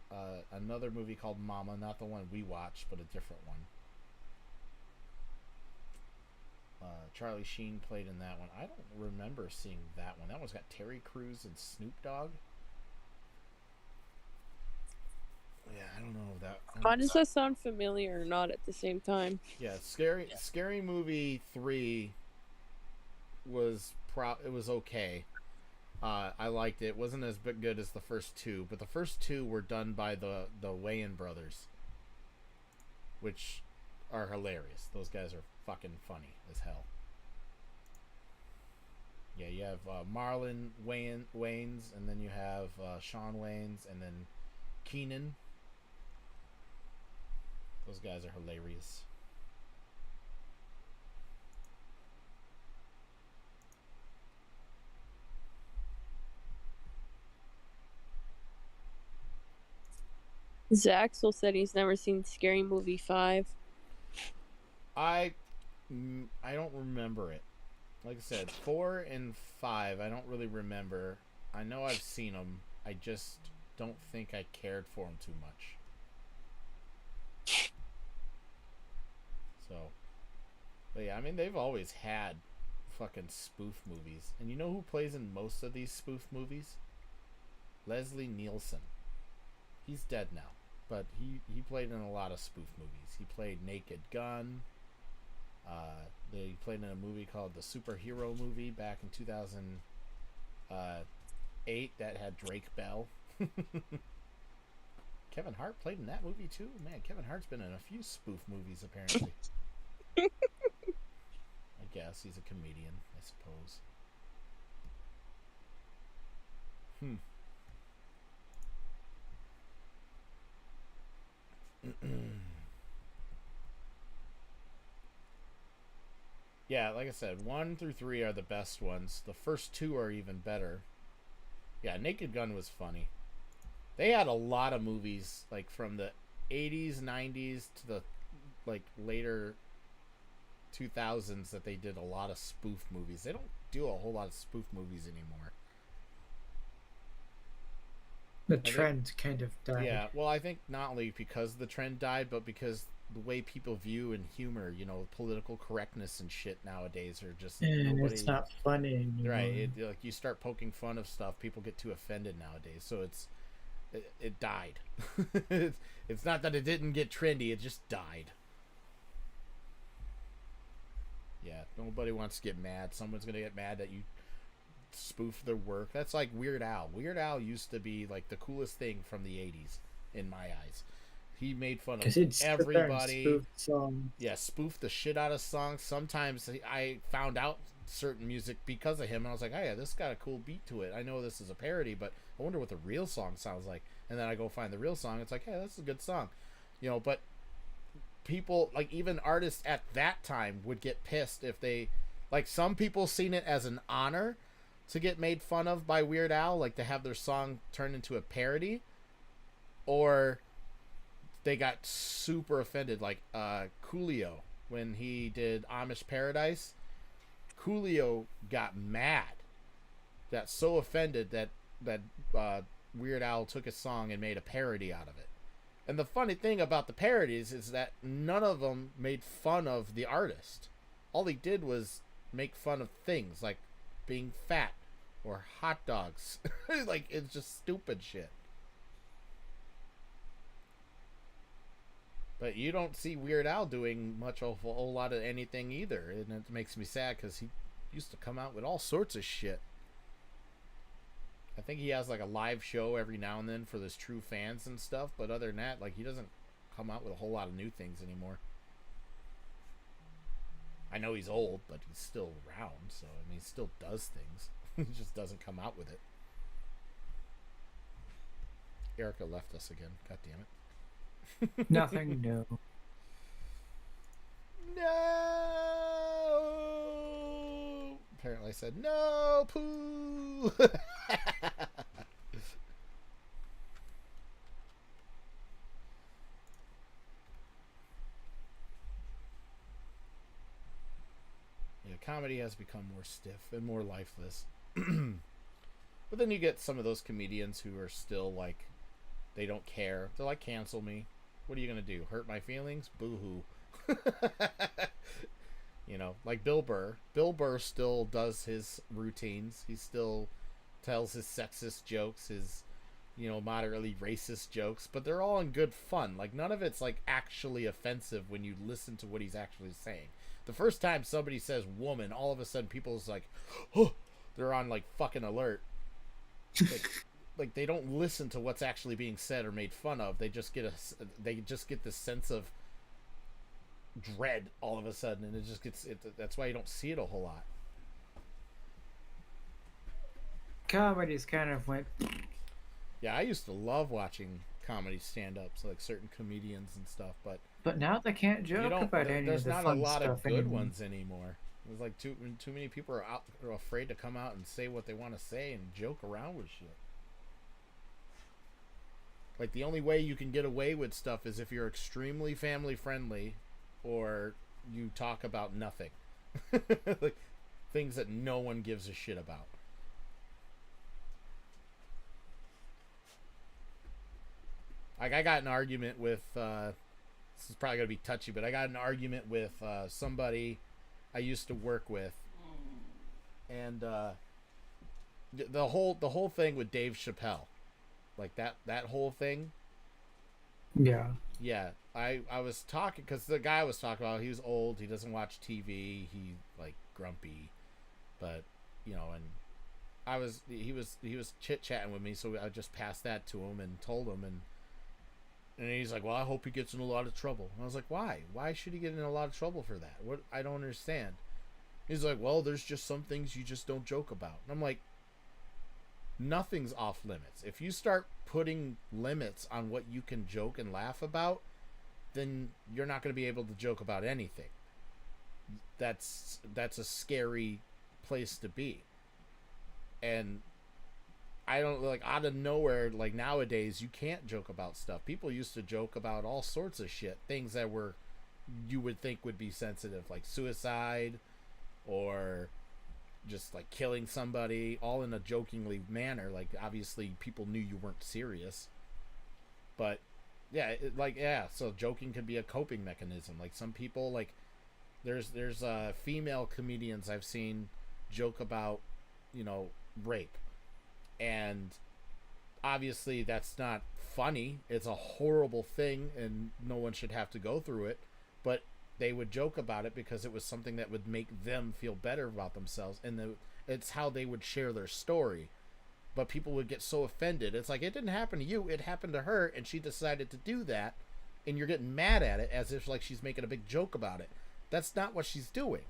Another movie called Mama, not the one we watched, but a different one. Charlie Sheen played in that one. I don't remember seeing that one. That one's got Terry Crews and Snoop Dogg. Yeah, I don't know that. How does that sound familiar or not at the same time? Yeah, Scary Movie 3 was it was okay. I liked it. It wasn't as good as the first two, but the first two were done by the Wayans brothers, which are hilarious. Those guys are fucking funny as hell. Yeah, you have Marlon Wayans, and then you have Sean Wayans, and then Keenan. Those guys are hilarious. Zaxel said he's never seen Scary Movie 5. I don't remember it. Like I said, 4 and 5, I don't really remember. I know I've seen them. I just don't think I cared for them too much. So, but yeah, I mean, they've always had fucking spoof movies. And you know who plays in most of these spoof movies? Leslie Nielsen. He's dead now, but he played in a lot of spoof movies. He played Naked Gun. They played in a movie called The Superhero Movie back in 2008 that had Drake Bell. Kevin Hart played in that movie too. Man, Kevin Hart's been in a few spoof movies apparently. I guess he's a comedian, I suppose. Yeah, like I said, 1 through 3 are the best ones. The first 2 are even better. Yeah, Naked Gun was funny. They had a lot of movies like from the 80s, 90s to the like later 2000s that they did a lot of spoof movies. They don't do a whole lot of spoof movies anymore. The trend kind of died. Yeah, well, I think not only because the trend died, but because the way people view and humor, you know, political correctness and shit nowadays are just it's not funny anymore. Right. Like you start poking fun of stuff, people get too offended nowadays. So it died. It's not that it didn't get trendy, it just died. Yeah, nobody wants to get mad. Someone's gonna get mad that you spoof their work. That's like Weird Al. Weird Al used to be like the coolest thing from the 80s in my eyes. He made fun of everybody. Spoof the shit out of songs. Sometimes I found out certain music because of him, and I was like, oh yeah, this got a cool beat to it. I know this is a parody, but I wonder what the real song sounds like. And then I go find the real song. It's like, hey, that's a good song. You know, but people, like even artists at that time would get pissed if they, like some people seen it as an honor to get made fun of by Weird Al, like to have their song turned into a parody, or they got super offended, like Coolio when he did Amish Paradise. Coolio got mad, got so offended that Weird Al took his song and made a parody out of it. And the funny thing about the parodies is that none of them made fun of the artist. All he did was make fun of things like being fat or hot dogs. Like, it's just stupid shit. But you don't see Weird Al doing much of a whole lot of anything either. And it makes me sad because he used to come out with all sorts of shit. I think he has like a live show every now and then for his true fans and stuff. But other than that, like he doesn't come out with a whole lot of new things anymore. I know he's old, but he's still around. So, I mean, he still does things. He just doesn't come out with it. Erica left us again. God damn it. Nothing new. No. Apparently, I said no poo. comedy has become more stiff and more lifeless. But then you get some of those comedians who are still like, they don't care. They're like, cancel me. What are you gonna do? Hurt my feelings? Boo-hoo. You know, like Bill Burr. Bill Burr still does his routines. He still tells his sexist jokes, his, you know, moderately racist jokes, but they're all in good fun. Like, none of it's like actually offensive when you listen to what he's actually saying. The first time somebody says woman, all of a sudden people's like, oh, they're on like fucking alert. Like they don't listen to what's actually being said or made fun of. They just get this sense of dread all of a sudden, and it just gets it. That's why you don't see it a whole lot. Comedy's kind of went. Yeah, I used to love watching comedy stand-ups, like certain comedians and stuff, But now they can't joke about any of there's the not a fun lot of stuff good anymore. ones anymore. There's like too many people are afraid to come out and say what they want to say and joke around with shit. Like, the only way you can get away with stuff is if you're extremely family friendly, or you talk about nothing. Like, things that no one gives a shit about. Like, I got an argument with, this is probably going to be touchy, but I got an argument with somebody I used to work with. And the whole thing with Dave Chappelle. Like, that whole thing. Yeah. Yeah. I was talking, because the guy I was talking about, he was old, he doesn't watch TV, he, like, grumpy. But, you know, and he was chit-chatting with me, so I just passed that to him and told him, and he's like, well, I hope he gets in a lot of trouble. And I was like, why? Why should he get in a lot of trouble for that? What? I don't understand. He's like, well, there's just some things you just don't joke about. And I'm like, nothing's off limits. If you start putting limits on what you can joke and laugh about, then you're not going to be able to joke about anything. That's a scary place to be. And I don't, like, out of nowhere, like, nowadays you can't joke about stuff. People used to joke about all sorts of shit, things that were, you would think would be sensitive, like suicide or just like killing somebody, all in a jokingly manner. Like, obviously people knew you weren't serious, but yeah, so joking can be a coping mechanism. Like, some people, like, there's female comedians I've seen joke about, you know, rape, and obviously that's not funny. It's a horrible thing and no one should have to go through it, but they would joke about it because it was something that would make them feel better about themselves, and it's how they would share their story. But people would get so offended. It's like, it didn't happen to you, it happened to her, and she decided to do that, and you're getting mad at it as if like she's making a big joke about it. That's not what she's doing.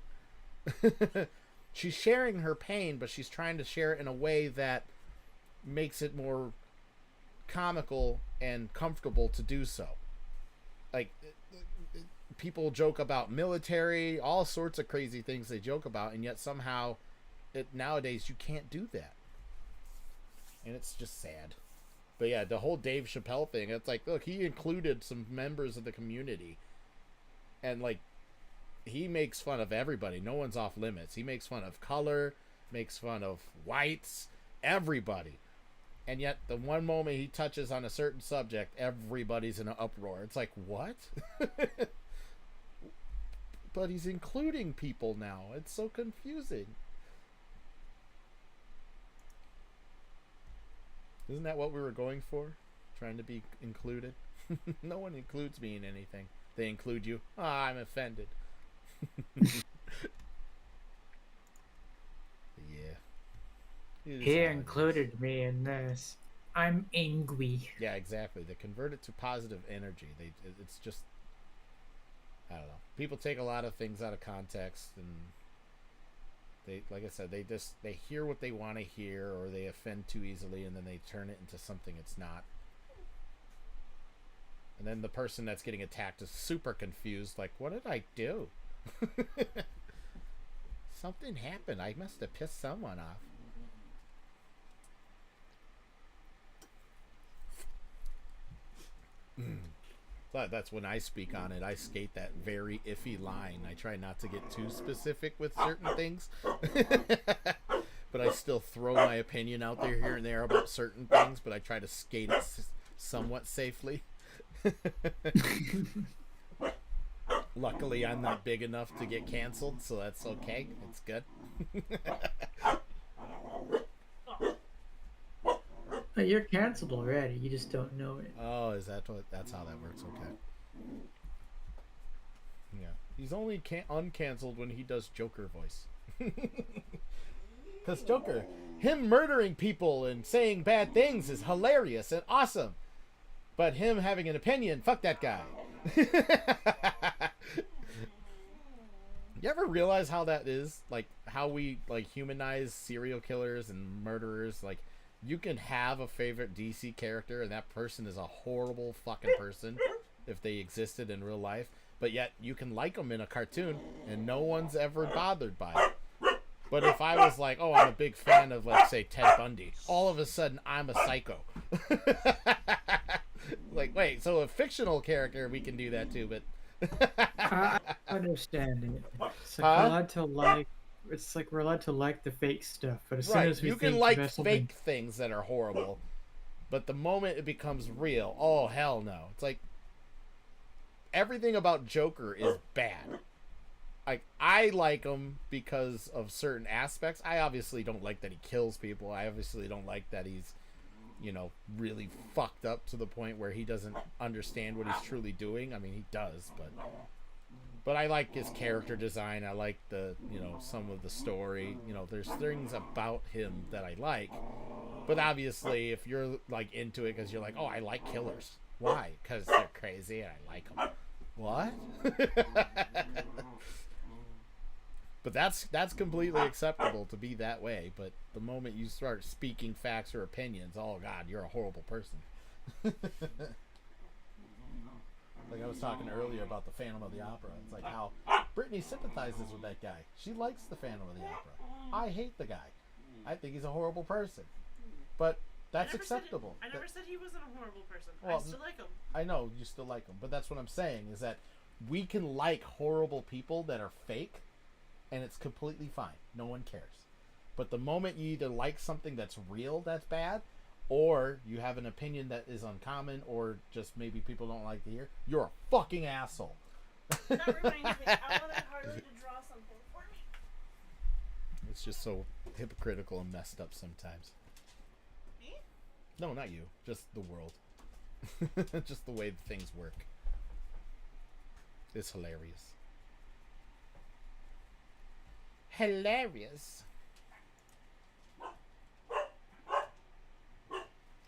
She's sharing her pain, but she's trying to share it in a way that makes it more comical and comfortable to do so. Like, people joke about military, all sorts of crazy things they joke about, and yet somehow nowadays you can't do that, and it's just sad. But yeah, the whole Dave Chappelle thing, it's like, look, he included some members of the community, and like, he makes fun of everybody. No one's off limits. He makes fun of color, makes fun of whites, everybody. And yet, the one moment he touches on a certain subject, everybody's in an uproar. It's like, what? But he's including people now. It's so confusing. Isn't that what we were going for? Trying to be included? No one includes me in anything. They include you. Ah, I'm offended. Yeah. He included me in this. I'm angry. Yeah, exactly. They convert it to positive energy. It's just, I don't know. People take a lot of things out of context, and they, like I said, they hear what they want to hear, or they offend too easily, and then they turn it into something it's not. And then the person that's getting attacked is super confused, like, what did I do? Something happened. I must have pissed someone off. That's when I speak on it. I skate that very iffy line. I try not to get too specific with certain things. But I still throw my opinion out there here and there about certain things, but I try to skate it somewhat safely. Luckily, I'm not big enough to get canceled, so that's okay. It's good. But you're canceled already. You just don't know it. Oh, is that what? That's how that works. Okay. Yeah, he's only uncanceled when he does Joker voice. Because Joker, him murdering people and saying bad things is hilarious and awesome. But him having an opinion, fuck that guy. You ever realize how that is? Like, how we, like, humanize serial killers and murderers? Like, you can have a favorite DC character and that person is a horrible fucking person if they existed in real life. But yet, you can like them in a cartoon and no one's ever bothered by it. But if I was like, oh, I'm a big fan of, let's say, Ted Bundy, all of a sudden I'm a psycho. Like, wait, so a fictional character, we can do that too, but... I understand it. It's like we're allowed to like. It's like we're allowed to like the fake stuff, but as soon as we you can think like there's fake things that are horrible, but the moment it becomes real, oh, hell no. It's like, everything about Joker is bad. Like, I like him because of certain aspects. I obviously don't like that he kills people. I obviously don't like that he's, you know, really fucked up to the point where he doesn't understand what he's truly doing. I mean, he does, but I like his character design. I like the, you know, some of the story. You know, there's things about him that I like. But obviously, if you're, like, into it because you're like, oh, I like killers. Why? Because they're crazy and I like them. What? But that's completely acceptable to be that way. But the moment you start speaking facts or opinions, oh God, you're a horrible person. Like I was talking earlier about the Phantom of the Opera. It's like how Brittany sympathizes with that guy. She likes the Phantom of the Opera. I hate the guy. I think he's a horrible person. But that's acceptable. I never said he wasn't a horrible person. Well, I still like him. I know you still like him, but that's what I'm saying is that we can like horrible people that are fake, and it's completely fine. No one cares. But the moment you either like something that's real that's bad, or you have an opinion that is uncommon, or just maybe people don't like to hear, you're a fucking asshole. That reminds me. I wanted Harley to draw something for me. It's just so hypocritical and messed up sometimes. Me? No, not you. Just the world. Just the way things work. It's hilarious. Hilarious.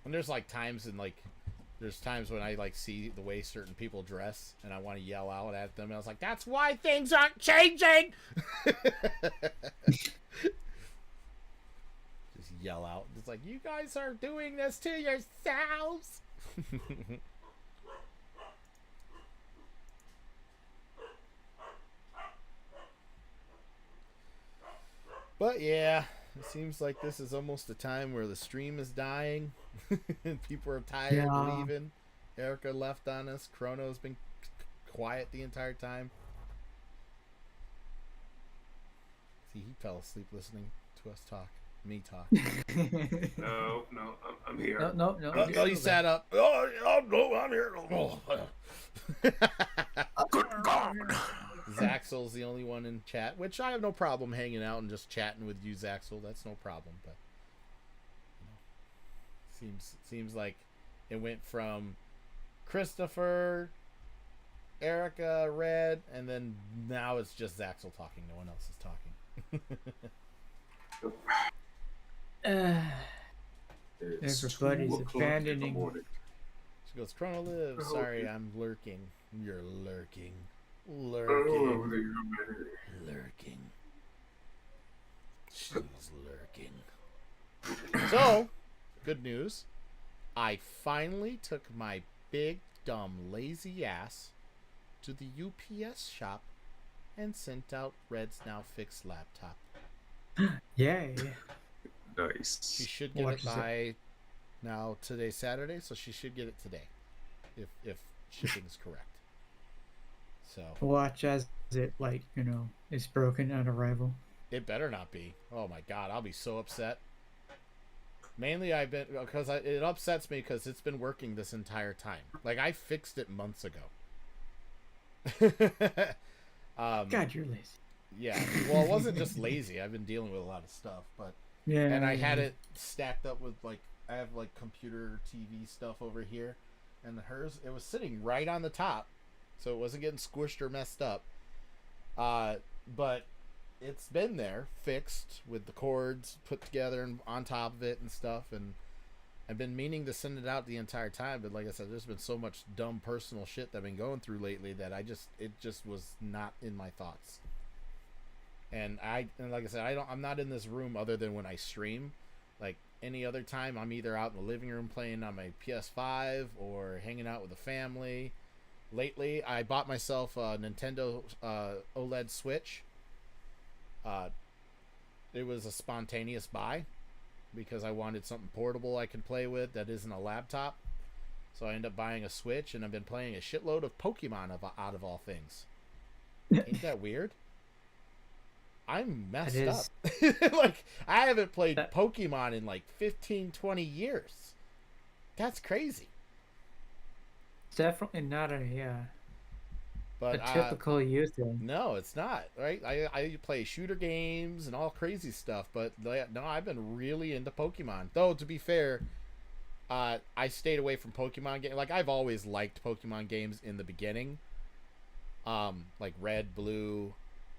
And there's like times in like there's times when I like see the way certain people dress and I want to yell out at them and I was like, that's why things aren't changing. Just yell out. It's like, you guys are doing this to yourselves. But yeah, it seems like this is almost the time where the stream is dying. And people are tired of leaving. Erica left on us. Chrono's been quiet the entire time. See, he fell asleep listening to us talk. Me talk. No, I'm here. No. Oh, he sat up. Oh, no, I'm here. Oh. Good God. Zaxel's the only one in chat, which I have no problem hanging out and just chatting with you, Zaxel. That's no problem. But you know, seems like it went from Christopher, Erica, Red, and then now it's just Zaxel talking. No one else is talking. Everybody's abandoning. She goes, Chrono live. Sorry, I'm lurking. You're lurking. Lurking. She's lurking. So, good news. I finally took my big, dumb, lazy ass to the UPS shop and sent out Red's now fixed laptop. Yay. Nice. She should get it by now. Today's Saturday, so she should get it today. If shipping's correct. So Watch as it, like, is broken on arrival. it better not be. Oh my god, I'll be so upset. Mainly because it upsets me because it's been working this entire time. Like, I fixed it months ago. God, you're lazy. Yeah, well, it wasn't just lazy. I've been dealing with a lot of stuff, but Yeah. and I had it stacked up with, like, I have, like, computer TV stuff over here, and hers, it was sitting right on the top, so it wasn't getting squished or messed up. But it's been there, fixed, with the cords put together and on top of it and stuff, and I've been meaning to send it out the entire time, but like I said, there's been so much dumb personal shit that I've been going through lately that it just was not in my thoughts. And like I said, I'm not in this room other than when I stream. Like, any other time, I'm either out in the living room playing on my PS5 or hanging out with the family. Lately, I bought myself a Nintendo OLED Switch. It was a spontaneous buy because I wanted something portable I can play with that isn't a laptop. So I ended up buying a Switch, and I've been playing a shitload of Pokemon out of all things. Ain't that weird? I'm messed up. Like, I haven't played Pokemon in like 15, 20 years. That's crazy. It's definitely not a But typical you thing. No, it's not, right? I play shooter games and all crazy stuff, but no, I've been really into Pokemon. Though, to be fair, I stayed away from Pokemon games. Like, I've always liked Pokemon games in the beginning. Like Red, Blue,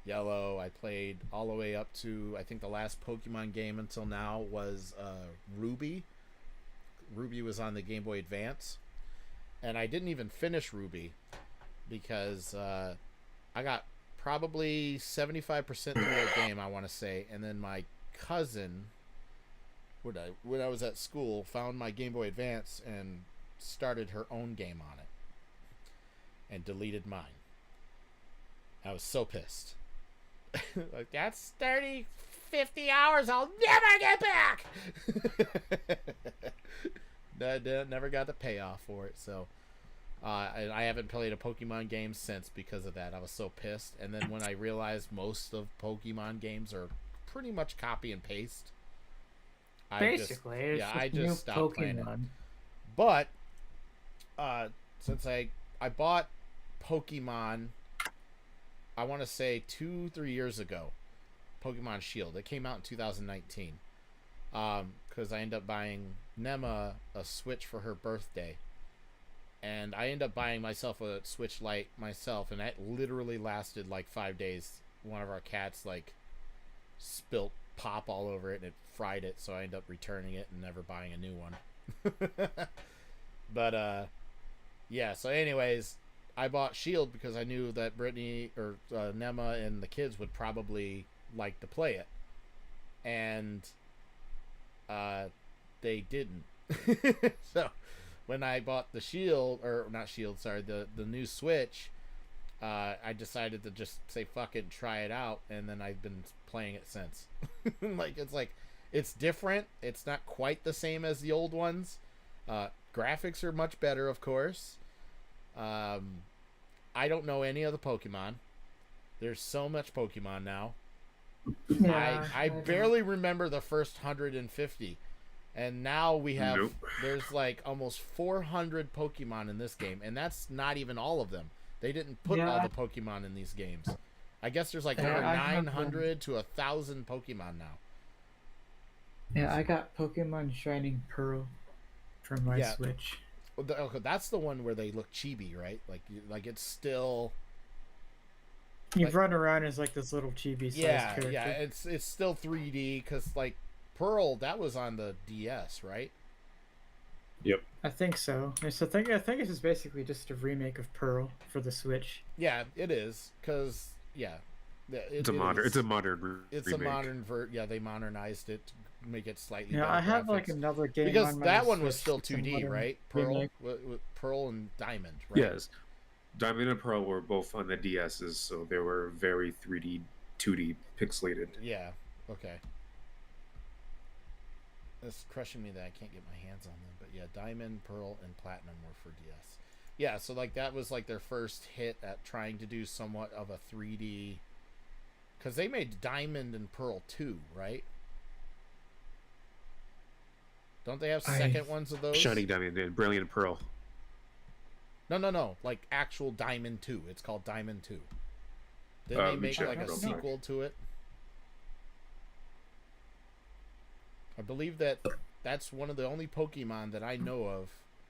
Yellow. I played all the way up to, I think the last Pokemon game until now was Ruby. Ruby was on the Game Boy Advance. And I didn't even finish Ruby because I got probably 75% through that game, I want to say. And then my cousin, when I was at school, found my Game Boy Advance and started her own game on it. And deleted mine. I was so pissed. Like, that's 30, 50 hours I'll never get back! Never got the payoff for it, so I haven't played a Pokemon game since because of that. I was so pissed. And then when I realized most of Pokemon games are pretty much copy and paste, I just stopped playing it. But since I bought Pokemon, I want to say 2-3 years ago, Pokemon Shield. It came out in 2019. Because I ended up buying Nema a Switch for her birthday. And I ended up buying myself a Switch Lite myself, and that literally lasted like 5 days. One of our cats, like, spilt pop all over it, and it fried it, so I ended up returning it and never buying a new one. But, yeah, so anyways, I bought Shield because I knew that Brittany, or Nema and the kids would probably like to play it. And they didn't. So when I bought the Shield, or not Shield, sorry, the new Switch, I decided to just say fuck it and try it out, and then I've been playing it since. It's different. It's not quite the same as the old ones. Graphics are much better, of course. I don't know any of the Pokemon. There's so much Pokemon now. Yeah, I barely remember the first 150. And now we have, there's like almost 400 Pokemon in this game. And that's not even all of them. They didn't put all the Pokemon in these games. I guess there's like over 900 to 1,000 Pokemon now. Yeah, I got Pokemon Shining Pearl from my Switch. Okay, that's the one where they look chibi, right? Like it's still... You run around as like this little chibi sized character. Yeah, it's still 3D, because like Pearl, that was on the DS, right? Yep. I think so. I think it's just basically just a remake of Pearl for the Switch. Yeah, it is, because it's a modern they modernized it to make it slightly better I have graphics. Like another game because on my that one Switch was still 2D, right? Pearl and Diamond, right? Yes. Diamond and Pearl were both on the DSs, so they were very 3D, 2D pixelated. Yeah, okay. It's crushing me that I can't get my hands on them. But yeah, Diamond, Pearl, and Platinum were for DS. Yeah, so like that was like their first hit at trying to do somewhat of a 3D, because they made Diamond and Pearl 2, right? Don't they have second ones of those? Shining Diamond and Brilliant Pearl. No. Like actual Diamond 2. It's called Diamond 2. Didn't they make like a sequel to it? I believe that's one of the only Pokemon that I know of.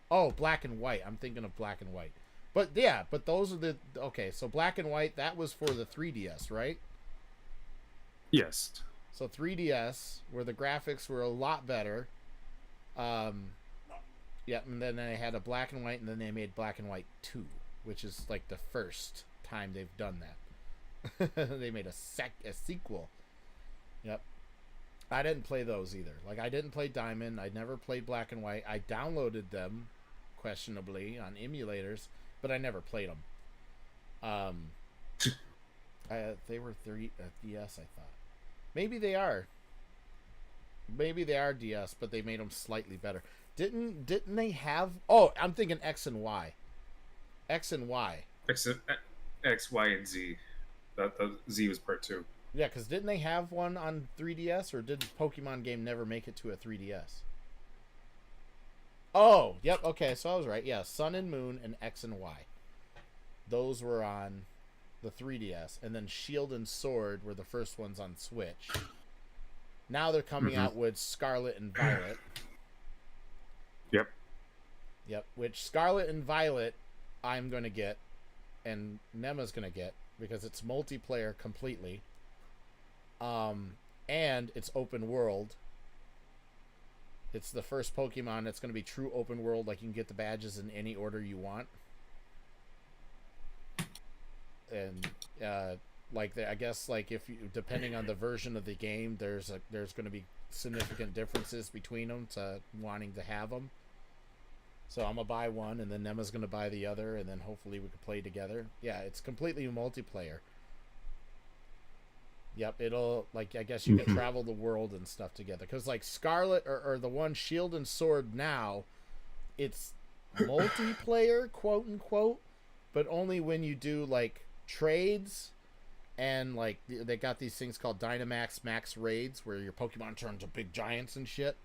Oh, Black and White. I'm thinking of Black and White. But yeah, but those are the... Okay, so Black and White, that was for the 3DS, right? Yes. So 3DS, where the graphics were a lot better. Yeah, and then they had a Black and White, and then they made Black and White 2, which is like the first time they've done that. They made a sequel. Yep. I didn't play those either. Like, I didn't play Diamond. I never played Black and White. I downloaded them, questionably, on emulators, but I never played them. They were DS, I thought. Maybe they are. Maybe they are DS, but they made them slightly better. Didn't they have... Oh, I'm thinking X and Y. X and Y. X, Y, and Z. The Z was part 2. Yeah, because didn't they have one on 3DS, or did the Pokemon game never make it to a 3DS? Oh, yep, okay, so I was right. Yeah, Sun and Moon and X and Y. Those were on the 3DS, and then Shield and Sword were the first ones on Switch. Now they're coming out with Scarlet and Violet. Yep. Yep, which Scarlet and Violet I'm going to get, and Nema's going to get, because it's multiplayer completely. And it's open world. It's the first Pokemon that's going to be true open world, like you can get the badges in any order you want. And I guess like if you, depending on the version of the game, there's going to be significant differences between them to wanting to have them. So I'm gonna buy one, and then Nema's gonna buy the other, and then hopefully we can play together. Yeah, it's completely multiplayer. Yep, it'll, like, I guess you can travel the world and stuff together. Because, like, Scarlet, or the one Shield and Sword now, it's multiplayer, quote-unquote, but only when you do, like, trades, and, like, they got these things called Dynamax Max Raids, where your Pokemon turn into big giants and shit.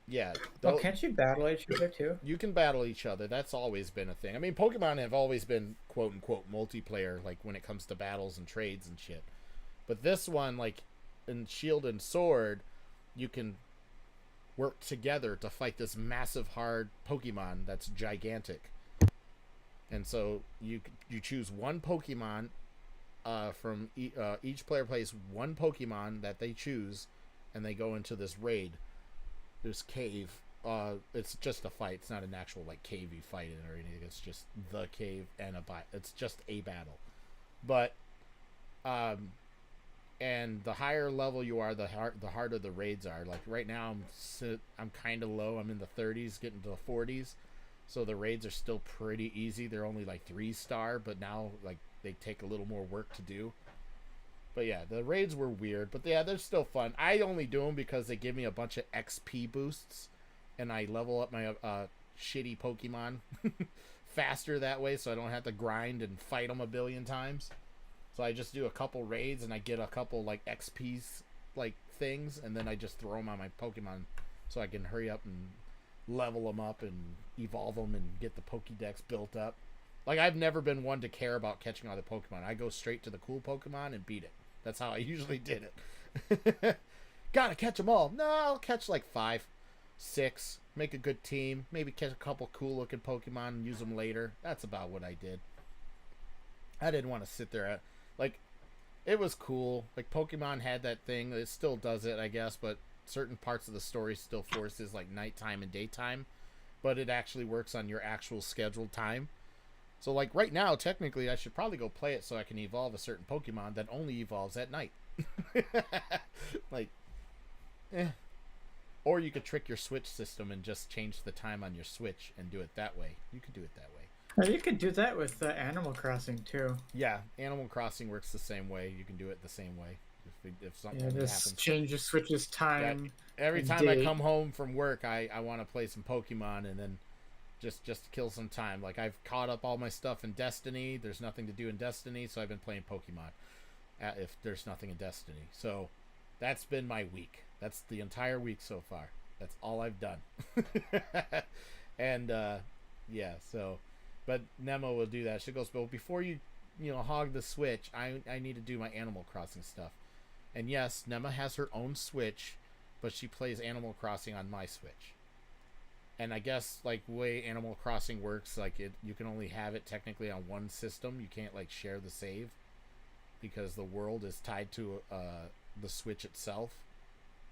Yeah. Oh, can't you battle each other too? You can battle each other. That's always been a thing. I mean, Pokemon have always been quote-unquote multiplayer, like when it comes to battles and trades and shit. But this one, like in Shield and Sword, you can work together to fight this massive hard Pokemon that's gigantic. And so you choose one Pokemon from each player plays one Pokemon that they choose, and they go into this raid. There's cave. It's just a fight. It's not an actual like cavey fight or anything. It's just the cave and it's just a battle. But and the higher level you are, the harder the raids are. Like right now, I'm kind of low. I'm in the 30s, getting to the 40s. So the raids are still pretty easy. They're only like 3-star, but now like they take a little more work to do. But yeah, the raids were weird, but yeah, they're still fun. I only do them because they give me a bunch of XP boosts, and I level up my shitty Pokemon faster that way, so I don't have to grind and fight them a billion times. So I just do a couple raids, and I get a couple like XPs like things, and then I just throw them on my Pokemon, so I can hurry up and level them up and evolve them and get the Pokédex built up. Like I've never been one to care about catching other Pokemon. I go straight to the cool Pokemon and beat it. That's how I usually did it. Gotta catch them all. No, I'll catch like 5, 6. Make a good team. Maybe catch a couple cool looking Pokemon and use them later. That's about what I did. I didn't want to sit there like, it was cool. Like Pokemon had that thing. It still does it, I guess, but certain parts of the story still forces like nighttime and daytime. But it actually works on your actual scheduled time. So, like, right now, technically, I should probably go play it so I can evolve a certain Pokemon that only evolves at night. Like, Or you could trick your Switch system and just change the time on your Switch and do it that way. You could do it that way. You could do that with Animal Crossing, too. Yeah, Animal Crossing works the same way. You can do it the same way. If something just happens. Change your Switch's time. Every time I come home from work, I want to play some Pokemon, and then just to kill some time. Like, I've caught up all my stuff in Destiny. There's nothing to do in Destiny, so I've been playing Pokemon. If there's nothing in Destiny, so that's been my week. That's the entire week so far. That's all I've done. And yeah, so, but Nemo will do that. She goes, but before you hog the Switch, I need to do my Animal Crossing stuff. And yes, Nema has her own Switch, but she plays Animal Crossing on my Switch. And I guess, like, way Animal Crossing works, like, you can only have it technically on one system. You can't, like, share the save because the world is tied to the Switch itself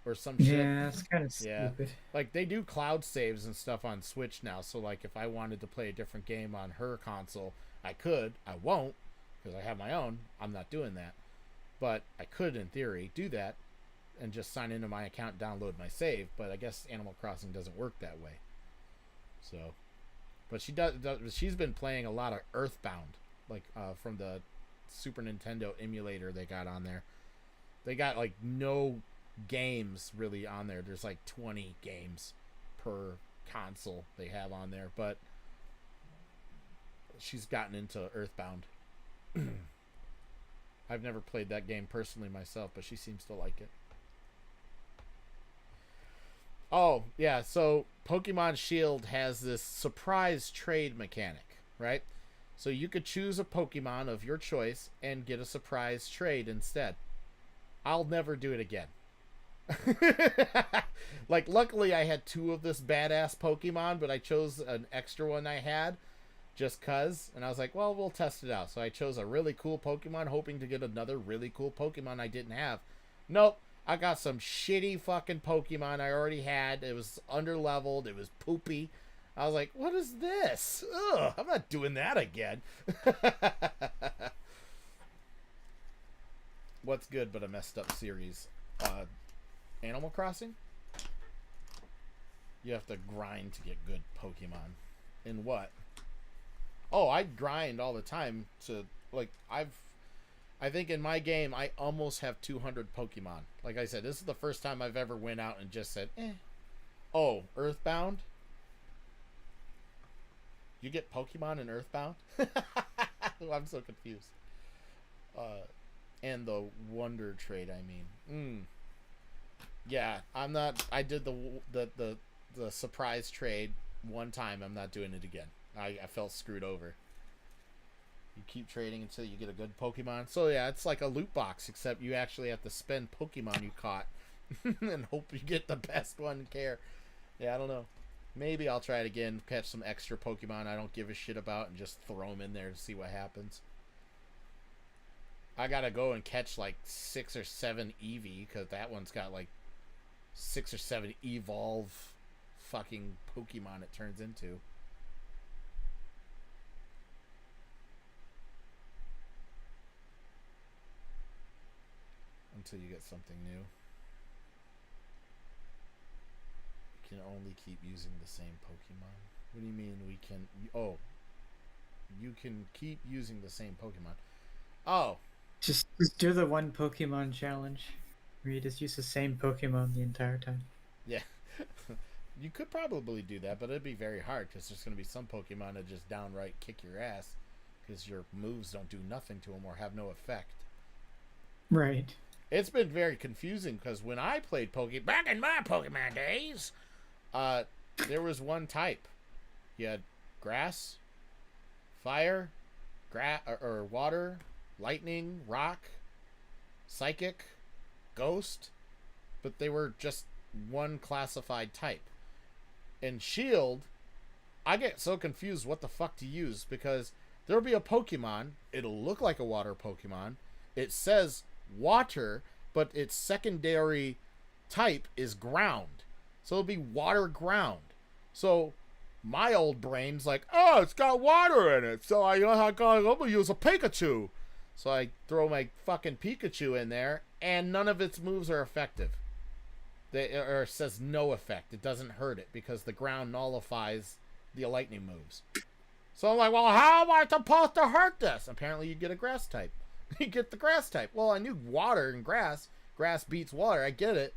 or some shit. Yeah, it's kind of stupid. Like, they do cloud saves and stuff on Switch now, so, like, if I wanted to play a different game on her console, I could. I won't, because I have my own. I'm not doing that. But I could, in theory, do that and just sign into my account, download my save. But I guess Animal Crossing doesn't work that way. So, but she's been playing a lot of Earthbound, like from the Super Nintendo emulator they got on there. They got like no games really on there. There's like 20 games per console they have on there, but she's gotten into Earthbound. I've never played that game personally myself, but she seems to like it. Oh, yeah, so Pokemon Shield has this surprise trade mechanic, right? So you could choose a Pokemon of your choice and get a surprise trade instead. I'll never do it again. Like, luckily I had 2 of this badass Pokemon, but I chose an extra one I had just cuz, and I was like, well, we'll test it out. So I chose a really cool Pokemon, hoping to get another really cool Pokemon I didn't have. Nope. I got some shitty fucking Pokemon I already had. It was underleveled. It was poopy. I was like, what is this? Ugh, I'm not doing that again. What's good but a messed up series? Animal Crossing? You have to grind to get good Pokemon. In what? Oh, I grind all the time to, like, I think in my game, I almost have 200 Pokemon. Like I said, this is the first time I've ever went out and just said, Oh, Earthbound? You get Pokemon in Earthbound? I'm so confused. And the Wonder Trade, I mean. Yeah, I'm not... I did the surprise trade one time. I'm not doing it again. I felt screwed over. You keep trading until you get a good Pokemon. So yeah, it's like a loot box, except you actually have to spend Pokemon you caught and hope you get the best one and care. Yeah, I don't know. Maybe I'll try it again, catch some extra Pokemon I don't give a shit about, and just throw them in there to see what happens. I gotta go and catch like 6 or 7 Eevee, because that one's got like 6 or 7 evolve fucking Pokemon it turns into. Until you get something new. You can only keep using the same Pokemon. What do you mean we can... Oh. You can keep using the same Pokemon. Oh. Just do the one Pokemon challenge. Where you just use the same Pokemon the entire time. Yeah. You could probably do that, but it'd be very hard because there's going to be some Pokemon that just downright kick your ass because your moves don't do nothing to them or have no effect. Right. It's been very confusing because when I played back in my Pokemon days, there was one type. You had grass, fire, or water, lightning, rock, psychic, ghost, but they were just one classified type. In Shield, I get so confused what the fuck to use because there'll be a Pokemon, it'll look like a water Pokemon, it says water, but its secondary type is ground. So it'll be water ground. So my old brain's like, oh, it's got water in it. So I'm gonna use a Pikachu. So I throw my fucking Pikachu in there, and none of its moves are effective. Or it says no effect. It doesn't hurt it because the ground nullifies the lightning moves. So I'm like, well, how am I supposed to hurt this? Apparently you get a grass type. You get the grass type. Well, I knew water and grass. Grass beats water. I get it.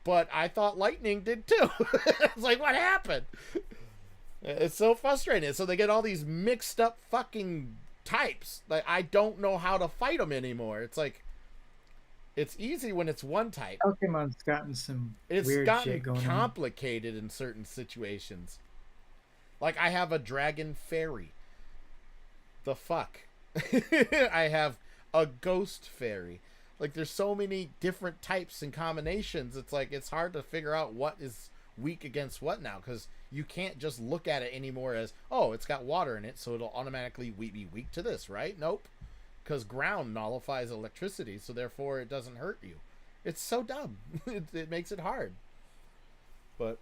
But I thought lightning did too. It's like, what happened? It's so frustrating. So they get all these mixed up fucking types. Like, I don't know how to fight them anymore. It's like, it's easy when it's one type. Pokemon's gotten some It's weird gotten shit going on. complicated in certain situations. Like, I have a dragon fairy. The fuck? I have a ghost fairy. Like, there's so many different types and combinations. It's like, it's hard to figure out what is weak against what now, because you can't just look at it anymore as, oh, it's got water in it, so it'll automatically be weak to this, right? Nope. Because ground nullifies electricity, so therefore it doesn't hurt you. It's so dumb. It makes it hard. But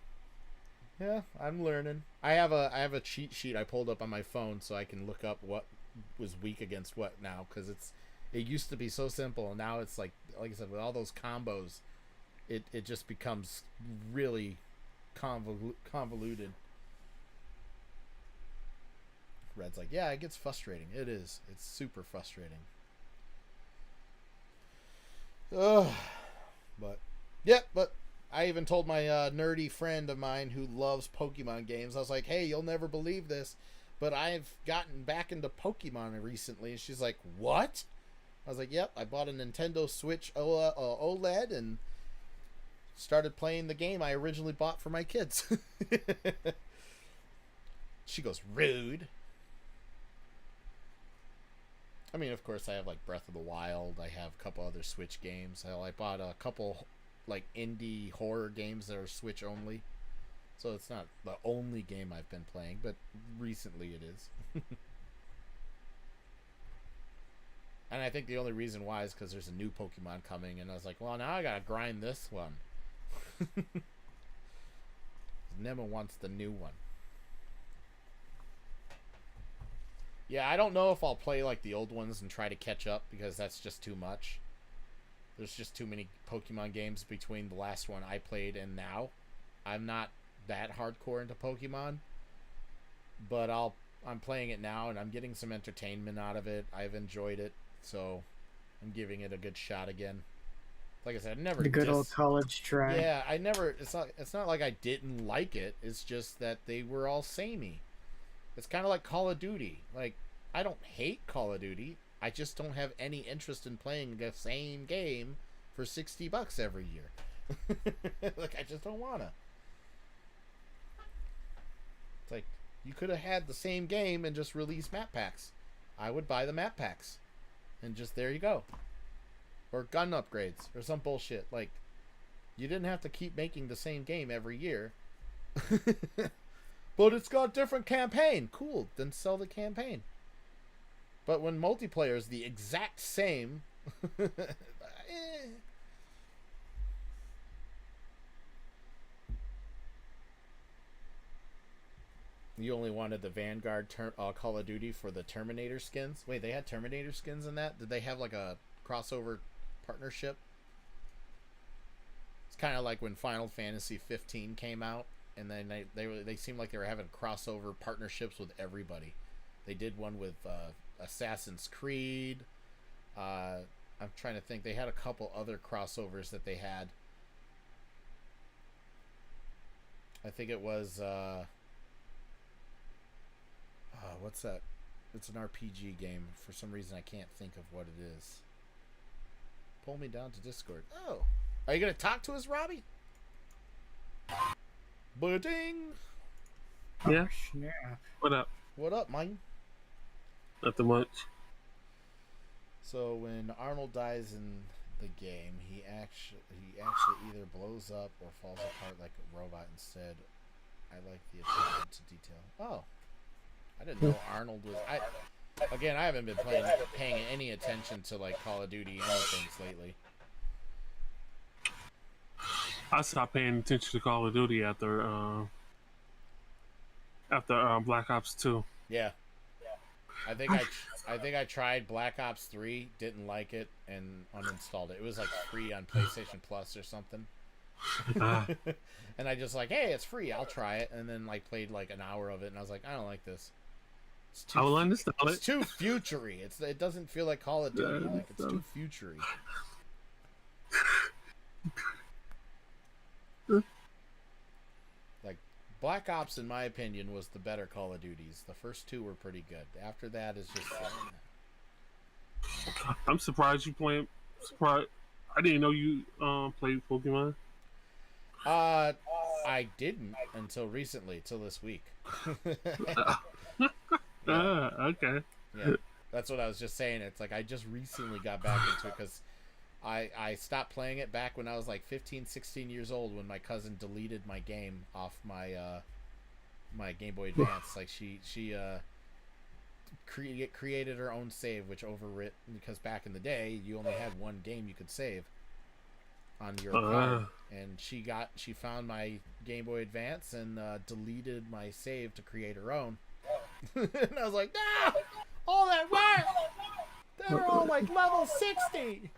yeah, I'm learning. I have a cheat sheet I pulled up on my phone so I can look up what was weak against what now, because it used to be so simple, and now it's like I said, with all those combos, it just becomes really convoluted. Red's like, yeah, it gets frustrating. It is. It's super frustrating. Ugh. But I even told my nerdy friend of mine who loves Pokemon games, I was like, hey, you'll never believe this, but I've gotten back into Pokemon recently. And she's like, what? I was like, yep, I bought a Nintendo Switch OLED and started playing the game I originally bought for my kids. She goes, rude. I mean, of course, I have like Breath of the Wild. I have a couple other Switch games. I bought a couple like indie horror games that are Switch only. So it's not the only game I've been playing, but recently it is. And I think the only reason why is because there's a new Pokemon coming, and I was like, well, now I gotta grind this one. Nema wants the new one. Yeah, I don't know if I'll play like the old ones and try to catch up, because that's just too much. There's just too many Pokemon games between the last one I played and now. I'm not that hardcore into Pokemon, but I'm playing it now and I'm getting some entertainment out of it. I've enjoyed it, so I'm giving it a good shot again. Like I said, I never the good old college try. Yeah, I never. It's not like I didn't like it. It's just that they were all samey. It's kind of like Call of Duty. Like, I don't hate Call of Duty. I just don't have any interest in playing the same game for $60 every year. Like, I just don't wanna. It's like, you could have had the same game and just released map packs. I would buy the map packs, and just there you go. Or gun upgrades or some bullshit. Like, you didn't have to keep making the same game every year. But it's got different campaign. Cool, then sell the campaign. But when multiplayer is the exact same, You only wanted the Vanguard Call of Duty for the Terminator skins? Wait, they had Terminator skins in that? Did they have like a crossover partnership? It's kind of like when Final Fantasy 15 came out, and then they seemed like they were having crossover partnerships with everybody. They did one with Assassin's Creed. I'm trying to think. They had a couple other crossovers that they had. I think it was what's that? It's an RPG game. For some reason I can't think of what it is. Pull me down to Discord. Oh. Are you gonna talk to us, Robbie? Ba-ding! Yeah. Snap. What up? What up, man? Nothing much. So when Arnold dies in the game, he actually either blows up or falls apart like a robot instead. I like the attention to detail. Oh. I didn't know Arnold was... I haven't been paying any attention to like Call of Duty anything lately. I stopped paying attention to Call of Duty after Black Ops 2. Yeah. I think I tried Black Ops 3, didn't like it, and uninstalled it. It was like free on PlayStation Plus or something. And I just like, hey, it's free, I'll try it, and then like played like an hour of it, and I was like, I don't like this. I will uninstall it. It's too futury. It doesn't feel like Call of Duty. Like, it's too futury. Like Black Ops, in my opinion, was the better Call of Duties. The first two were pretty good. After that is just. I'm surprised you playing. Surprised. I didn't know you played Pokemon. I didn't until recently, till this week. Okay. Yeah, that's what I was just saying. It's like I just recently got back into it because I stopped playing it back when I was like 15, 16 years old when my cousin deleted my game off my my Game Boy Advance. Like she created her own save, which overwrit, because back in the day you only had one game you could save on your card, and she found my Game Boy Advance and deleted my save to create her own. And I was like, no, all that work, they were all like level 60.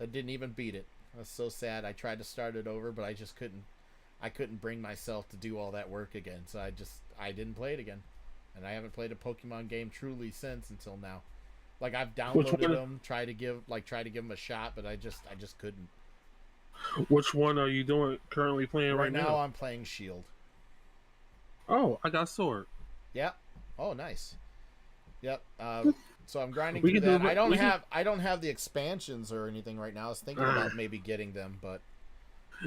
I didn't even beat it. I was so sad. I tried to start it over, but I just couldn't. I couldn't bring myself to do all that work again, so I didn't play it again, and I haven't played a Pokemon game truly since until now. Like I've downloaded them, tried to give them a shot, but I just couldn't. Which one are you currently playing right now? Right now I'm playing Shield. Oh, I got Sword. Yep. Oh, nice. Yep. So I'm grinding through that. I don't have the expansions or anything right now. I was thinking about maybe getting them, but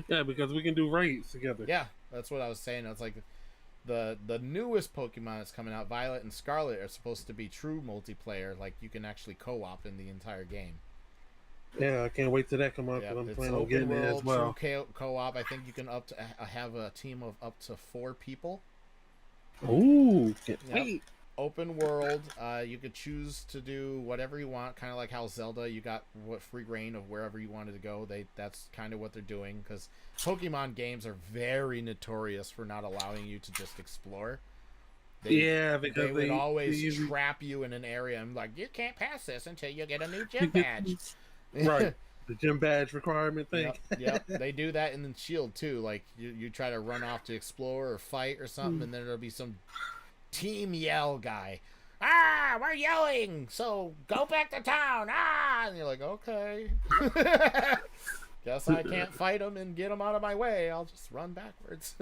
yeah, because we can do raids together. Yeah, that's what I was saying. It's like the newest Pokemon that's coming out, Violet and Scarlet, are supposed to be true multiplayer. Like you can actually co-op in the entire game. Yeah, I can't wait till that come out. Yep, I'm it's planning on getting it as well. True co-op. I think you can have a team of up to 4 people. Ooh, can't wait. Open world. You could choose to do whatever you want, kind of like how Zelda, you got free reign of wherever you wanted to go. That's kind of what they're doing, because Pokemon games are very notorious for not allowing you to just explore. Because they would always trap you in an area and like, you can't pass this until you get a new gym badge. Right. The gym badge requirement thing. Yep. They do that in the Shield too. Like you try to run off to explore or fight or something, and then there'll be some team yell guy. Ah, we're yelling, so go back to town. Ah, and you're like, okay. Guess I can't fight them and get them out of my way. I'll just run backwards.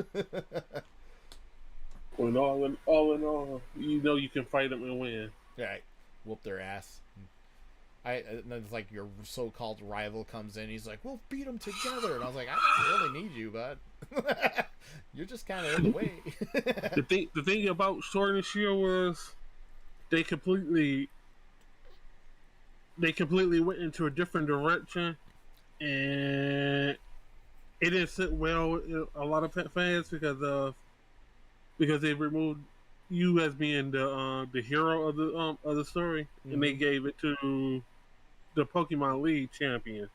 When all in all, you know you can fight them and win. Right. Whoop their ass. And then it's like your so-called rival comes in. He's like, we'll beat them together. And I was like, I don't really need you, bud. You're just kind of in the way. The thing about Sword and Shield was they completely went into a different direction, and it didn't sit well with a lot of fans because they removed you as being the hero of the story, and they gave it to the Pokemon League champion.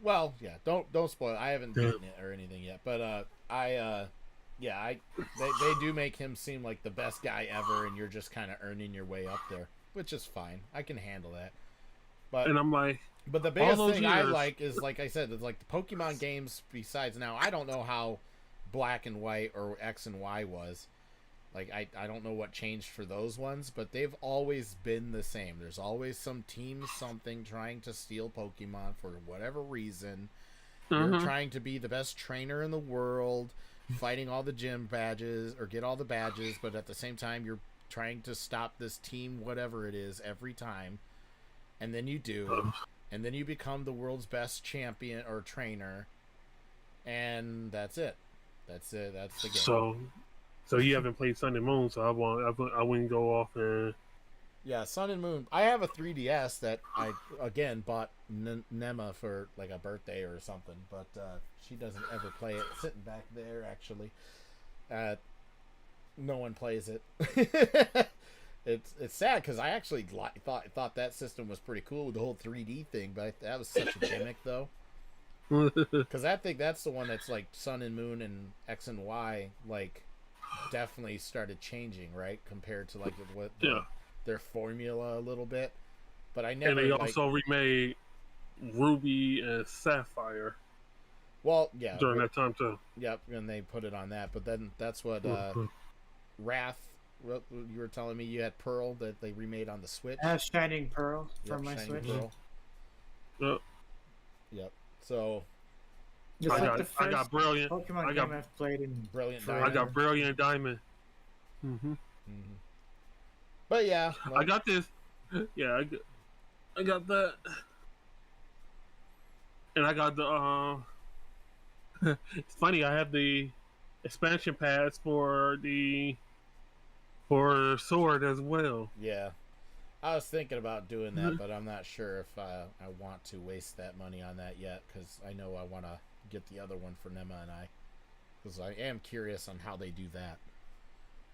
Well, yeah, don't spoil it. I haven't beaten it or anything yet, but they do make him seem like the best guy ever, and you're just kind of earning your way up there, which is fine. I can handle that. And I'm like, but the biggest thing I like is, like I said, it's like the Pokemon games. Besides, now I don't know how Black and White or X and Y was. Like, I don't know what changed for those ones, but they've always been the same. There's always some team something trying to steal Pokemon for whatever reason. You're trying to be the best trainer in the world, fighting all the gym badges, or get all the badges, but at the same time, you're trying to stop this team, whatever it is, every time. And then you do. And then you become the world's best champion or trainer. And that's it. That's it. That's the game. So you haven't played Sun and Moon, so I wouldn't go off and... Yeah, Sun and Moon. I have a 3DS that I, again, bought Nema for, like, a birthday or something, but she doesn't ever play it. It's sitting back there, actually. No one plays it. It's sad, because I actually thought that system was pretty cool with the whole 3D thing, but that was such a gimmick, though. Because I think that's the one that's, like, Sun and Moon and X and Y, like... definitely started changing, right, compared to like what their formula a little bit. But I never. And they also remade Ruby and Sapphire. Well, yeah, during that time too. Yep, and they put it on that. But then that's what Wrath. What you were telling me you had Pearl that they remade on the Switch. Shining Pearl from my Switch. Pearl. Yep. So. It's I like got- the I first got Brilliant. Pokemon I got- game I've played in Brilliant forever. I got Brilliant Diamond. Mm-hmm. But yeah, I got this. Yeah, I got that. And I got the. It's funny. I have the expansion pass for Sword as well. Yeah. I was thinking about doing that, but I'm not sure if I want to waste that money on that yet, because I know I want to get the other one for Nema and I. Because I am curious on how they do that.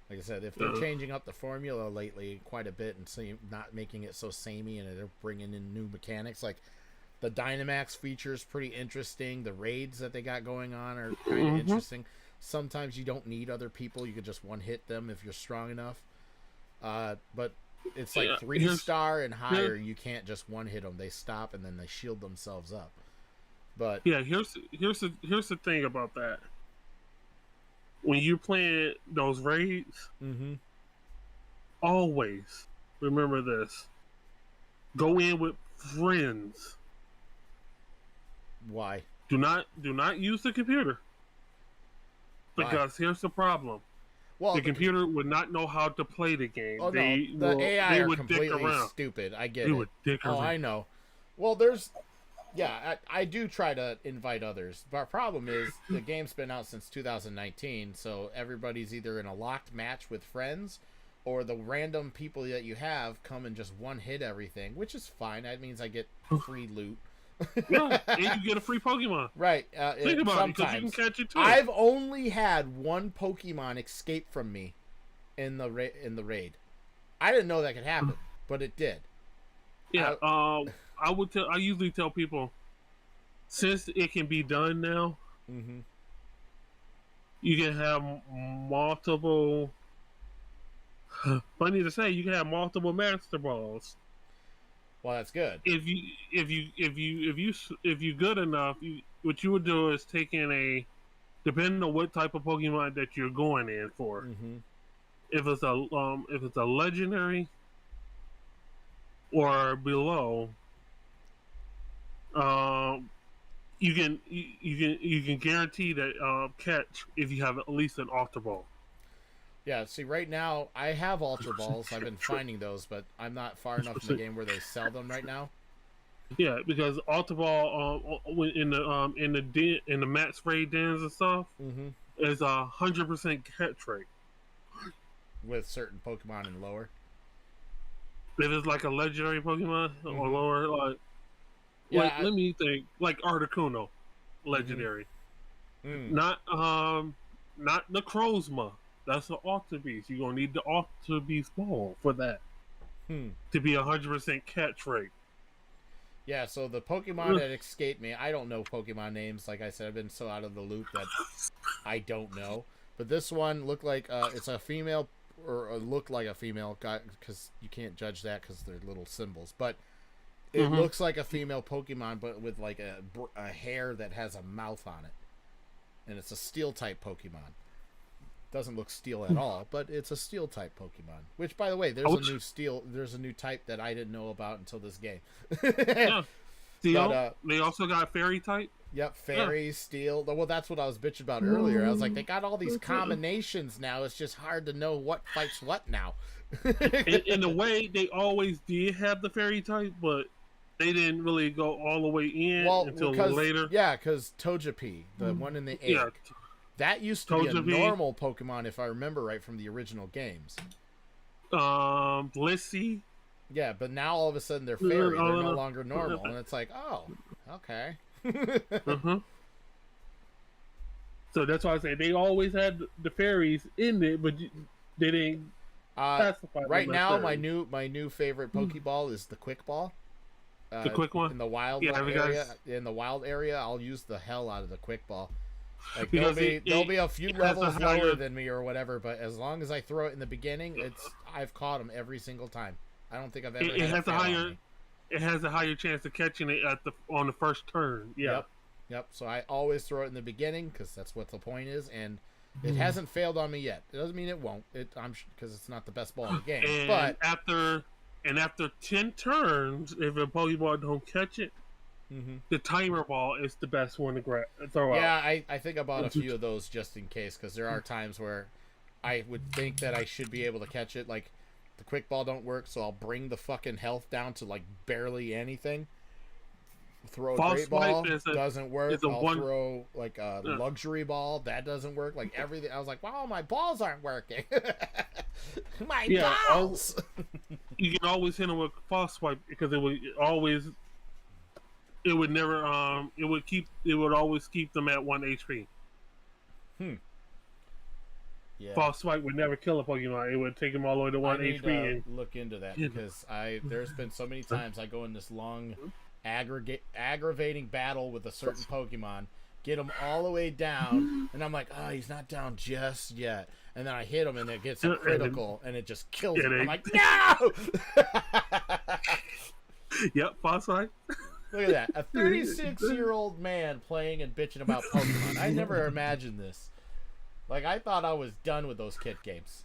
Like I said, if they're changing up the formula lately quite a bit and not making it so samey, and they're bringing in new mechanics, like the Dynamax feature is pretty interesting. The raids that they got going on are kind of interesting. Sometimes you don't need other people. You could just one-hit them if you're strong enough. But it's like 3-star and higher, you can't just one-hit them. They stop and then they shield themselves up. But yeah, here's the thing about that. When you're playing those raids, always remember this. Go in with friends. Why? Do not use the computer. Because here's the problem. Well, the computer would not know how to play the game. Oh, no. The AI are completely stupid. I get it. Would dick around. I know. Well, I do try to invite others. But our problem is the game's been out since 2019, so everybody's either in a locked match with friends, or the random people that you have come and just one-hit everything, which is fine. That means I get free loot. Yeah, and you get a free Pokemon. Right. Think about it, because you can catch it too. I've only had one Pokemon escape from me in the raid. I didn't know that could happen, but it did. Yeah. I usually tell people, since it can be done now, you can have multiple. Funny to say, you can have multiple Master Balls. Well, that's good. If you good enough, what you would do is take in depending on what type of Pokemon that you're going in for. If it's a legendary or below, you can guarantee that catch if you have at least an Ultra Ball. Yeah, see, right now, I have Ultra Balls. I've been finding those, but I'm not far enough in the game where they sell them right now. Yeah, because Ultra Ball in the max raid dens and stuff is 100% catch rate. With certain Pokemon and lower? If it's like a legendary Pokemon or lower, let me think, like Articuno, legendary. Not the Crozma. That's the Ultra Beast. You're gonna need the Ultra Beast ball for that to be 100% catch rate. Yeah, so the Pokemon that escaped me, I don't know Pokemon names. Like I said, I've been so out of the loop that I don't know. But this one looked like it's a female, or looked like a female, because you can't judge that because they're little symbols. But it looks like a female Pokemon, but with like a hair that has a mouth on it, and it's a Steel type Pokemon. Doesn't look steel at all, but it's a Steel type Pokemon. Which, by the way, there's a new type that I didn't know about until this game. Yeah. Steel. But, they also got Fairy type. Yep, Fairy, Steel. Well, that's what I was bitching about earlier. I was like, they got all these combinations now. It's just hard to know what fights what now. in a way, they always did have the Fairy type, but they didn't really go all the way in until later. Yeah, because Togepi, the one in the egg. Yeah. That used to be a normal Pokemon, if I remember right, from the original games. Blissey. Yeah, but now all of a sudden they're fairy. They're no longer normal. And it's like, oh, okay. So that's why I say they always had the fairies in it, but they didn't specify. Right now, my new favorite Pokeball is the Quick Ball. The quick one? In the wild area. In the wild area, I'll use the hell out of the Quick Ball. Like there'll be a few levels lower than me or whatever, but as long as I throw it in the beginning, I've caught them every single time. I don't think I've ever. It has a higher chance of catching it on the first turn. Yeah. Yep. So I always throw it in the beginning because that's what the point is, and it hasn't failed on me yet. It doesn't mean it won't. Because it's not the best ball in the game. But after 10 turns, if a Pokeball don't catch it, the timer ball is the best one to throw out. Yeah, I think I bought a few of those just in case, because there are times where I would think that I should be able to catch it. Like, the quick ball don't work, so I'll bring the fucking health down to, like, barely anything. Throw a great ball, doesn't work. I'll throw, like, a luxury ball, that doesn't work. Like, everything. I was like, wow, my balls aren't working. My balls! You can always hit them with false swipe, because it would always... It would never, it would always keep them at 1 HP. Yeah. False swipe would never kill a Pokemon. It would take them all the way to 1 HP. And look into that, because there's been so many times I go in this long, aggravating battle with a certain Pokemon, get him all the way down, and I'm like, oh, he's not down just yet. And then I hit him, and it gets a critical, and it just kills him. I'm like, no! Yep, false swipe. Look at that. A 36-year-old man playing and bitching about Pokemon. I never imagined this. Like, I thought I was done with those kid games.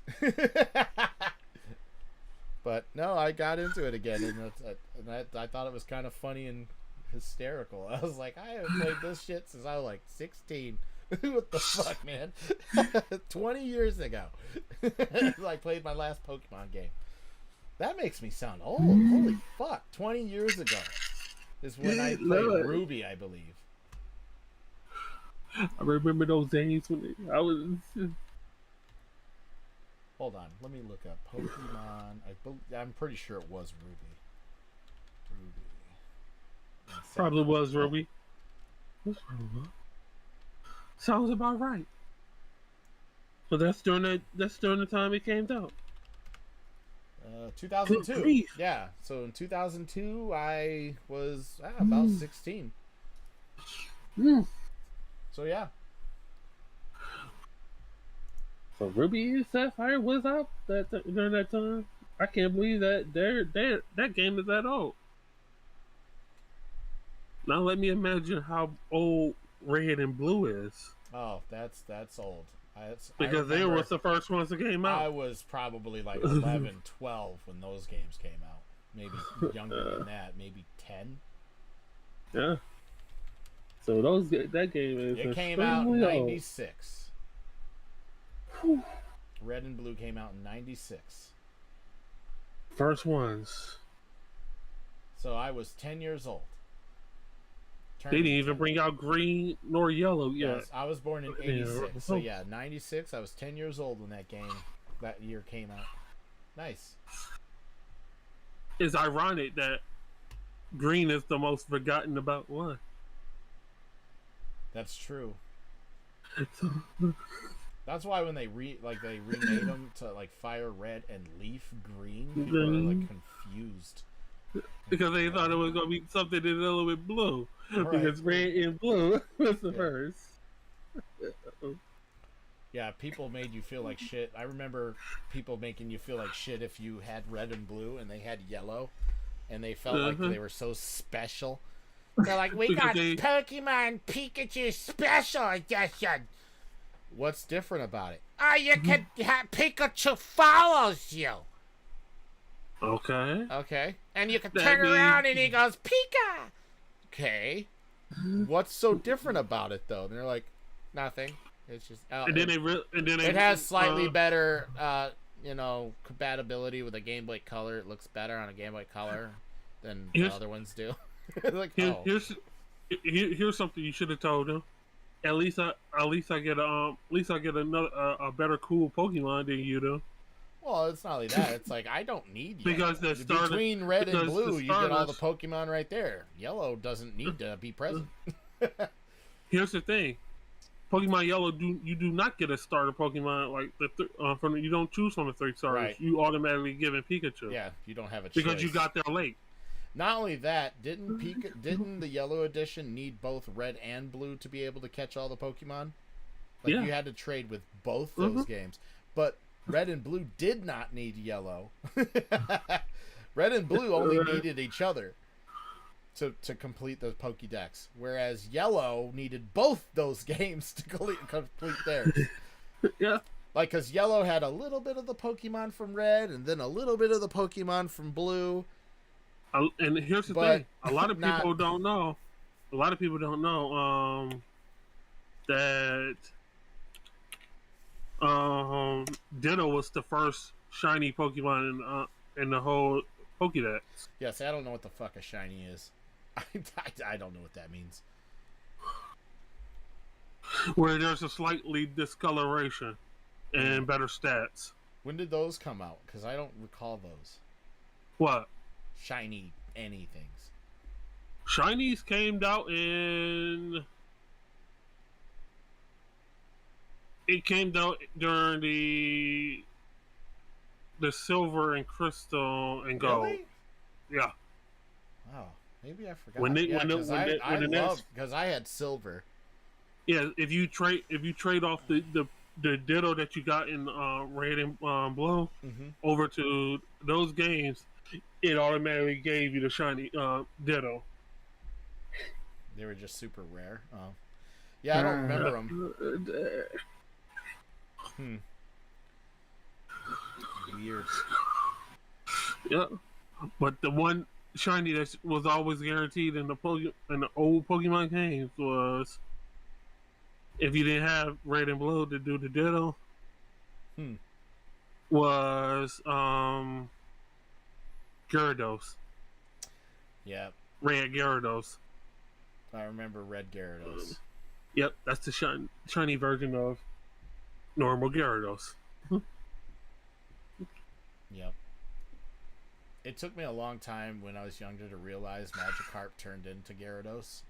But, no, I got into it again, and I thought it was kind of funny and hysterical. I was like, I haven't played this shit since I was, like, 16. What the fuck, man? 20 years ago. I played my last Pokemon game. That makes me sound old. Holy fuck. 20 years ago is when I played Ruby, I believe. I remember those days when I was... Hold on, let me look up Pokemon. I'm pretty sure it was Ruby. Probably was Ruby. Sounds about right. So that's during the time it came out. 2002. Yeah, so in 2002 I was about 16. So yeah. So Ruby and Sapphire was out during that time. I can't believe that that game is that old. Now let me imagine how old Red and Blue is. Oh, that's old. Because they were the first ones that came out. I was probably like 11, 12 when those games came out. Maybe younger than that. Maybe 10. Yeah. So that game is... It came out in 96. Red and Blue came out in 96. First ones. So I was 10 years old. They didn't even bring out green nor yellow yet. Yes, I was born in 86. So yeah, 96. I was 10 years old when that year came out. Nice. It's ironic that green is the most forgotten about one. That's true. That's why when they remade them to like Fire Red and Leaf Green, people are like confused. Because they thought it was going to be something in a little bit blue. Right. Because red and blue was the first. Yeah, people made you feel like shit. I remember people making you feel like shit if you had red and blue and they had yellow. And they felt like they were so special. They're like, we got Pokemon Pikachu Special Edition. What's different about it? Oh, you can have Pikachu follows you. Okay. And you can turn around and he goes, Pika! Okay. What's so different about it, though? And they're like, nothing. It's just... it has slightly better, compatibility with a Game Boy Color. It looks better on a Game Boy Color than the other ones do. Here's something you should have told them. At least I get another a better cool Pokemon than you do. Well, it's not only that. It's like, I don't need yellow. Because between red and blue, you get all the Pokemon right there. Yellow doesn't need to be present. Here's the thing. Pokemon Yellow, you do not get a starter Pokemon like you don't choose from the 3 starters. Right. You automatically give in Pikachu. Yeah, you don't have a choice. Because you got there late. Not only that, didn't the Yellow Edition need both red and blue to be able to catch all the Pokemon? Like, you had to trade with both those games. But Red and Blue did not need Yellow. Red and Blue only needed each other to complete the Pokédex, whereas Yellow needed both those games to complete theirs. Yeah. Like, because Yellow had a little bit of the Pokemon from Red, and then a little bit of the Pokemon from Blue. And here's the thing: a lot of people don't know a lot of people don't know that Ditto was the first shiny Pokemon in the whole Pokédex. Yeah, see, I don't know what the fuck a shiny is. I don't know what that means. Where there's a slightly discoloration and better stats. When did those come out? Because I don't recall those. What? Shiny anythings. Shinies came out in... It came out during the silver and crystal and gold. Really? Yeah. Wow. Maybe I forgot. When they- yeah, when the- because when the- when the next- because I had silver. Yeah, if you trade off the Ditto that you got in red and blue over to those games, it automatically gave you the shiny Ditto. They were just super rare. Oh, yeah, I don't remember them. Weird. Yeah, but the one shiny that was always guaranteed in the old Pokemon games was, if you didn't have red and blue to do the Ditto, was Gyarados. Yeah. Red Gyarados. I remember Red Gyarados. Yep, that's the shiny version of normal Gyarados. Yep. It took me a long time when I was younger to realize Magikarp turned into Gyarados.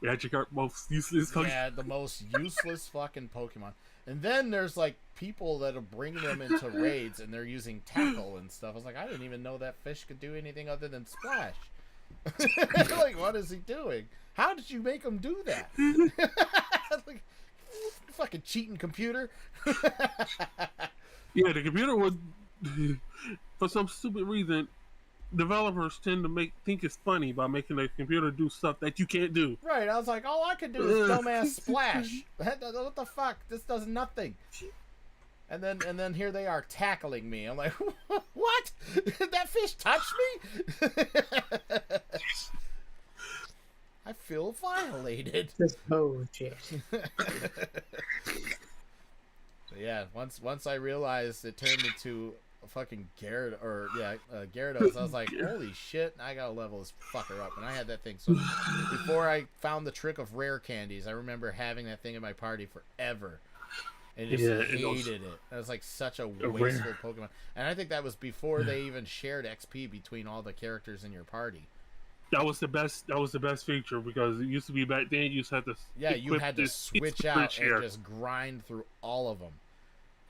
Magikarp, most useless Pokemon. Yeah, the most useless fucking Pokemon. And then there's like people that'll bring them into raids and they're using tackle and stuff. I was like, I didn't even know that fish could do anything other than splash. Like, what is he doing? How did you make him do that? Like, fucking cheating computer. Yeah, the computer would, for some stupid reason, developers tend to think it's funny by making the computer do stuff that you can't do. Right, I was like, all I could do is dumbass splash. What the fuck? This does nothing. And then here they are tackling me. I'm like, what? Did that fish touch me? I feel violated. This bullshit. So yeah, once I realized it turned into a fucking Gyarados, I was like, holy shit, I gotta level this fucker up. And I had that thing. So before I found the trick of rare candies, I remember having that thing in my party forever. And just hated it. That was like such a wasteful Pokemon. And I think that was before they even shared XP between all the characters in your party. That was the best. That was the best feature because it used to be back then. You just had to. Yeah, you had to switch out and just grind through all of them.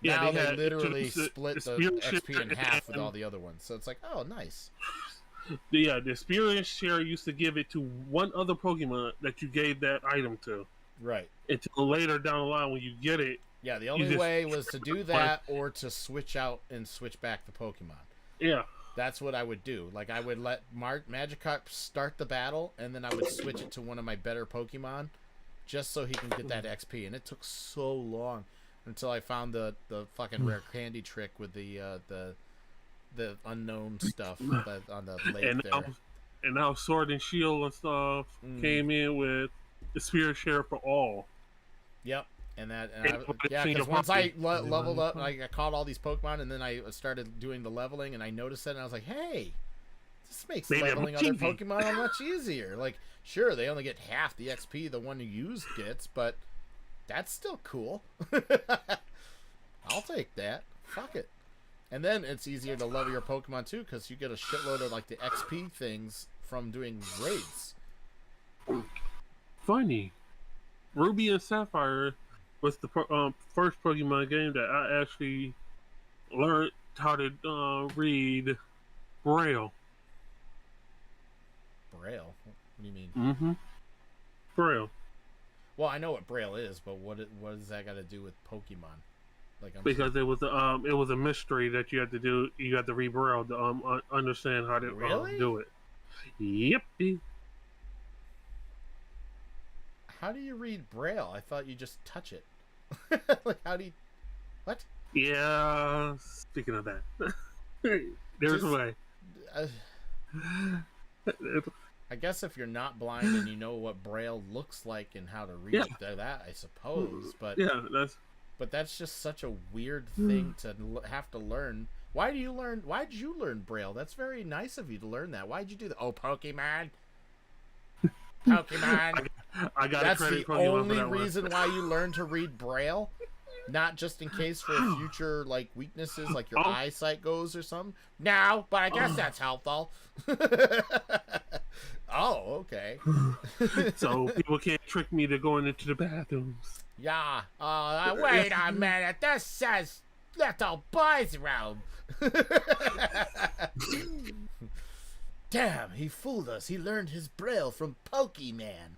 Yeah, now they literally split the XP in half with all the other ones. So it's like, oh, nice. Yeah, the experience share used to give it to one other Pokemon that you gave that item to. Right. Until later down the line when you get it. Yeah, the only way was to do that or to switch out and switch back the Pokemon. Yeah. That's what I would do. Like, I would let Magikarp start the battle, and then I would switch it to one of my better Pokemon, just so he can get that XP. And it took so long until I found the fucking rare candy trick with the unknown stuff on the lake there. And now Sword and Shield and stuff came in with the Spirit Share for all. Yep. Because once I leveled up, I caught all these Pokemon, and then I started doing the leveling, and I noticed it, and I was like, hey, this makes leveling other Pokemon much easier. Like, sure, they only get half the XP the one you used gets, but that's still cool. I'll take that. Fuck it. And then it's easier to level your Pokemon, too, because you get a shitload of, like, the XP things from doing raids. Funny. Ruby and Sapphire was the first Pokemon game that I actually learned how to read Braille. Braille? What do you mean? Mm-hmm. Braille. Well, I know what Braille is, but what does that got to do with Pokemon? Like, because it was a mystery that you had to do. You had to read Braille to understand how to do it. Yep. How do you read Braille? I thought you just touch it. Like, how do you... What? Yeah, speaking of that. There's a way. I guess if you're not blind and you know what Braille looks like and how to read that, I suppose. But but that's just such a weird thing to have to learn. Why did you learn Braille? That's very nice of you to learn that. Why'd you do that? Oh, Pokemon. Pokemon. I got That's a credit the only reason why you learn to read Braille, not just in case for future like weaknesses, like your eyesight goes or something. No, but I guess that's helpful. Oh, okay. So people can't trick me to going into the bathrooms. Yeah. Wait a minute. This says little boys room. Damn, he fooled us. He learned his Braille from Pokemon.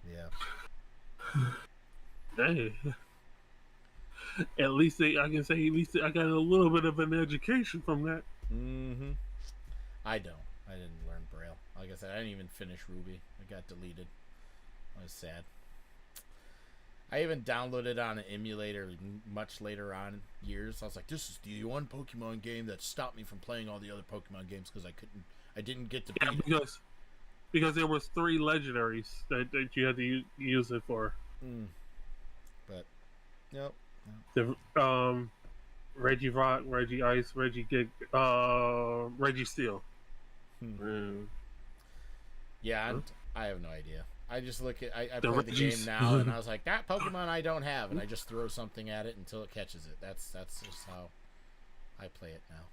Yeah. Hey. At least I can say I got a little bit of an education from that. Mm-hmm. I didn't learn Braille. Like I said, I didn't even finish Ruby. It got deleted. I was sad. I even downloaded it on an emulator much later on years. I was like, this is the one Pokemon game that stopped me from playing all the other Pokemon games because I didn't get to beat it. Because there was 3 legendaries that you had to use it for. But nope. The Reggie Rock, Reggie Ice, Reggie Gig, Reggie Steel. Yeah, I have no idea. I just look at I play the game now and I was like, that Pokemon I don't have, and I just throw something at it until it catches it. That's just how I play it now.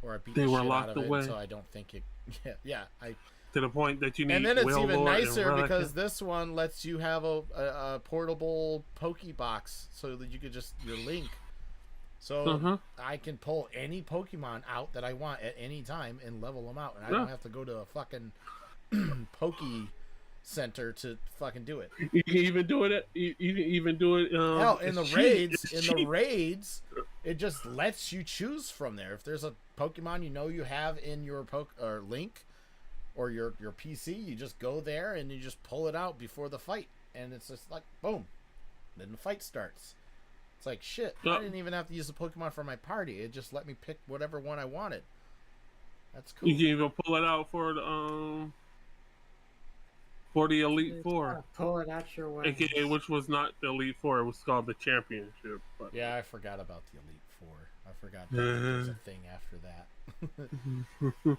Or I beat the shit out of it until I don't think it. Yeah. To the point that you need. And then it's even nicer because this one lets you have a portable Pokebox so that you could just your Link. So I can pull any Pokemon out that I want at any time and level them out, and I don't have to go to a fucking Poke Center to fucking do it. You can even do it. You can even do it. Hell, in the raids, it just lets you choose from there. If there's a Pokemon you have in your Link or your PC, you just go there and you just pull it out before the fight, and it's just like boom, then the fight starts. It's like shit. I didn't even have to use the Pokemon for my party. It just let me pick whatever one I wanted. That's cool. You can even pull it out for the Elite Four. Pull it out your way. AKA, which was not the Elite Four. It was called the Championship. But... Yeah, I forgot about the Elite Four. I forgot that there was a thing after that.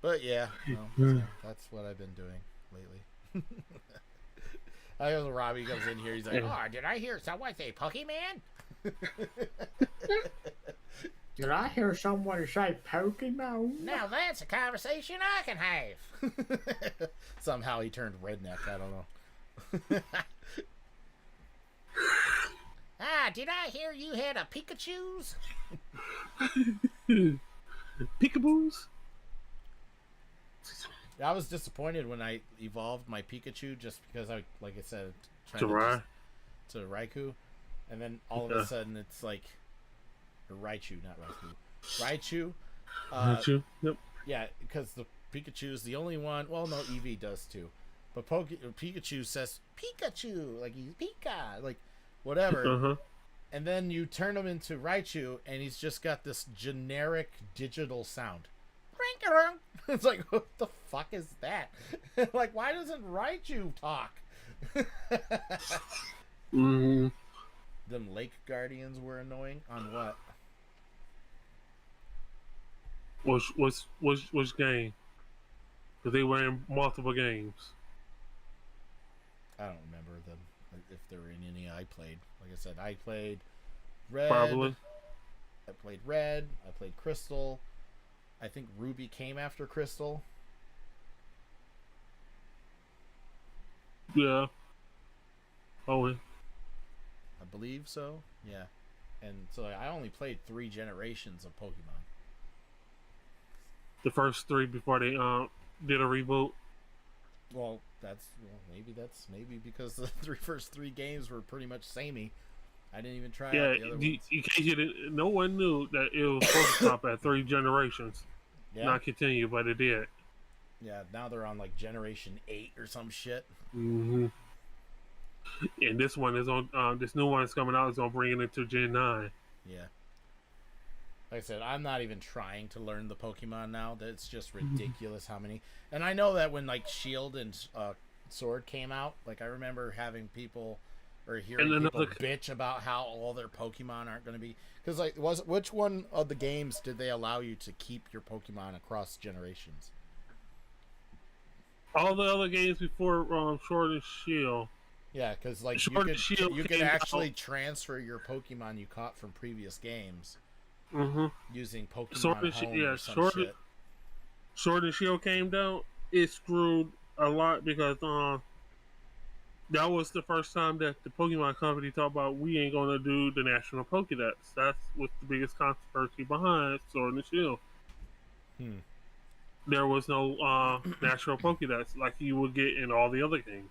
But yeah, so that's what I've been doing lately. I know Robbie comes in here. He's like, "Oh, did I hear someone say Pokemon?" Did I hear someone say Pokemon? Now that's a conversation I can have. Somehow he turned redneck. I don't know. Did I hear you had a Pikachu's? Peekaboos? I was disappointed when I evolved my Pikachu just because like I said, trying to Raikou, and then all of a sudden it's like Raichu, not Raikou. Raichu. Raichu. Yep. Yeah, because the Pikachu is the only one. Well, no, Eevee does too, but Pikachu says Pikachu, like he's Pika, like whatever. And then you turn him into Raichu, and he's just got this generic digital sound. It's like, what the fuck is that? Like, why doesn't Raichu talk? Them Lake Guardians were annoying. On what? Which game? Because they were in multiple games. I don't remember them. If there were in any I played. Like I said, I played Red. Probably. I played Red. I played Crystal. I think Ruby came after Crystal. Yeah. Oh, yeah. I believe so. Yeah. And so I only played 3 generations of Pokemon. The first 3 before they did a reboot. Well, maybe because the first 3 games were pretty much samey. I didn't even try out the other ones. In case you didn't, no one knew that it was supposed to stop at 3 generations. Yeah. Not continue, but it did. Yeah, now they're on like generation 8 or some shit. And this one is on. This new one is coming out. Is gonna bring it into Gen 9. Yeah. like I said, I'm not even trying to learn the Pokemon now. That's just ridiculous how many. And I know that when like Shield and Sword came out, like I remember having people or hearing people bitch about how all their Pokemon aren't going to be, because like which one of the games did they allow you to keep your Pokemon across generations? All the other games before Sword and Shield. Yeah, because like you could actually transfer your Pokemon you caught from previous games using Pokemon Home or some shit. Sword and Shield came down. It screwed a lot because that was the first time that the Pokemon company talked about we ain't gonna do the National Pokédex. That's what's the biggest controversy behind Sword and Shield. There was no National Pokédex like you would get in all the other games.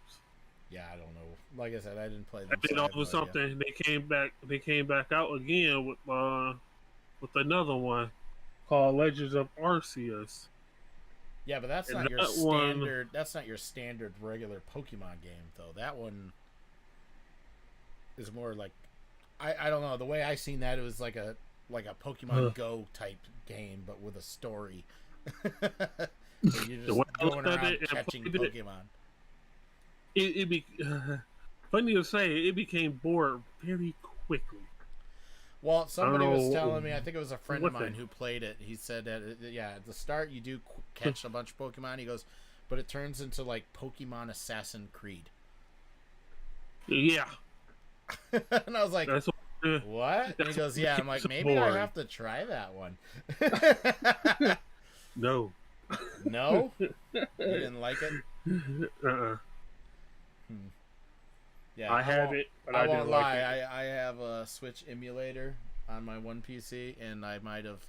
Yeah, I don't know. Like I said, I didn't play them. And all of something, they came back out again with another one called Legends of Arceus. Yeah, but that's not your standard. That's not your standard regular Pokemon game, though. That one is more like I don't know. The way I seen that, it was like a Pokemon Go type game, but with a story. You're just going around catching Pokemon. Funny to say, it became bored very quickly. Well, somebody was telling me, I think it was a friend of mine who played it. He said that, at the start you do catch a bunch of Pokemon. He goes, but it turns into like Pokemon Assassin's Creed. Yeah. And I was like, what? And he goes, yeah. I'm like, maybe I have to try that one. No. No? You didn't like it? Yeah, I have it, but I won't lie. I have a Switch emulator on my one PC, and I might have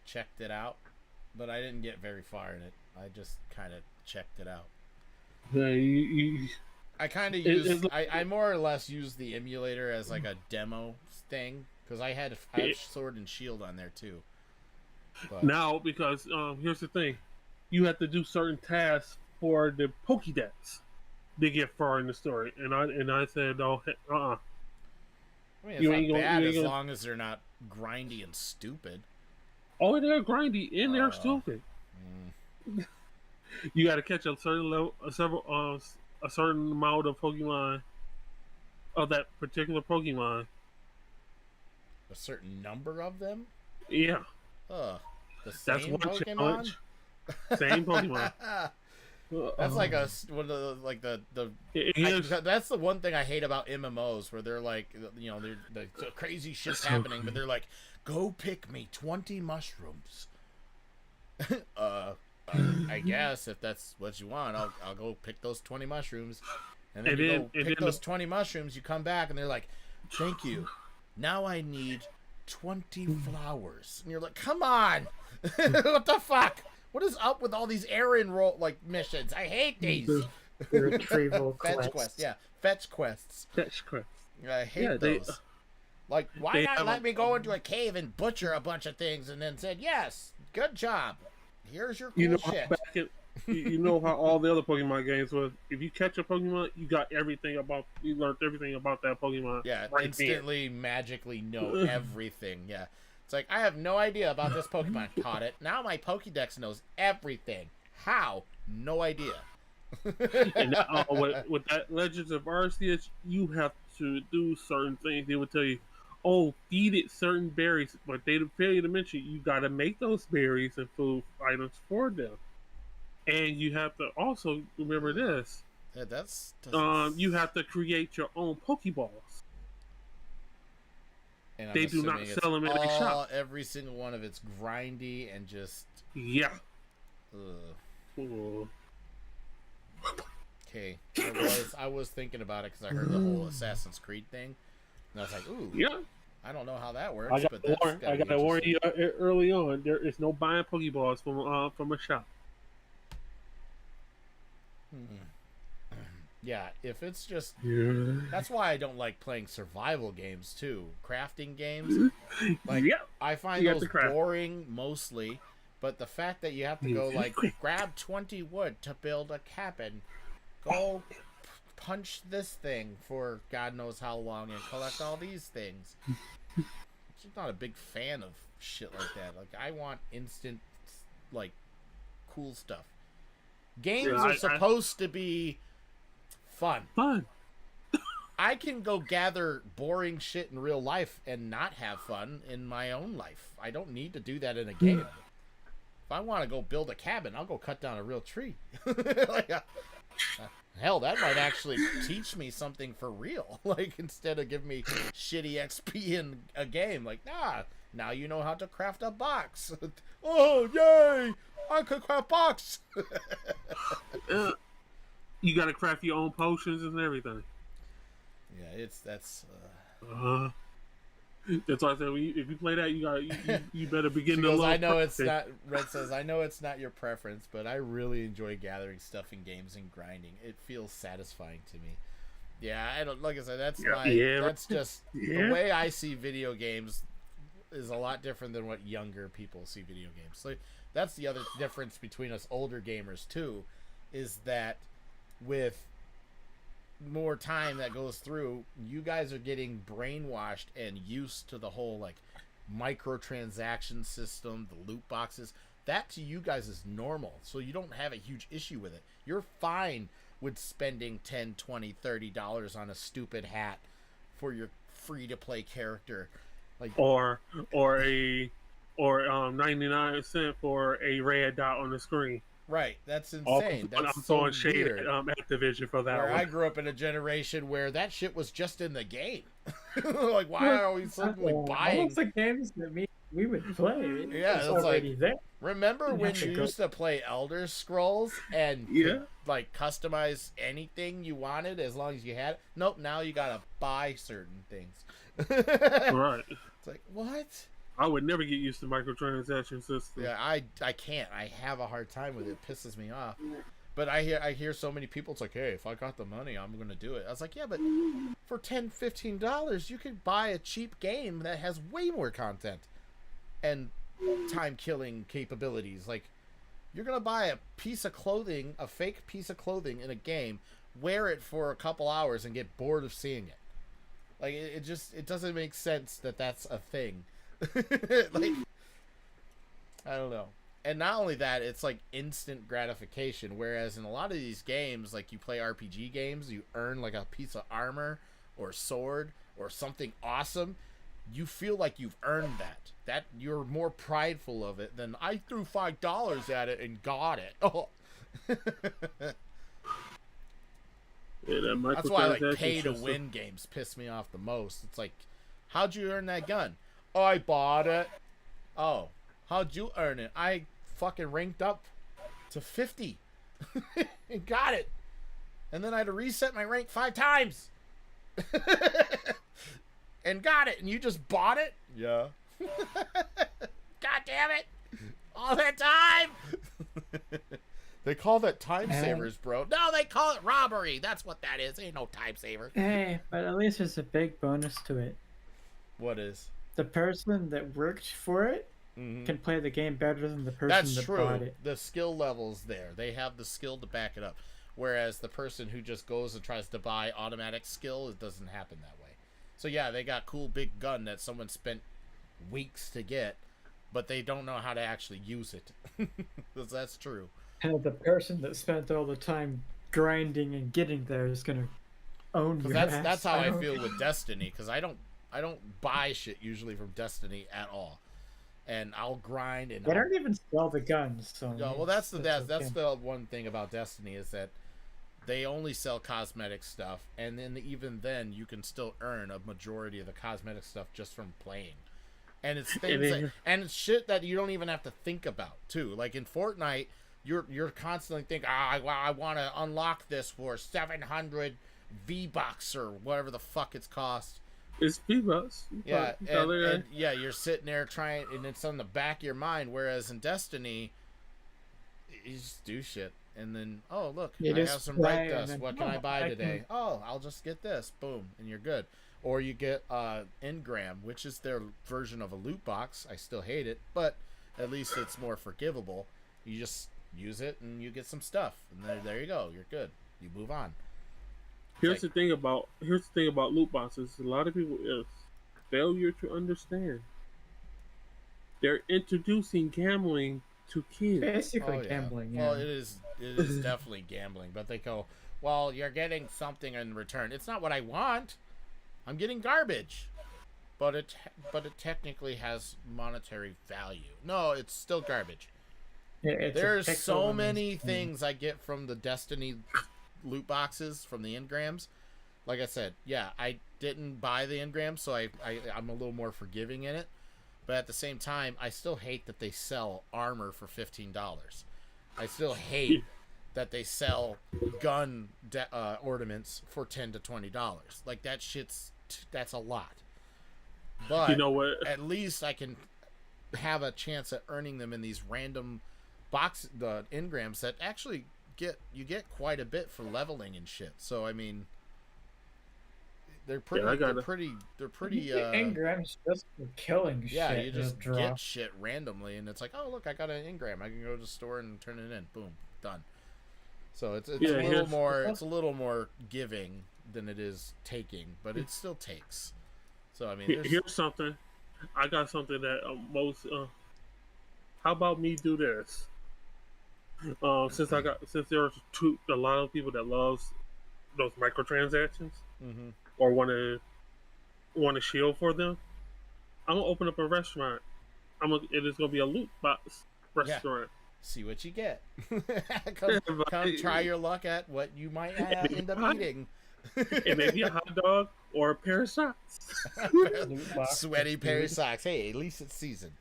checked it out, but I didn't get very far in it. I just kind of checked it out. I kind of use. I more or less use the emulator as like a demo thing because I have Sword and Shield on there too. But now, because here's the thing, you have to do certain tasks for the Pokédex. They get far in the story, and I said, "Oh, I mean, it's not bad as long as they're not grindy and stupid." Oh, they're grindy and they're stupid. You got to catch a certain level, a certain amount of Pokemon of that particular Pokemon. A certain number of them. Yeah. The same That's one Pokemon. Challenge. Same Pokemon. That's like one of that's the one thing I hate about MMOs, where they're like, the crazy shit's happening, but they're like, go pick me 20 mushrooms. I guess if that's what you want, I'll go pick those 20 mushrooms, and then you go pick those 20 mushrooms. You come back and they're like, thank you. Now I need 20 flowers, and you're like, come on, what the fuck? What is up with all these errand missions? I hate these. Retrieval fetch quests. Yeah, fetch quests. I hate those. Like, why not let me go into a cave and butcher a bunch of things and then said, yes, good job. Here's your cool shit. You know how all the other Pokemon games was. If you catch a Pokemon, you learned everything about that Pokemon. Yeah, instantly, magically know everything. Yeah. It's like, I have no idea about this Pokemon. Caught it. Now my Pokédex knows everything. How? No idea. And now, with that Legends of Arceus, you have to do certain things. They would tell you, oh, feed it certain berries, but they fail you to mention you got to make those berries and food items for them. And you have to also remember this. Yeah, you have to create your own Pokeballs. And they do not sell them in the shop. Every single one of it's grindy and just Okay, I was thinking about it because I heard the whole Assassin's Creed thing, and I was like, ooh, yeah. I don't know how that works. I got to warn you early on. There is no buying Pokeballs from a shop. Yeah, if it's just that's why I don't like playing survival games too. Crafting games, like I find those boring mostly. But the fact that you have to go like grab 20 wood to build a cabin, go punch this thing for God knows how long, and collect all these things. just not a big fan of shit like that. Like, I want instant, like, cool stuff. Games are supposed to be fun. I can go gather boring shit in real life and not have fun in my own life. I don't need to do that in a game. If I want to go build a cabin, I'll go cut down a real tree. Hell, that might actually teach me something for real. Like, instead of giving me shitty XP in a game. Like, nah, now you know how to craft a box. Oh, yay! I could craft box! You gotta craft your own potions and everything. Yeah, that's why I said, if you play that, you better begin to goes, love I know it's crafting. not. Red says, I know it's not your preference, but I really enjoy gathering stuff in games and grinding. It feels satisfying to me. Yeah, I don't. Like I said, that's that's just the way I see video games is a lot different than what younger people see video games. So that's the other difference between us older gamers too, is that with more time that goes through, you guys are getting brainwashed and used to the whole like microtransaction system, the loot boxes. That to you guys is normal, so you don't have a huge issue with it. You're fine with spending $10, $20, $30 on a stupid hat for your free to play character, like or 99 cents for a red dot on the screen. Right, that's insane. That's I'm so throwing shade weird. at Activision for that Where one. I grew up in a generation where that shit was just in the game. Like, why are we suddenly buying? All of the games that we would play. Yeah, it's like, already there. remember when you used to play Elder Scrolls and could, like, customize anything you wanted as long as you had it? Nope, now you gotta buy certain things. Right. It's like, what? I would never get used to microtransaction system. Yeah, I can't. I have a hard time with it. It pisses me off. But I hear so many people, it's like, hey, if I got the money, I'm going to do it. I was like, yeah, but for $10, $15, you could buy a cheap game that has way more content and time-killing capabilities. Like, you're going to buy a piece of clothing, a fake piece of clothing in a game, wear it for a couple hours and get bored of seeing it. Like, it doesn't make sense that that's a thing. Like, I don't know. And not only that, it's like instant gratification, whereas in a lot of these games, like you play RPG games, you earn like a piece of armor or sword or something awesome, you feel like you've earned that you're more prideful of it than I threw $5 at it and got it. Oh. That's why like pay to win games piss me off the most. It's like, how'd you earn that gun? Oh, I bought it. Oh, how'd you earn it? I fucking ranked up to 50 and got it. And then I had to reset my rank 5 times. And got it. And you just bought it? Yeah. God damn it. All that time. They call that time savers, bro. No, they call it robbery. That's what that is. Ain't no time saver. Hey, but at least there's a big bonus to it. What is? The person that worked for it can play the game better than the person that bought it. The skill level's there. They have the skill to back it up. Whereas the person who just goes and tries to buy automatic skill, it doesn't happen that way. So yeah, they got cool big gun that someone spent weeks to get, but they don't know how to actually use it. That's true. And the person that spent all the time grinding and getting there is gonna own your ass. That's how I feel with Destiny, because I don't buy shit usually from Destiny at all, and I'll grind and they don't even sell the guns. So yeah, well, that's the one thing about Destiny is that they only sell cosmetic stuff, and then even then you can still earn a majority of the cosmetic stuff just from playing, and it's things and it's shit that you don't even have to think about too. Like in Fortnite, you're constantly thinking, I want to unlock this for 700 V-Bucks or whatever the fuck it's cost. It's V-Bucks. Yeah, and yeah, you're sitting there trying, and it's on the back of your mind. Whereas in Destiny, you just do shit, and then look, I have some bright dust. What can I buy today? I'll just get this. Boom, and you're good. Or you get Engram, which is their version of a loot box. I still hate it, but at least it's more forgivable. You just use it and you get some stuff, and there you go. You're good. You move on. Here's the thing about loot boxes. A lot of people is failure to understand. they're introducing gambling to kids. Basically Oh, yeah. gambling. Well, Yeah. it is definitely gambling, but they go, well, you're getting something in return. It's not what I want. I'm getting garbage. But it technically has monetary value. No, it's still garbage. It's There's a so pixel many and- things I get from the Destiny loot boxes from the engrams. Like I said, yeah, I didn't buy the engrams, so I'm a little more forgiving in it. But at the same time, I still hate that they sell armor for $15. I still hate that they sell gun ornaments for $10 to $20. Like that that's a lot. But You know what? at least I can have a chance at earning them in these random the engrams that actually get quite a bit for leveling and shit. So I mean, they're pretty. Yeah, They're pretty. engrams just for killing Yeah, shit. you just draw. get shit randomly, and it's like, oh look, I got an engram. I can go to the store and turn it in. Boom, done. So it's Yeah, a little more. It's a little more giving than it is taking, but it still takes. So I mean, Here's something. I got something that most. How about me do this? Since there's a lot of people that loves those microtransactions mm-hmm. or want to shield for them, I'm gonna open up a restaurant. It is gonna be a loot box restaurant. See what you get. come try your luck at what you might end up eating. It may be a hot dog or a pair of socks. Sweaty pair of socks. Hey, at least it's seasoned.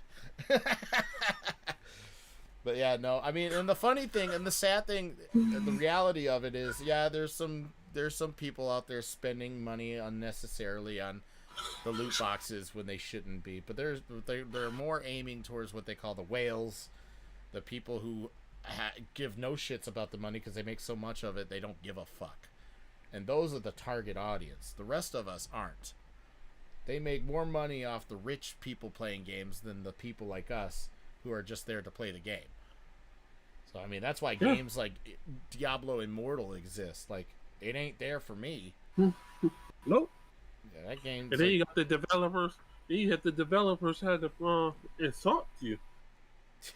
But yeah, no, I mean, and the funny thing and the sad thing, the reality of it is, yeah, there's some people out there spending money unnecessarily on the loot boxes when they shouldn't be. But they're more aiming towards what they call the whales, the people who give no shits about the money because they make so much of it they don't give a fuck. And those are the target audience. The rest of us aren't. They make more money off the rich people playing games than the people like us who are just there to play the game. So, I mean, that's why games like Diablo Immortal exist. Like, it ain't there for me. Nope. Yeah, that game. And then you got the developers. Then you had the developers had to insult you.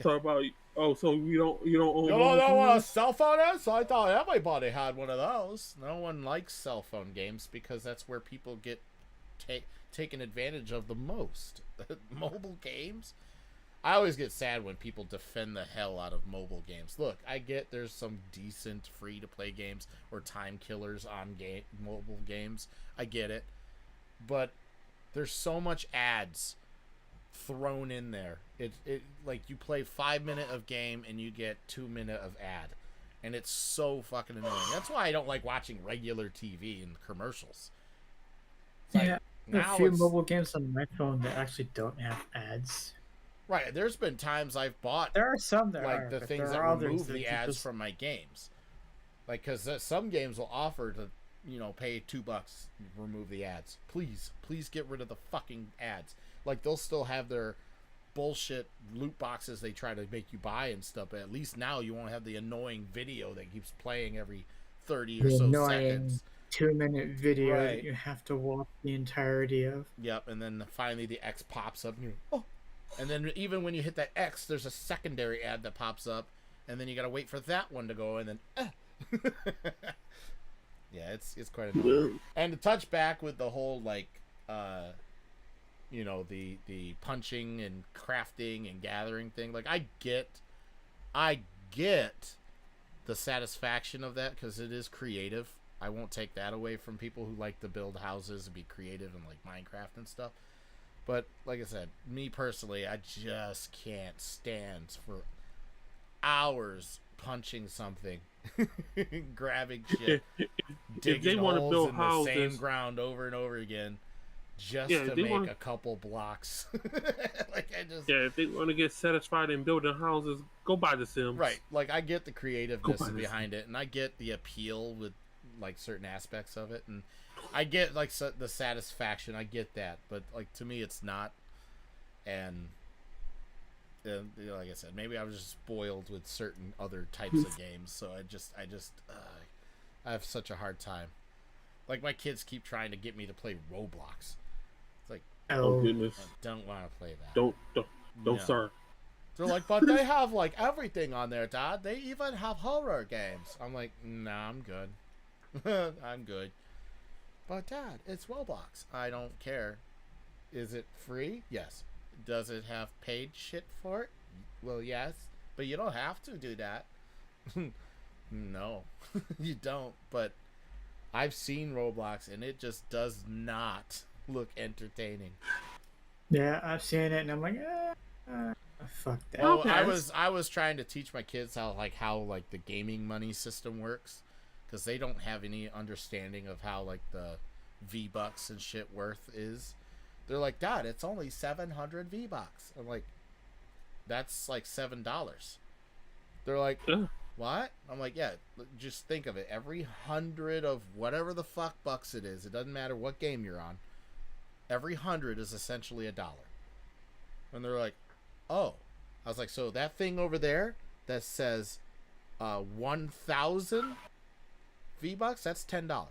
Talk about, so you don't own. You don't know what a cell phone is? I thought everybody had one of those. No one likes cell phone games because that's where people get taken advantage of the most. Mobile games. I always get sad when people defend the hell out of mobile games. Look, I get there's some decent free-to-play games or time killers on mobile games. I get it. But there's so much ads thrown in there. It like you play 5 minutes of game and you get 2 minutes of ad. And it's so fucking annoying. That's why I don't like watching regular TV and commercials. It's yeah, there are a few mobile games on my phone that actually don't have ads. Right, there's been times I've bought. There are some that like are, the things that remove the ads from my games, like because some games will offer to, pay $2, remove the ads. Please get rid of the fucking ads. Like they'll still have their bullshit loot boxes they try to make you buy and stuff, but at least now you won't have the annoying video that keeps playing every 30 or so seconds. 2-minute video that you have to watch the entirety of. Yep, and then finally the X pops up and you're and then even when you hit that X, there's a secondary ad that pops up, and then you gotta wait for that one to go, and then yeah, it's quite annoying. And to touch back with the whole like the punching and crafting and gathering thing, like I get the satisfaction of that because it is creative. I won't take that away from people who like to build houses and be creative and like Minecraft and stuff. But like I said, me personally, I just can't stand for hours punching something, grabbing shit, digging holes in the same ground over and over again, just to make a couple blocks. If they want to get satisfied in building houses, go buy The Sims. Right, like I get the creativeness behind it, and I get the appeal with like certain aspects of it, and I get like the satisfaction. I get that, but like to me, it's not. And like I said, maybe I was just spoiled with certain other types of games, so I have such a hard time. Like my kids keep trying to get me to play Roblox. It's like, oh goodness, I don't want to play that. Don't No, Yeah. sir. They're like, but they have like everything on there, Dad. They even have horror games. I'm like, nah, I'm good. I'm good. But Dad, it's Roblox. I don't care. Is it free? Yes. Does it have paid shit for it? Well, yes. But you don't have to do that. No, you don't. But I've seen Roblox, and it just does not look entertaining. Yeah, I've seen it, and I'm like, fuck that. Well, Okay. I was trying to teach my kids how the gaming money system works, because they don't have any understanding of how like the V-Bucks and shit worth is. They're like, Dad, it's only 700 V-Bucks. I'm like, that's like $7. They're like, what? I'm like, yeah, just think of it. Every 100 of whatever the fuck bucks it is, it doesn't matter what game you're on, every 100 is essentially $1. And they're like, oh. I was like, so that thing over there that says 1,000 V-Bucks, that's $10.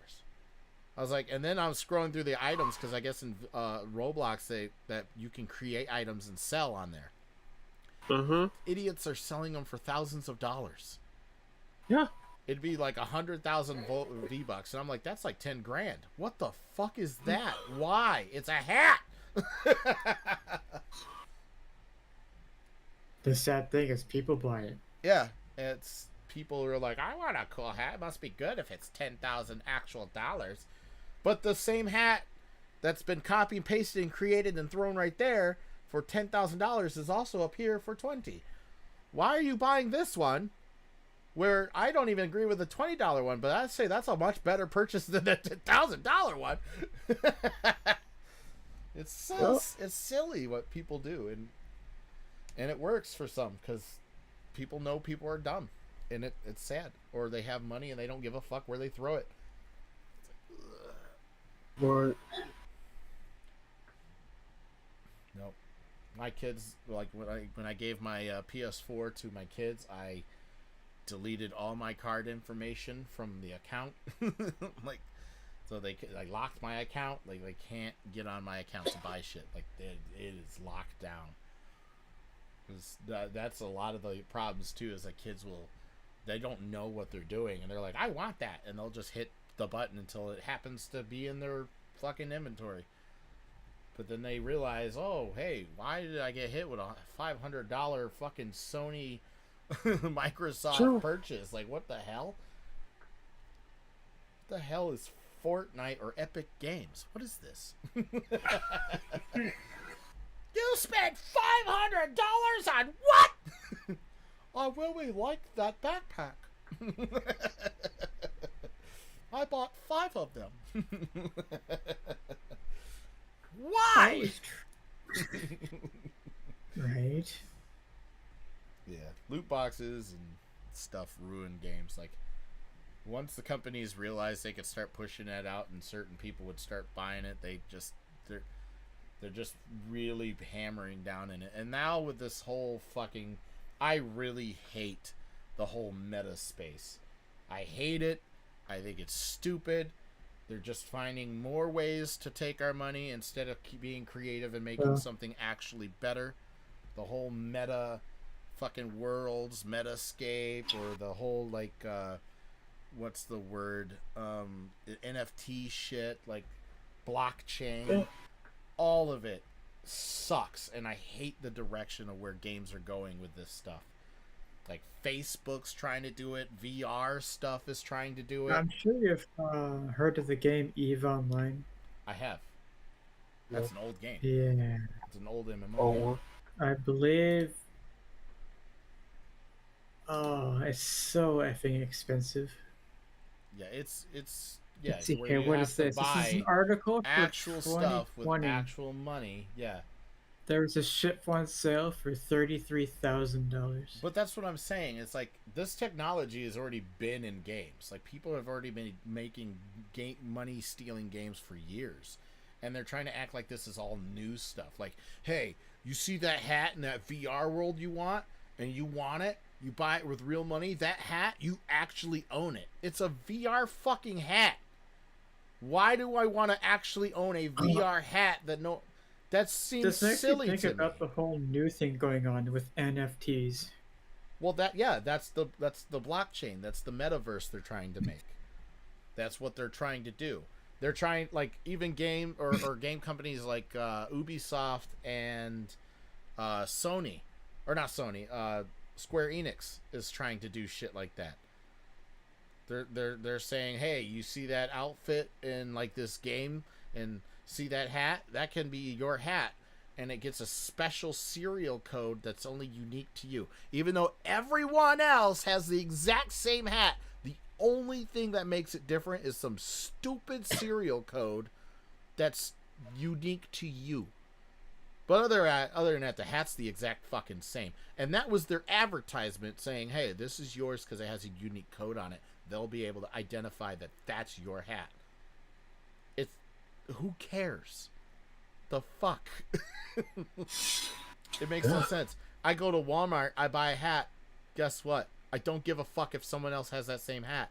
I was like, and then I was scrolling through the items, because I guess in Roblox that you can create items and sell on there. Idiots are selling them for thousands of dollars. Yeah. It'd be like 100,000 V-Bucks, and I'm like, that's like 10 grand. What the fuck is that? Why? It's a hat. The sad thing is people buy it. Yeah, it's people who are like, I want a cool hat. It must be good if it's 10,000 actual dollars. But the same hat that's been copy and pasted and created and thrown right there for $10,000 is also up here for 20. Why are you buying this one? Where I don't even agree with the $20 one, but I'd say that's a much better purchase than the $10,000 one. It's silly what people do, and it works for some, because people know people are dumb, and it's sad, or they have money and they don't give a fuck where they throw it. Right. No, my kids, like when I gave my PS4 to my kids, I deleted all my card information from the account. Like, so I locked my account. Like, they can't get on my account to buy shit. Like, it is locked down. Because that's a lot of the problems too, is that kids they don't know what they're doing, and they're like, I want that, and they'll just hit the button until it happens to be in their fucking inventory. But then they realize, oh, hey, why did I get hit with a $500 fucking Sony Microsoft purchase? Like, what the hell? What the hell is Fortnite or Epic Games? What is this? You spent $500 on what? I really like that backpack. I bought 5 of them. Why? Right. Yeah, loot boxes and stuff ruin games. Like, once the companies realized they could start pushing that out and certain people would start buying it, they're just really hammering down in it. And now with this whole fucking, I really hate the whole meta space. I hate it. I think it's stupid. They're just finding more ways to take our money instead of being creative and making something actually better. The whole meta fucking worlds, Metascape, or the whole like what's the word? NFT shit, like blockchain. All of it sucks, and I hate the direction of where games are going with this stuff. Like, Facebook's trying to do it, VR stuff is trying to do it. I'm sure you've heard of the game EVE Online. I have. That's an old game. Yeah. It's an old MMO. I believe. Oh, it's so effing expensive. Yeah, it's Let's see where here, you what have is to this? This is buy an article for actual stuff with 2020. actual money. Yeah. There was a ship on sale for $33,000. But that's what I'm saying. It's like, this technology has already been in games. Like, people have already been making money stealing games for years, and they're trying to act like this is all new stuff. Like, hey, you see that hat in that VR world you want, and you want it, you buy it with real money. That hat, you actually own it. It's a VR fucking hat. Why do I want to actually own a VR hat that That seems This makes me silly think to about me. the whole new thing going on with NFTs. Well, that's the blockchain. That's the metaverse they're trying to make. That's what they're trying to do. They're trying, like, even game or game companies like Ubisoft and Sony, or not Sony, Square Enix is trying to do shit like that. They're saying, hey, you see that outfit in like this game, and see that hat? That can be your hat, and it gets a special serial code that's only unique to you. Even though everyone else has the exact same hat, the only thing that makes it different is some stupid serial code that's unique to you. But other than that, the hat's the exact fucking same. And that was their advertisement saying, hey, this is yours because it has a unique code on it. They'll be able to identify that that's your hat. It's... Who cares? The fuck? It makes no sense. I go to Walmart, I buy a hat. Guess what? I don't give a fuck if someone else has that same hat.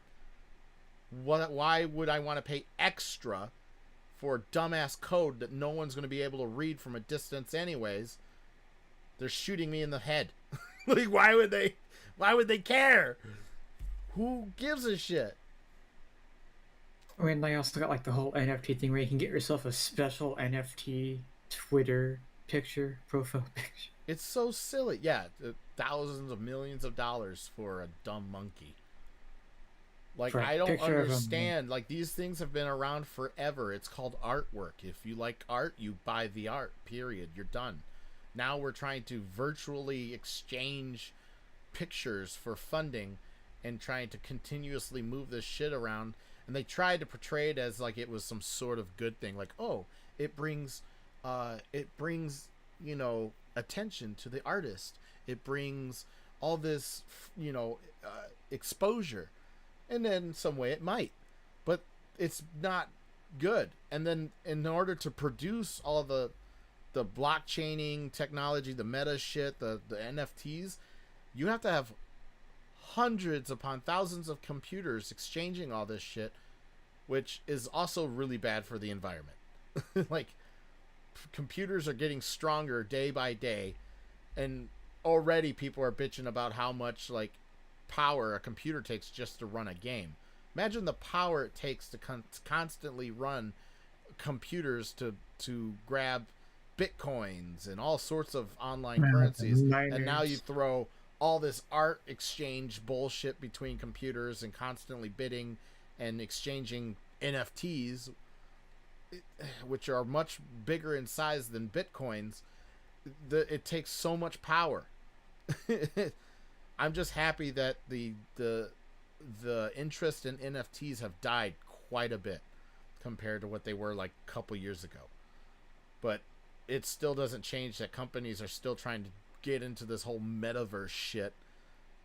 Why would I want to pay extra for a dumbass code that no one's going to be able to read from a distance anyways? They're shooting me in the head. Like, why would they care? Who gives a shit? I mean, they also got like the whole NFT thing where you can get yourself a special NFT Twitter picture, profile picture. It's so silly. Yeah, thousands of millions of dollars for a dumb monkey. Like, I don't understand. Like, these things have been around forever. It's called artwork. If you like art, you buy the art, period. You're done. Now we're trying to virtually exchange pictures for funding and trying to continuously move this shit around. And they tried to portray it as like it was some sort of good thing. Like, oh, it brings, you know, attention to the artist. It brings all this, you know, exposure. And then some way it might, but it's not good. And then in order to produce all the blockchaining technology, the meta shit, the NFTs, you have to have hundreds upon thousands of computers exchanging all this shit, which is also really bad for the environment. Like, computers are getting stronger day by day, and already people are bitching about how much, like, power a computer takes just to run a game. Imagine the power it takes to constantly run computers to grab bitcoins and all sorts of online currencies. And now you throw all this art exchange bullshit between computers and constantly bidding and exchanging NFTs, which are much bigger in size than bitcoins. It takes so much power. I'm just happy that the interest in NFTs have died quite a bit compared to what they were like a couple years ago. But it still doesn't change that companies are still trying to get into this whole metaverse shit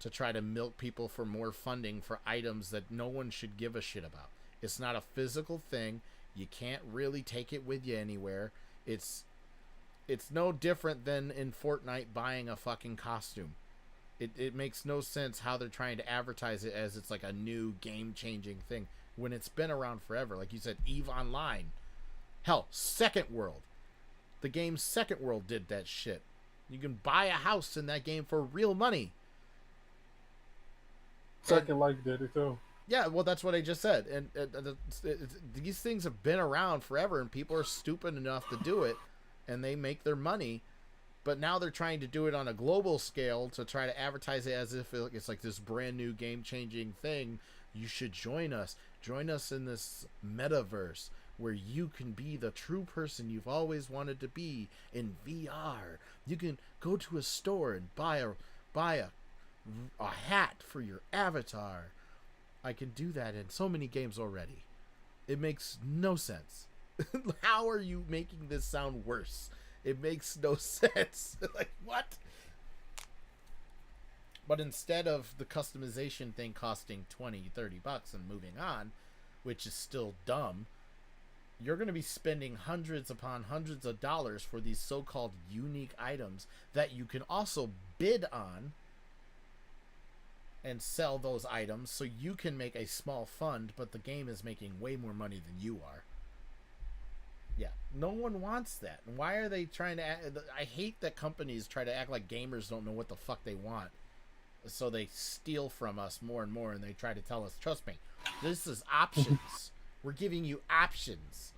to try to milk people for more funding for items that no one should give a shit about. It's not a physical thing. You can't really take it with you anywhere. It's no different than in Fortnite buying a fucking costume. It makes no sense how they're trying to advertise it as it's like a new game-changing thing when it's been around forever. Like you said, EVE Online. Hell, Second World. The game Second World did that shit. You can buy a house in that game for real money. Second Life did it too. Yeah, well, that's what I just said. And these things have been around forever, and people are stupid enough to do it, and they make their money. But now they're trying to do it on a global scale to try to advertise it as if it's like this brand new game-changing thing. You should join us. Join us in this metaverse where you can be the true person you've always wanted to be in VR. You can go to a store and buy a hat for your avatar. I can do that in so many games already. It makes no sense. How are you making this sound worse? It makes no sense. Like, what? But instead of the customization thing costing $20-$30 and moving on, which is still dumb, you're going to be spending hundreds upon hundreds of dollars for these so-called unique items that you can also bid on and sell those items so you can make a small fund, but the game is making way more money than you are. Yeah, no one wants that. And why are they trying to act, I hate that companies try to act like gamers don't know what the fuck they want. So they steal from us more and more, and they try to tell us, trust me, this is options. We're giving you options.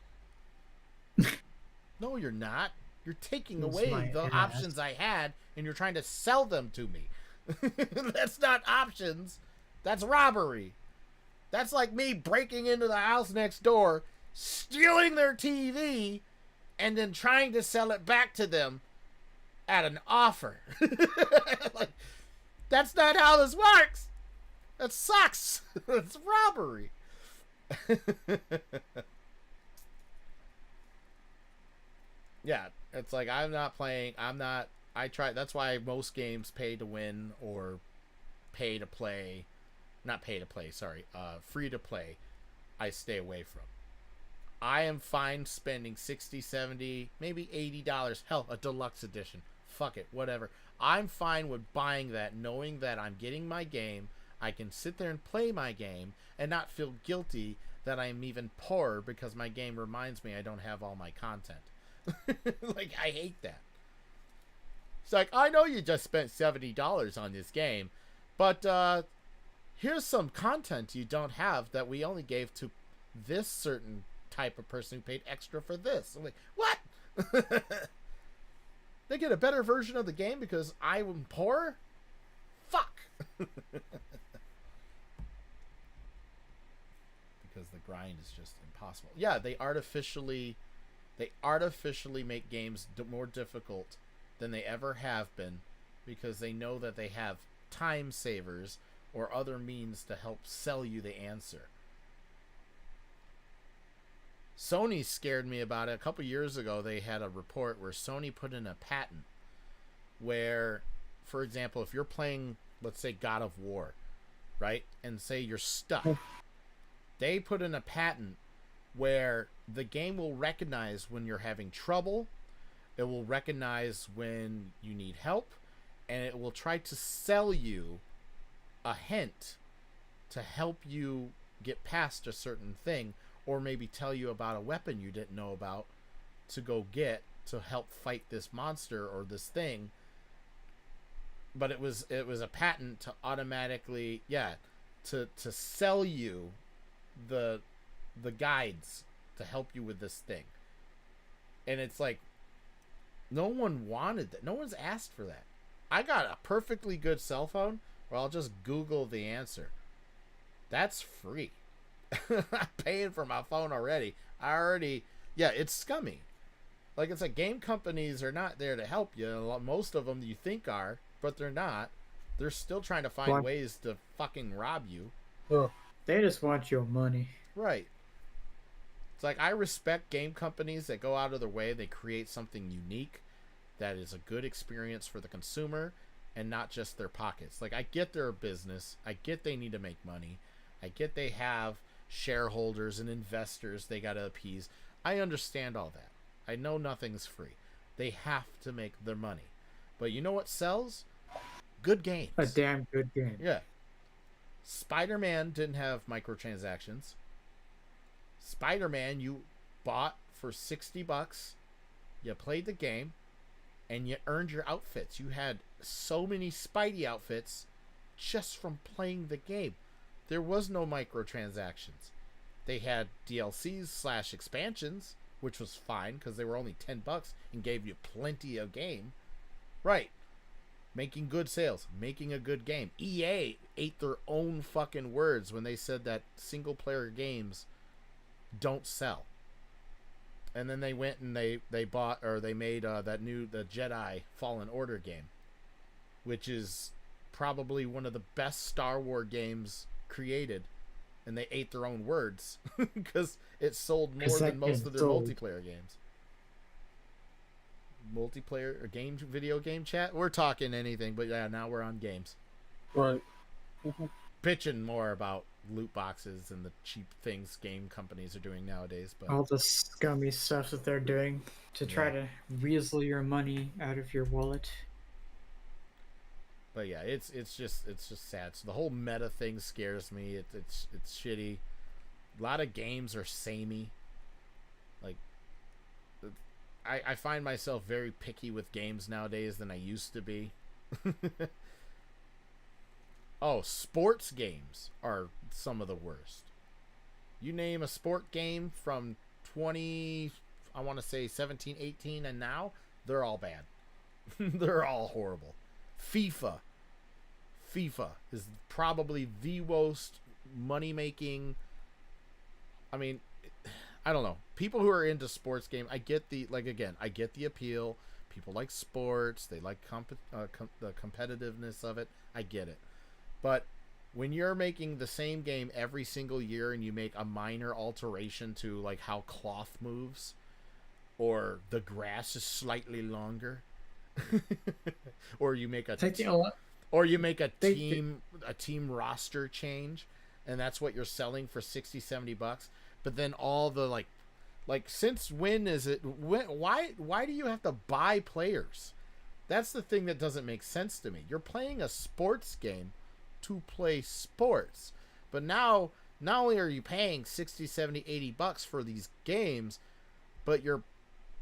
No, you're not. You're taking away the options I had, and you're trying to sell them to me. That's not options. That's robbery. That's like me breaking into the house next door, stealing their TV, and then trying to sell it back to them at an offer. Like, that's not how this works. That sucks. It's robbery. Yeah, it's like I try, that's why most games pay to win or pay to play, not pay to play, sorry, free to play, I stay away from. I am fine spending $60, $70, maybe $80, hell, a deluxe edition. Fuck it, whatever. I'm fine with buying that, knowing that I'm getting my game. I can sit there and play my game and not feel guilty that I'm even poorer because my game reminds me I don't have all my content. Like, I hate that. It's like, I know you just spent $70 on this game, but here's some content you don't have that we only gave to this certain type of person who paid extra for this. I'm like, what? They get a better version of the game because I'm poor? Fuck. Because the grind is just impossible. Yeah, they artificially make games more difficult than they ever have been because they know that they have time savers or other means to help sell you the answer. Sony scared me about it. A couple years ago, they had a report where Sony put in a patent where, for example, if you're playing, let's say, God of War, right, and say you're stuck, they put in a patent where the game will recognize when you're having trouble, it will recognize when you need help, and it will try to sell you a hint to help you get past a certain thing, or maybe tell you about a weapon you didn't know about to go get to help fight this monster or this thing. But it was a patent to automatically, to sell you the guides to help you with this thing. And it's like, no one wanted that. No one's asked for that. I got a perfectly good cell phone where I'll just Google the answer. That's free. I'm paying for my phone already. It's scummy. Like, it's like game companies are not there to help you. Most of them you think are, but they're not. They're still trying to find ways to fucking rob you. Oh, they just want your money. Right. It's like, I respect game companies that go out of their way. They create something unique that is a good experience for the consumer and not just their pockets. Like, I get they're a business. I get they need to make money. I get they have shareholders and investors they got to appease. I understand all that. I know nothing's free. They have to make their money. But you know what sells? Good games. A damn good game. Yeah. Spider-Man didn't have microtransactions. Spider-Man you bought for $60. You played the game and you earned your outfits. You had so many Spidey outfits just from playing the game. There was no microtransactions. They had DLCs / expansions, which was fine because they were only $10 and gave you plenty of game. Right. Making good sales. Making a good game. EA ate their own fucking words when they said that single player games don't sell. And then they went and they bought, or they made the Jedi Fallen Order game, which is probably one of the best Star Wars games created, and they ate their own words because it sold more than most of their multiplayer games. Multiplayer or video game chat, we're talking anything, but yeah, now we're on games. Right. Bitching more about loot boxes and the cheap things game companies are doing nowadays, but all the scummy stuff that they're doing to try to weasel your money out of your wallet. But yeah, it's just sad. So the whole meta thing scares me. It's shitty. A lot of games are samey. Like, I find myself very picky with games nowadays than I used to be. Oh, sports games are some of the worst. You name a sport game from 20, I want to say 17, 18, and now, they're all bad. They're all horrible. FIFA is probably the most money-making... I mean, I don't know. People who are into sports game, I get the appeal. People like sports. They like the competitiveness of it. I get it. But when you're making the same game every single year and you make a minor alteration to like how cloth moves or the grass is slightly longer or you make a team roster change and that's what you're selling for $60-$70, but then all the like since when is it why do you have to buy players? That's the thing that doesn't make sense to me. You're playing a sports game to play sports, but now not only are you paying $60-$70-$80 for these games, but you're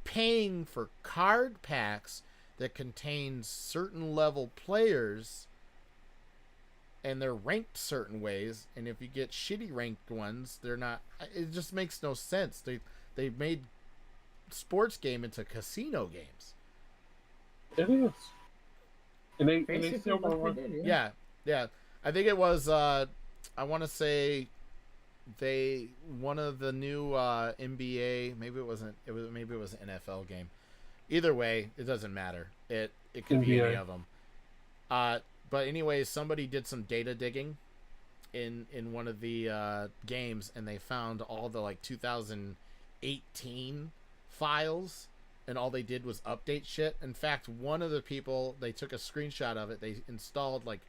paying for card packs that contain certain level players and they're ranked certain ways, and if you get shitty ranked ones, they're not. It just makes no sense. They made sports game into casino games. It is. And they still go yeah. I think it was I want to say one of the new NBA, maybe it was an NFL game. Either way, it doesn't matter. It could be any of them. But anyways, somebody did some data digging in one of the games, and they found all the like 2018 files, and all they did was update shit. In fact, one of the people, they took a screenshot of it. They installed like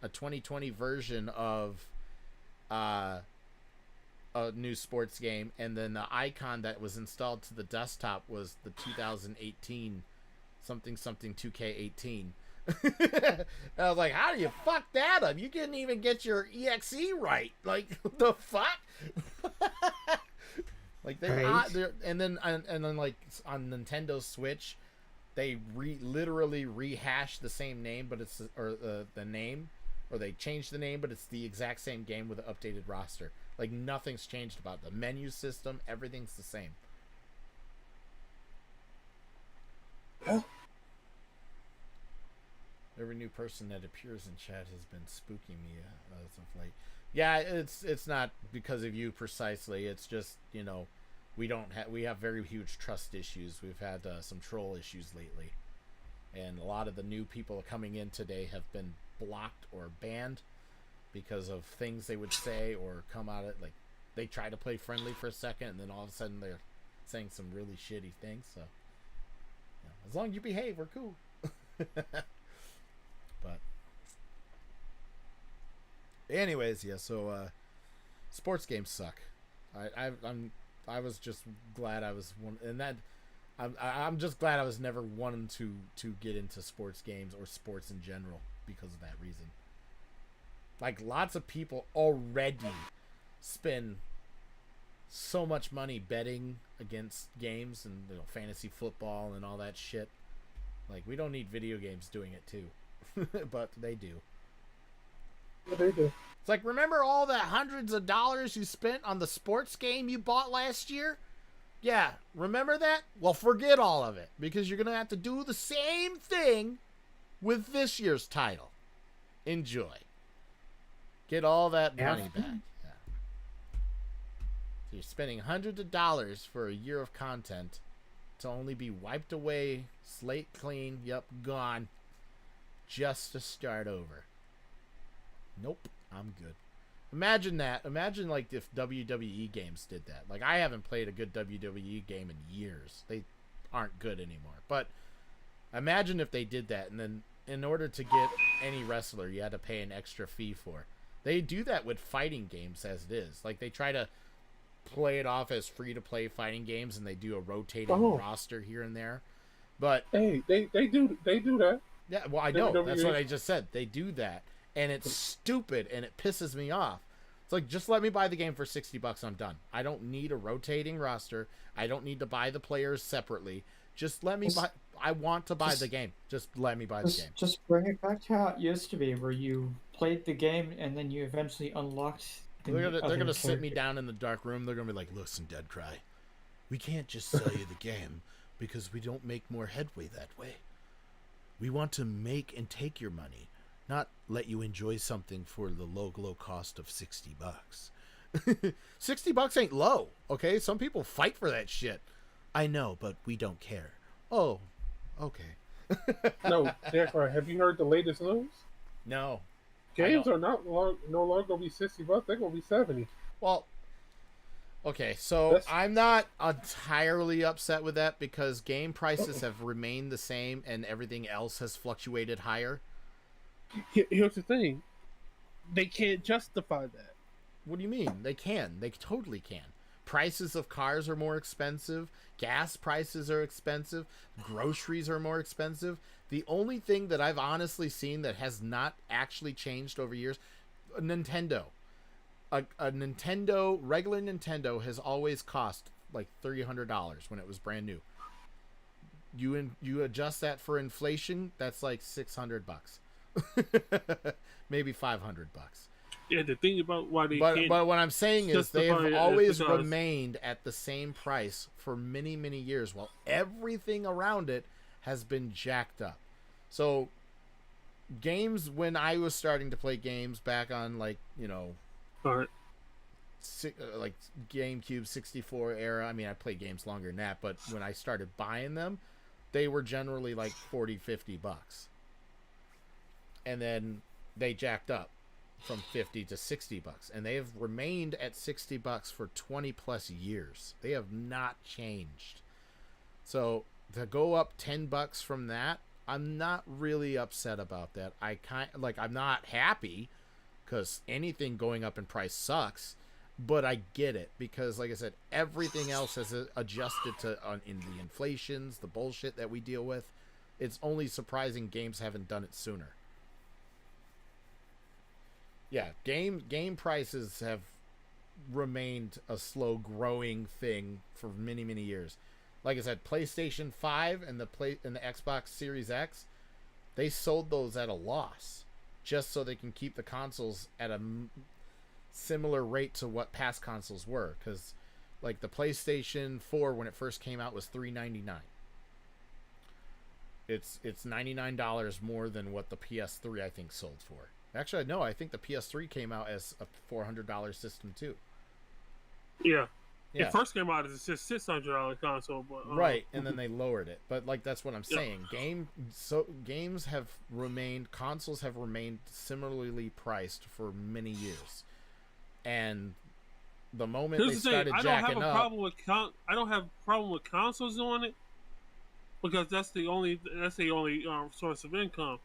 a 2020 version of a new sports game, and then the icon that was installed to the desktop was the 2018 something 2K18. I was like, how do you fuck that up? You didn't even get your exe right. Like, what the fuck? Like they and then like on Nintendo Switch, they literally rehashed the same name, but it's the name, or they changed the name, but it's the exact same game with an updated roster. Like nothing's changed about the menu system. Everything's the same. Every new person that appears in chat has been spooking me as of late. Yeah, it's not because of you precisely. It's just, you know, we have very huge trust issues. We've had some troll issues lately, and a lot of the new people coming in today have been blocked or banned because of things they would say or come out at, like, they try to play friendly for a second and then all of a sudden they're saying some really shitty things. So yeah, as long as you behave, we're cool. But anyways, yeah, so sports games suck. I was just glad I was one, and that I'm just glad I was never one to get into sports games or sports in general because of that reason. Like, lots of people already spend so much money betting against games and, you know, fantasy football and all that shit. Like, we don't need video games doing it too. But they do. Yeah, they do. It's like, remember all the hundreds of dollars you spent on the sports game you bought last year? Yeah, remember that? Well, forget all of it, because you're going to have to do the same thing with this year's title. Enjoy. Get all that money back. Yeah. So you're spending hundreds of dollars for a year of content to only be wiped away, slate clean, yep, gone, just to start over. Nope, I'm good. Imagine that. Imagine, like, if WWE games did that. Like, I haven't played a good WWE game in years. They aren't good anymore. But imagine if they did that, and then in order to get any wrestler, you had to pay an extra fee for. They do that with fighting games as it is. Like, they try to play it off as free-to-play fighting games, and they do a rotating roster here and there. But hey, they do that. Yeah, well, I know. That's what I just said. They do that, and it's stupid, and it pisses me off. It's like, just let me buy the game for $60. I'm done. I don't need a rotating roster. I don't need to buy the players separately. Just let me buy. I want to buy the game. Just let me buy the game. Just bring it back to how it used to be, where you played the game and then you eventually unlocked. They're gonna sit me down in the dark room. They're gonna be like, "Listen, Dead Cry, we can't just sell you the game because we don't make more headway that way. We want to make and take your money, not let you enjoy something for the low cost of $60. $60 ain't low, okay? Some people fight for that shit. I know, but we don't care. Oh, okay. No, Jack, have you heard the latest news? No. Games are no longer gonna be $60. They're gonna be $70. Well, okay, so I'm not entirely upset with that because game prices have remained the same and everything else has fluctuated higher. Here's the thing. They can't justify that. What do you mean? They can. They totally can. Prices of cars are more expensive. Gas prices are expensive. Groceries are more expensive. The only thing that I've honestly seen that has not actually changed over years, Nintendo. A Nintendo, regular Nintendo has always cost like $300 when it was brand new. You adjust that for inflation, that's like $600. Maybe $500. Yeah, the thing about why they but can't what I'm saying is they justify have it always because- remained at the same price for many, many years, while everything around it has been jacked up. So games, when I was starting to play games back on like, you know, Alright. like GameCube 64 era, I mean, I played games longer than that, but when I started buying them, they were generally like $40-$50. And then they jacked up from $50 to $60, and they have remained at $60 for 20 plus years. They have not changed. So to go up $10 from that, I'm not really upset about that. I'm not happy because anything going up in price sucks, but I get it because, like I said, everything else has adjusted to in the inflations, the bullshit that we deal with. It's only surprising games haven't done it sooner. Yeah, game prices have remained a slow growing thing for many, many years. Like I said, PlayStation 5 and the Xbox Series X, they sold those at a loss just so they can keep the consoles at a similar rate to what past consoles were, cuz like the PlayStation 4 when it first came out was $399. It's $99 more than what the PS3 I think sold for. Actually, no, I think the PS3 came out as a $400 system too. Yeah. Yeah. It first came out as a $600 console, but right, and then they lowered it. But like that's what I'm saying. Games have remained, consoles have remained similarly priced for many years, and the moment they started jacking up, I don't have a problem with consoles doing it because that's the only source of income.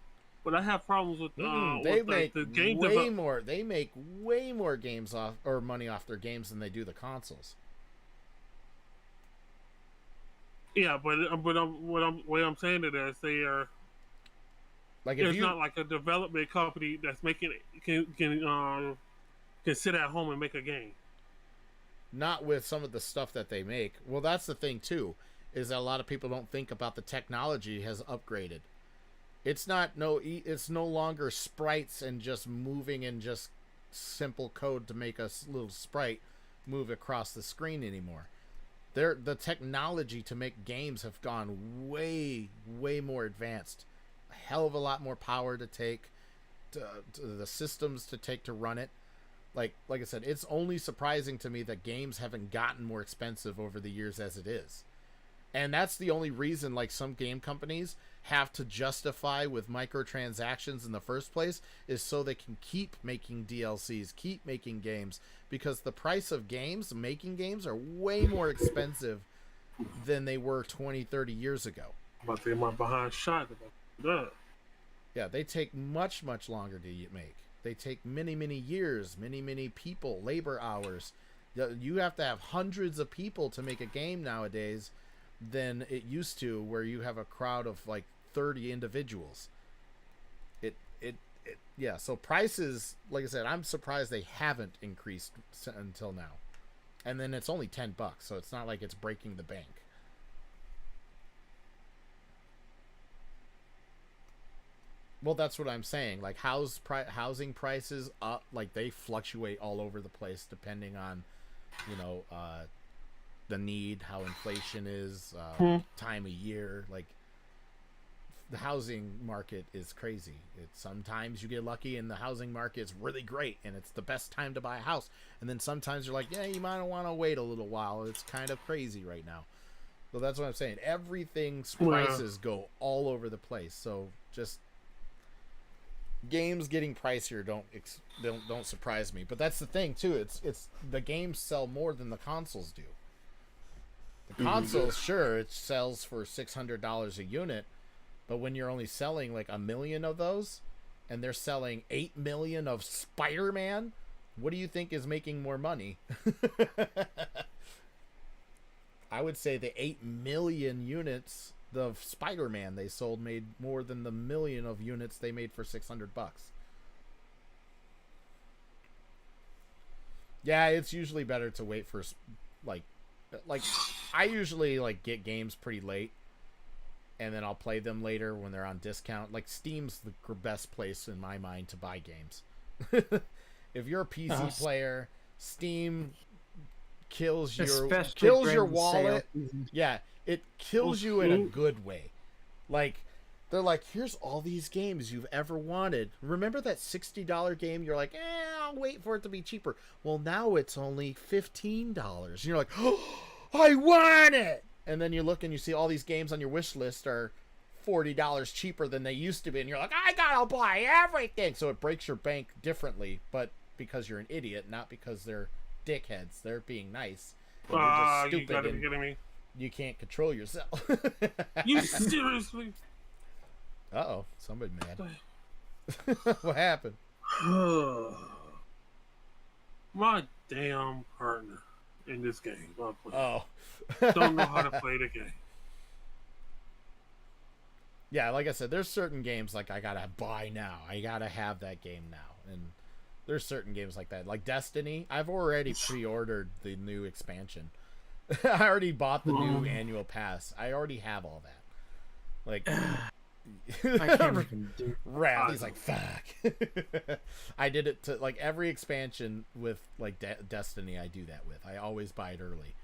But I have problems with they make the game way more. They make way more games off or money off their games than they do the consoles. Yeah, but what I'm saying it is they are like it's not like a development company that's making can sit at home and make a game. Not with some of the stuff that they make. Well, that's the thing too, is that a lot of people don't think about the technology has upgraded. It's no longer sprites and just moving and just simple code to make a little sprite move across the screen anymore. The technology to make games have gone way, way more advanced. A hell of a lot more power to take, to the systems to take to run it. Like I said, it's only surprising to me that games haven't gotten more expensive over the years as it is. And that's the only reason, like, some game companies have to justify with microtransactions in the first place, is so they can keep making DLCs, keep making games, because the price of games, making games, are way more expensive than they were 20, 30 years ago. But they're behind shot. Yeah, they take much, much longer to make. They take many, many years, many, many people, labor hours. You have to have hundreds of people to make a game nowadays than it used to, where you have a crowd of like 30 individuals. Yeah, so prices, like I said, I'm surprised they haven't increased until now. And then it's only $10, so it's not like it's breaking the bank. Well, that's what I'm saying. Like housing prices up, like they fluctuate all over the place depending on, you know, the need, how inflation is, time of year. Like the housing market is crazy. It's sometimes you get lucky and the housing market is really great and it's the best time to buy a house. And then sometimes you're like, yeah, you might want to wait a little while. It's kind of crazy right now. So that's what I'm saying. Everything's prices go all over the place. So just games getting pricier don't surprise me. But that's the thing too. It's the games sell more than the consoles do. The consoles, sure, it sells for $600 a unit, but when you're only selling like 1 million of those, and they're selling 8 million of Spider-Man, what do you think is making more money? I would say the 8 million units of Spider-Man they sold made more than the 1 million of units they made for $600. Yeah, it's usually better to wait for like I usually like get games pretty late, and then I'll play them later when they're on discount. Like Steam's the best place in my mind to buy games. If you're a PC player, Steam kills your wallet. Yeah, it kills you in a good way. Like they're like, here's all these games you've ever wanted. Remember that $60 game? You're like, I'll wait for it to be cheaper. Well, now it's only $15. And you're like, oh, I want it. And then you look and you see all these games on your wish list are $40 cheaper than they used to be. And you're like, I gotta buy everything. So it breaks your bank differently, but because you're an idiot, not because they're dickheads. They're being nice. You're just stupid. You gotta be kidding me. You can't control yourself. You seriously? Uh-oh, somebody mad. What happened? My damn partner in this game. Oh. Don't know how to play the game. Yeah, like I said, there's certain games like I gotta buy now. I gotta have that game now. And there's certain games like that. Like Destiny, I've already pre-ordered the new expansion. I already bought the new annual pass. I already have all that. Like... I can't even do Rap. He's like, fuck. I did it to like every expansion with like Destiny. I do that with. I always buy it early.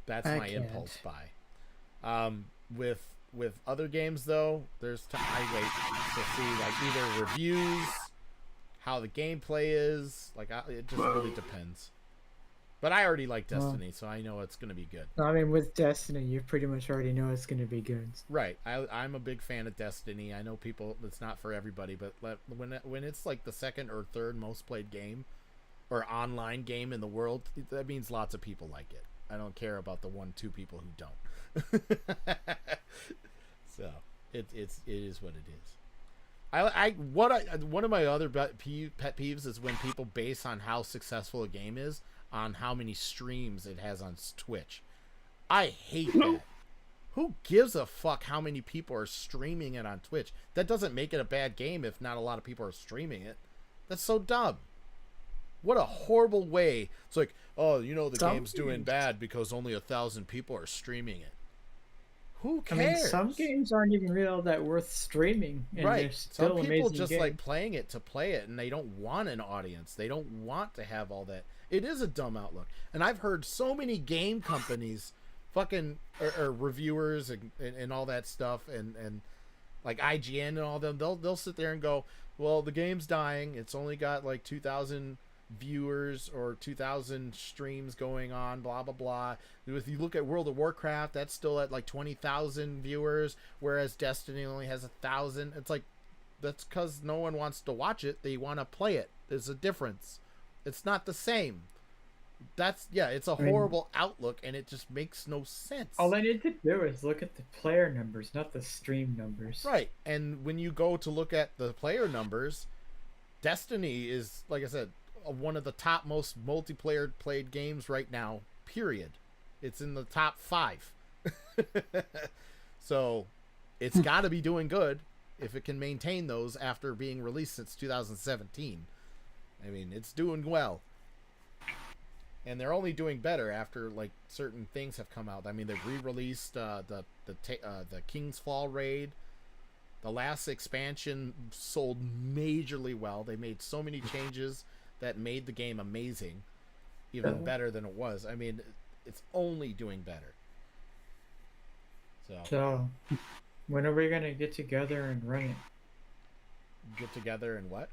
That's my impulse buy. With other games though, I wait to see like either reviews, how the gameplay is. Like it just really depends. But I already like Destiny, so I know it's going to be good. I mean, with Destiny, you pretty much already know it's going to be good. Right. I'm a big fan of Destiny. I know it's not for everybody, but when it's like the second or third most played game or online game in the world, that means lots of people like it. I don't care about the 1-2 people who don't. So it is what it is. One of my other pet peeves is when people base on how successful a game is on how many streams it has on Twitch. I hate that. Who gives a fuck how many people are streaming it on Twitch? That doesn't make it a bad game if not a lot of people are streaming it. That's so dumb. What a horrible way. It's like, oh, you know, the game's doing bad because only 1,000 people are streaming it. Who cares? I mean, some games aren't even real that worth streaming. And right. Some people just games. like playing it to play it, and they don't want an audience. They don't want to have all that. It is a dumb outlook. And I've heard so many game companies fucking or reviewers and all that stuff and like IGN and all them, they'll sit there and go, well, the game's dying. It's only got like 2,000 viewers or 2,000 streams going on, blah blah blah. If you look at World of Warcraft, that's still at like 20,000 viewers, whereas Destiny only has 1,000. It's like, that's because no one wants to watch it, they want to play it. There's a difference. It's not the same. It's a horrible outlook, and it just makes no sense. All I need to do is look at the player numbers, not the stream numbers. Right, and when you go to look at the player numbers, Destiny is, like I said, one of the top most multiplayer played games right now, period. It's in the top 5. So it's got to be doing good if it can maintain those after being released since 2017. I mean, it's doing well. And they're only doing better after like certain things have come out. I mean, they've re-released the King's Fall raid. The last expansion sold majorly well. They made so many changes that made the game amazing, even better than it was. I mean, it's only doing better. So, when are we gonna get together and run it? Get together and what?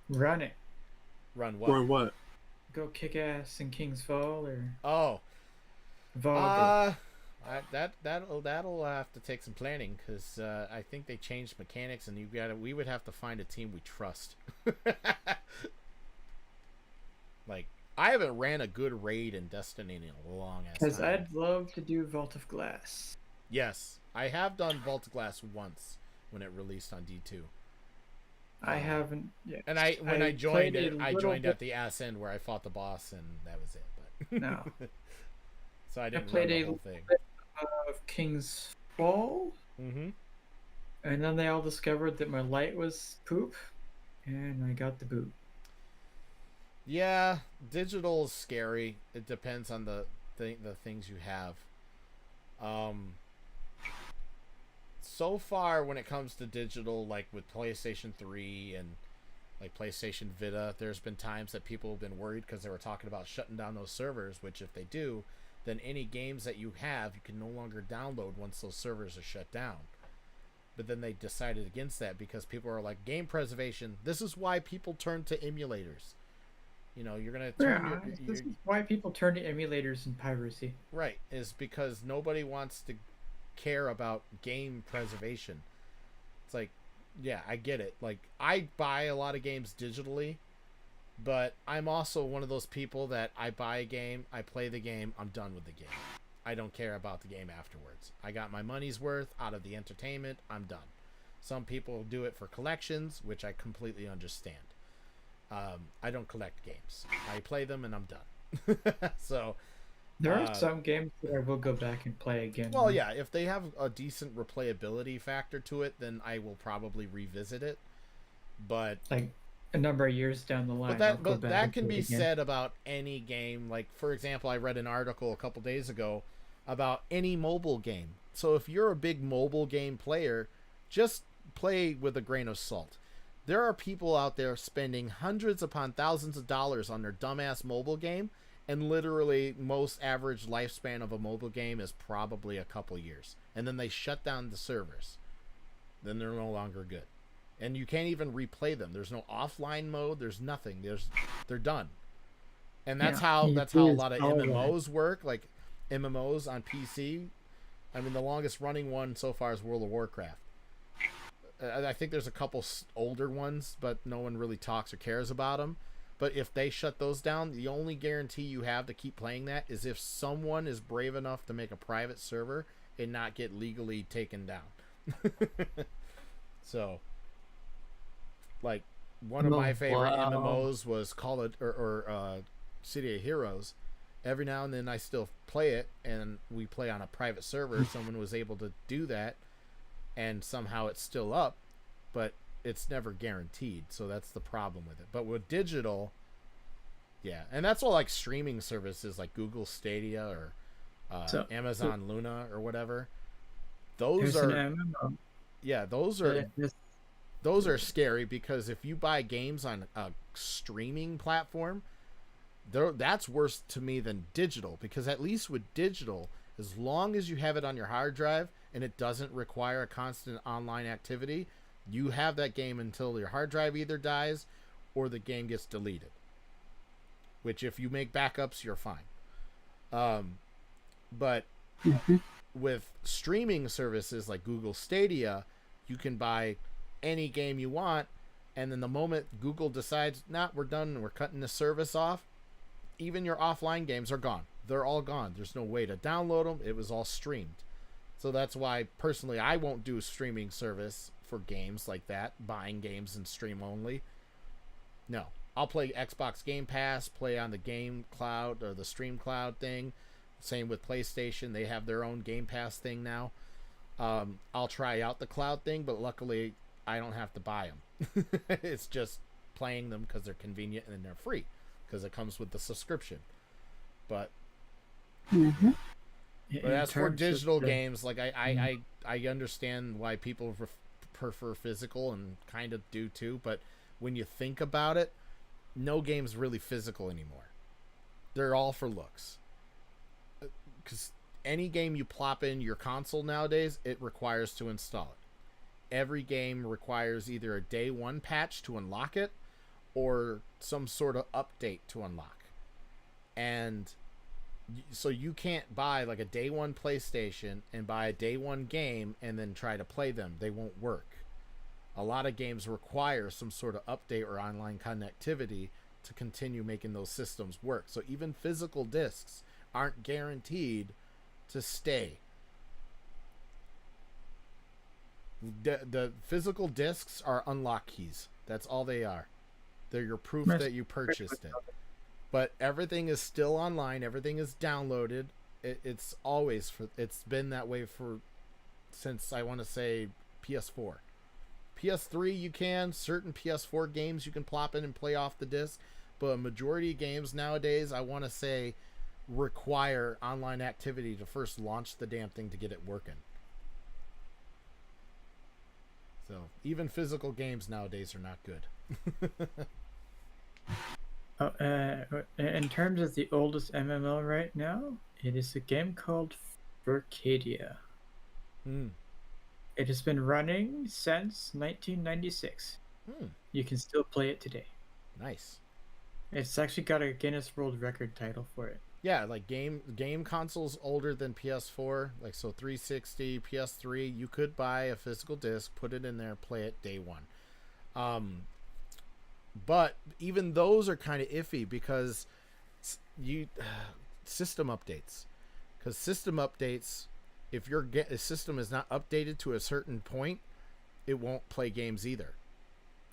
Run it. Run what? Or what? Go kick ass in King's Fall or Oh, Volleyball. that'll have to take some planning because I think they changed mechanics, and we would have to find a team we trust. Like, I haven't ran a good raid in Destiny in a long ass time. Because I'd love to do Vault of Glass. Yes, I have done Vault of Glass once when it released on D2. I haven't yet. And when I joined played it, a I little joined bit- at the ass end where I fought the boss, and that was it. But No. so I didn't played run the a whole thing. Of King's Fall, Mm-hmm. and then they all discovered that my light was poop, and I got the boot. Yeah, digital is scary. It depends on the things you have. So far, when it comes to digital, like with PlayStation 3 and like PlayStation Vita, there's been times that people have been worried because they were talking about shutting down those servers, which if they do, then any games that you have, you can no longer download once those servers are shut down. But then they decided against that because people are like, game preservation. This is why people turn to emulators. You know, you're going to turn This is why people turn to emulators and piracy. Right, is because nobody wants to care about game preservation. It's like, yeah, I get it. Like, I buy a lot of games digitally, but I'm also one of those people that I buy a game, I play the game, I'm done with the game. I don't care about the game afterwards. I got my money's worth out of the entertainment, I'm done. Some people do it for collections, which I completely understand. I don't collect games. I play them and I'm done. So There are some games that I will go back and play again. well, yeah, if they have a decent replayability factor to it, then I will probably revisit it. But like a number of years down the line. but that can be said about any game. Like, for example, I read an article a couple days ago about any mobile game. So if you're a big mobile game player, just play with a grain of salt. There are people out there spending hundreds upon thousands of dollars on their dumbass mobile game, and literally most average lifespan of a mobile game is probably a couple years. And then they shut down the servers. Then they're no longer good. And you can't even replay them. There's no offline mode. There's nothing. They're done. And that's how a lot of MMOs work. Like MMOs on PC. I mean, the longest running one so far is World of Warcraft. I think there's a couple older ones, but no one really talks or cares about them. But if they shut those down, the only guarantee you have to keep playing that is if someone is brave enough to make a private server and not get legally taken down. So, like, one of my favorite MMOs was Call it or City of Heroes. Every now and then I still play it, and we play on a private server. Someone was able to do that, and somehow it's still up, but it's never guaranteed. So that's the problem with it. But with digital, yeah, and that's all like streaming services like Google Stadia or Amazon Luna or whatever. Those are those are scary because if you buy games on a streaming platform, that's worse to me than digital, because at least with digital, as long as you have it on your hard drive and it doesn't require a constant online activity, you have that game until your hard drive either dies or the game gets deleted. Which, if you make backups, you're fine. But with streaming services like Google Stadia, you can buy any game you want, and then the moment Google decides, nah, we're done, we're cutting the service off, even your offline games are gone. They're all gone. There's no way to download them. It was all streamed. So that's why, personally, I won't do a streaming service for games like that, buying games and stream only. No. I'll play Xbox Game Pass, play on the Game Cloud or the Stream Cloud thing. Same with PlayStation. They have their own Game Pass thing now. I'll try out the cloud thing, but luckily I don't have to buy them. It's just playing them because they're convenient and they're free because it comes with the subscription. But but as for digital games, like I understand why people prefer physical and kind of do too, but when you think about it, no game's really physical anymore. They're all for looks. Because any game you plop in your console nowadays, it requires to install it. Every game requires either a day one patch to unlock it or some sort of update to unlock. And so you can't buy like a day one PlayStation and buy a day one game and then try to play them. They won't work. A lot of games require some sort of update or online connectivity to continue making those systems work. So even physical discs aren't guaranteed to stay. The physical discs are unlock keys. That's all they are. They're your proof that you purchased it. But everything is still online. Everything is downloaded. It's been that way since I want to say PS4. PS3 you can. Certain PS4 games you can plop in and play off the disc. But a majority of games nowadays, I want to say, require online activity to first launch the damn thing to get it working. So even physical games nowadays are not good. In terms of the oldest MMO right now, it is a game called Furcadia. It has been running since 1996. You can still play it today. Nice. It's actually got a Guinness World Record title for it. Yeah, like game consoles older than PS4, like so 360, PS3, you could buy a physical disc, put it in there, play it day one. But even those are kind of iffy because system updates. Because system updates, if your system is not updated to a certain point, it won't play games either.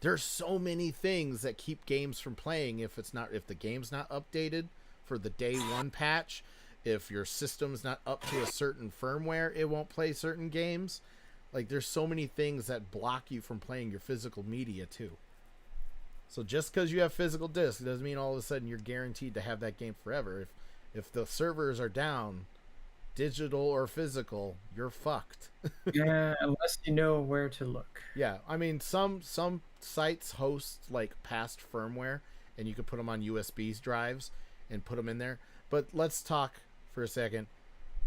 There's so many things that keep games from playing if the game's not updated for the day one patch. If your system's not up to a certain firmware, it won't play certain games. Like there's so many things that block you from playing your physical media too. So just because you have physical discs doesn't mean all of a sudden you're guaranteed to have that game forever. If the servers are down, digital or physical, you're fucked. Yeah, unless you know where to look. Yeah, I mean some sites host like past firmware, and you could put them on USB drives and put them in there. But let's talk for a second.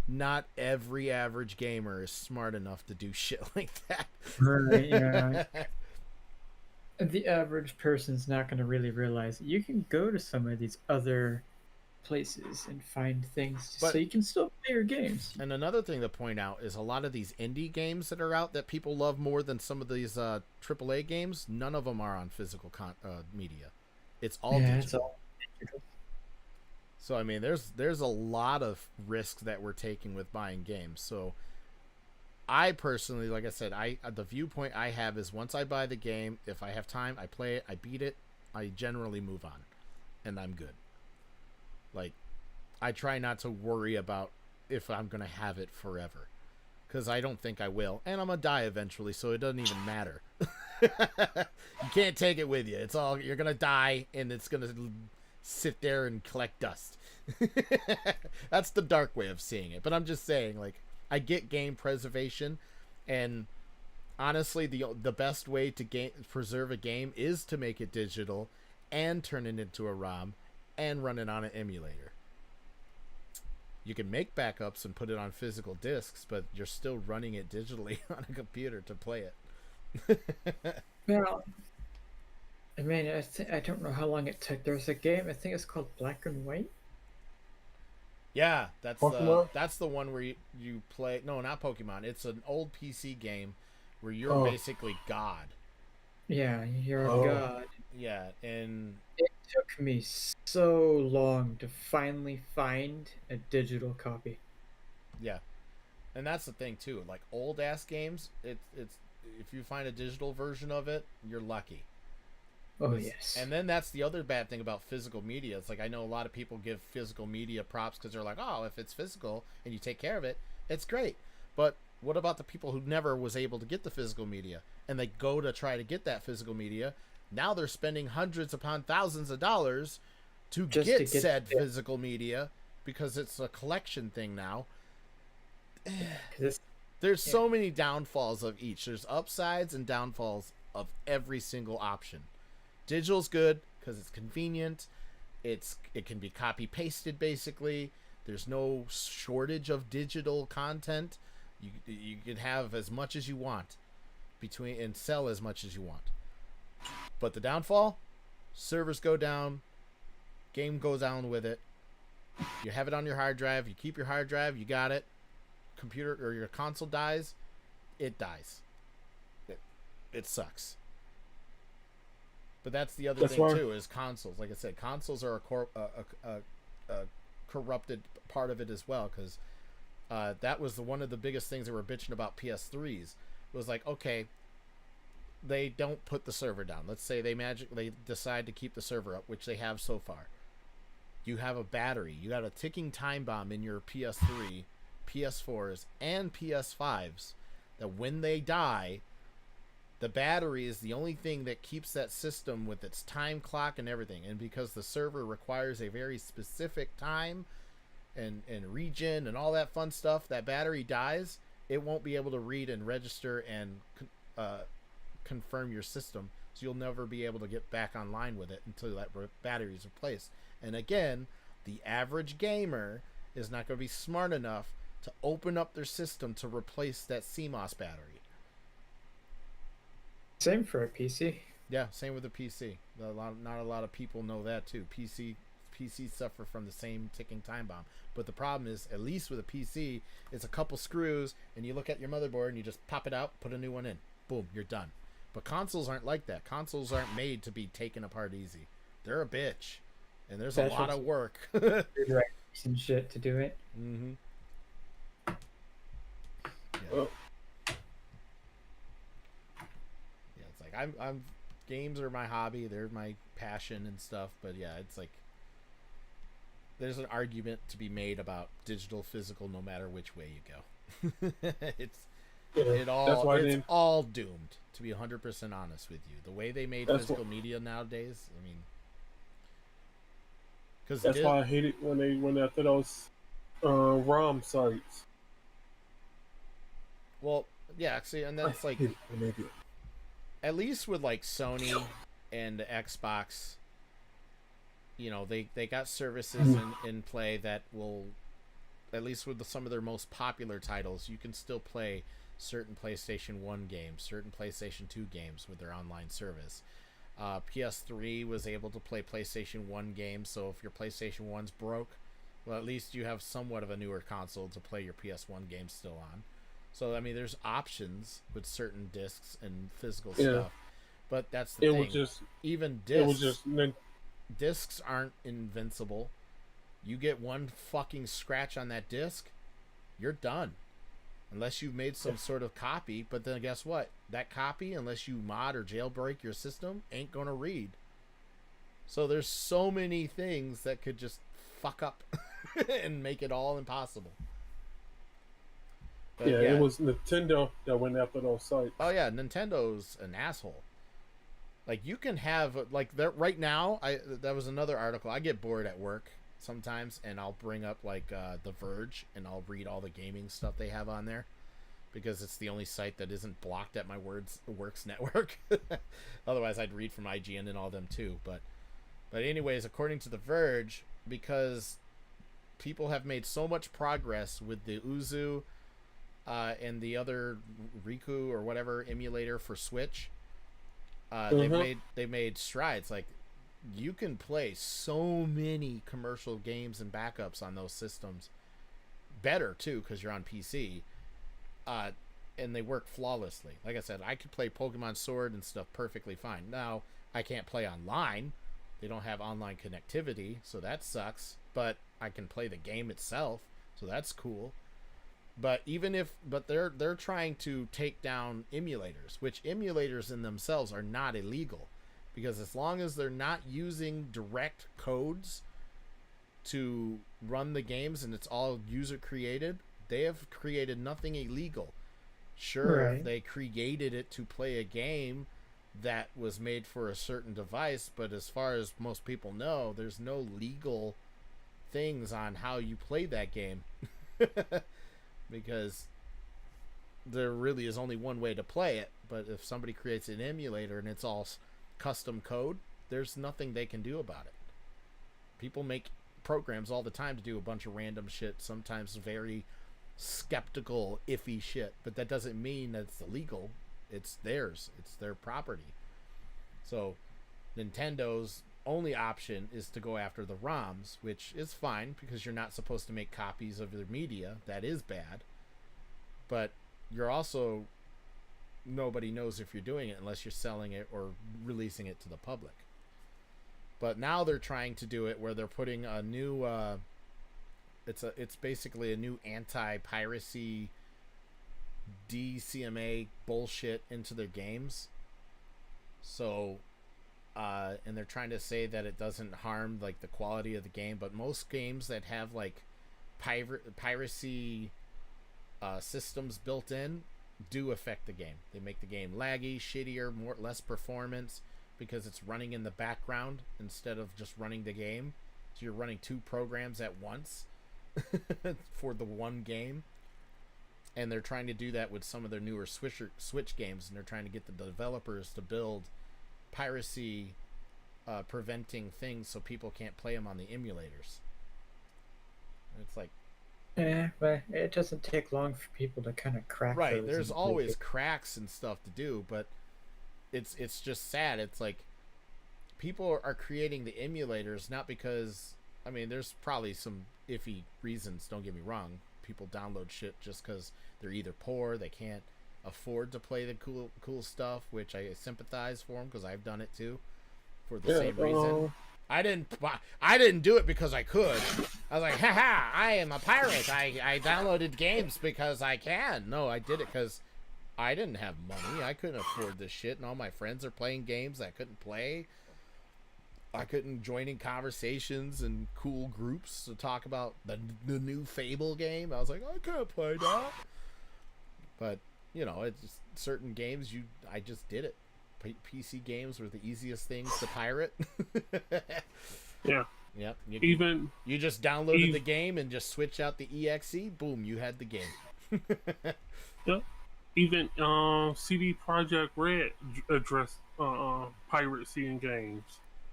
Not every average gamer is smart enough to do shit like that. Right, yeah. The average person's not going to really realize it. You can go to some of these other places and find things so you can still play your games. And another thing to point out is a lot of these indie games that are out that people love more than some of these AAA games, none of them are on physical media. It's all digital. It's all digital. So I mean, there's a lot of risks that we're taking with buying games. So I personally, like I said, the viewpoint I have is once I buy the game, if I have time, I play it, I beat it, I generally move on, and I'm good. Like, I try not to worry about if I'm gonna have it forever, because I don't think I will, and I'm gonna die eventually, so it doesn't even matter. You can't take it with you. It's all, you're gonna die, and it's gonna sit there and collect dust. That's the dark way of seeing it. But I'm just saying, like, I get game preservation, and honestly, the best way to preserve a game is to make it digital and turn it into a ROM and run it on an emulator. You can make backups and put it on physical discs, but you're still running it digitally on a computer to play it. Well, I mean, I don't know how long it took. There's a game, I think it's called Black and White. Yeah, that's the one where you play. No, not Pokemon. It's an old PC game where you're basically God. Yeah, you're a god. Yeah, and it took me so long to finally find a digital copy. Yeah, and that's the thing too. Like old ass games, it's if you find a digital version of it, you're lucky. Oh yes. And then that's the other bad thing about physical media. It's like I know a lot of people give physical media props because they're like, oh, if it's physical and you take care of it, it's great. But what about the people who never was able to get the physical media and they go to try to get that physical media? Now they're spending hundreds upon thousands of dollars to get said physical media because it's a collection thing now. There's so many downfalls of each. There's upsides and downfalls of every single option. Digital's good because it's convenient. It can be copy pasted basically. There's no shortage of digital content. You can have as much as you want and sell as much as you want. But the downfall, servers go down, game goes down with it. You have it on your hard drive, you keep your hard drive, you got it. Computer or your console dies, it dies. It sucks. But that's the other thing too, is consoles. Like I said, consoles are a corrupted part of it as well, because that was one of the biggest things that were bitching about PS3s. It was like, okay, they don't put the server down. Let's say they decide to keep the server up, which they have so far. You have a battery. You got a ticking time bomb in your PS3, PS4s, and PS5s that when they die, the battery is the only thing that keeps that system with its time clock and everything. And because the server requires a very specific time and region and all that fun stuff, that battery dies, it won't be able to read and register and confirm your system. So you'll never be able to get back online with it until that battery is replaced. And again, the average gamer is not going to be smart enough to open up their system to replace that CMOS battery. Same for a PC. Yeah, same with the PC. Not a lot of people know that too. PCs suffer from the same ticking time bomb. But the problem is, at least with a PC, it's a couple screws, and you look at your motherboard and you just pop it out, put a new one in. Boom, you're done. But consoles aren't like that. Consoles aren't made to be taken apart easy. They're a bitch. And there's a lot of work. Some shit to do it. Mm-hmm. Yeah. Oh. Yeah, it's like I'm games are my hobby, they're my passion and stuff, but yeah, it's like there's an argument to be made about digital physical no matter which way you go. It's all doomed, to be 100% honest with you. The way they made physical media nowadays, I mean, that's why I hate it when they went after those ROM sites. Well, yeah, see, and that's like, at least with like Sony and Xbox, you know, they got services in play that will, at least with some of their most popular titles, you can still play certain PlayStation 1 games, certain PlayStation 2 games with their online service. PS3 was able to play PlayStation 1 games, so if your PlayStation 1's broke, well, at least you have somewhat of a newer console to play your PS1 games still on. So, I mean, there's options with certain discs and physical stuff. But that's the thing. Even discs aren't invincible. You get one fucking scratch on that disc, you're done. Unless you've made some sort of copy, but then guess what? That copy, unless you mod or jailbreak your system, ain't gonna read. So there's so many things that could just fuck up and make it all impossible. But yeah, it was Nintendo that went after those sites. Oh yeah, Nintendo's an asshole. Like you can have like that right now. That was another article. I get bored at work sometimes, and I'll bring up like The Verge, and I'll read all the gaming stuff they have on there, because it's the only site that isn't blocked at my Works network. Otherwise, I'd read from IGN and all them too. But anyways, according to The Verge, because people have made so much progress with the Uzu and the other Riku or whatever emulator for Switch, they've made strides. Like, you can play so many commercial games and backups on those systems better too, because you're on PC, and they work flawlessly. Like I said, I could play Pokemon Sword and stuff perfectly fine. Now I can't play online. They don't have online connectivity, so that sucks. But I can play the game itself, so that's cool. But they're trying to take down emulators, which emulators in themselves are not illegal, because as long as they're not using direct codes to run the games and it's all user created, they have created nothing illegal. Sure, right. They created it to play a game that was made for a certain device, but as far as most people know, there's no legal things on how you play that game. Because there really is only one way to play it. But if somebody creates an emulator and it's all custom code, there's nothing they can do about it. People make programs all the time to do a bunch of random shit, sometimes very skeptical, iffy shit, but that doesn't mean that it's illegal. It's theirs. It's their property. So Nintendo's only option is to go after the ROMs, which is fine because you're not supposed to make copies of their media. That is bad. But you're also, nobody knows if you're doing it unless you're selling it or releasing it to the public. But now they're trying to do it where they're putting a new it's basically a new anti-piracy DCMA bullshit into their games. So and they're trying to say that it doesn't harm like the quality of the game, but most games that have like piracy systems built in do affect the game. They make the game laggy, shittier, less performance because it's running in the background instead of just running the game. So you're running two programs at once for the one game. And they're trying to do that with some of their newer Switch games, and they're trying to get the developers to build piracy preventing things so people can't play them on the emulators. It's like, but it doesn't take long for people to kind of crack. Right, there's always cracks and stuff to do, but it's just sad. It's like people are creating the emulators not because, I mean, there's probably some iffy reasons, don't get me wrong. People download shit just because they're either poor, they can't afford to play the cool stuff, which I sympathize for them because I've done it too for the same reason. I didn't do it because I could. I was like, haha, I am a pirate. I downloaded games because I can. No, I did it because I didn't have money. I couldn't afford this shit, and all my friends are playing games I couldn't play. I couldn't join in conversations and cool groups to talk about the new Fable game. I was like, I can't play that. But, you know, it's just certain games, I just did it. PC games were the easiest things to pirate. Yeah. Yep. You just downloaded the game and just switch out the EXE. Boom, you had the game. Yep. Even CD Projekt Red addressed piracy in games.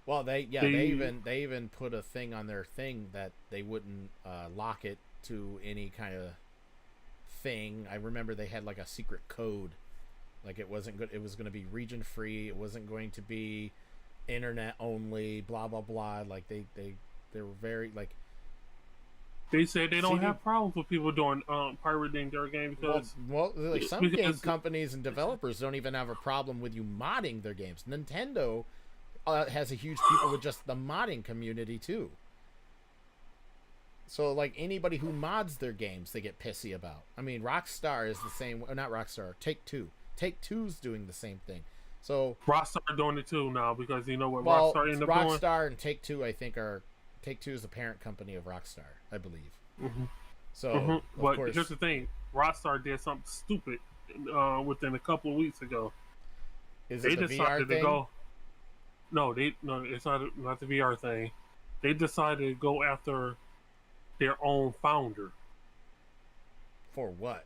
Well, they even put a thing on their thing that they wouldn't lock it to any kind of thing. I remember they had like a secret code, like it wasn't good. It was going to be region free. It wasn't going to be internet only. Blah blah blah. Like they were very like. They said they don't have problems with people doing pirating their game because like some game companies and developers don't even have a problem with you modding their games. Nintendo has a huge people with just the modding community too. So like anybody who mods their games, they get pissy about. I mean, Rockstar is the same. Not Rockstar. Take-Two. Take-Two's doing the same thing. So Rockstar doing it too now because you know what Rockstar ended up doing. Rockstar and Take-Two, I think, are Take-Two is the parent company of Rockstar, I believe. Mm-hmm. So, but course, here's the thing: Rockstar did something stupid within a couple of weeks ago. Is it the VR thing? No, it's not the VR thing. They decided to go after their own founder. For what?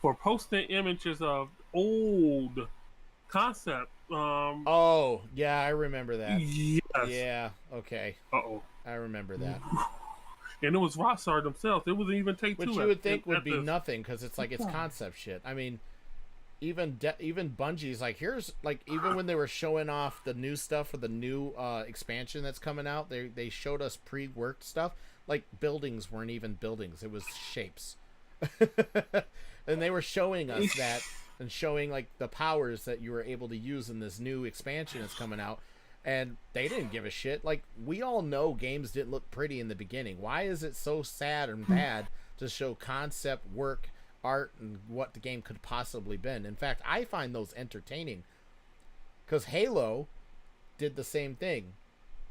For posting images of old concept. Oh, yeah, I remember that. Yes. Yeah, okay. Uh-oh. I remember that. And it was Rockstar themselves. It wasn't even Take-Two. Which you would think would be nothing, because it's like, it's concept shit. I mean, even Bungie's like, here's, like, even when they were showing off the new stuff for the new expansion that's coming out, they showed us pre-worked stuff. Like, buildings weren't even buildings. It was shapes. And they were showing us that and showing, like, the powers that you were able to use in this new expansion that's coming out. And they didn't give a shit. Like, we all know games didn't look pretty in the beginning. Why is it so sad and bad to show concept work, art, and what the game could possibly been? In fact, I find those entertaining. Because Halo did the same thing.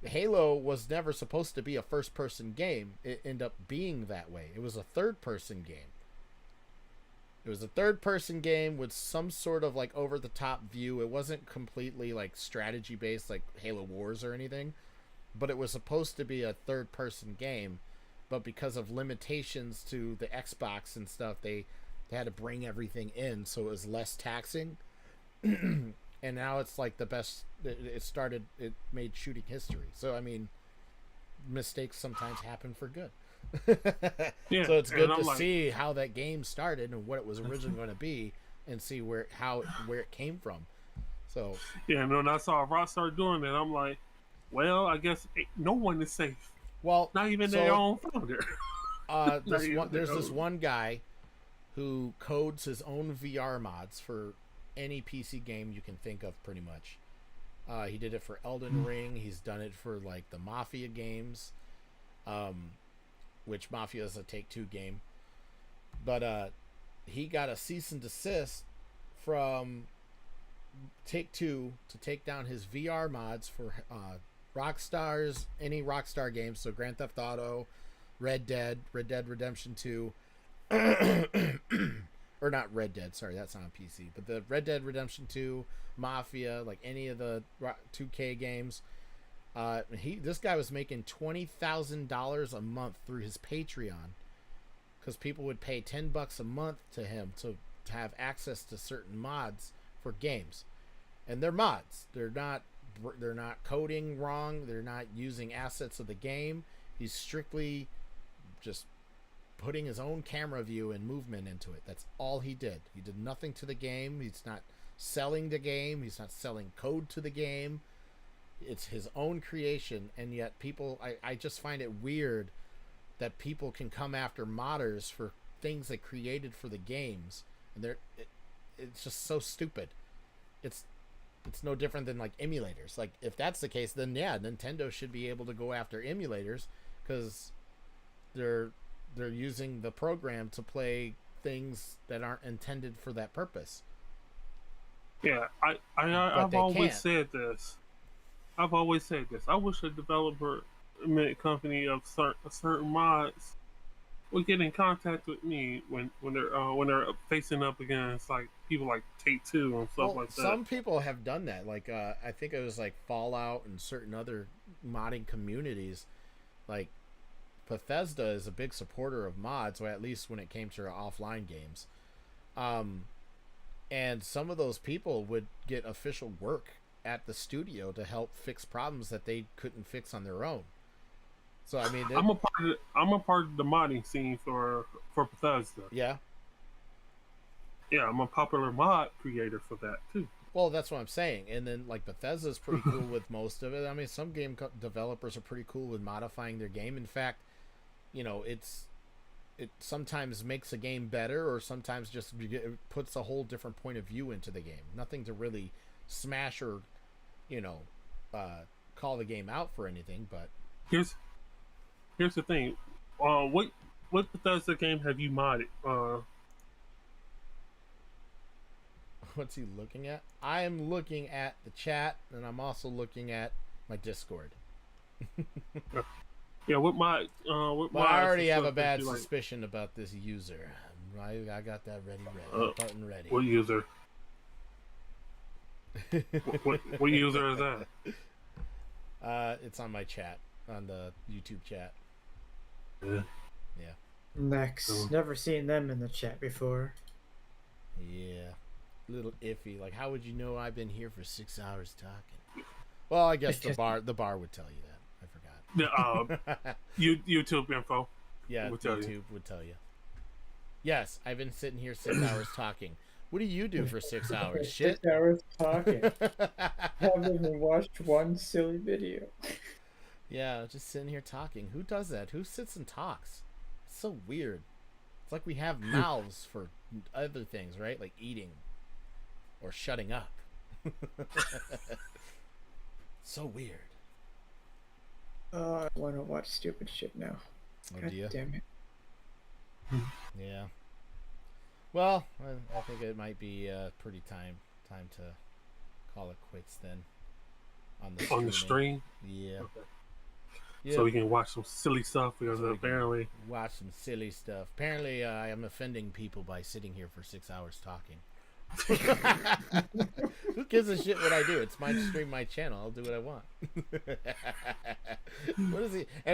Halo was never supposed to be a first-person game. It ended up being that way. It was a third-person game. It was a third-person game with some sort of, like, over-the-top view. It wasn't completely, like, strategy-based, like Halo Wars or anything. But it was supposed to be a third-person game. But because of limitations to the Xbox and stuff, they They had to bring everything in so it was less taxing. And now it's like the best. It made shooting history. So I mean, mistakes sometimes happen for good. Yeah, so it's good and to I'm see how that game started and what it was originally going to be, and see where it came from. So yeah, and when I saw Rockstar doing it, I'm like, well, I guess no one is safe. Well, Not even their own founder. There's this one guy who codes his own VR mods for any PC game you can think of, pretty much. He did it for Elden Ring. He's done it for like the Mafia games, which Mafia is a Take-Two game. But he got a cease and desist from Take-Two to take down his VR mods for any Rockstar games. So Grand Theft Auto, Red Dead Redemption 2, or not Red Dead, sorry, that's not on PC, but the Red Dead Redemption 2, Mafia, like any of the 2K games. This guy was making $20,000 a month through his Patreon, because people would pay $10 a month to him to have access to certain mods for games, and they're mods. They're not coding wrong. They're not using assets of the game. He's strictly just putting his own camera view and movement into it. That's all he did. He did nothing to the game. He's not selling the game. He's not selling code to the game. It's his own creation, and yet people, I just find it weird that people can come after modders for things they created for the games, and it's just so stupid. It's no different than like emulators. Like, if that's the case, then yeah, Nintendo should be able to go after emulators, because they're using the program to play things that aren't intended for that purpose. Yeah, I've always said this. I wish a developer company of certain mods would get in contact with me when they're facing up against like people like Take-Two and stuff like that. Some people have done that. Like I think it was like Fallout and certain other modding communities. Like Bethesda is a big supporter of mods, or at least when it came to offline games. And some of those people would get official work at the studio to help fix problems that they couldn't fix on their own. So I mean, I'm a part of the modding scene for Bethesda. Yeah. Yeah, I'm a popular mod creator for that too. Well, that's what I'm saying. And then like Bethesda's pretty cool with most of it. I mean, some game developers are pretty cool with modifying their game. In fact, you know, it sometimes makes a game better, or sometimes just it puts a whole different point of view into the game. Nothing to really smash or, you know, call the game out for anything. But here's the thing. What Bethesda game have you modded? What's he looking at? I am looking at the chat, and I'm also looking at my Discord. Yeah, I already have a bad suspicion about this user. I got that button ready. What user? what user is that? It's on my chat, on the YouTube chat. Yeah. Next. Never seen them in the chat before. Yeah. Little iffy. Like, how would you know I've been here for 6 hours talking? Well, I guess the bar would tell you that. I forgot. YouTube info. Yeah, YouTube would tell you. Yes, I've been sitting here 6 hours talking. What do you do for 6 hours? Shit. 6 hours talking. Haven't even watched one silly video. Yeah, just sitting here talking. Who does that? Who sits and talks? It's so weird. It's like we have mouths for other things, right? Like eating or shutting up. So weird. I want to watch stupid shit now. Oh, God do you? damn it. Yeah. Well, I think it might be pretty time to call it quits then. On the stream? Yeah. Okay. Yeah. So we can watch some silly stuff, because apparently... Watch some silly stuff. Apparently, I am offending people by sitting here for 6 hours talking. Who gives a shit what I do? It's my stream, my channel. I'll do what I want.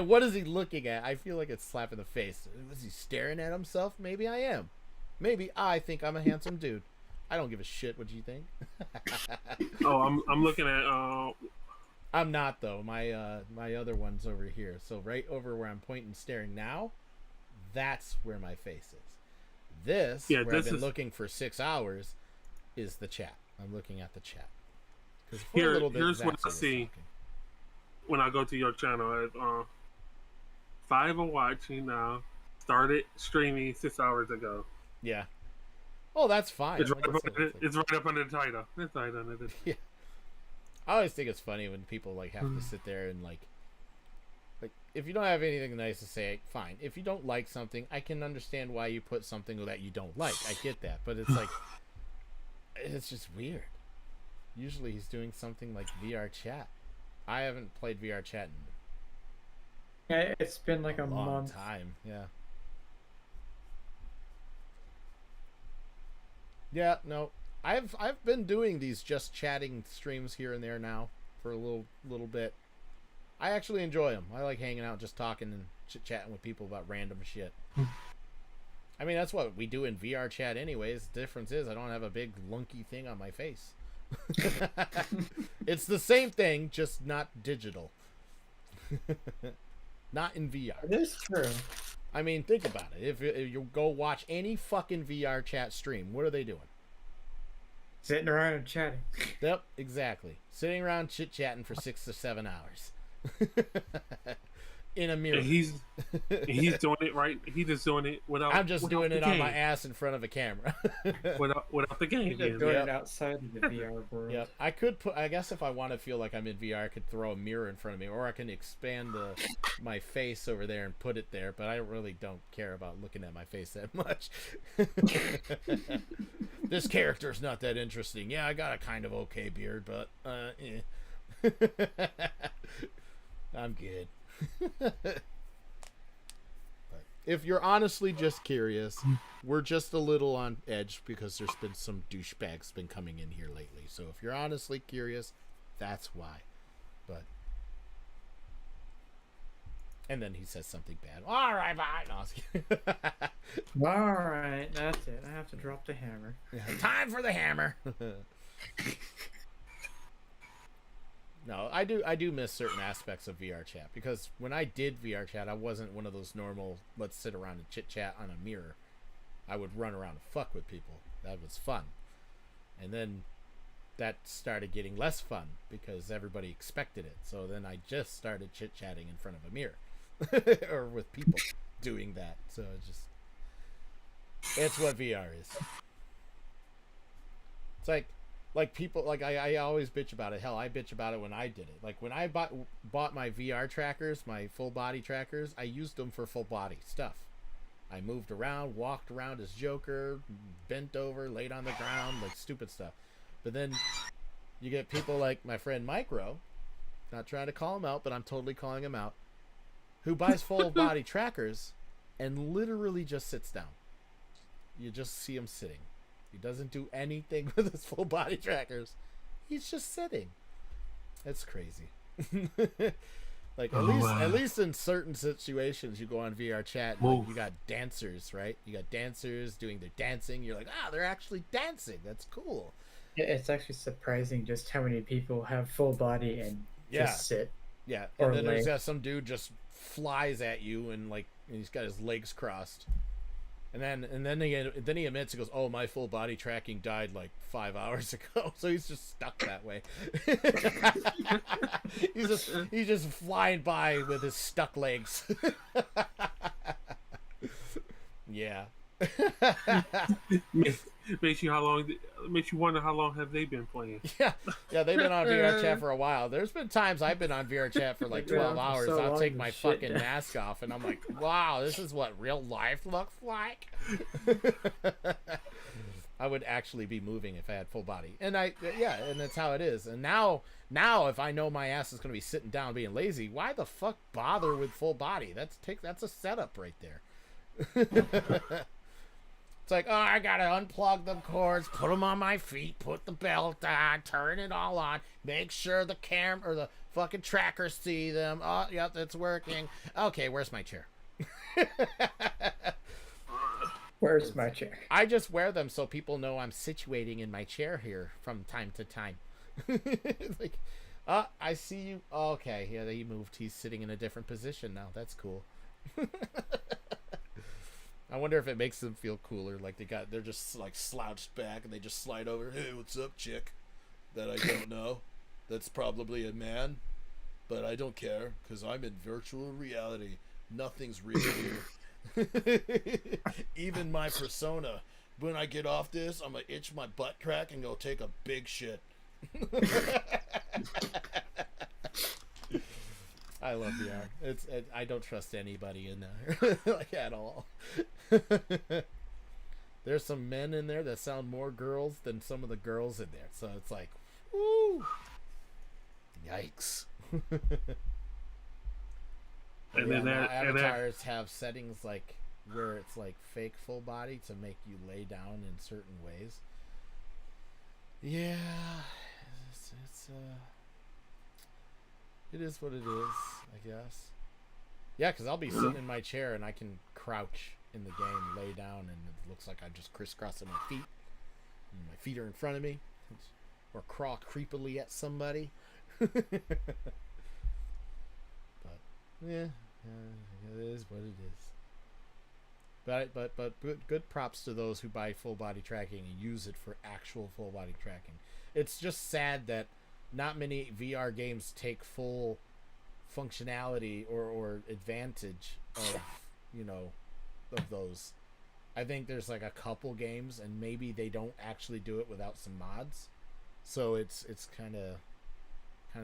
What is he looking at? I feel like it's slap in the face. Was he staring at himself? Maybe I am. Maybe I think I'm a handsome dude. I don't give a shit what you think. Oh, I'm looking at. I'm not though. My other one's over here. So right over where I'm pointing, staring now, that's where my face is. This, Yeah, where this I've been is- looking for 6 hours, is the chat. I'm looking at the chat. 'Cause for a Here, little bit, here's what Zaxxer I was see talking. when I go to your channel. 5 are watching now. Started streaming 6 hours ago. Yeah. Oh, that's fine. It's right, Like I up said, under, it's like- it's right up under the title. It's right under the. Yeah. I always think it's funny when people like have to sit there and like if you don't have anything nice to say, fine. If you don't like something, I can understand why you put something that you don't like. I get that, but it's like it's just weird. Usually he's doing something like VR chat. I haven't played VR chat in Yeah, it's been like a long month. time. Yeah. Yeah, no. I've been doing these just chatting streams here and there now for a little bit. I actually enjoy them. I like hanging out, just talking and chit-chatting with people about random shit. I mean, that's what we do in VR chat anyways. The difference is I don't have a big lunky thing on my face. It's the same thing, just not digital. Not in VR. It is true. I mean, think about it. If you go watch any fucking VR chat stream, what are they doing? Sitting around and chatting. Yep, exactly. Sitting around chit-chatting for 6 to 7 hours. In a mirror. And he's doing it right. He's just doing it without. I'm just without doing the it on game. my ass in front of a camera. without the game. You're just doing it outside of the VR world. Yep. I guess if I want to feel like I'm in VR, I could throw a mirror in front of me, or I can expand my face over there and put it there. But I really don't care about looking at my face that much. This character's not that interesting. Yeah, I got a kind of okay beard, but I'm good. But if you're honestly just curious, we're just a little on edge because there's been some douchebags been coming in here lately. So if you're honestly curious, that's why. But and then he says something bad. All right, bye. No, I was kidding. All right, that's it. I have to drop the hammer. Time for the hammer. No, I do miss certain aspects of VR chat because when I did VR chat, I wasn't one of those normal let's sit around and chit chat on a mirror. I would run around and fuck with people. That was fun. And then that started getting less fun because everybody expected it. So then I just started chit chatting in front of a mirror or with people doing that. So it's what VR is. It's like people, like I always bitch about it. Hell, I bitch about it when I did it. Like when I bought my VR trackers, my full body trackers, I used them for full body stuff. I moved around, walked around as Joker, bent over, laid on the ground, like stupid stuff. But then you get people like my friend Micro, not trying to call him out, but I'm totally calling him out, who buys full body trackers and literally just sits down. You just see him sitting. He doesn't do anything with his full body trackers. He's just sitting. It's crazy. Like at least in certain situations, you go on VR chat and like, you got dancers, right? You got dancers doing their dancing. You're like, they're actually dancing. That's cool. Yeah, it's actually surprising just how many people have full body and just sit. Yeah, or and then lay. there's got some dude just flies at you and he's got his legs crossed. And then he admits, he goes, "Oh, my full body tracking died like 5 hours ago." So he's just stuck that way. he's just flying by with his stuck legs. Yeah. Makes you wonder how long have they been playing? Yeah, they've been on VR chat for a while. There's been times I've been on VR chat for like 12 hours. so I'll long take and my shit. fucking mask off, and I'm like, wow, this is what real life looks like. I would actually be moving if I had full body, and and that's how it is. And now, if I know my ass is gonna be sitting down being lazy, why the fuck bother with full body? That's a setup right there. It's like, oh, I gotta unplug the cords, put them on my feet, put the belt on, turn it all on, make sure the camera or the fucking trackers see them. Oh, yep, it's working. Okay, where's my chair? Where's my chair? I just wear them so people know I'm situating in my chair here from time to time. Like, I see you. Okay, yeah, he moved. He's sitting in a different position now. That's cool. I wonder if it makes them feel cooler. Like they're just like slouched back and they just slide over. Hey, what's up, chick? That I don't know. That's probably a man, but I don't care because I'm in virtual reality. Nothing's real here. Even my persona. When I get off this, I'm gonna itch my butt crack and go take a big shit. I love VR. I don't trust anybody in there like at all. There's some men in there that sound more girls than some of the girls in there. So it's like, woo, yikes. And then avatars have settings like where it's like fake full body to make you lay down in certain ways. Yeah, it is what it is, I guess. Yeah, because I'll be sitting in my chair and I can crouch in the game, lay down, and it looks like I'm just crisscrossing my feet. And my feet are in front of me, or crawl creepily at somebody. But yeah, it is what it is. But good props to those who buy full body tracking and use it for actual full body tracking. It's just sad that not many VR games take full functionality or advantage of, of those. I think there's like a couple games and maybe they don't actually do it without some mods. So it's kind of I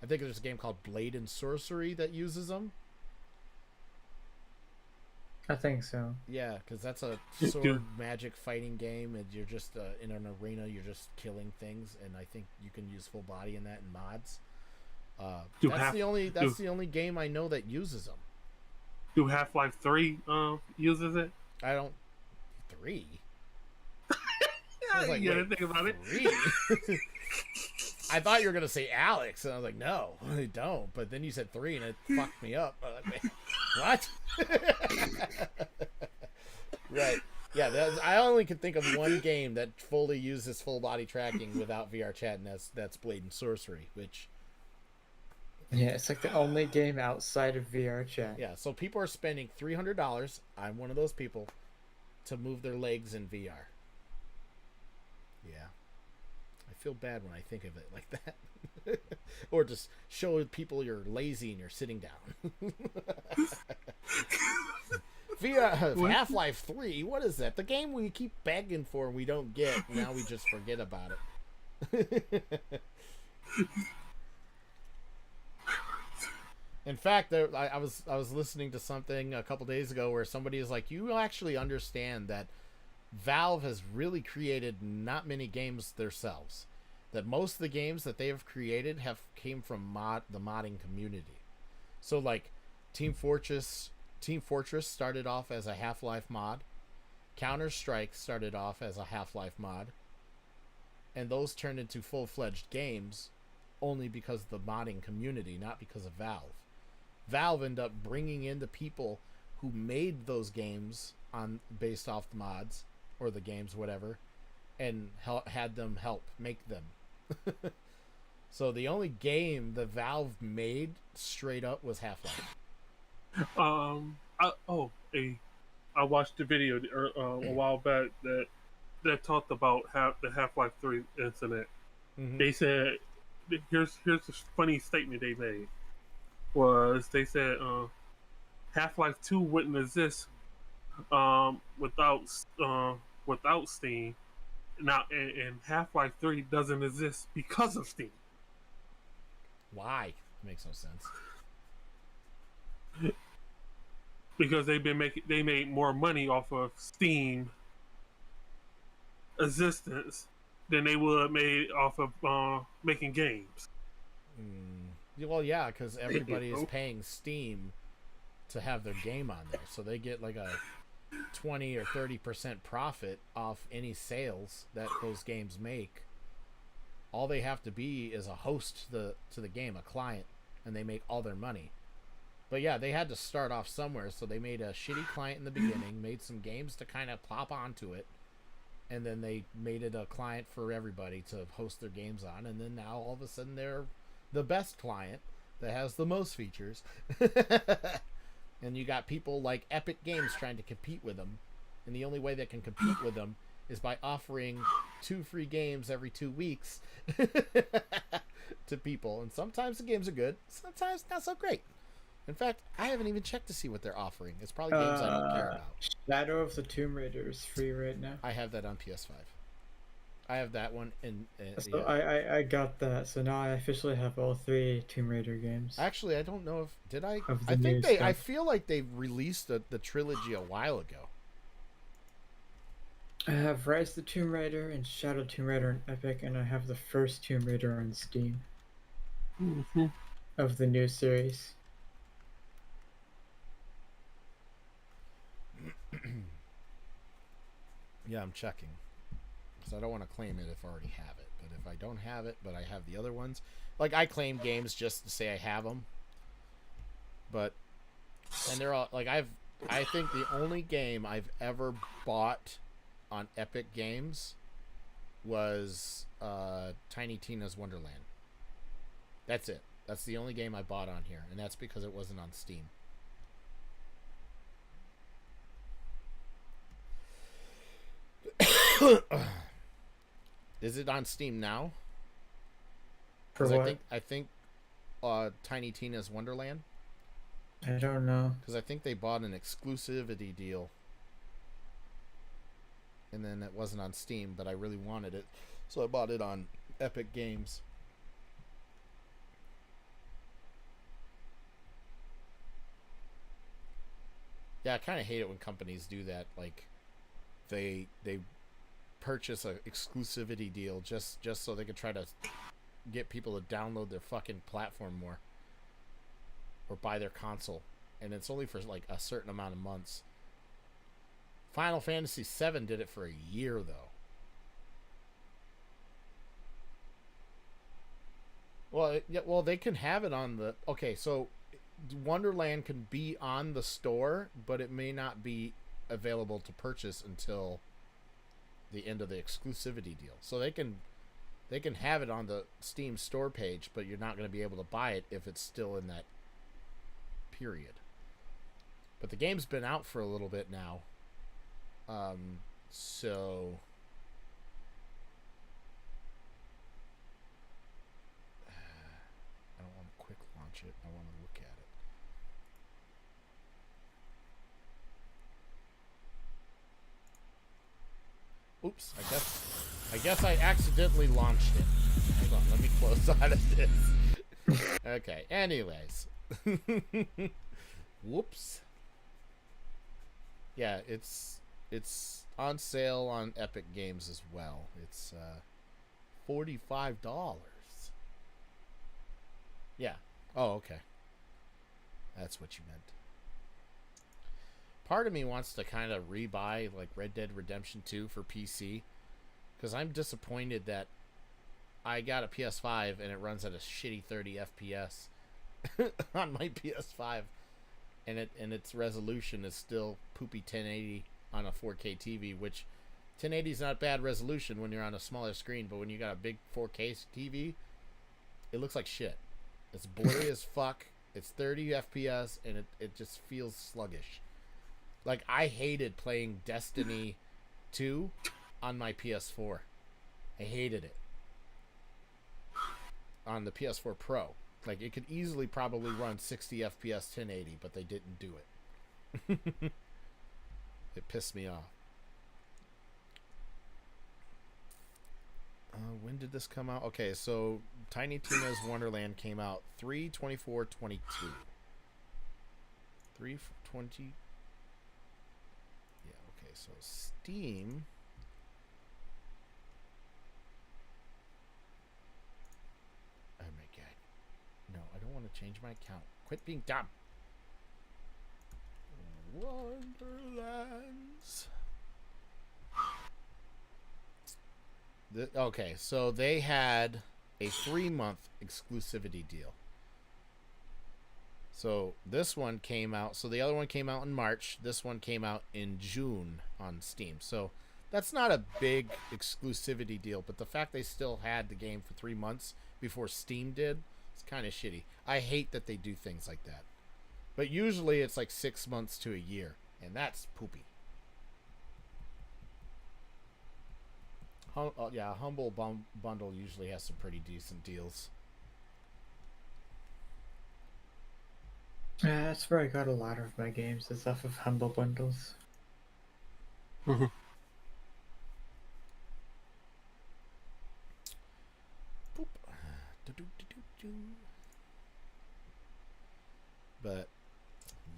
think there's a game called Blade and Sorcery that uses them. I think so. Yeah, because that's a sword magic fighting game, and you're just in an arena. You're just killing things, and I think you can use full body in that in mods. That's the only game I know that uses them. Do Half-Life 3 uses it? I don't. 3. Like, you gotta think about 3? I thought you were gonna say Alex, and I was like, no, I don't. But then you said 3, and it fucked me up. I was like, wait, what? Right. Yeah, I only can think of one game that fully uses full body tracking without VR chat, and that's Blade and Sorcery, which... Yeah, it's like the only game outside of VR chat. Yeah, so people are spending $300, I'm one of those people, to move their legs in VR. Yeah. I feel bad when I think of it like that. Or just show people you're lazy and you're sitting down. VR Half-Life 3, what is that? The game we keep begging for and we don't get. Now we just forget about it. In fact, I was listening to something a couple days ago where somebody is like, you actually understand that Valve has really created not many games themselves. That most of the games that they have created came from the modding community. So like Team Fortress started off as a Half-Life mod. Counter-Strike started off as a Half-Life mod. And those turned into full-fledged games only because of the modding community, not because of Valve. Valve ended up bringing in the people who made those games based off the mods or the games, whatever, and had them help make them. So the only game that Valve made straight up was Half-Life. I watched a video a while back that talked about the Half-Life 3 incident. Mm-hmm. They said, here's a funny statement they made. They said Half-Life 2 wouldn't exist without Steam. Now, and Half-Life 3 doesn't exist because of Steam. Why? Makes no sense. Because they made more money off of Steam existence than they would have made off of making games. Well, yeah, because everybody is paying Steam to have their game on there, so they get like a 20 or 30% profit off any sales that those games make. All they have to be is a host to the game, a client, and they make all their money. But yeah, they had to start off somewhere, so they made a shitty client in the beginning, made some games to kind of pop onto it, and then they made it a client for everybody to host their games on, and then now all of a sudden they're the best client that has the most features. And you got people like Epic Games trying to compete with them, and the only way they can compete with them is by offering 2 free games every 2 weeks to people. And sometimes the games are good, sometimes not so great. In fact, I haven't even checked to see what they're offering. It's probably games I don't care about. Shadow of the Tomb Raider is free right now. I have that on PS5. I have that one, and So yeah. I got that. So now I officially have all 3 Tomb Raider games. Actually, I don't know if did I. Of the I think new they. stuff. I feel like they released the trilogy a while ago. I have Rise of the Tomb Raider and Shadow Tomb Raider on Epic, and I have the first Tomb Raider on Steam. Of the new series. Yeah, I'm checking. Because I don't want to claim it if I already have it. But if I don't have it, but I have the other ones. Like, I claim games just to say I have them. But, and they're all, like, I think the only game I've ever bought on Epic Games was Tiny Tina's Wonderland. That's it. That's the only game I bought on here. And that's because it wasn't on Steam. Is it on Steam now? For what? I think Tiny Tina's Wonderland. I don't know. Because I think they bought an exclusivity deal, and then it wasn't on Steam, but I really wanted it, so I bought it on Epic Games. Yeah, I kind of hate it when companies do that. Like, they purchase a exclusivity deal just so they can try to get people to download their fucking platform more or buy their console, and it's only for like a certain amount of months. Final Fantasy VII did it for a year though. Well, they can have it on the so Wonderland can be on the store, but it may not be available to purchase until the end of the exclusivity deal. So they can have it on the Steam store page, but you're not going to be able to buy it if it's still in that period. But the game's been out for a little bit now. So I don't want to quick launch it. I want to look at it. Oops, I guess I accidentally launched it. Hold on, let me close out of this. Okay, anyways. Whoops. Yeah, it's on sale on Epic Games as well. It's $45. Yeah. Oh, okay. That's what you meant. Part of me wants to kind of rebuy like Red Dead Redemption 2 for PC, because I'm disappointed that I got a PS5 and it runs at a shitty 30 FPS on my PS5, and its resolution is still poopy 1080 on a 4K TV, which 1080 is not bad resolution when you're on a smaller screen, but when you got a big 4K TV, it looks like shit. It's blurry as fuck. It's 30 FPS, and it just feels sluggish. Like, I hated playing Destiny 2 on my PS4. I hated it. On the PS4 Pro. Like, it could easily probably run 60 FPS 1080, but they didn't do it. It pissed me off. When did this come out? Okay, so Tiny Tina's Wonderland came out 3/24/22. 3/20. Yeah, okay, so Steam. Oh my god. No, I don't want to change my account. Quit being dumb. Wonderlands. Okay, so they had a 3-month exclusivity deal. So this one came out. So the other one came out in March. This one came out in June on Steam. So that's not a big exclusivity deal. But the fact they still had the game for 3 months before Steam did, it's kind of shitty. I hate that they do things like that. But usually it's like 6 months to a year. And that's poopy. Yeah, Humble Bundle usually has some pretty decent deals. Yeah, that's where I got a lot of my games. It's off of Humble Bundles. Boop. Do-do-do-do-do. But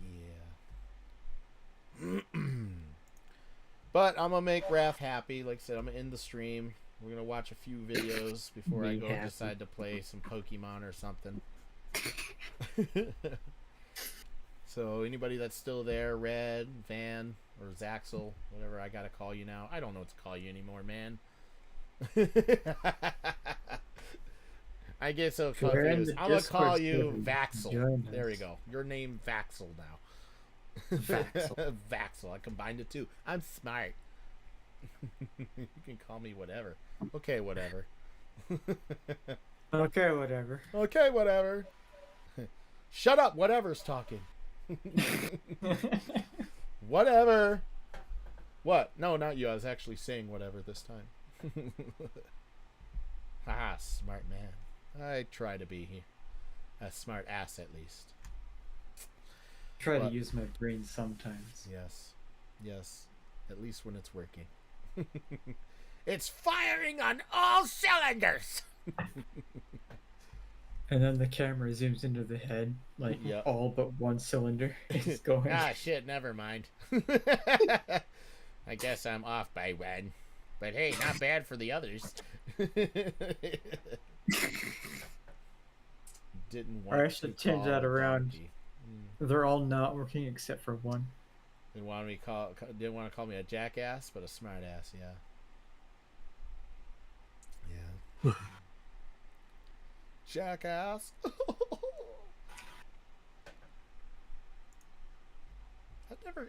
yeah. But I'm gonna make Raph happy. Like I said, I'm gonna end the stream. We're gonna watch a few videos before I go and decide to play some Pokemon or something. So anybody that's still there, Red, Van, or Zaxel, whatever I gotta call you now. I don't know what to call you anymore, man. I get so confused. I'm gonna call you Vaxel. There we go. Your name Vaxel now. Vaxel. Vaxel. I combined it too. I'm smart. You can call me whatever. Okay, whatever. Okay, whatever. Okay, whatever. Shut up. Whatever's talking. Whatever. What? No, not you. I was actually saying whatever this time. Haha, smart man. I try to be a smart ass at least. Try to use my brain sometimes. Yes. Yes. At least when it's working. It's firing on all cylinders! And then the camera zooms into the head, like all but one cylinder is going. Ah, shit, never mind. I guess I'm off by one. But hey, not bad for the others. Didn't want I should change that around. They're all not working except for one. Didn't want to call me a jackass, but a smart ass, yeah. Yeah. Jackass.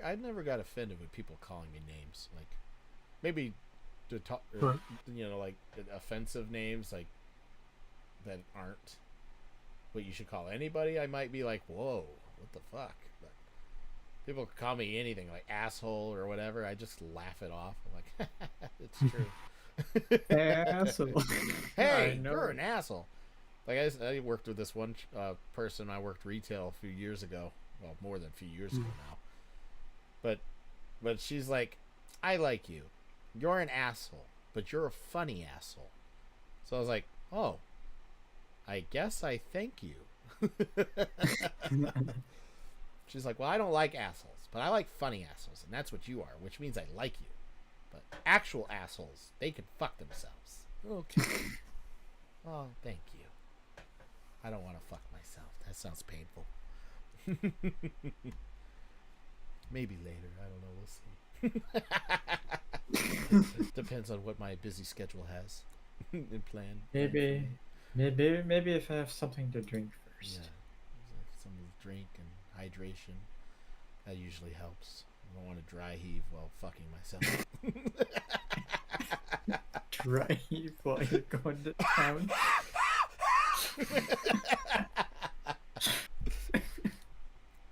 I never got offended with people calling me names. Like maybe to talk, like offensive names like that aren't what you should call anybody. I might be like, whoa, what the fuck? But people call me anything like asshole or whatever. I just laugh it off. I'm like, it's true. Asshole. Hey, you're an asshole. Like I worked with this one person. I worked retail a few years ago. Well, more than a few years ago now. But she's like, I like you. You're an asshole, but you're a funny asshole. So I was like, oh, I guess I thank you. She's like, well, I don't like assholes, but I like funny assholes, and that's what you are, which means I like you. But actual assholes, they can fuck themselves. Okay. Oh, thank you. I don't want to fuck myself. That sounds painful. Maybe later. I don't know. We'll see. Depends on what my busy schedule has in plan. Maybe if I have something to drink first. Yeah. Something to drink and hydration. That usually helps. I don't want to dry heave while fucking myself. Dry heave while you're going to town.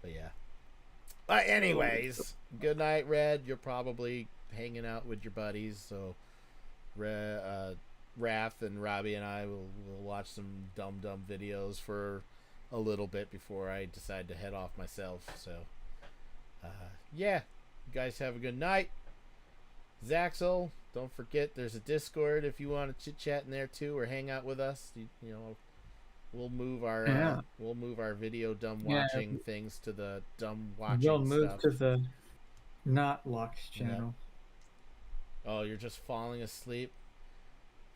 But yeah. But anyways, good night, Red. You're probably hanging out with your buddies, so Raph and Robbie and I will watch some dumb videos for a little bit before I decide to head off myself. So, yeah, you guys have a good night. Zaxel, don't forget there's a Discord if you want to chit chat in there too, or hang out with us. You know, we'll move our video dumb watching things to the dumb watching. We'll move to the not locked channel. Yeah. Oh, you're just falling asleep.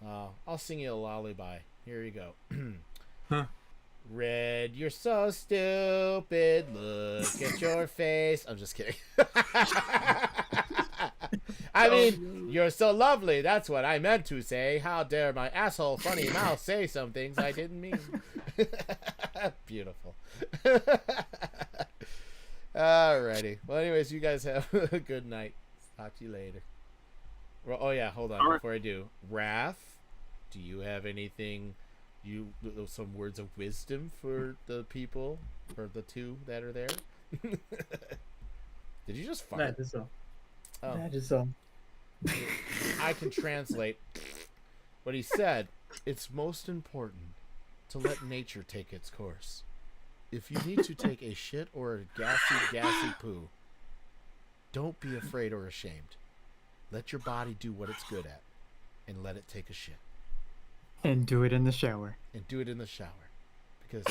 I'll sing you a lullaby. Here you go. Huh? Red, you're so stupid. Look at your face. I'm just kidding. I mean, you're so lovely. That's what I meant to say. How dare my asshole funny mouth say some things I didn't mean. Beautiful. Alrighty. Well, anyways, you guys have a good night. Talk to you later. Well, oh yeah, hold on. All right. Before I do, Raph, do you have anything? Some words of wisdom for the people, for the two that are there? Did you just fart? That is all. Oh. That is all. I can translate what he said. It's most important to let nature take its course. If you need to take a shit or a gassy poo, don't be afraid or ashamed. Let your body do what it's good at, and let it take a shit. And do it in the shower. And do it in the shower, because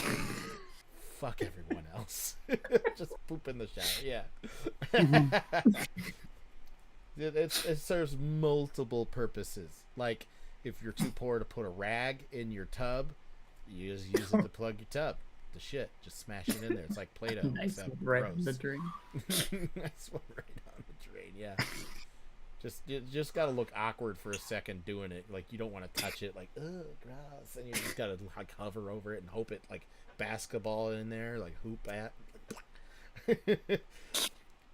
fuck everyone else. Just poop in the shower. Yeah. It serves multiple purposes. Like, if you're too poor to put a rag in your tub, you just use it to plug your tub. The shit, just smash it in there. It's like Play-Doh. Nice except right gross. on the drain. Nice one right on the drain. Yeah. You just gotta look awkward for a second doing it. Like, you don't want to touch it. Like, ugh, gross. And you just gotta like hover over it and hope it like basketball in there, like hoop at.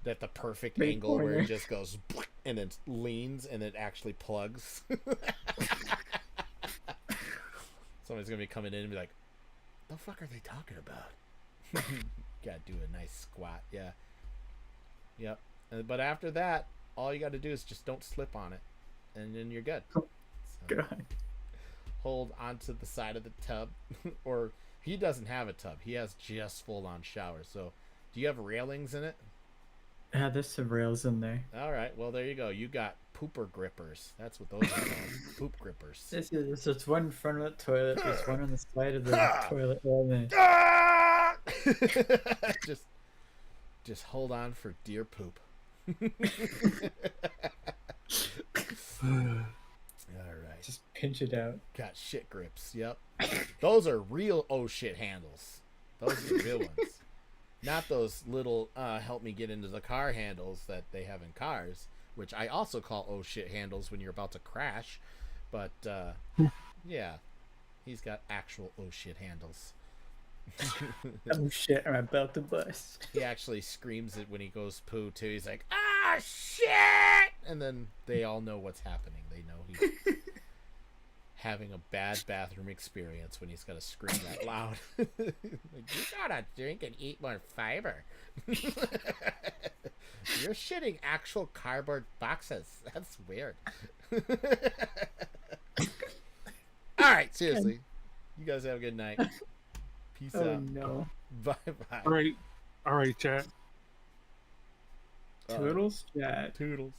That the perfect Big angle where corner. it just goes and then leans and it actually plugs. Somebody's gonna be coming in and be like, "The fuck are they talking about?" Gotta do a nice squat. Yeah. Yep. But after that, all you got to do is just don't slip on it, and then you're good. So, God. hold onto the side of the tub, or he doesn't have a tub. He has just full-on shower. So, do you have railings in it? Yeah, there's some rails in there. All right. Well, there you go. You got pooper grippers. That's what those are called. Poop grippers. There's one in front of the toilet. There's one on the side of the toilet. And then Just hold on for dear poop. All right. just pinch it out. Got shit grips. Yep. Those are real oh shit handles. Those are the real ones. Not those little help me get into the car handles that they have in cars, which I also call oh shit handles when you're about to crash. But yeah, he's got actual oh shit handles. Oh shit, I'm about to bust. He actually screams it when he goes poo too. He's like, ah shit, and then they all know what's happening. They know he's having a bad bathroom experience when he's got to scream that loud. Like, you gotta drink and eat more fiber. You're shitting actual cardboard boxes. That's weird. All right, seriously, you guys have a good night. Peace Oh out. no. Bye bye. All right, chat. Toodles chat. Toodles.